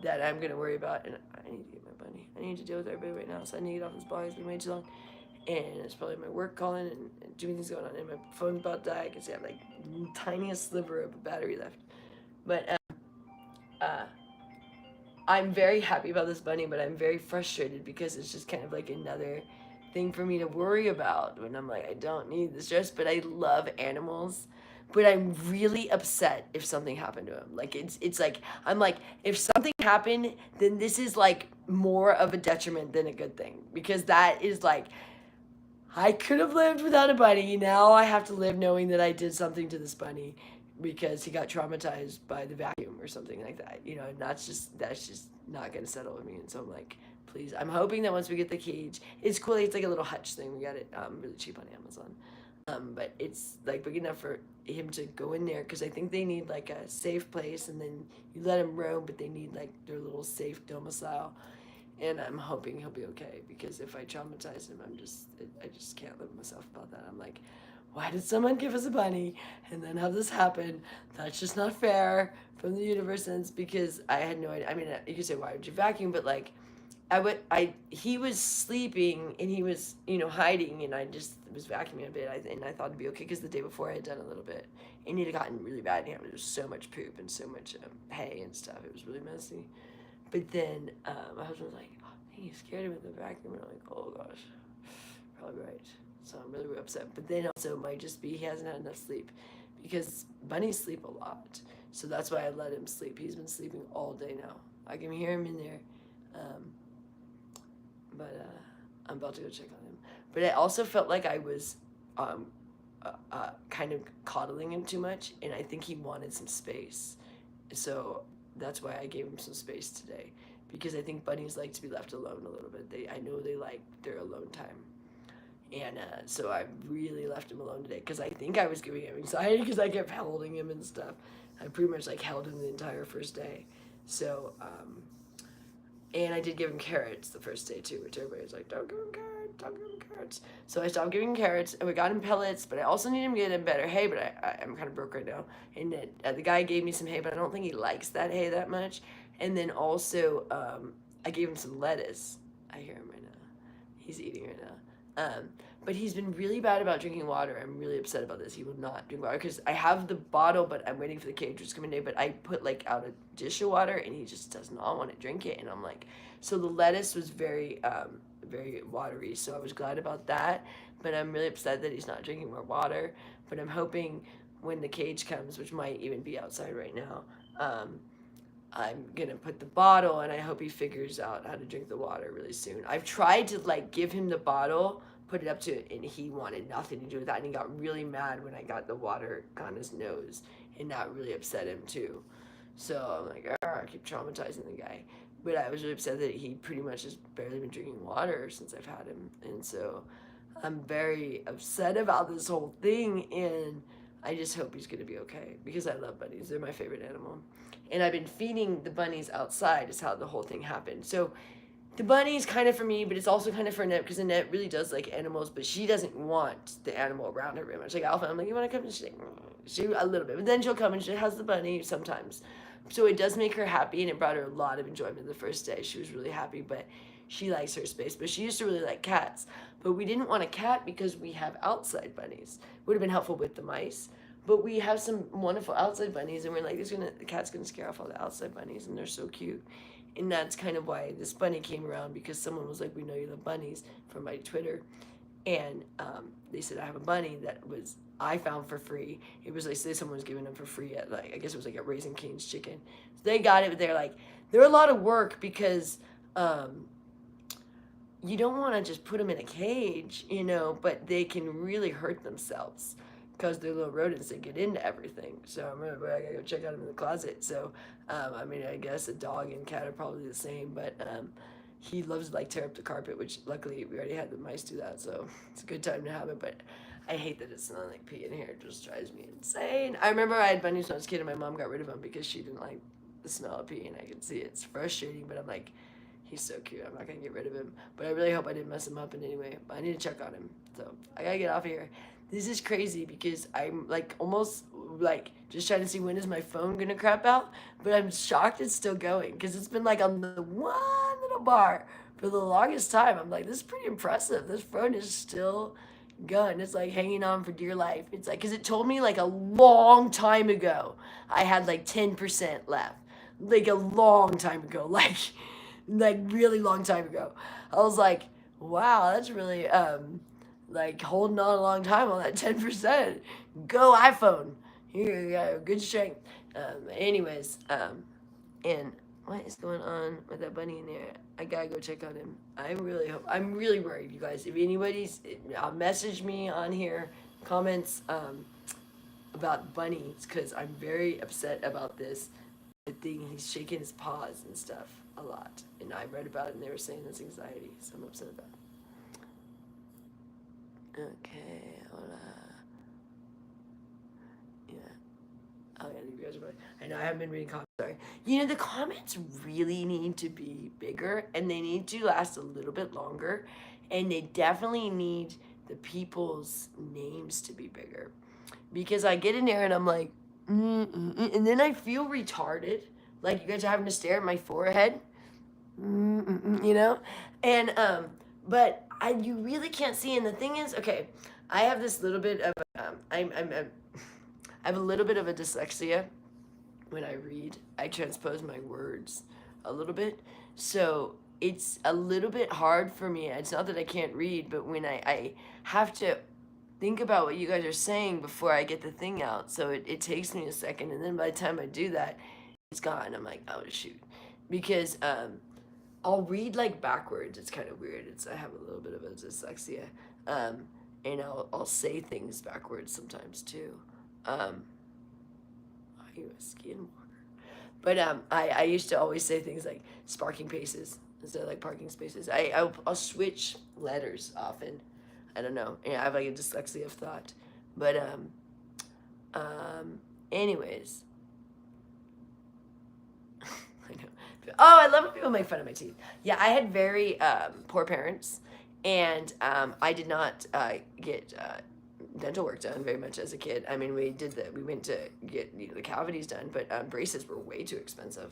that I'm gonna worry about. And I need to get my bunny. I need to deal with everybody right now, so I need to get off this bar. It's been way too long. And it's probably my work calling and too many things going on. And my phone's about to die. I can see I have like the tiniest sliver of a battery left. But I'm very happy about this bunny, but I'm very frustrated because it's just kind of like another thing for me to worry about when I'm like, I don't need the stress, but I love animals. But I'm really upset if something happened to him. Like it's like I'm like, if something happened, then this is like more of a detriment than a good thing, because that is like, I could have lived without a bunny. Now I have to live knowing that I did something to this bunny because he got traumatized by the vacuum or something like that. You know, and that's just not gonna settle with me. And so I'm like, please. I'm hoping that once we get the cage, it's cool. It's like a little hutch thing. We got it really cheap on Amazon. But it's like big enough for him to go in there, because I think they need like a safe place, and then you let him roam, but they need like their little safe domicile. And I'm hoping he'll be okay, because if I traumatize him, I just can't live with myself about that. I'm like, why did someone give us a bunny and then have this happen? That's just not fair from the universe sense, because I had no idea. I mean, you could say, why would you vacuum? But like, he was sleeping and he was, hiding, and I just was vacuuming a bit. And I thought it'd be okay, because the day before I had done a little bit, and it had gotten really bad. And there was so much poop and so much hay and stuff. It was really messy. But then my husband was like, oh, he scared him with the vacuum. And I'm like, oh gosh, probably right. So I'm really, really upset. But then also it might just be he hasn't had enough sleep, because bunnies sleep a lot. So that's why I let him sleep. He's been sleeping all day now. I can hear him in there. But I'm about to go check on him. But I also felt like I was kind of coddling him too much, and I think he wanted some space. So that's why I gave him some space today, because I think bunnies like to be left alone a little bit. I know they like their alone time. And so I really left him alone today, because I think I was giving him anxiety because I kept holding him and stuff. I pretty much like held him the entire first day. So, and I did give him carrots the first day too, which everybody was like, don't give him carrots, don't give him carrots. So I stopped giving him carrots, and we got him pellets, but I also need him to get him better hay, but I'm kind of broke right now. And the guy gave me some hay, but I don't think he likes that hay that much. And then also, I gave him some lettuce. I hear him right now. He's eating right now. But he's been really bad about drinking water. I'm really upset about this. He will not drink water, because I have the bottle, but I'm waiting for the cage to come in today. But I put like out a dish of water, and he just does not want to drink it. And I'm like, so the lettuce was very, very watery. So I was glad about that. But I'm really upset that he's not drinking more water. But I'm hoping when the cage comes, which might even be outside right now, I'm gonna put the bottle, and I hope he figures out how to drink the water really soon. I've tried to like give him the bottle, put it up to it, and he wanted nothing to do with that, and he got really mad when I got the water on his nose, and that really upset him too. So I'm like, I keep traumatizing the guy. But I was really upset that he pretty much has barely been drinking water since I've had him, and so I'm very upset about this whole thing, and I just hope he's gonna be okay, because I love bunnies. They're my favorite animal. And I've been feeding the bunnies outside is how the whole thing happened. So the bunny is kind of for me, but it's also kind of for Annette, because Annette really does like animals, but she doesn't want the animal around her very much. Like Alpha, I'm like, you want to come? And she's like, she a little bit, but then she'll come and she has the bunny sometimes. So it does make her happy, and it brought her a lot of enjoyment the first day. She was really happy, but she likes her space. But she used to really like cats, but we didn't want a cat because we have outside bunnies. Would have been helpful with the mice. But we have some wonderful outside bunnies, and we're like, the cat's gonna scare off all the outside bunnies, and they're so cute. And that's kind of why this bunny came around, because someone was like, we know you love bunnies, from my Twitter. And they said I have a bunny that I found for free. It was like, say someone was giving them for free at like, I guess it was like at Raising Cane's Chicken. So they got it, but they're like, they're a lot of work, because you don't want to just put them in a cage, but they can really hurt themselves, because they're little rodents that get into everything. So I gotta go check out them in the closet. So, I guess a dog and cat are probably the same, but he loves to like tear up the carpet, which luckily we already had the mice do that, so it's a good time to have it. But I hate that it's smelling like pee in here. It just drives me insane. I remember I had bunnies when I was a kid, and my mom got rid of them because she didn't like the smell of pee, and I could see it's frustrating, but I'm like, he's so cute. I'm not gonna get rid of him, but I really hope I didn't mess him up in any way. But I need to check on him, so I gotta get off of here. this is crazy because I'm like almost like just trying to see when is my phone gonna crap out, but I'm shocked it's still going because it's been like on the one little bar for the longest time. I'm like, this is pretty impressive. This phone is still going. It's like hanging on for dear life. It's like, because it told me like a long time ago I had like 10% left. Like a long time ago. Like really long time ago. I was like, wow, that's really like holding on a long time on that 10%. Go iPhone. Here you go. Good strength. And what is going on with that bunny in there? I gotta go check on him. I'm really worried, you guys. If anybody's, message me on here, comments about bunnies, because I'm very upset about this. The thing, he's shaking his paws and stuff a lot. And I read about it and they were saying it's anxiety, so I'm upset about it. Okay, hola. Yeah. Oh yeah, you guys are. I know I haven't been reading comments. Sorry. You know, the comments really need to be bigger, and they need to last a little bit longer, and they definitely need the people's names to be bigger, because I get in there and I'm like, and then I feel retarded, like you guys are having to stare at my forehead, you know, and but you really can't see. And the thing is, okay, I have this little bit of I have a little bit of a dyslexia. When I read, I transpose my words a little bit, so it's a little bit hard for me. It's not that I can't read, but when I have to think about what you guys are saying before I get the thing out, so it takes me a second, and then by the time I do that, it's gone. I'm like, oh shoot, because I'll read like backwards. It's kind of weird. I have a little bit of a dyslexia, and I'll say things backwards sometimes too. Are you a skinwalker? But I used to always say things like sparking paces instead of like parking spaces. I'll switch letters often. I don't know. Yeah, I have like a dyslexia of thought. But anyways. I know. Oh, I love when people make fun of my teeth. Yeah, I had very poor parents, and I did not get dental work done very much as a kid. I mean, we went to get the cavities done, but braces were way too expensive.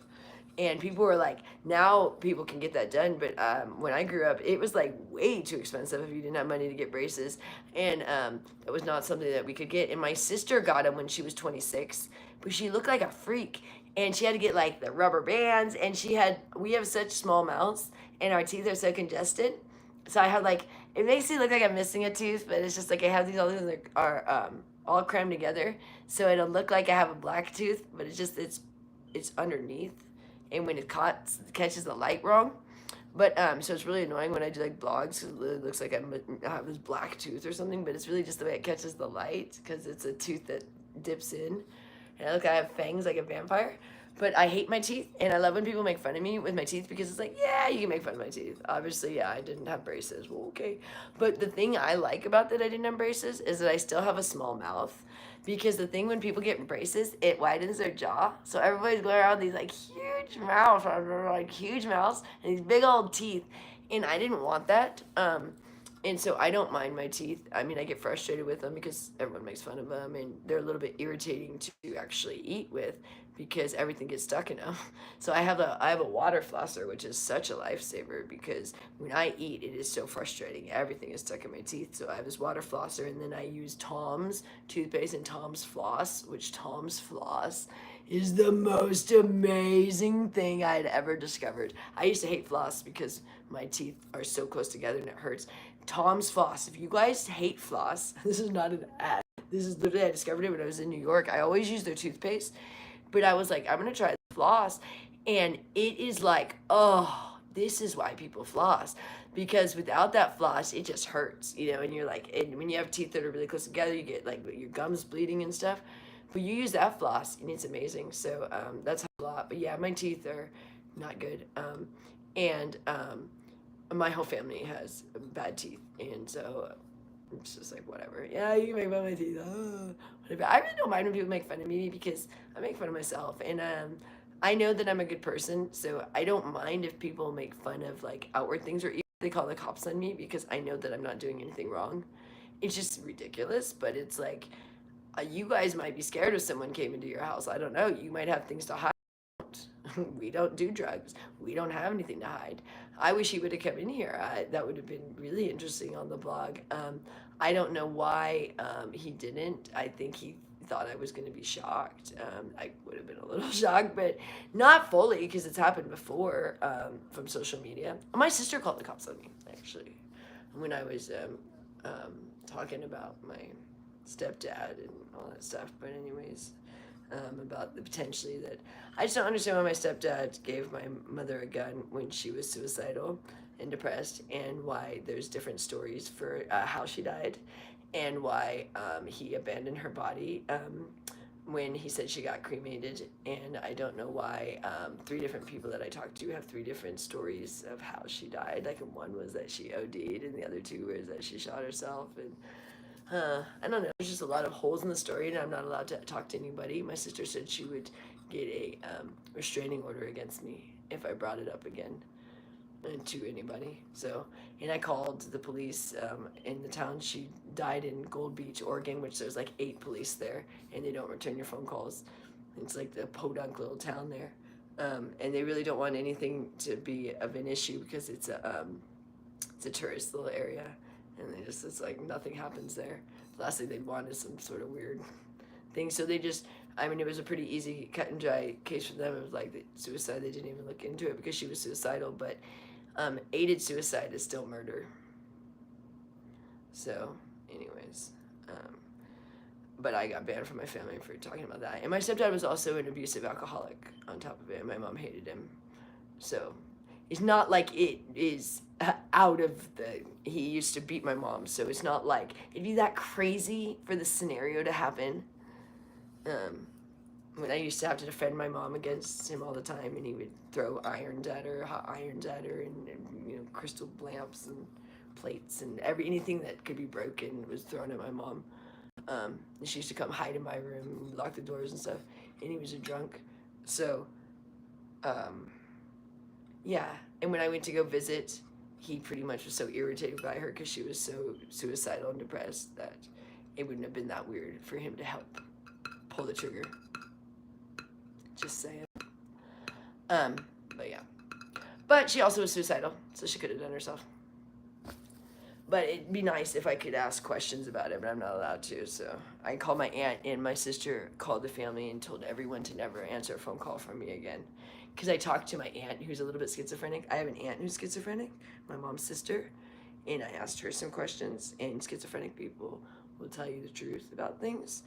And people were like, now people can get that done, but when I grew up, it was like way too expensive if you didn't have money to get braces, and that was not something that we could get. And my sister got them when she was 26, but she looked like a freak, and she had to get like the rubber bands, and we have such small mouths, and our teeth are so congested, so I had like, it makes me look like I'm missing a tooth, but it's just like I have these all these that are all crammed together, so it'll look like I have a black tooth, but it's underneath, and when it catches the light wrong. But so it's really annoying when I do like vlogs, because it literally looks like I have this black tooth or something, but it's really just the way it catches the light, because it's a tooth that dips in, and I look like I have fangs like a vampire. But I hate my teeth, and I love when people make fun of me with my teeth, because it's like, yeah, you can make fun of my teeth. Obviously, yeah, I didn't have braces. Well, okay. But the thing I like about that I didn't have braces is that I still have a small mouth. Because the thing when people get braces, it widens their jaw. So everybody's going around with these like huge mouths, and these big old teeth. And I didn't want that. And so I don't mind my teeth. I mean, I get frustrated with them because everyone makes fun of them, and they're a little bit irritating to actually eat with, because everything gets stuck in them. So I have a water flosser, which is such a lifesaver, because when I eat, it is so frustrating. Everything is stuck in my teeth. So I have this water flosser, and then I use Tom's toothpaste and Tom's floss, which Tom's floss is the most amazing thing I had ever discovered. I used to hate floss because my teeth are so close together and it hurts. Tom's floss. If you guys hate floss, this is not an ad. This is literally, I discovered it when I was in New York. I always use their toothpaste, but I was like, I'm gonna try the floss, and it is like, oh, this is why people floss, because without that floss, it just hurts, and you're like, and when you have teeth that are really close together, you get like your gums bleeding and stuff, but you use that floss, and it's amazing. So that's a lot. But yeah, my teeth are not good, and my whole family has bad teeth, and so it's just like, whatever. Yeah, you can make fun of my teeth. Whatever. I really don't mind when people make fun of me, because I make fun of myself, and I know that I'm a good person, so I don't mind if people make fun of like outward things, or even if they call the cops on me, because I know that I'm not doing anything wrong. It's just ridiculous, but it's like, you guys might be scared if someone came into your house. I don't know. You might have things to hide. We don't do drugs. We don't have anything to hide. I wish he would have come in here. That would have been really interesting on the blog. I don't know why he didn't. I think he thought I was going to be shocked. I would have been a little shocked, but not fully, because it's happened before from social media. My sister called the cops on me, actually, when I was talking about my stepdad and all that stuff. But anyways, about the potentially that I just don't understand why my stepdad gave my mother a gun when she was suicidal and depressed, and why there's different stories for how she died, and why he abandoned her body when he said she got cremated. And I don't know why 3 different people that I talked to have 3 different stories of how she died. Like, one was that she OD'd, and the other 2 was that she shot herself. And I don't know, there's just a lot of holes in the story, and I'm not allowed to talk to anybody. My sister said she would get a restraining order against me if I brought it up again to anybody. So, and I called the police in the town. She died in Gold Beach, Oregon, which there's like 8 police there, and they don't return your phone calls. It's like the podunk little town there, and they really don't want anything to be of an issue, because it's a tourist little area. And they just, it's like nothing happens there. The last thing they want is some sort of weird thing. So they just, I mean, it was a pretty easy cut and dry case for them. It was like the suicide, they didn't even look into it because she was suicidal. But aided suicide is still murder. So, anyways, but I got banned from my family for talking about that. And my stepdad was also an abusive alcoholic on top of it. And my mom hated him. So it's not like it is out of the, he used to beat my mom, so it's not like it'd be that crazy for the scenario to happen. When I used to have to defend my mom against him all the time, and he would throw irons at her, hot irons at her, and you know, crystal lamps and plates and anything that could be broken was thrown at my mom. And she used to come hide in my room, lock the doors and stuff, and he was a drunk. So, yeah, and when I went to go visit, he pretty much was so irritated by her because she was so suicidal and depressed that it wouldn't have been that weird for him to help pull the trigger. Just saying. But yeah. But she also was suicidal, so she could have done herself. But it'd be nice if I could ask questions about it, but I'm not allowed to, so I called my aunt, and my sister called the family and told everyone to never answer a phone call from me again. Because I talked to my aunt, who's a little bit schizophrenic. I have an aunt who's schizophrenic, my mom's sister, and I asked her some questions, and schizophrenic people will tell you the truth about things.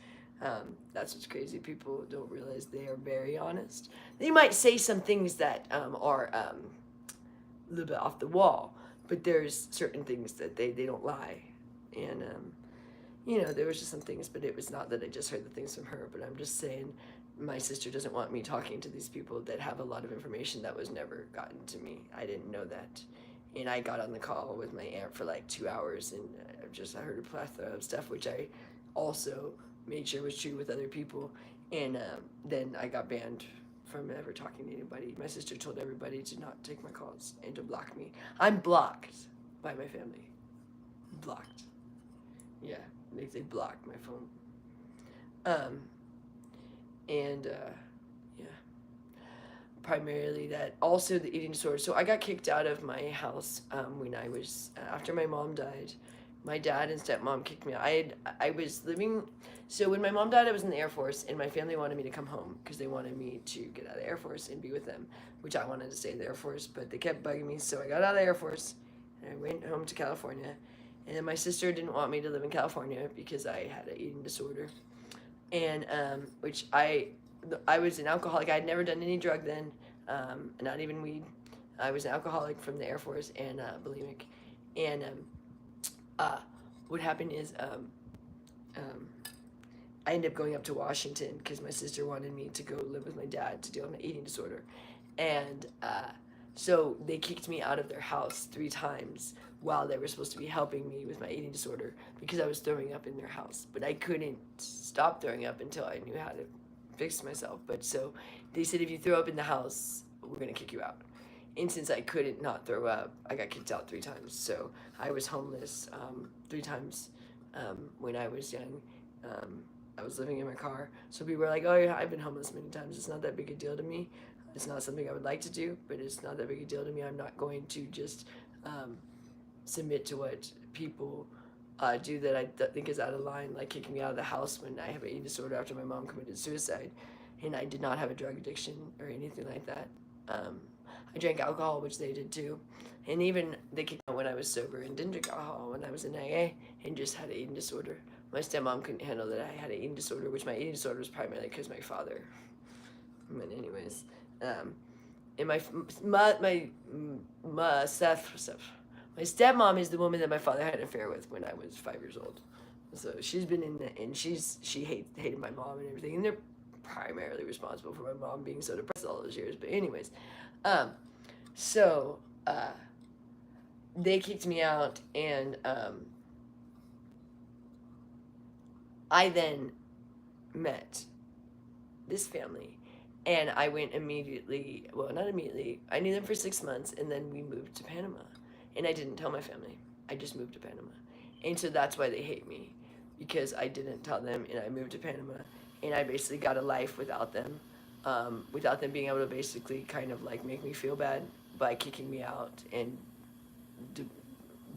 That's what's crazy. People don't realize they are very honest. They might say some things that are a little bit off the wall, but there's certain things that they don't lie. And, you know, there was just some things, but it was not that I just heard the things from her, but I'm just saying my sister doesn't want me talking to these people that have a lot of information that was never gotten to me. I didn't know that. And I got on the call with my aunt for like 2 hours, and I heard a plethora of stuff, which I also made sure was true with other people. And then I got banned from ever talking to anybody. My sister told everybody to not take my calls and to block me. I'm blocked by my family. Blocked. Yeah, they blocked my phone. Yeah, primarily that. Also the eating disorder. So I got kicked out of my house when I was, after my mom died. My dad and stepmom kicked me out. I was living, so when my mom died, I was in the Air Force, and my family wanted me to come home because they wanted me to get out of the Air Force and be with them, which I wanted to stay in the Air Force, but they kept bugging me, so I got out of the Air Force, and I went home to California. And then my sister didn't want me to live in California because I had an eating disorder, and which I was an alcoholic. I had never done any drug then, not even weed. I was an alcoholic from the Air Force and bulimic, and what happened is I ended up going up to Washington because my sister wanted me to go live with my dad to deal with my eating disorder. And so they kicked me out of their house 3 times while they were supposed to be helping me with my eating disorder because I was throwing up in their house. But I couldn't stop throwing up until I knew how to fix myself. But so they said, if you throw up in the house, we're going to kick you out. And since I couldn't not throw up, I got kicked out 3 times. So I was homeless 3 times when I was young. I was living in my car. So people were like, oh, yeah, I've been homeless many times. It's not that big a deal to me. It's not something I would like to do, but it's not that big a deal to me. I'm not going to just submit to what people do that I think is out of line, like kicking me out of the house when I have an eating disorder after my mom committed suicide. And I did not have a drug addiction or anything like that. I drank alcohol, which they did too. And even they kicked me out when I was sober and didn't drink alcohol when I was in AA and just had an eating disorder. My stepmom couldn't handle that I had an eating disorder, which my eating disorder was primarily because my father. But anyways, and my stepmom is the woman that my father had an affair with when I was 5 years old. So she's been in the, and she hated my mom and everything, and they're primarily responsible for my mom being so depressed all those years. But anyways, they kicked me out, and I then met this family, and I went immediately, well, not immediately, I knew them for 6 months, and then we moved to Panama, and I didn't tell my family. I just moved to Panama, and so that's why they hate me, because I didn't tell them, and I moved to Panama, and I basically got a life without them being able to basically kind of like make me feel bad by kicking me out and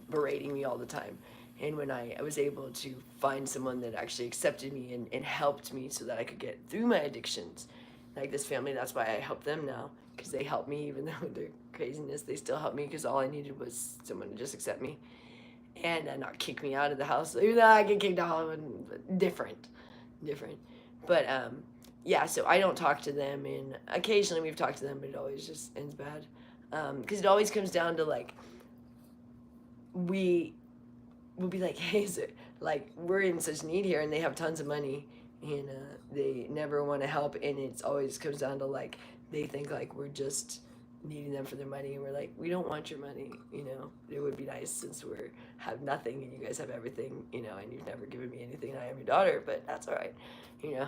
berating me all the time. And when I was able to find someone that actually accepted me and helped me so that I could get through my addictions, like this family, that's why I help them now, because they help me even though their craziness, they still help me, because all I needed was someone to just accept me and not kick me out of the house. Even though I get kicked out, different. But yeah, so I don't talk to them, and occasionally we've talked to them, but it always just ends bad, because it always comes down to like, we'll be like, hey, sir, like, we're in such need here, and they have tons of money, and they never want to help, and it's always comes down to like, they think like we're just needing them for their money, and we're like, we don't want your money, you know. It would be nice since we have nothing and you guys have everything, you know, and you've never given me anything, and I am your daughter, but that's all right, you know.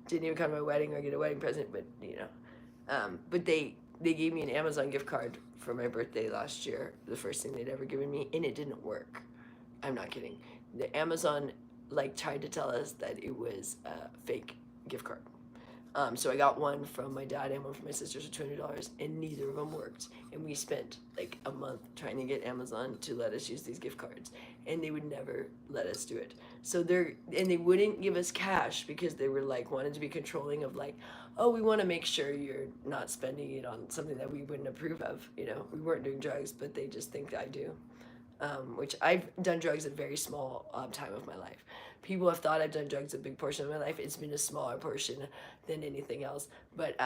Didn't even come to my wedding or get a wedding present, but you know, but they gave me an Amazon gift card for my birthday last year, the first thing they'd ever given me, and it didn't work. I'm not kidding. The Amazon like tried to tell us that it was a fake gift card. So I got one from my dad and one from my sisters for $200, and neither of them worked. And we spent like a month trying to get Amazon to let us use these gift cards, and they would never let us do it. So they wouldn't give us cash because they were like wanted to be controlling of like, oh, we want to make sure you're not spending it on something that we wouldn't approve of. You know, we weren't doing drugs, but they just think I do. Which I've done drugs a very small time of my life. People have thought I've done drugs a big portion of my life. It's been a smaller portion than anything else, but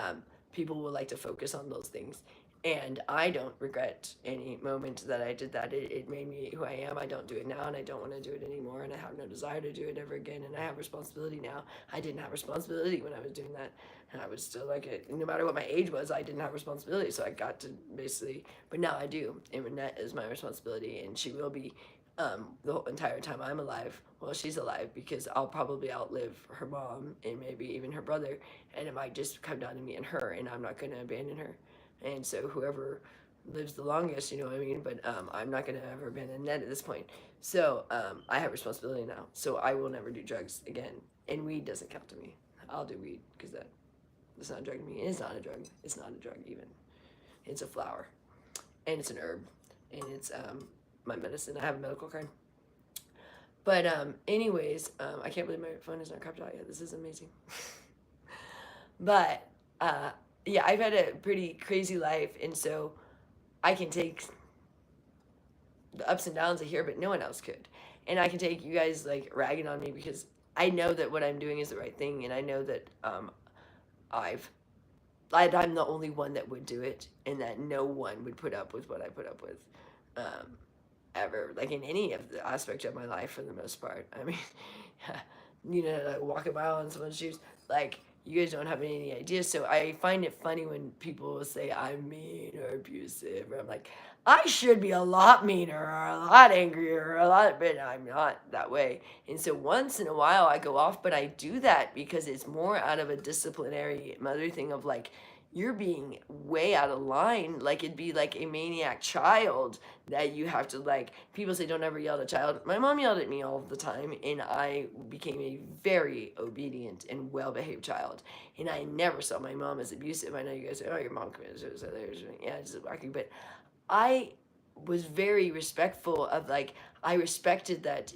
people will like to focus on those things. And I don't regret any moment that I did that. It made me who I am. I don't do it now, and I don't want to do it anymore, and I have no desire to do it ever again, and I have responsibility now. I didn't have responsibility when I was doing that, and I was still like it. No matter what my age was, I didn't have responsibility, so I got to basically, but now I do, and Annette is my responsibility, and she will be the whole entire time I'm alive. Well, she's alive, because I'll probably outlive her mom and maybe even her brother, and it might just come down to me and her, and I'm not going to abandon her. And so whoever lives the longest, you know what I mean? But I'm not going to ever abandon Annette at this point. So I have responsibility now. So I will never do drugs again. And weed doesn't count to me. I'll do weed because that's not a drug to me. And it's not a drug. It's not a drug even. It's a flower. And it's an herb. And it's my medicine. I have a medical card. But anyways, I can't believe my phone is not cropped out yet. This is amazing. But yeah, I've had a pretty crazy life, and so I can take the ups and downs of here, but no one else could. And I can take you guys like ragging on me because I know that what I'm doing is the right thing, and I know that I'm the only one that would do it, and that no one would put up with what I put up with, ever, like in any of the aspect of my life for the most part. I mean, you know, like walk a mile in someone's shoes, like, you guys don't have any idea. So I find it funny when people will say I'm mean or abusive, or I'm like, I should be a lot meaner or a lot angrier or a lot, but I'm not that way. And so once in a while I go off, but I do that because it's more out of a disciplinary mother thing of like, you're being way out of line. Like, it'd be like a maniac child that you have to, like, people say don't ever yell at a child. My mom yelled at me all the time, and I became a very obedient and well-behaved child. And I never saw my mom as abusive. I know you guys say, oh, your mom committed suicide. Yeah, it's just wacky. But I was very respectful of, like, I respected that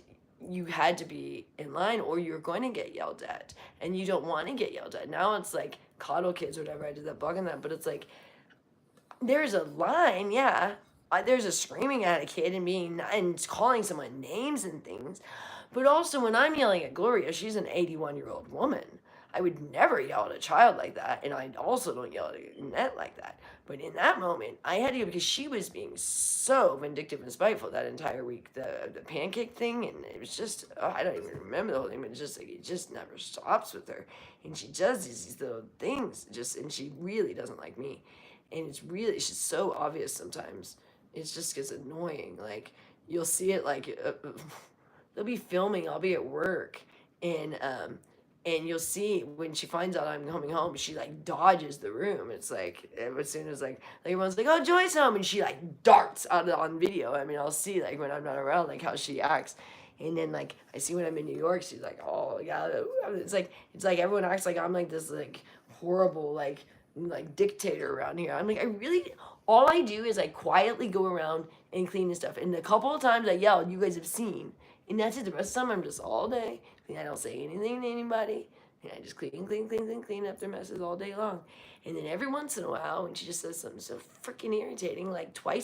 you had to be in line or you're going to get yelled at, and you don't want to get yelled at. Now it's like coddle kids or whatever. I did that blog on that, but it's like there's a line, yeah. There's a screaming at a kid and calling someone names and things, but also when I'm yelling at Gloria, she's an 81-year-old woman. I would never yell at a child like that, and I also don't yell at Annette like that. But in that moment, I had to go because she was being so vindictive and spiteful that entire week. The pancake thing, and it was just, I don't even remember the whole thing, but it's just like, it just never stops with her. And she does these little things, and she really doesn't like me. And it's just so obvious sometimes. It just gets annoying. Like, you'll see it, like, they'll be filming, I'll be at work, and you'll see when she finds out I'm coming home, she like dodges the room. It's like as soon as like everyone's like, "Oh, Joy's home," and she like darts out on video. I mean, I'll see like when I'm not around, like how she acts, and then like I see when I'm in New York, she's like, "Oh yeah," it's like everyone acts like I'm like this like horrible like dictator around here. I'm like, all I do is I quietly go around and clean and stuff. And the couple of times I yelled, you guys have seen. And that's it. The rest of the time, I'm just all day. And I don't say anything to anybody. And I just clean up their messes all day long. And then every once in a while, when she just says something so freaking irritating, like twice